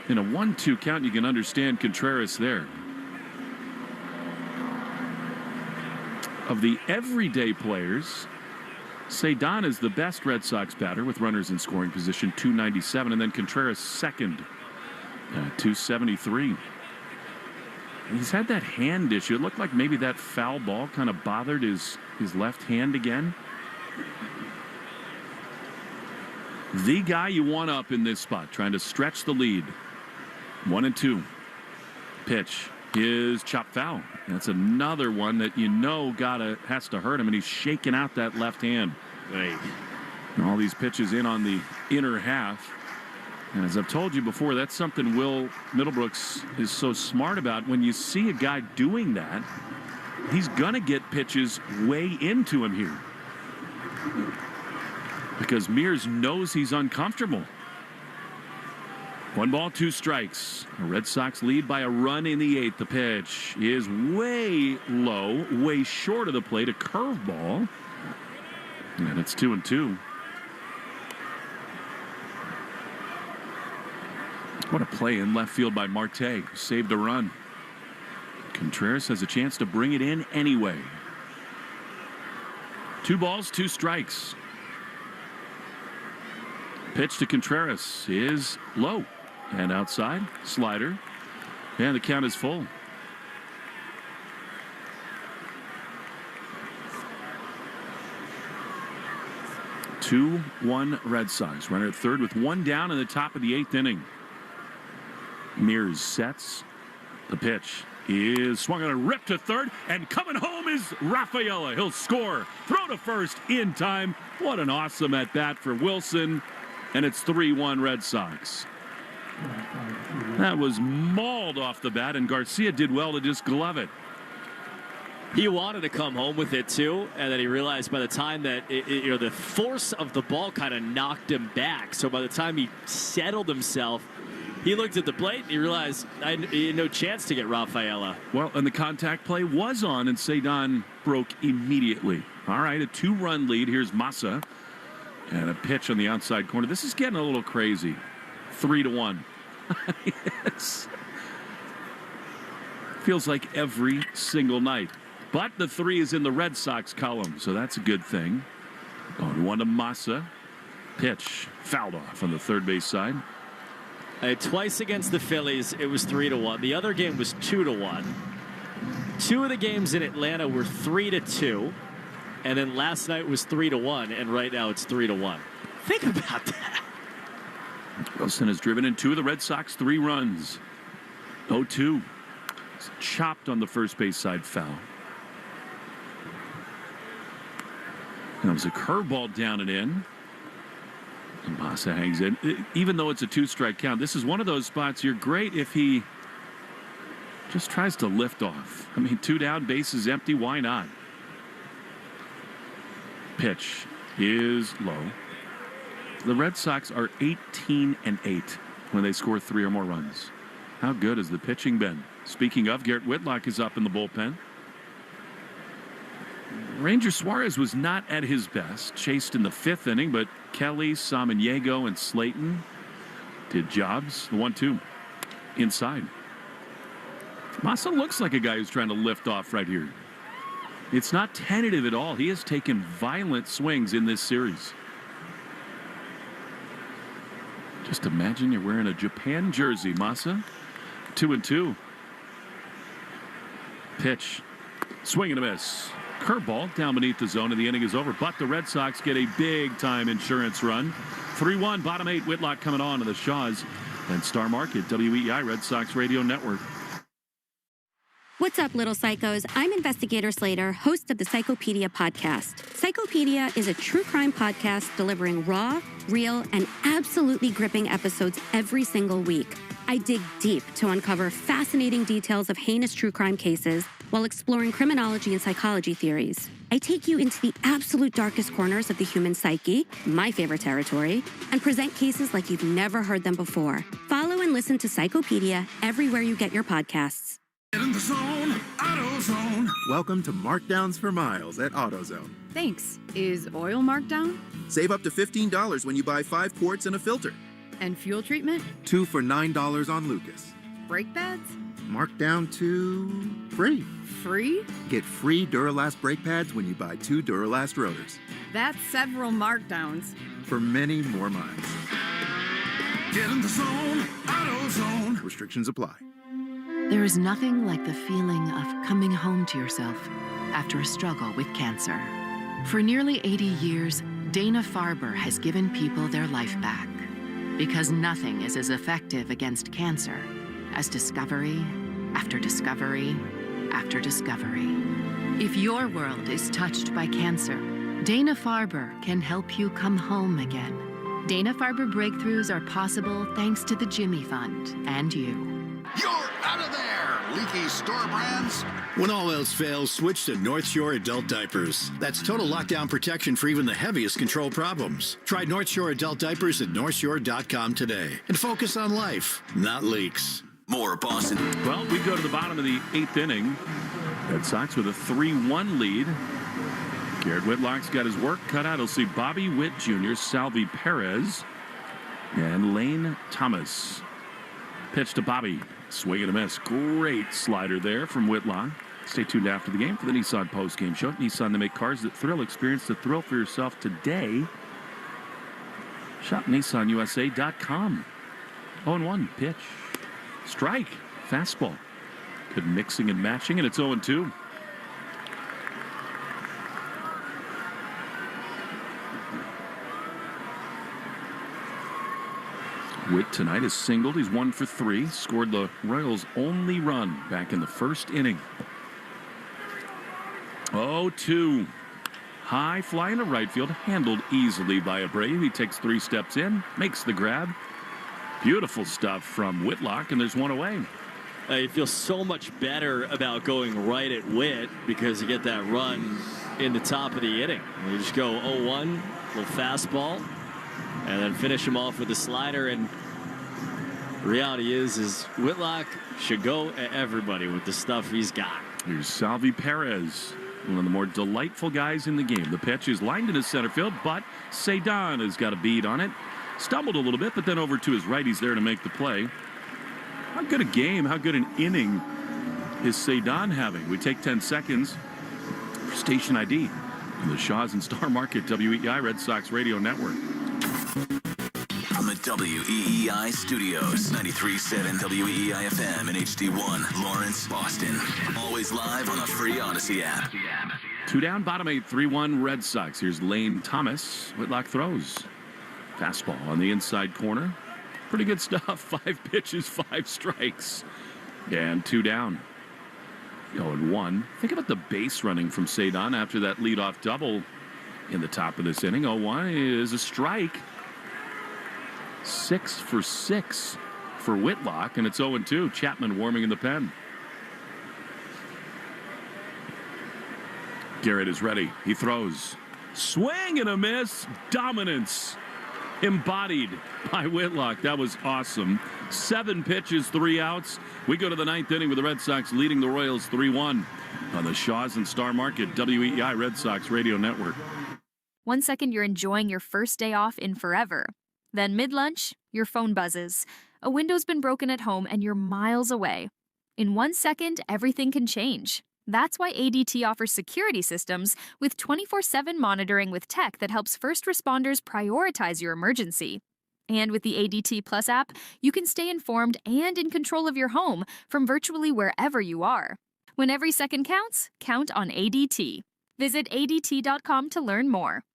in a 1-2 count, you can understand Contreras there. Of the everyday players, Cedon is the best Red Sox batter with runners in scoring position, .297, and then Contreras second, .273. He's had that hand issue. It looked like maybe that foul ball kind of bothered his left hand again. The guy you want up in this spot, trying to stretch the lead. 1-2. Pitch is chopped foul. That's another one that you know has to hurt him, and he's shaking out that left hand. Right. And all these pitches in on the inner half. And as I've told you before, that's something Will Middlebrooks is so smart about. When you see a guy doing that, he's going to get pitches way into him here. Because Mears knows he's uncomfortable. 1 ball, 2 strikes. The Red Sox lead by a run in the 8th. The pitch is way low, way short of the plate. A curveball. And it's 2-2. What a play in left field by Marte. Saved a run. Contreras has a chance to bring it in anyway. 2 balls, 2 strikes. Pitch to Contreras is low. And outside, slider. And the count is full. Two, 1 Red Sox. Runner at third with 1 down in the top of the 8th inning. Mears sets. The pitch is swung on a rip to third, and coming home is Rafaela. He'll score. Throw to first in time. What an awesome at bat for Wilson. And it's 3-1 Red Sox. That was mauled off the bat, and Garcia did well to just glove it. He wanted to come home with it too, and then he realized by the time that the force of the ball kind of knocked him back. So by the time he settled himself, He looked at the plate and he realized he had no chance to get Rafaela. Well, and the contact play was on, and Cedon broke immediately. All right, a 2-run lead. Here's Massa. And a pitch on the outside corner. This is getting a little crazy. 3-1. Yes. Feels like every single night. But the 3 is in the Red Sox column, so that's a good thing. 0-1 to Massa. Pitch fouled off on the third base side. Twice against the Phillies, it was 3-1. The other game was 2-1. 2 of the games in Atlanta were 3-2. And then last night was 3-1, and right now it's 3-1. Think about that. Wilson has driven in 2 of the Red Sox 3 runs. 0-2. Chopped on the first base side foul. And it was a curveball down and in. And Massa hangs in. Even though it's a 2-strike count, this is one of those spots you're great if he just tries to lift off. I mean, 2 down, bases empty. Why not? Pitch is low. The Red Sox are 18-8 when they score 3 or more runs. How good has the pitching been? Speaking of, Garrett Whitlock is up in the bullpen. Ranger Suarez was not at his best. Chased in the 5th inning, but Kelly, Samaniego, and Slayton did jobs. The 1-2 inside. Massa looks like a guy who's trying to lift off right here. It's not tentative at all. He has taken violent swings in this series. Just imagine you're wearing a Japan jersey, Massa. 2-2. Pitch. Swing and a miss. Curveball down beneath the zone, and the inning is over. But the Red Sox get a big-time insurance run. 3-1, bottom 8. Whitlock coming on to the Shaws and Star Market, WEI Red Sox Radio Network. What's up, little psychos? I'm Investigator Slater, host of the Psychopedia podcast. Psychopedia is a true crime podcast delivering raw, real, and absolutely gripping episodes every single week. I dig deep to uncover fascinating details of heinous true crime cases while exploring criminology and psychology theories. I take you into the absolute darkest corners of the human psyche, my favorite territory, and present cases like you've never heard them before. Follow and listen to Psychopedia everywhere you get your podcasts. Get in the zone, AutoZone. Welcome to Markdowns for Miles at AutoZone. Thanks. Is oil marked down? Save up to $15 when you buy 5 quarts and a filter. And fuel treatment? 2 for $9 on Lucas. Brake pads? Marked down to free. Free? Get free Duralast brake pads when you buy 2 Duralast rotors. That's several markdowns. For many more miles. Get in the zone, AutoZone. Restrictions apply. There is nothing like the feeling of coming home to yourself after a struggle with cancer. For nearly 80 years, Dana-Farber has given people their life back. Because nothing is as effective against cancer as discovery after discovery after discovery. If your world is touched by cancer, Dana-Farber can help you come home again. Dana-Farber breakthroughs are possible thanks to the Jimmy Fund and you. You're out of there, leaky store brands. When all else fails, switch to North Shore Adult Diapers. That's total lockdown protection for even the heaviest control problems. Try North Shore Adult Diapers at NorthShore.com today. And focus on life, not leaks. More Boston. Well, we go to the bottom of the 8th inning. Red Sox with a 3-1 lead. Garrett Whitlock's got his work cut out. He'll see Bobby Witt Jr., Salvi Perez, and Lane Thomas. Pitch to Bobby. Swing and a miss. Great slider there from Whitlock. Stay tuned after the game for the Nissan post-game show. Nissan, to make cars that thrill. Experience the thrill for yourself today. Shop NissanUSA.com. 0-1 pitch. Strike. Fastball. Good mixing and matching, and it's 0-2. Witt tonight is singled. He's 1 for 3. Scored the Royals' only run back in the first inning. 0-2. High fly into right field. Handled easily by Abreu. He takes 3 steps in. Makes the grab. Beautiful stuff from Whitlock, and there's 1 away. You feel so much better about going right at Witt because you get that run in the top of the inning. You just go 0-1, little fastball, and then finish him off with a slider. And Reality is Whitlock should go at everybody with the stuff he's got. Here's Salvi Perez, one of the more delightful guys in the game. The pitch is lined into center field, but Cedon has got a bead on it. Stumbled a little bit, but then over to his right, he's there to make the play. How good a game, how good an inning is Cedon having? We take 10 seconds for station ID on the Shaw's and Star Market WEEI Red Sox Radio Network. From the WEEI studios, 93.7 WEEI FM and HD1, Lawrence, Boston. Always live on the free Odyssey app. 2 down, bottom 8, 3-1 Red Sox. Here's Lane Thomas. Whitlock throws. Fastball on the inside corner. Pretty good stuff. 5 pitches, 5 strikes. And 2 down. 0-1. Think about the base running from Cedon after that leadoff double in the top of this inning. 0-1 is a strike. 6 for 6 for Whitlock, and it's 0-2. Chapman warming in the pen. Garrett is ready. He throws. Swing and a miss. Dominance embodied by Whitlock. That was awesome. 7 pitches, 3 outs. We go to the 9th inning with the Red Sox leading the Royals 3-1 on the Shaw's and Star Market WEEI Red Sox Radio Network. 1 second you're enjoying your first day off in forever. Then mid-lunch, your phone buzzes. A window's been broken at home and you're miles away. In 1 second, everything can change. That's why ADT offers security systems with 24/7 monitoring with tech that helps first responders prioritize your emergency. And with the ADT Plus app, you can stay informed and in control of your home from virtually wherever you are. When every second counts, count on ADT. Visit ADT.com to learn more.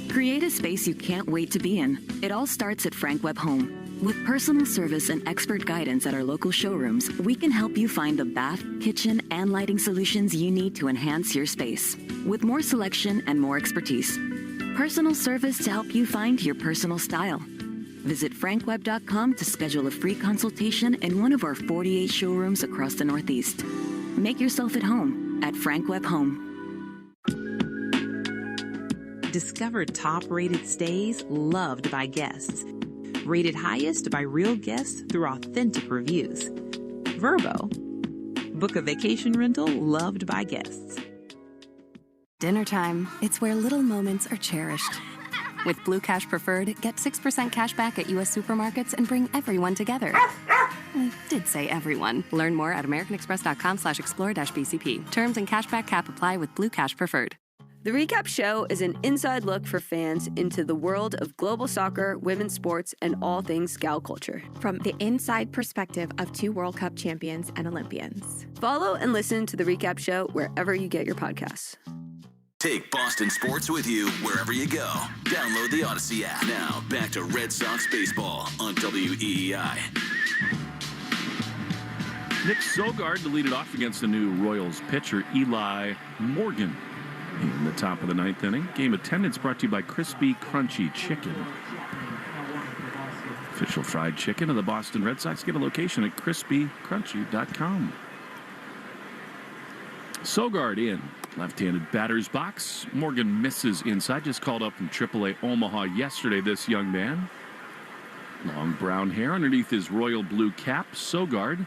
Create a space you can't wait to be in. It all starts at Frank Webb Home. With personal service and expert guidance at our local showrooms, we can help you find the bath, kitchen, and lighting solutions you need to enhance your space. With more selection and more expertise. Personal service to help you find your personal style. Visit frankwebb.com to schedule a free consultation in one of our 48 showrooms across the Northeast. Make yourself at home at Frank Webb Home. Discover top-rated stays loved by guests. Rated highest by real guests through authentic reviews. Vrbo. Book a vacation rental loved by guests. Dinner time. It's where little moments are cherished. With Blue Cash Preferred, get 6% cash back at U.S. supermarkets and bring everyone together. We did say everyone. Learn more at americanexpress.com/explore-BCP. Terms and cashback cap apply with Blue Cash Preferred. The Recap Show is an inside look for fans into the world of global soccer, women's sports, and all things gal culture. From the inside perspective of 2 World Cup champions and Olympians. Follow and listen to The Recap Show wherever you get your podcasts. Take Boston sports with you wherever you go. Download the Odyssey app. Now, back to Red Sox baseball on WEEI. Nick Sogard to lead it off against the new Royals pitcher, Eli Morgan. In the top of the 9th inning. Game attendance brought to you by Crispy Crunchy Chicken. Official fried chicken of the Boston Red Sox. Get a location at crispycrunchy.com. Sogard in. Left-handed batter's box. Morgan misses inside. Just called up from AAA Omaha yesterday, this young man. Long brown hair underneath his royal blue cap. Sogard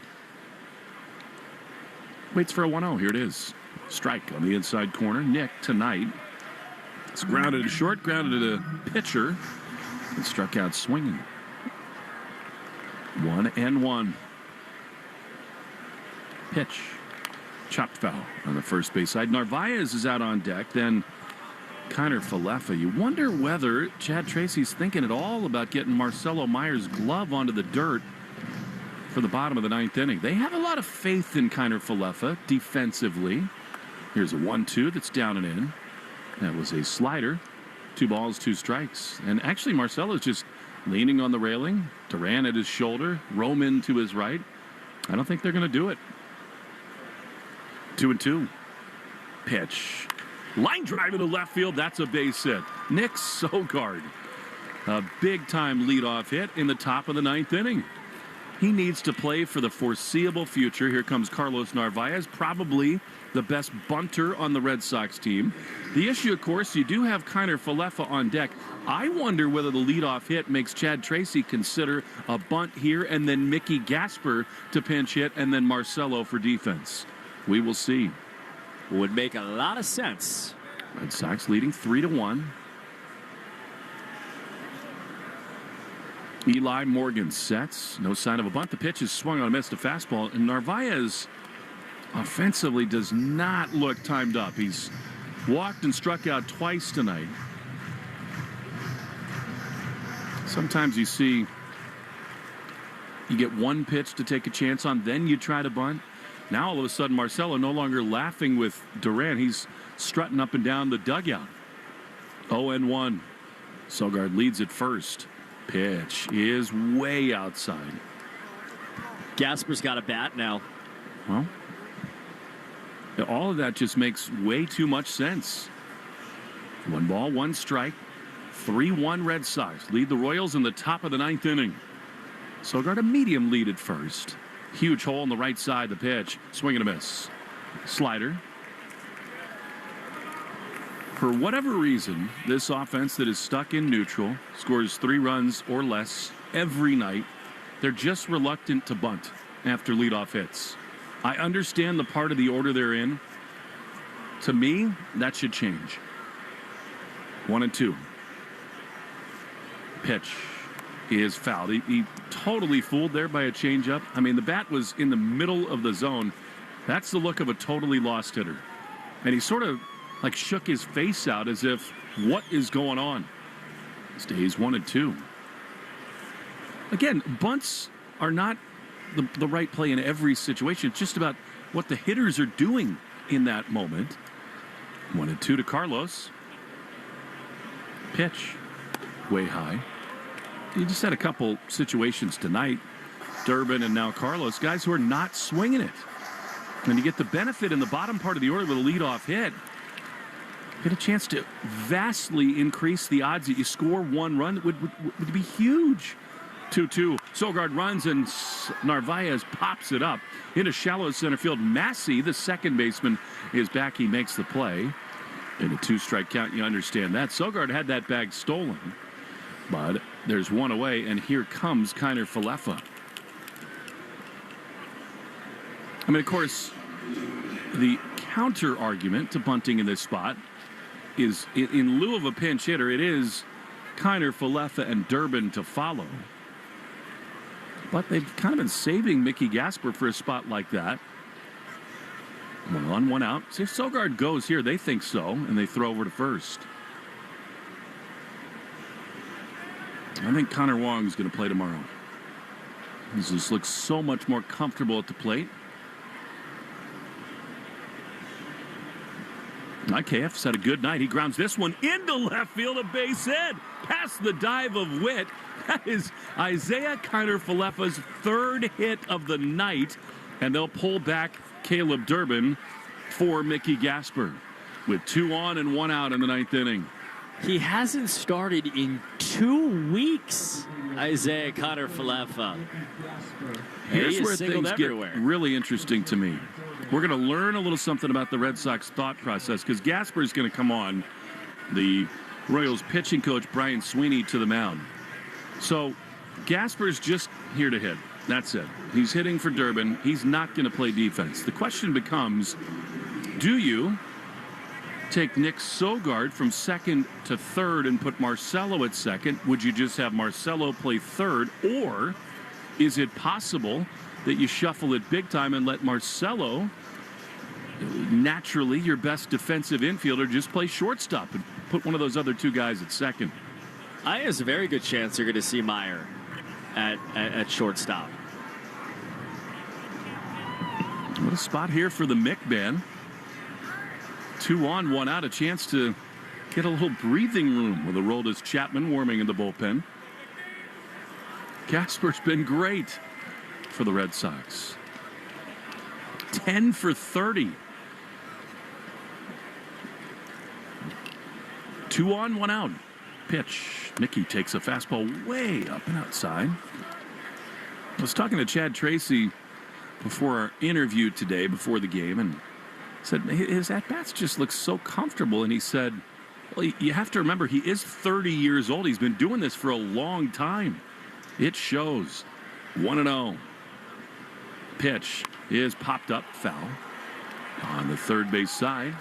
waits for a 1-0. Here it is. Strike on the inside corner. Nick tonight. It's grounded to short, grounded to the pitcher, and struck out swinging. 1-1. Pitch. Chopped foul on the first base side. Narvaez is out on deck. Then Kiner Falefa. You wonder whether Chad Tracy's thinking at all about getting Marcelo Meyer's glove onto the dirt for the bottom of the 9th inning. They have a lot of faith in Kiner Falefa defensively. Here's a 1-2 that's down and in. That was a slider. 2 balls, 2 strikes. And actually, Marcelo's just leaning on the railing. Duran at his shoulder. Roman to his right. I don't think they're going to do it. 2-2. Pitch. Line drive into left field. That's a base hit. Nick Sogard. A big-time leadoff hit in the top of the 9th inning. He needs to play for the foreseeable future. Here comes Carlos Narvaez, probably the best bunter on the Red Sox team. The issue, of course, you do have Kiner Falefa on deck. I wonder whether the leadoff hit makes Chad Tracy consider a bunt here and then Mickey Gasper to pinch hit and then Marcelo for defense. We will see. Would make a lot of sense. Red Sox leading 3-1. Eli Morgan sets. No sign of a bunt. The pitch is swung on a miss to fastball. And Narvaez offensively does not look timed up. He's walked and struck out twice tonight. Sometimes you see you get one pitch to take a chance on, then you try to bunt. Now all of a sudden Marcelo no longer laughing with Duran. He's strutting up and down the dugout. 0-1. Sogard leads at first. Pitch is way outside. Gasper's got a bat now. Well, all of that just makes way too much sense. 1 ball, 1 strike. 3-1 Red Sox lead the Royals in the top of the 9th inning. Sogard a medium lead at first. Huge hole on the right side. The pitch. Swing and a miss. Slider. For whatever reason, this offense that is stuck in neutral scores 3 runs or less every night. They're just reluctant to bunt after leadoff hits. I understand the part of the order they're in. To me, that should change. 1-2. Pitch is fouled. He totally fooled there by a changeup. I mean, the bat was in the middle of the zone. That's the look of a totally lost hitter. And he sort of like shook his face out as if, what is going on? Stays 1-2. Again, bunts are not the right play in every situation. It's just about what the hitters are doing in that moment. 1-2 to Carlos. Pitch way high. You just had a couple situations tonight. Durbin and now Carlos, guys who are not swinging it. And you get the benefit in the bottom part of the order with a leadoff hit. Get a chance to vastly increase the odds that you score 1 run. It would be huge. 2-2. Sogard runs and Narvaez pops it up into shallow center field. Massey, the second baseman, is back. He makes the play. In a 2-strike count, you understand that. Sogard had that bag stolen. But there's 1 away, and here comes Kiner Falefa. I mean, of course, the counter argument to bunting in this spot is in lieu of a pinch hitter, it is Kiner Falefa and Durbin to follow. But they've kind of been saving Mickey Gasper for a spot like that. 1 on, 1 out. See if Sogard goes here. They think so, and they throw over to first. I think Connor Wong's going to play tomorrow. He just looks so much more comfortable at the plate. IKF's had a good night. He grounds this one into left field, a base hit. Past the dive of Witt. That is Isaiah Kiner Falefa's 3rd hit of the night. And they'll pull back Caleb Durbin for Mickey Gasper with 2 on and 1 out in the 9th inning. He hasn't started in 2 weeks, Isaiah Kiner Falefa. Here's where things get really interesting to me. We're going to learn a little something about the Red Sox thought process because Gasper is going to come on, the Royals pitching coach Brian Sweeney to the mound. So Gasper's just here to hit. That's it. He's hitting for Durbin. He's not going to play defense. The question becomes, do you take Nick Sogard from 2nd to 3rd and put Marcelo at 2nd? Would you just have Marcelo play 3rd? Or is it possible that you shuffle it big time and let Marcelo, naturally your best defensive infielder, just play shortstop and put one of those other 2 guys at 2nd? I think there's a very good chance you're going to see Meyer at shortstop. What a spot here for the Mick band. 2 on, 1 out, a chance to get a little breathing room with Aroldis Chapman warming in the bullpen. Gasper's been great for the Red Sox. 10 for 30. 2 on, 1 out. Pitch. Mickey takes a fastball way up and outside. I was talking to Chad Tracy before our interview today, before the game, and said his at-bats just look so comfortable. And he said, well, you have to remember, he is 30 years old. He's been doing this for a long time. It shows. 1-0. Pitch is popped up, foul on the third base side.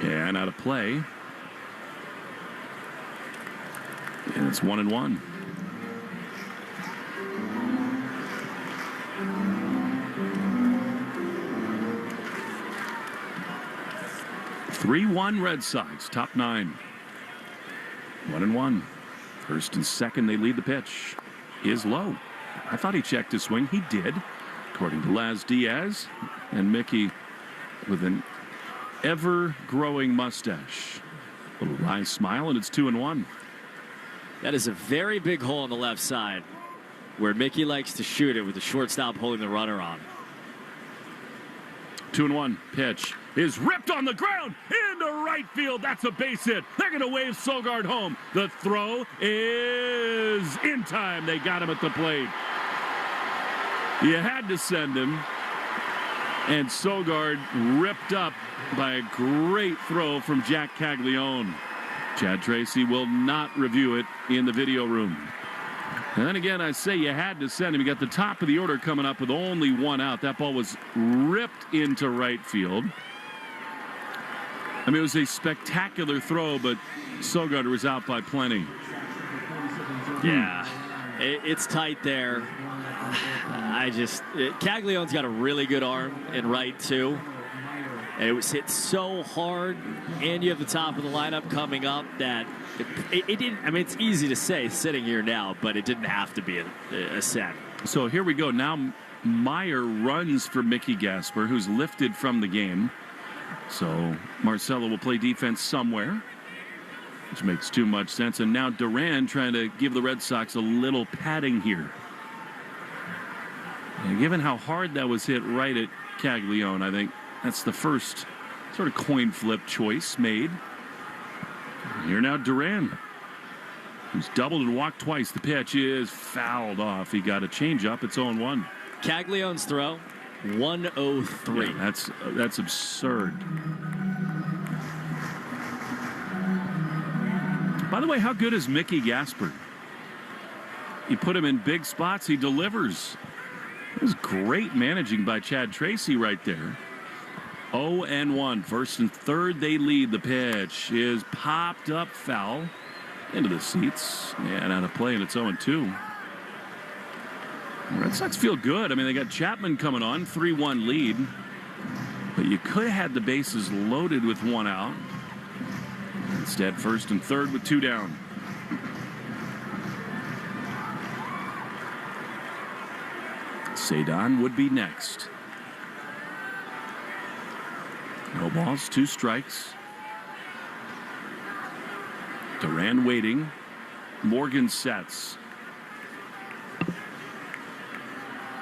And out of play. And it's 1-1. (3-1) Red Sox, top 9. 1-1. First and second, they lead the pitch. Is low. I thought he checked his swing. He did, according to Laz Diaz. And Mickey with an ever-growing mustache. A little wry smile, and it's 2-1. That is a very big hole on the left side where Mickey likes to shoot it with the shortstop holding the runner on. 2-1. Pitch is ripped on the ground into right field. That's a base hit. They're going to wave Sogard home. The throw is in time. They got him at the plate. You had to send him. And Sogard ripped up by a great throw from Jack Caglione. Chad Tracy will not review it in the video room. And then again, I say you had to send him. You got the top of the order coming up with only one out. That ball was ripped into right field. I mean, it was a spectacular throw, but Sogard was out by plenty. Yeah, it's tight there. Caglione's got a really good arm in right, too. And it was hit so hard, and you have the top of the lineup coming up that it didn't. I mean, it's easy to say sitting here now, but it didn't have to be a set. So here we go. Now Meyer runs for Mickey Gasper, who's lifted from the game. So Marcelo will play defense somewhere, which makes too much sense. And now Duran trying to give the Red Sox a little padding here. And given how hard that was hit right at Caglione, I think that's the first sort of coin flip choice made. Here now Duran, who's doubled and walked twice. The pitch is fouled off. He got a changeup. It's 0-1. Caglione's throw, 103. Yeah, that's absurd. By the way, how good is Mickey Gasper? You put him in big spots, he delivers. It was great managing by Chad Tracy right there. 0-1. First and third, they lead. The pitch is popped up, foul into the seats and out of play, and it's 0-2. The Red Sox feel good. I mean, they got Chapman coming on, 3-1 lead, but you could have had the bases loaded with one out. Instead, first and third with two down. Cedon would be next. No balls, 2 strikes. Duran waiting. Morgan sets.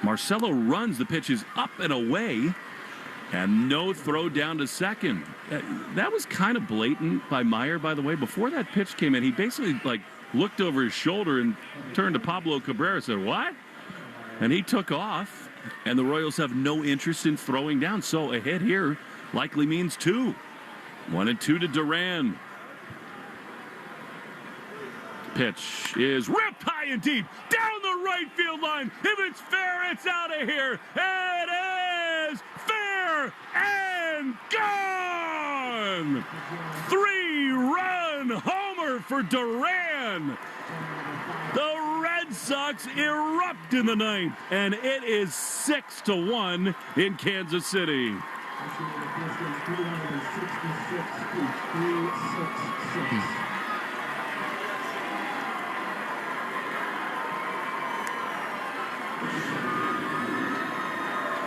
Marcelo runs. The pitch is up and away. And no throw down to second. That was kind of blatant by Meyer, by the way. Before that pitch came in, he basically looked over his shoulder and turned to Pablo Cabrera and said, "What?" And he took off. And the Royals have no interest in throwing down. So a hit here likely means 2. 1-2 to Duran. Pitch is ripped high and deep down the right field line. If it's fair, it's out of here. It is fair and gone. 3-run homer for Duran. The Red Sox erupt in the ninth, and it is 6-1 in Kansas City.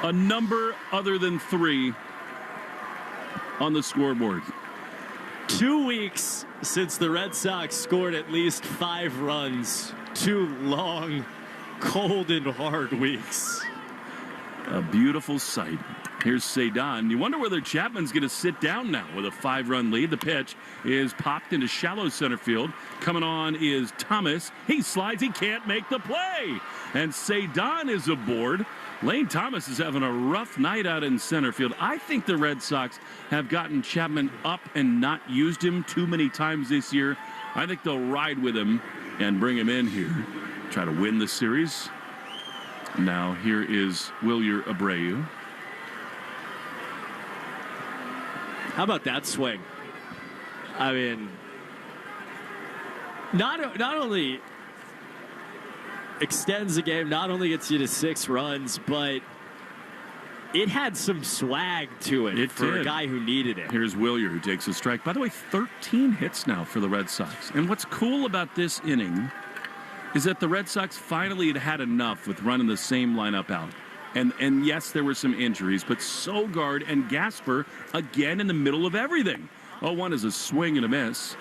A number other than 3 on the scoreboard. 2 weeks since the Red Sox scored at least 5 runs. 2 long, cold and hard weeks. A beautiful sight. Here's Cedon. You wonder whether Chapman's going to sit down now with a 5-run lead. The pitch is popped into shallow center field. Coming on is Thomas. He slides. He can't make the play. And Cedon is aboard. Lane Thomas is having a rough night out in center field. I think the Red Sox have gotten Chapman up and not used him too many times this year. I think they'll ride with him and bring him in here. Try to win the series. Now here is Wilyer Abreu. How about that swing? I mean, not only extends the game, not only gets you to 6 runs, but it had some swag to it for a guy who needed it. Here's Wilyer, who takes a strike. By the way, 13 hits now for the Red Sox. And what's cool about this inning is that the Red Sox finally had enough with running the same lineup out. And yes, there were some injuries, but Sogard and Gasper again in the middle of everything. 0-1 is a swing and a miss.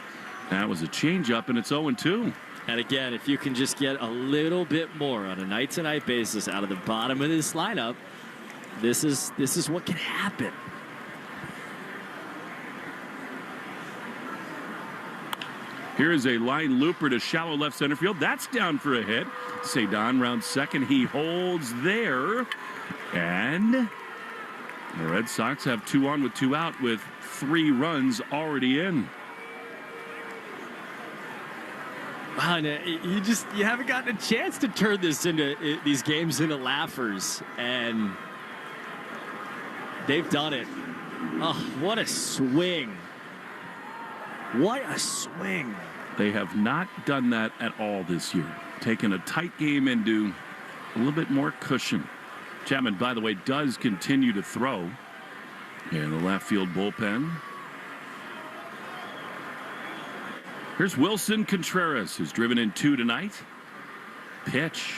That was a changeup, and it's 0-2. And again, if you can just get a little bit more on a night-to-night basis out of the bottom of this lineup, this is what can happen. Here is a line looper to shallow left center field. That's down for a hit. Cedon round second. He holds there. And the Red Sox have 2 on with 2 out with 3 runs already in. You haven't gotten a chance to turn these games into laughers, and they've done it. Oh, what a swing. What a swing. They have not done that at all this year. Taken a tight game into a little bit more cushion. Chapman, by the way, does continue to throw in the left field bullpen. Here's Wilson Contreras, who's driven in 2 tonight. Pitch.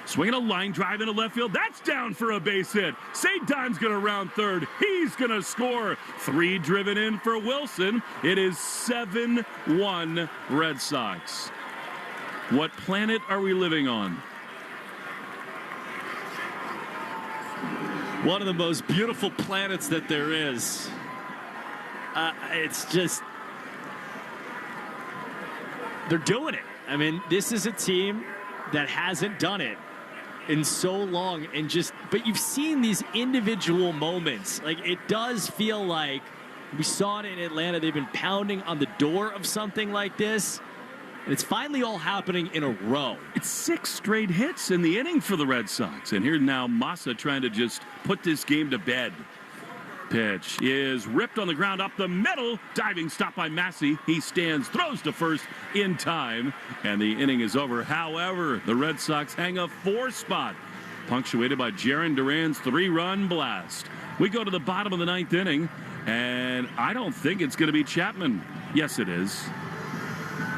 Swinging a line drive into left field. That's down for a base hit. Cedon's going to round third. He's going to score. 3 driven in for Wilson. It is 7-1 Red Sox. What planet are we living on? One of the most beautiful planets that there is. It's just, they're doing it. I mean, this is a team that hasn't done it in so long, but you've seen these individual moments. Like, it does feel like we saw it in Atlanta. They've been pounding on the door of something like this, and it's finally all happening in a row. It's 6 straight hits in the inning for the Red Sox, and here now Massa trying to just put this game to bed. Pitch is ripped on the ground up the middle. Diving stop by Massey. He stands, throws to first in time, and the inning is over. However, the Red Sox hang a 4 spot, punctuated by Jarren Duran's 3-run blast. We go to the bottom of the 9th inning, and I don't think it's going to be Chapman. Yes, it is.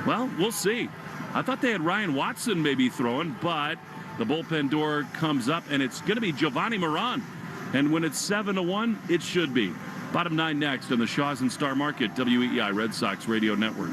Well, we'll see. I thought they had Ryan Watson maybe throwing, but the bullpen door comes up, and it's going to be Giovanni Moran. And when it's 7-1, it should be. Bottom 9 next on the Shaws and Star Market WEEI Red Sox Radio Network.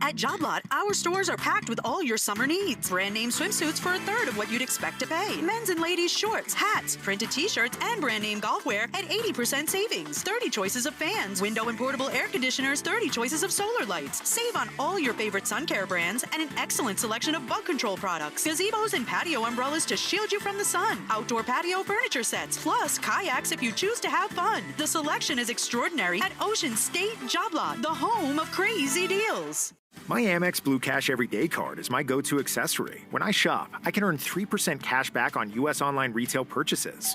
At Job Lot, our stores are packed with all your summer needs. Brand name swimsuits for a third of what you'd expect to pay. Men's and ladies' shorts, hats, printed t-shirts, and brand name golf wear at 80% savings. 30 choices of fans, window and portable air conditioners, 30 choices of solar lights. Save on all your favorite sun care brands and an excellent selection of bug control products. Gazebos and patio umbrellas to shield you from the sun. Outdoor patio furniture sets, plus kayaks if you choose to have fun. The selection is extraordinary at Ocean State Job Lot, the home of crazy deals. My Amex Blue Cash Everyday Card is my go-to accessory. When I shop, I can earn 3% cash back on U.S. online retail purchases.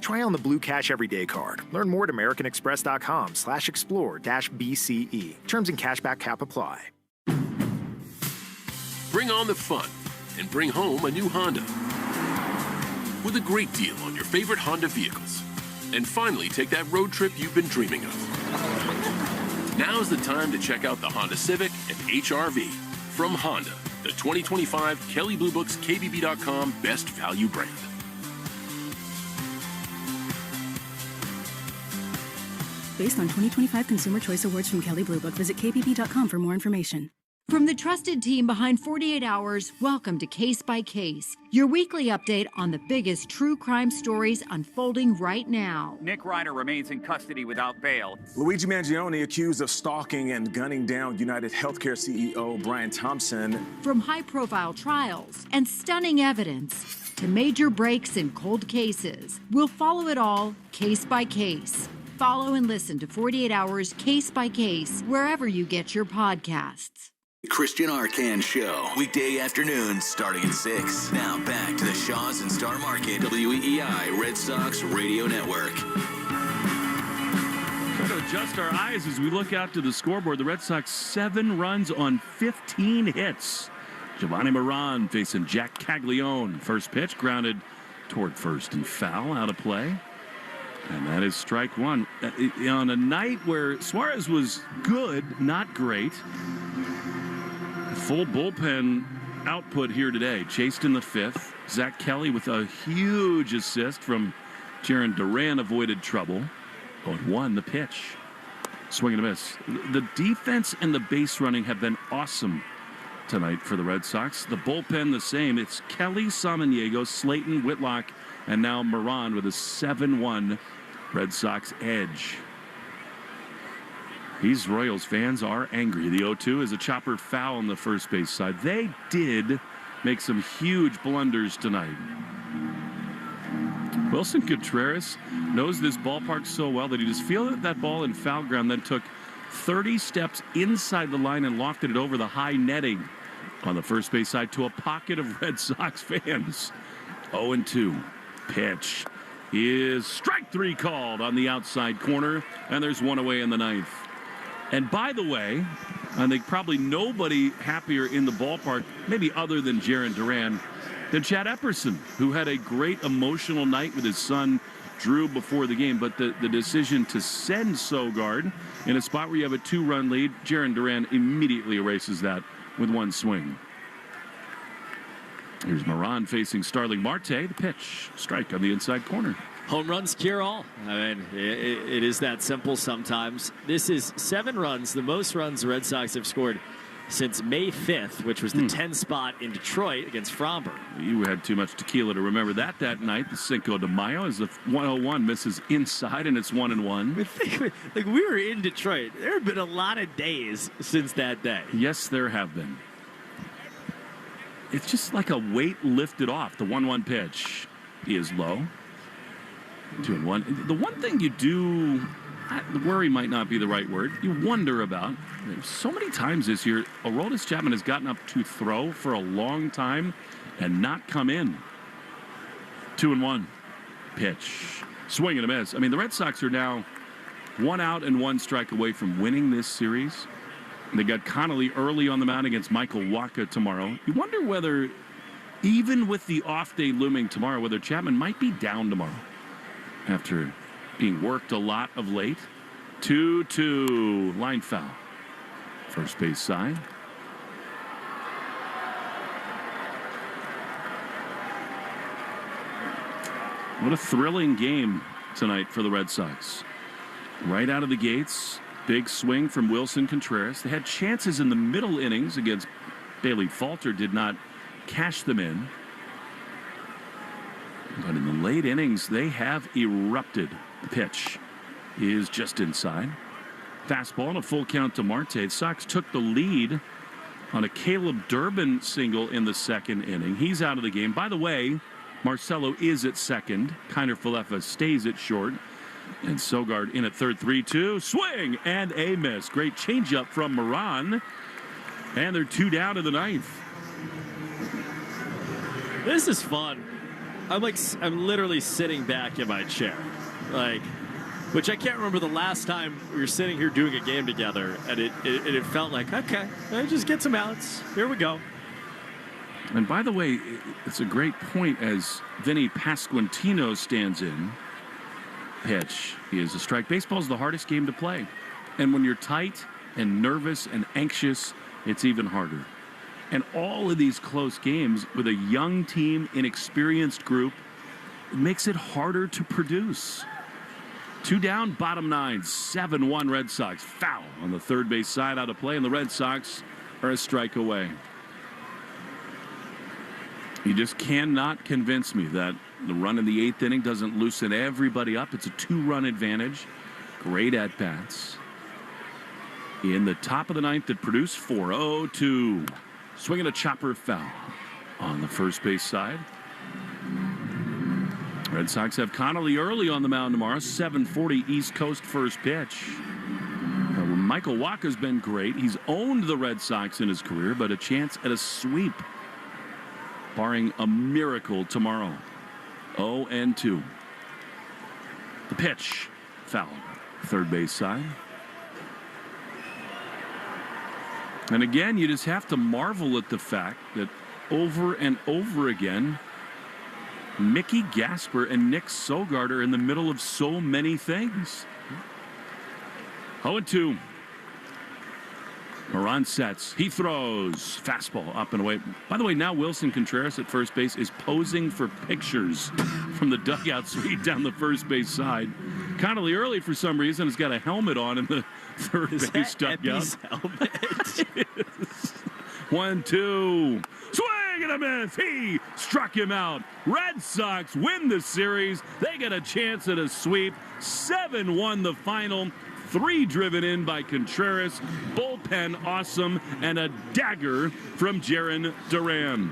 Try on the Blue Cash Everyday Card. Learn more at americanexpress.com/explore-BCE. Terms and cashback cap apply. Bring on the fun and bring home a new Honda with a great deal on your favorite Honda vehicles. And finally, take that road trip you've been dreaming of. Now's the time to check out the Honda Civic and HR-V from Honda, the 2025 Kelley Blue Book's KBB.com Best Value brand. Based on 2025 Consumer Choice Awards from Kelley Blue Book, visit KBB.com for more information. From the trusted team behind 48 Hours, welcome to Case by Case, your weekly update on the biggest true crime stories unfolding right now. Nick Ryder remains in custody without bail. Luigi Mangione accused of stalking and gunning down United Healthcare CEO Brian Thompson. From high-profile trials and stunning evidence to major breaks in cold cases, we'll follow it all case by case. Follow and listen to 48 Hours Case by Case wherever you get your podcasts. Christian Arcan Show, weekday afternoons starting at 6. Now back to the Shaws and Star Market, WEEI Red Sox Radio Network. Try to adjust our eyes as we look out to the scoreboard. The Red Sox 7 runs on 15 hits. Giovanni Moran facing Jack Caglione. First pitch grounded toward first and foul, out of play. And that is strike one. On a night where Suarez was good, not great. Full bullpen output here today. Chased in the 5th. Zach Kelly with a huge assist from Jaron Duran, avoided trouble. 0-1 the pitch. Swing and a miss. The defense and the base running have been awesome tonight for the Red Sox. The bullpen the same. It's Kelly, Samaniego, Slayton, Whitlock, and now Moran with a 7-1 Red Sox edge. These Royals fans are angry. The 0-2 is a chopper foul on the first base side. They did make some huge blunders tonight. Wilson Contreras knows this ballpark so well that he just fielded that ball in foul ground, then took 30 steps inside the line and lofted it over the high netting on the first base side to a pocket of Red Sox fans. 0-2 pitch is strike 3 called on the outside corner, and there's one away in the 9th. And by the way, I think probably nobody happier in the ballpark, maybe other than Jaron Duran, than Chad Epperson, who had a great emotional night with his son Drew before the game. But the decision to send Sogard in a spot where you have a 2-run lead, Jaron Duran immediately erases that with one swing. Here's Moran facing Starling Marte. The pitch, strike on the inside corner. Home runs cure all. I mean, it is that simple sometimes. This is 7 runs, the most runs the Red Sox have scored since May 5th, which was the 10 spot in Detroit against Fromber. You had too much tequila to remember that night. The Cinco de Mayo is the 101 misses inside, and it's 1-1. Like, we were in Detroit. There have been a lot of days since that day. Yes, there have been. It's just like a weight lifted off. The 1-1 pitch is low. 2-1. The one thing you do, worry might not be the right word, you wonder about, so many times this year, Aroldis Chapman has gotten up to throw for a long time and not come in. 2-1 pitch. Swing and a miss. I mean, the Red Sox are now 1 out and 1 strike away from winning this series. They got Connolly early on the mound against Michael Wacha tomorrow. You wonder whether, even with the off day looming tomorrow, whether Chapman might be down tomorrow after being worked a lot of late. 2-2 line foul. First base side. What a thrilling game tonight for the Red Sox. Right out of the gates, big swing from Wilson Contreras. They had chances in the middle innings against Bailey Falter, did not cash them in. But in the late innings, they have erupted. The pitch is just inside. Fastball and a full count to Marte. The Sox took the lead on a Caleb Durbin single in the second inning. He's out of the game. By the way, Marcelo is at second. Kiner Falefa stays at short. And Sogard in at third. 3-2. Swing and a miss. Great changeup from Moran. And they're 2 down in the 9th. This is fun. I'm literally sitting back in my chair, which I can't remember the last time we were sitting here doing a game together, and it felt like, okay, just get some outs. Here we go. And by the way, it's a great point as Vinny Pasquantino stands in. Pitch is a strike. Baseball is the hardest game to play, and when you're tight and nervous and anxious, it's even harder. And all of these close games with a young team, inexperienced group, it makes it harder to produce. 2 down, bottom 9, 7-1 Red Sox. Foul on the third base side, out of play, and the Red Sox are a strike away. You just cannot convince me that the run in the 8th inning doesn't loosen everybody up. It's a 2-run advantage. Great at-bats. In the top of the 9th, it produced 4-0-2. Swinging a chopper foul on the first base side. Red Sox have Connolly early on the mound tomorrow. 7:40 East Coast first pitch. Michael Wacha's been great. He's owned the Red Sox in his career, but a chance at a sweep, barring a miracle tomorrow. 0-2. The pitch, foul, third base side. And again, you just have to marvel at the fact that over and over again, Mickey Gasper and Nick Sogard are in the middle of so many things. 0-2. Moran sets. He throws. Fastball up and away. By the way, now Wilson Contreras at first base is posing for pictures from the dugout suite down the first base side. Connolly early for some reason has got a helmet on in the third base dugout. Helmet? 1-2. Swing and a miss. He struck him out. Red Sox win the series. They get a chance at a sweep. 7-1 the final. 3 driven in by Contreras. Bullpen awesome. And a dagger from Jarren Duran.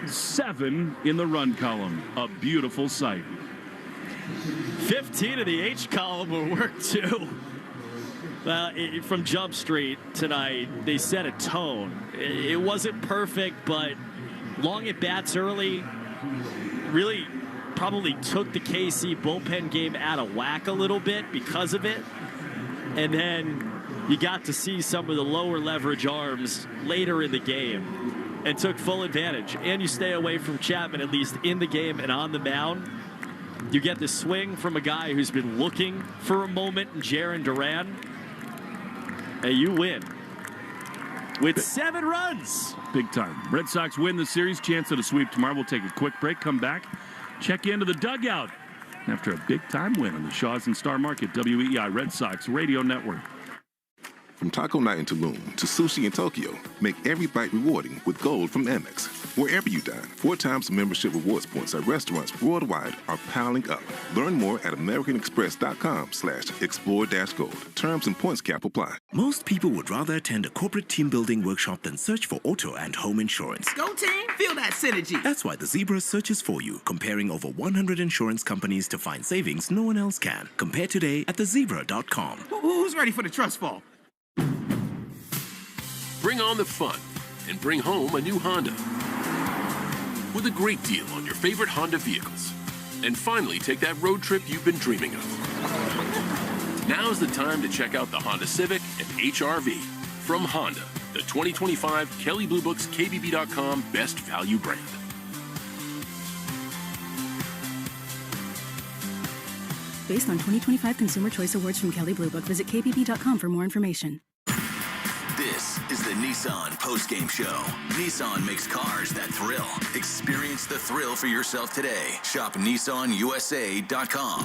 7 in the run column. A beautiful sight. 15 of the H column will work too. From Jump Street tonight, they set a tone. It wasn't perfect, but long at bats early really probably took the KC bullpen game out of whack a little bit because of it. And then you got to see some of the lower leverage arms later in the game and took full advantage. And you stay away from Chapman, at least in the game and on the mound. You get the swing from a guy who's been looking for a moment in Jarren Duran. And you win with 7 runs. Big time. Red Sox win the series. Chance at a sweep tomorrow. We'll take a quick break. Come back. Check into the dugout after a big-time win on the Shaws and Star Market WEEI Red Sox Radio Network. From taco night in Tulum to sushi in Tokyo, make every bite rewarding with Gold from Amex. Wherever you dine, 4 times the membership rewards points at restaurants worldwide are piling up. Learn more at americanexpress.com/explore-gold. Terms and points cap apply. Most people would rather attend a corporate team building workshop than search for auto and home insurance. Go team, feel that synergy. That's why the Zebra searches for you, comparing over 100 insurance companies to find savings no one else can. Compare today at thezebra.com. Who's ready for the trust fall? Bring on the fun and bring home a new Honda with a great deal on your favorite Honda vehicles. And finally, take that road trip you've been dreaming of. Now's the time to check out the Honda Civic and HR-V from Honda, the 2025 Kelley Blue Book's KBB.com Best Value brand. Based on 2025 Consumer Choice Awards from Kelley Blue Book, visit kbb.com for more information. This is the Nissan post-game show. Nissan makes cars that thrill. Experience the thrill for yourself today. Shop NissanUSA.com.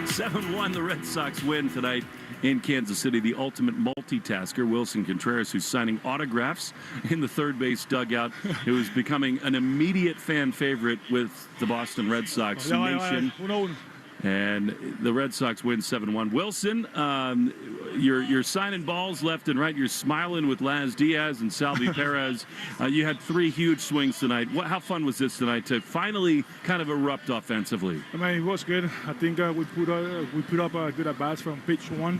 7-1 the Red Sox win tonight in Kansas City. The ultimate multitasker, Wilson Contreras, who's signing autographs in the third base dugout, who is becoming an immediate fan favorite with the Boston Red Sox nation. And the Red Sox win 7-1. Wilson, you're signing balls left and right. You're smiling with Laz Diaz and Salvi Perez. You had 3 huge swings tonight. How fun was this tonight to finally kind of erupt offensively? I mean, it was good. I think we put up a good at bats from pitch 1,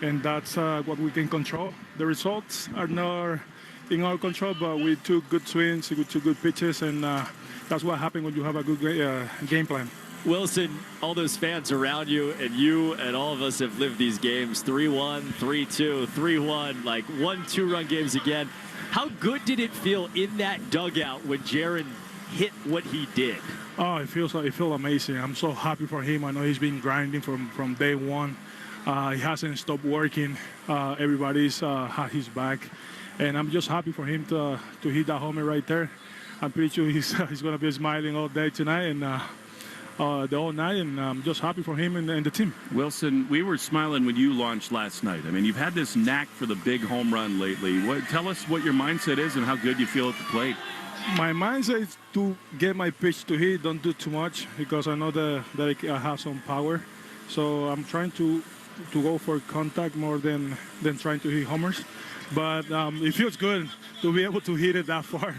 and that's what we can control. The results are not in our control, but we took good swings, we took good pitches, and that's what happens when you have a good game plan. Wilson, all those fans around you and all of us have lived these games, 3-1, 3-2, 3-1, like 1-2-run games again. How good did it feel in that dugout when Jarren hit what he did? Oh, it feels amazing. I'm so happy for him. I know he's been grinding from day one. He hasn't stopped working. Everybody's had his back. And I'm just happy for him to hit that homer right there. I'm pretty sure he's going to be smiling all day tonight. And the whole night, and I'm just happy for him and the team. Wilson, we were smiling when you launched last night. I mean, you've had this knack for the big home run lately. Tell us what your mindset is and how good you feel at the plate. My mindset is to get my pitch to hit, don't do too much, because I know that I have some power. So I'm trying to go for contact more than trying to hit homers. But it feels good to be able to hit it that far,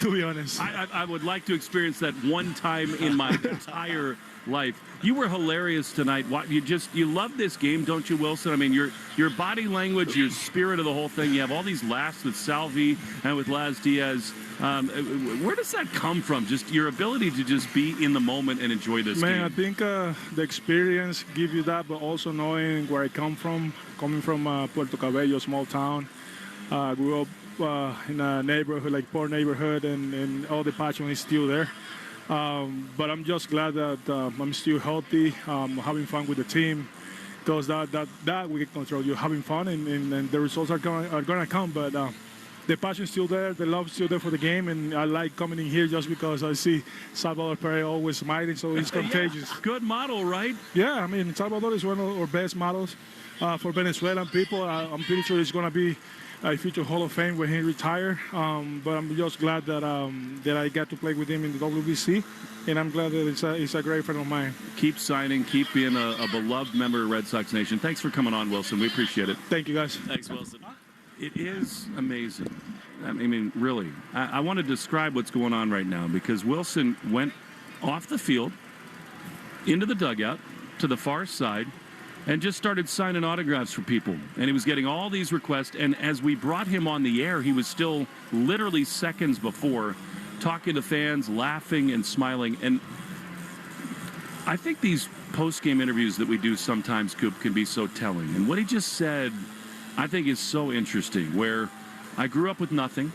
to be honest. I would like to experience that one time in my entire life. You were hilarious tonight. You love this game, don't you, Wilson? I mean, your body language, your spirit of the whole thing. You have all these laughs with Salvi and with Laz Diaz. Where does that come from? Just your ability to just be in the moment and enjoy this game. Man, I think the experience gives you that, but also knowing where I come from, coming from Puerto Cabello, small town. Grew up in a neighborhood, like poor neighborhood, and all the passion is still there. But I'm just glad that I'm still healthy, having fun with the team, because that we can control. You're having fun, and the results are gonna come. But the passion's still there, the love's still there for the game, and I like coming in here just because I see Salvador Perez always smiling, so it's contagious. Yeah, good model, right? Yeah, I mean, Salvador is one of our best models for Venezuelan people. I'm pretty sure he's gonna be a future Hall of Fame when he retire, but I'm just glad that I got to play with him in the WBC, and I'm glad that it's a great friend of mine. Keep signing, keep being a beloved member of Red Sox Nation. Thanks for coming on, Wilson. We appreciate it. Thank you, guys. Thanks, Wilson. It is amazing. I mean, really. I want to describe what's going on right now because Wilson went off the field, into the dugout, to the far side, and just started signing autographs for people. And he was getting all these requests. And as we brought him on the air, he was still literally seconds before talking to fans, laughing and smiling. And I think these post-game interviews that we do sometimes, Coop, can be so telling. And what he just said, I think is so interesting, where I grew up with nothing.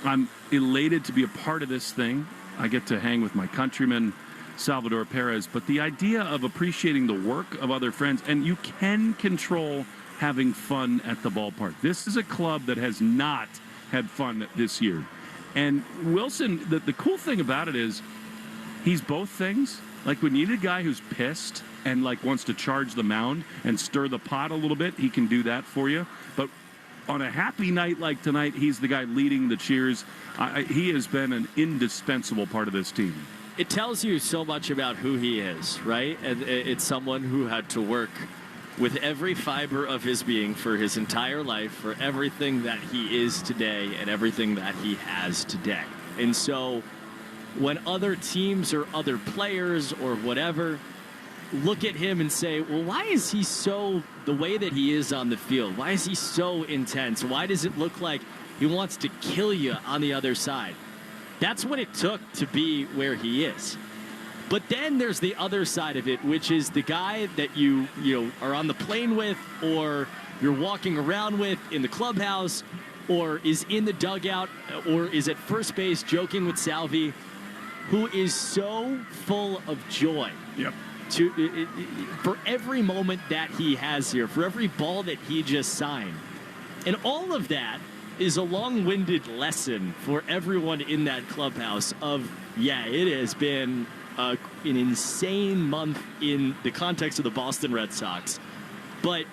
I'm elated to be a part of this thing. I get to hang with my countrymen, Salvador Perez, but the idea of appreciating the work of other friends, and you can control having fun at the ballpark. This is a club that has not had fun this year. And Wilson, the cool thing about it is he's both things. Like when you need a guy who's pissed and like wants to charge the mound and stir the pot a little bit, he can do that for you. But on a happy night like tonight, he's the guy leading the cheers. He has been an indispensable part of this team. It tells you so much about who he is, right? And it's someone who had to work with every fiber of his being for his entire life, for everything that he is today and everything that he has today. And so when other teams or other players or whatever look at him and say, well, why is he so the way that he is on the field? Why is he so intense? Why does it look like he wants to kill you on the other side? That's what it took to be where he is. But then there's the other side of it, which is the guy that you are on the plane with, or you're walking around with in the clubhouse, or is in the dugout, or is at first base joking with Salvi, who is so full of joy. Yep. For every moment that he has here, for every ball that he just signed. And all of that is a long-winded lesson for everyone in that clubhouse of, yeah, it has been an insane month in the context of the Boston Red Sox. But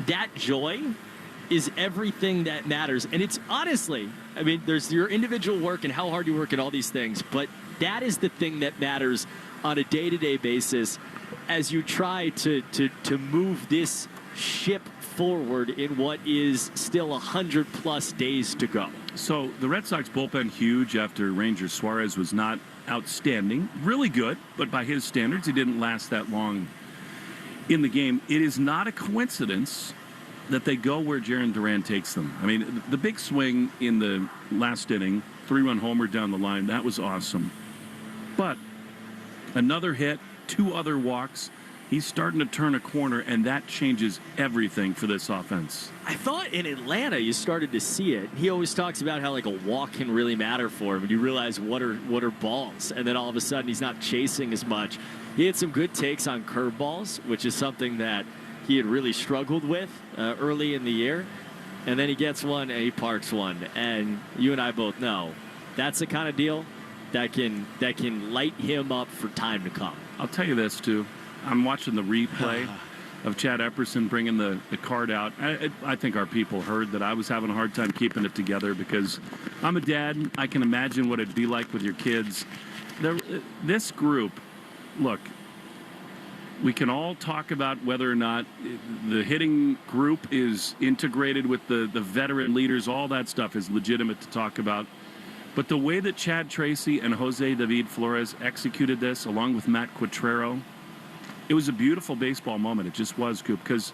that joy is everything that matters. And it's honestly, I mean, there's your individual work and how hard you work and all these things, but that is the thing that matters on a day-to-day basis as you try to move this ship forward in what is still 100+ days to go. So the Red Sox bullpen huge after Ranger Suarez was not outstanding. Really good, but by his standards, he didn't last that long in the game. It is not a coincidence that they go where Jarren Duran takes them. I mean, the big swing in the last inning, 3-run homer down the line, that was awesome. But another hit, 2 other walks. He's starting to turn a corner, and that changes everything for this offense. I thought in Atlanta you started to see it. He always talks about how like a walk can really matter for him, and you realize what are balls, and then all of a sudden he's not chasing as much. He had some good takes on curveballs, which is something that he had really struggled with early in the year, and then he gets one and he parks one, and you and I both know that's the kind of deal that can light him up for time to come. I'll tell you this, too. I'm watching the replay of Chad Epperson bringing the card out. I think our people heard that I was having a hard time keeping it together because I'm a dad. I can imagine what it'd be like with your kids. This group, look, we can all talk about whether or not the hitting group is integrated with the veteran leaders. All that stuff is legitimate to talk about. But the way that Chad Tracy and Jose David Flores executed this, along with Matt Quatrero, it was a beautiful baseball moment. It just was, Coop, because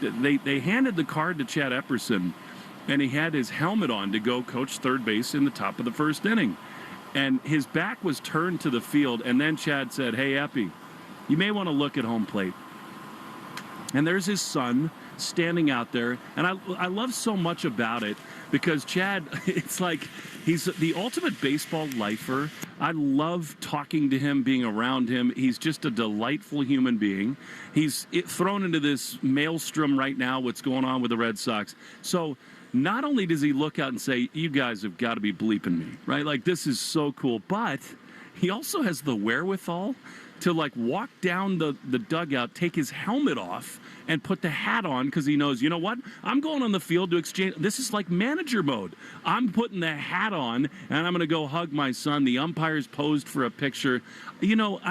they handed the card to Chad Epperson, and he had his helmet on to go coach third base in the top of the first inning. And his back was turned to the field, and then Chad said, "Hey, Eppy, you may want to look at home plate." And there's his son standing out there. And I love so much about it because Chad, it's like he's the ultimate baseball lifer. I love talking to him, being around him. He's just a delightful human being. He's thrown into this maelstrom right now, what's going on with the Red Sox. So not only does he look out and say, "You guys have got to be bleeping me," right? Like, this is so cool. But he also has the wherewithal to, like, walk down the dugout, take his helmet off, and put the hat on because he knows, you know what? I'm going on the field to exchange. This is like manager mode. I'm putting the hat on, and I'm going to go hug my son. The umpires posed for a picture. You know,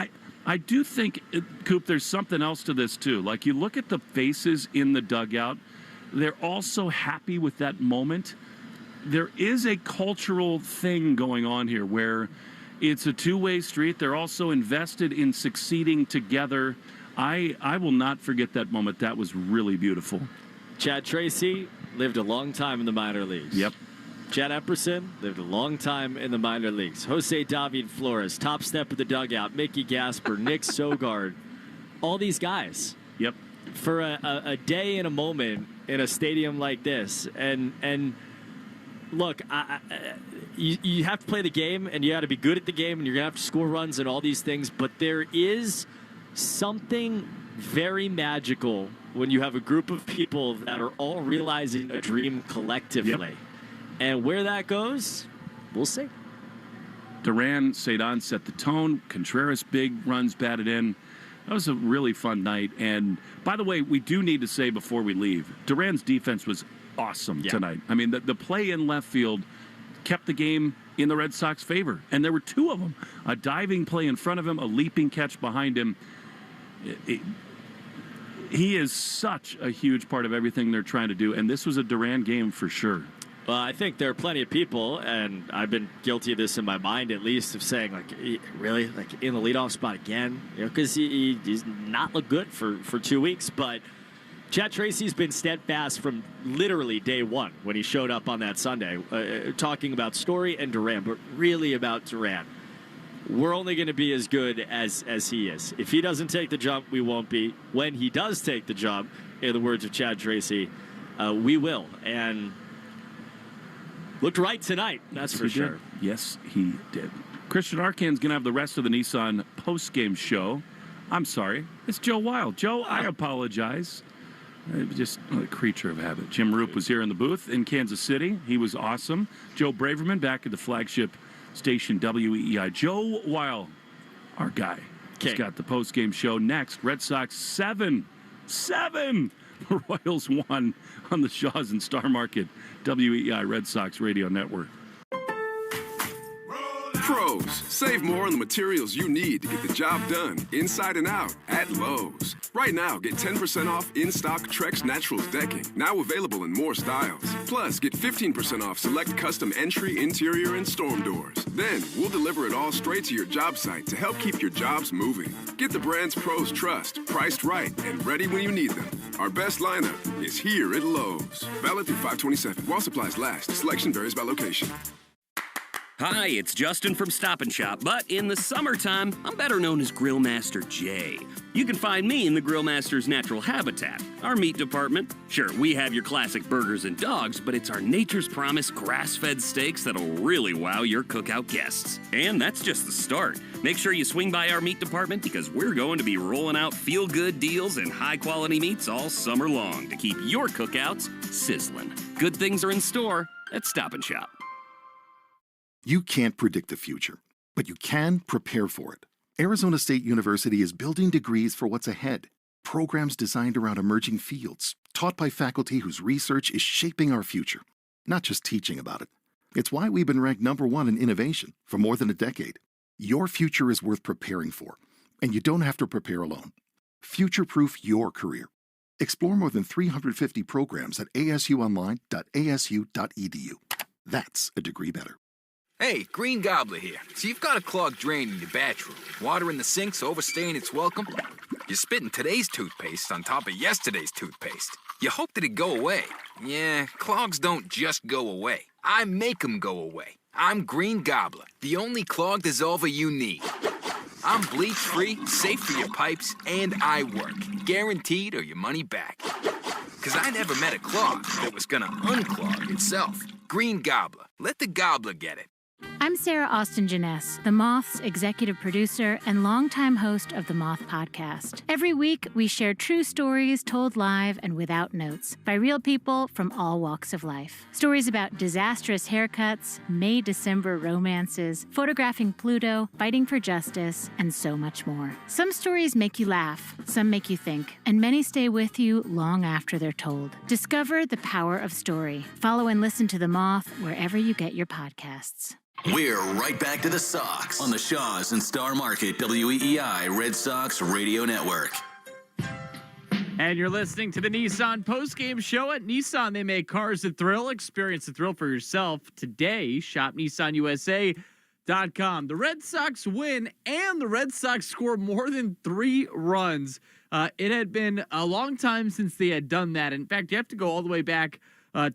I do think, Coop, there's something else to this, too. Like, you look at the faces in the dugout. They're all so happy with that moment. There is a cultural thing going on here where it's a two-way street. They're also invested in succeeding together. I will not forget that moment. That was really beautiful. Chad Tracy lived a long time in the minor leagues. Yep. Chad Epperson lived a long time in the minor leagues. Jose David Flores, top step of the dugout. Mickey Gasper, Nick Sogard, all these guys. Yep. For a day and a moment in a stadium like this. And look, you have to play the game, and you got to be good at the game, and you're going to have to score runs and all these things. But there is something very magical when you have a group of people that are all realizing a dream collectively. Yep. And where that goes, we'll see. Duran, Cedon set the tone. Contreras, big runs batted in. That was a really fun night. And, by the way, we do need to say before we leave, Duran's defense was awesome tonight. I mean, the play in left field kept the game in the Red Sox favor. And there were two of them. A diving play in front of him, a leaping catch behind him. He is such a huge part of everything they're trying to do. And this was a Duran game for sure. Well, I think there are plenty of people, and I've been guilty of this in my mind at least, of saying, like, really? Like, in the leadoff spot again? You know, because he's not looked good for 2 weeks. But Chad Tracy's been steadfast from literally day one when he showed up on that Sunday, talking about Story and Duran, but really about Duran. We're only going to be as good as he is. If he doesn't take the jump, we won't be. When he does take the jump, in the words of Chad Tracy, we will. And looked right tonight, that's for sure. Yes, he did. Christian Arcan's going to have the rest of the Nissan post-game show. I'm sorry. It's Joe Wild. Joe, I apologize. Just a creature of habit. Jim Roop was here in the booth in Kansas City. He was awesome. Joe Braverman back at the flagship station WEEI. Joe Weil, our guy. He's got the post-game show next. Red Sox 7. The Royals 1 on the Shaws and Star Market WEEI Red Sox Radio Network. Pros, save more on the materials you need to get the job done inside and out at Lowe's. Right now, get 10% off in-stock Trex Naturals decking, now available in more styles. Plus, get 15% off select custom entry, interior, and storm doors. Then, we'll deliver it all straight to your job site to help keep your jobs moving. Get the brands pros trust, priced right, and ready when you need them. Our best lineup is here at Lowe's. Valid through 5/27. While supplies last. Selection varies by location. Hi, it's Justin from Stop and Shop, but in the summertime, I'm better known as Grill Master Jay. You can find me in the Grill Master's natural habitat, our meat department. Sure, we have your classic burgers and dogs, but it's our Nature's Promise grass-fed steaks that'll really wow your cookout guests. And that's just the start. Make sure you swing by our meat department because we're going to be rolling out feel-good deals and high-quality meats all summer long to keep your cookouts sizzling. Good things are in store at Stop and Shop. You can't predict the future, but you can prepare for it. Arizona State University is building degrees for what's ahead. Programs designed around emerging fields, taught by faculty whose research is shaping our future, not just teaching about it. It's why we've been ranked #1 in innovation for more than a decade. Your future is worth preparing for, and you don't have to prepare alone. Future-proof your career. Explore more than 350 programs at asuonline.asu.edu. That's a degree better. Hey, Green Gobbler here. So you've got a clogged drain in your bathroom. Water in the sink's overstaying its welcome. You're spitting today's toothpaste on top of yesterday's toothpaste. You hoped it'd go away. Yeah, clogs don't just go away. I make them go away. I'm Green Gobbler, the only clog dissolver you need. I'm bleach-free, safe for your pipes, and I work. Guaranteed or your money back. Because I never met a clog that was gonna unclog itself. Green Gobbler. Let the gobbler get it. I'm Sarah Austin Janess, The Moth's executive producer and longtime host of the Moth Podcast. Every week, we share true stories told live and without notes by real people from all walks of life. Stories about disastrous haircuts, May-December romances, photographing Pluto, fighting for justice, and so much more. Some stories make you laugh, some make you think, and many stay with you long after they're told. Discover the power of story. Follow and listen to The Moth wherever you get your podcasts. We're right back to the Sox on the Shaws and Star Market WEEI Red Sox Radio Network. And you're listening to the Nissan postgame show at Nissan. They make cars that thrill. Experience the thrill for yourself today. Shop NissanUSA.com. The Red Sox win, and the Red Sox score more than 3 runs. It had been a long time since they had done that. In fact, you have to go all the way back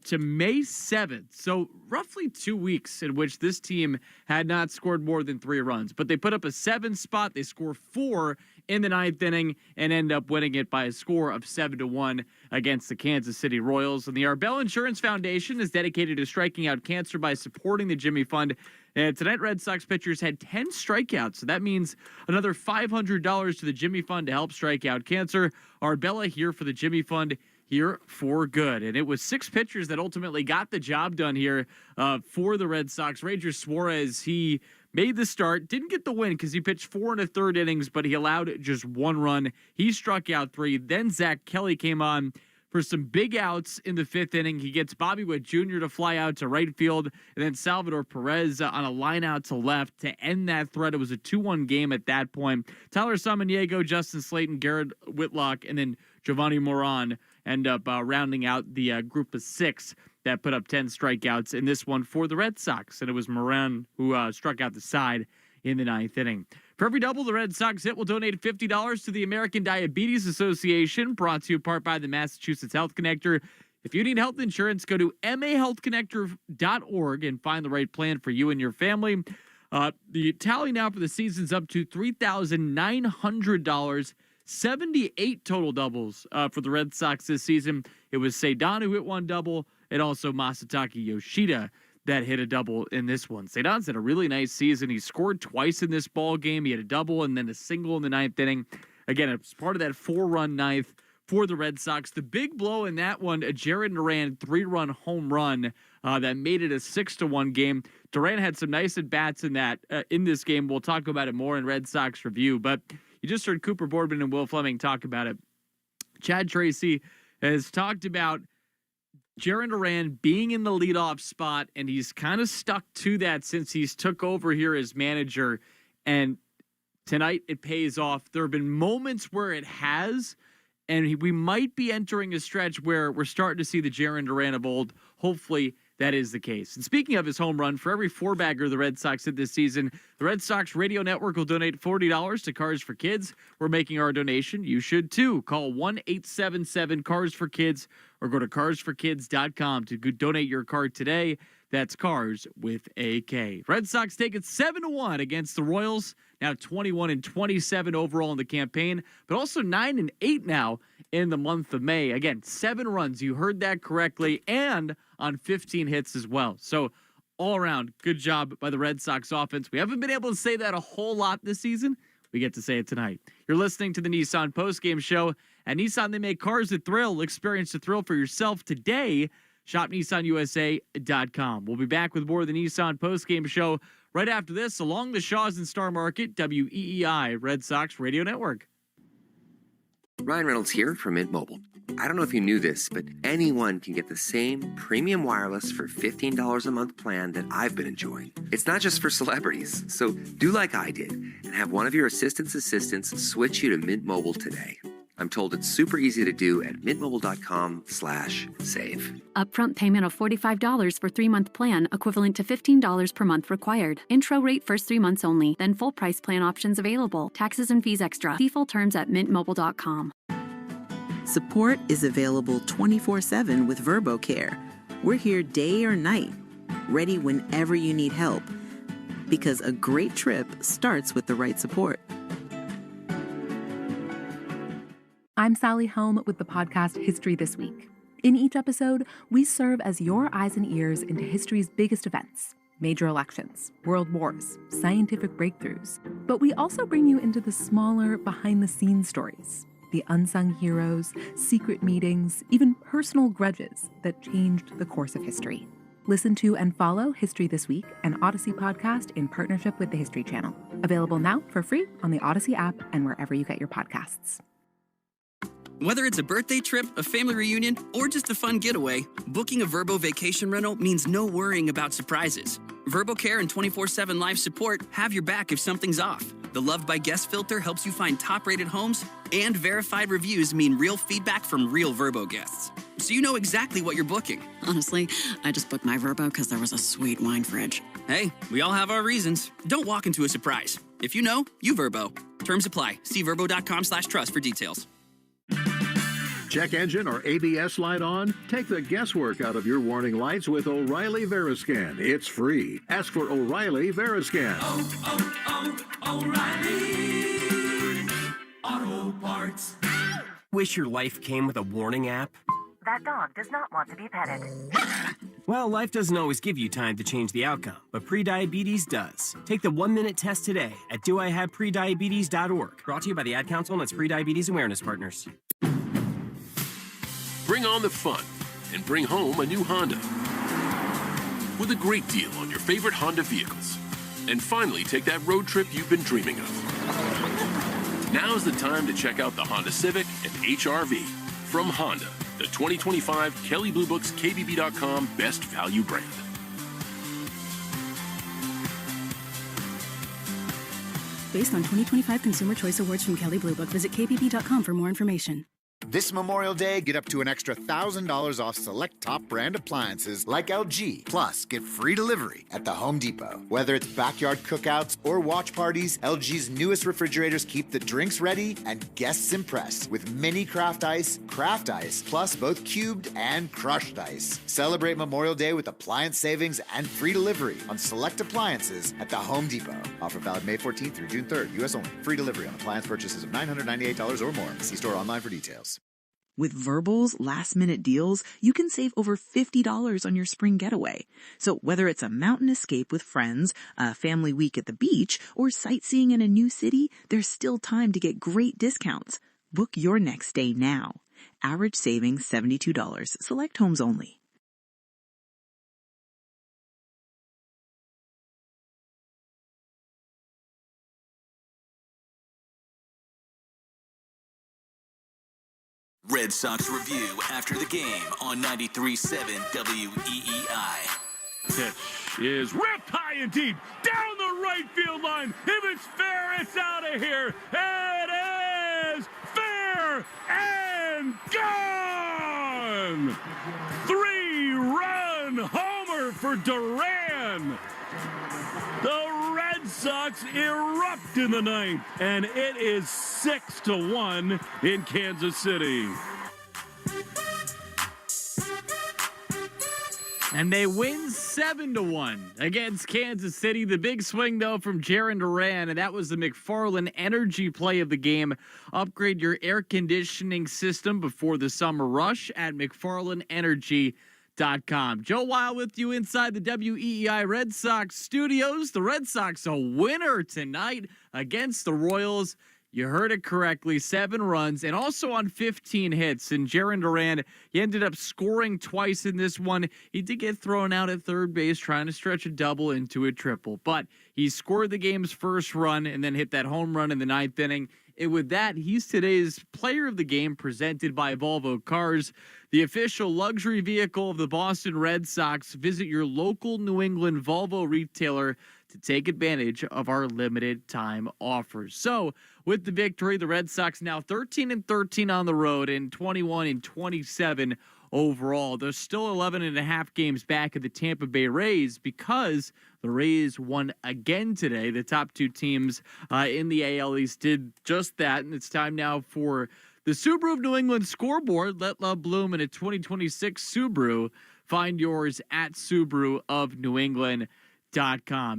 to May 7th. So roughly 2 weeks in which this team had not scored more than 3 runs. But they put up a 7 spot. They score 4 in the 9th inning and end up winning it by a score of 7-1 against the Kansas City Royals. And the Arbel Insurance Foundation is dedicated to striking out cancer by supporting the Jimmy Fund. And tonight, Red Sox pitchers had 10 strikeouts. So that means another $500 to the Jimmy Fund to help strike out cancer. Arbella here for the Jimmy Fund, here for good. And it was 6 pitchers that ultimately got the job done here for the Red Sox. Ranger Suarez, he made the start, didn't get the win because he pitched 4 1/3 innings, but he allowed just 1 run. He struck out 3. Then Zach Kelly came on for some big outs in the 5th inning. He gets Bobby Witt Jr. to fly out to right field, and then Salvador Perez on a line out to left to end that threat. It was a 2-1 game at that point. Tyler Samaniego, Justin Slayton, Garrett Whitlock, and then Giovanni Moran end up rounding out the group of 6 that put up 10 strikeouts in this one for the Red Sox. And it was Moran who struck out the side in the 9th inning. For every double the Red Sox hit, we'll donate $50 to the American Diabetes Association, brought to you in part by the Massachusetts Health Connector. If you need health insurance, go to mahealthconnector.org and find the right plan for you and your family. The tally now for the season's up to $3,900. 78 total doubles for the Red Sox this season. It was Cedon who hit 1 double, and also Masataka Yoshida that hit a double in this one. Cedon's had a really nice season. He scored twice in this ball game. He had a double and then a single in the 9th inning. Again, it's part of that 4-run 9th for the Red Sox. The big blow in that one, a Jared Duran 3-run home run that made it a 6-1 game. Duran had some nice at-bats in that in this game. We'll talk about it more in Red Sox Review, but you just heard Cooper Boardman and Will Fleming talk about it. Chad Tracy has talked about Jaron Duran being in the leadoff spot, and he's kind of stuck to that since he's took over here as manager. And tonight it pays off. There have been moments where it has, and we might be entering a stretch where we're starting to see the Jaron Duran of old. Hopefully that is the case. And speaking of his home run, for every 4-bagger the Red Sox hit this season, the Red Sox Radio Network will donate $40 to Cars for Kids. We're making our donation. You should too. Call 1-877-CARS-FOR-KIDS or go to carsforkids.com to donate your car today. That's Cars with a K. Red Sox take it 7-1 against the Royals. Now 21-27 overall in the campaign, but also 9-8 now in the month of May. Again, 7 runs. You heard that correctly, and on 15 hits as well. So all around, good job by the Red Sox offense. We haven't been able to say that a whole lot this season. We get to say it tonight. You're listening to the Nissan postgame show. At Nissan, they make cars that thrill. Experience the thrill for yourself today. ShopNissanUSA.com. We'll be back with more of the Nissan postgame show right after this along the Shaw's and Star Market, WEEI Red Sox Radio Network. Ryan Reynolds here from Mint Mobile. I don't know if you knew this, but anyone can get the same premium wireless for $15 a month plan that I've been enjoying. It's not just for celebrities, so do like I did and have one of your assistants switch you to Mint Mobile today. I'm told it's super easy to do at mintmobile.com/save. Upfront payment of $45 for 3-month plan, equivalent to $15 per month required. Intro rate first 3 months only, then full price plan options available. Taxes and fees extra. See full terms at mintmobile.com. Support is available 24/7 with VerboCare. We're here day or night, ready whenever you need help. Because a great trip starts with the right support. I'm Sally Helm with the podcast History This Week. In each episode, we serve as your eyes and ears into history's biggest events, major elections, world wars, scientific breakthroughs. But we also bring you into the smaller, behind-the-scenes stories, the unsung heroes, secret meetings, even personal grudges that changed the course of history. Listen to and follow History This Week, an Odyssey podcast in partnership with the History Channel. Available now for free on the Odyssey app and wherever you get your podcasts. Whether it's a birthday trip, a family reunion, or just a fun getaway, booking a Vrbo vacation rental means no worrying about surprises. VerboCare and 24/7 live support have your back if something's off. The Loved by Guest filter helps you find top-rated homes, and verified reviews mean real feedback from real Vrbo guests. So you know exactly what you're booking. Honestly, I just booked my Vrbo because there was a sweet wine fridge. Hey, we all have our reasons. Don't walk into a surprise. If you know, you Vrbo. Terms apply. See Vrbo.com/trust for details. Check engine or ABS light on? Take the guesswork out of your warning lights with O'Reilly Veriscan. It's free. Ask for O'Reilly Veriscan. O'Reilly Auto Parts. Wish your life came with a warning app? That dog does not want to be petted. Well, life doesn't always give you time to change the outcome, but prediabetes does. Take the 1-minute test today at doihaveprediabetes.org. Brought to you by the Ad Council and its Prediabetes Awareness Partners. Bring on the fun and bring home a new Honda with a great deal on your favorite Honda vehicles. And finally, take that road trip you've been dreaming of. Now's the time to check out the Honda Civic and HR-V from Honda, the 2025 Kelley Blue Book's KBB.com Best Value brand. Based on 2025 Consumer Choice Awards from Kelley Blue Book, visit kbb.com for more information. This Memorial Day, get up to an extra $1,000 off select top brand appliances like LG. Plus, get free delivery at the Home Depot. Whether it's backyard cookouts or watch parties, LG's newest refrigerators keep the drinks ready and guests impressed with mini craft ice, plus both cubed and crushed ice. Celebrate Memorial Day with appliance savings and free delivery on select appliances at the Home Depot. Offer valid May 14th through June 3rd, U.S. only. Free delivery on appliance purchases of $998 or more. See store online for details. With Verbal's last-minute deals, you can save over $50 on your spring getaway. So whether it's a mountain escape with friends, a family week at the beach, or sightseeing in a new city, there's still time to get great discounts. Book your next stay now. Average savings $72. Select homes only. Red Sox review after the game on 93.7 WEEI. Pitch is ripped high and deep down the right field line. If it's fair, it's out of here. It is fair and gone. 3-run homer for Duran. The Red Sox erupt in the ninth, and it is 6-1 in Kansas City. And they win 7-1 against Kansas City. The big swing, though, from Jarren Duran, and that was the McFarland Energy play of the game. Upgrade your air conditioning system before the summer rush at McFarlandEnergy.com. Joe Wild with you inside the WEEI Red Sox studios. The Red Sox a winner tonight against the Royals. You heard it correctly, 7 runs, and also on 15 hits. And Jarren Duran, he ended up scoring twice in this one. He did get thrown out at third base trying to stretch a double into a triple, but he scored the game's first run and then hit that home run in the 9th inning. And with that, he's today's player of the game, presented by Volvo Cars, the official luxury vehicle of the Boston Red Sox. Visit your local New England Volvo retailer to take advantage of our limited time offers. So, with the victory, the Red Sox now 13-13 on the road and 21-27 overall. They're still 11.5 games back of the Tampa Bay Rays because the Rays won again today. The top 2 teams in the AL East did just that, and it's time now for the Subaru of New England scoreboard. Let love bloom in a 2026 Subaru. Find yours at SubaruofNewEngland.com.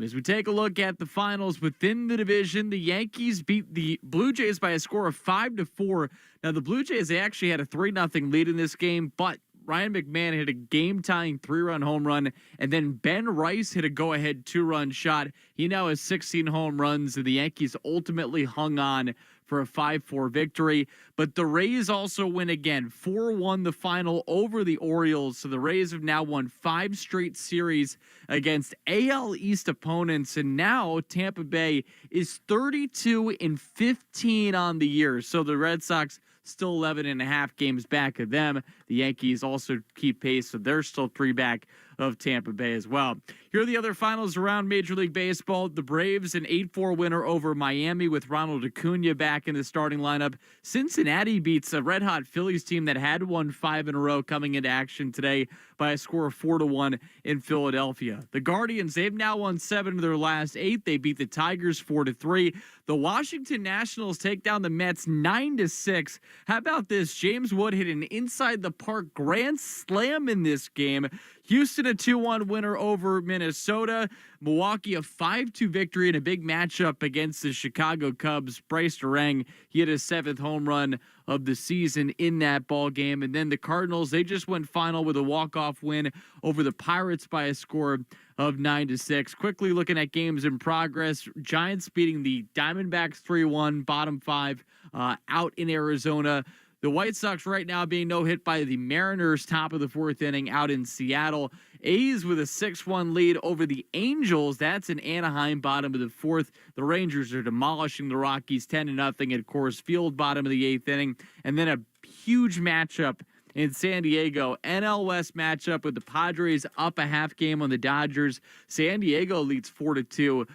As we take a look at the finals within the division, the Yankees beat the Blue Jays by a score of 5-4. Now, the Blue Jays, they actually had a 3-0 lead in this game, but Ryan McMahon hit a game-tying 3-run home run, and then Ben Rice hit a go-ahead 2-run shot. He now has 16 home runs, and the Yankees ultimately hung on for a 5-4 victory. But the Rays also win again, 4-1 the final over the Orioles. So the Rays have now won 5 straight series against AL East opponents. And now Tampa Bay is 32-15 on the year. So the Red Sox still 11.5 games back of them. The Yankees also keep pace, so they're still 3 back of Tampa Bay as well. Here are the other finals around Major League Baseball. The Braves, an 8-4 winner over Miami with Ronald Acuna back in the starting lineup. Cincinnati beats a red-hot Phillies team that had won 5 in a row coming into action today by a score of 4-1 in Philadelphia. The Guardians, they've now won 7 of their last 8. They beat the Tigers 4-3. The Washington Nationals take down the Mets 9-6. How about this? James Wood hit an inside-the-park grand slam in this game. Houston, a 2-1 winner over Minnesota. Milwaukee, a 5-2 victory in a big matchup against the Chicago Cubs. Bryce Durang, he hit his 7th home run of the season in that ball game. And then the Cardinals, they just went final with a walk-off win over the Pirates by a score of 9-6. Quickly looking at games in progress, Giants beating the Diamondbacks 3-1, bottom 5 out in Arizona. The White Sox right now being no-hit by the Mariners, top of the 4th inning out in Seattle. A's with a 6-1 lead over the Angels. That's in Anaheim, bottom of the 4th. The Rangers are demolishing the Rockies 10-0 at Coors Field, bottom of the 8th inning. And then a huge matchup in San Diego. NL West matchup with the Padres up a half game on the Dodgers. San Diego leads 4-2.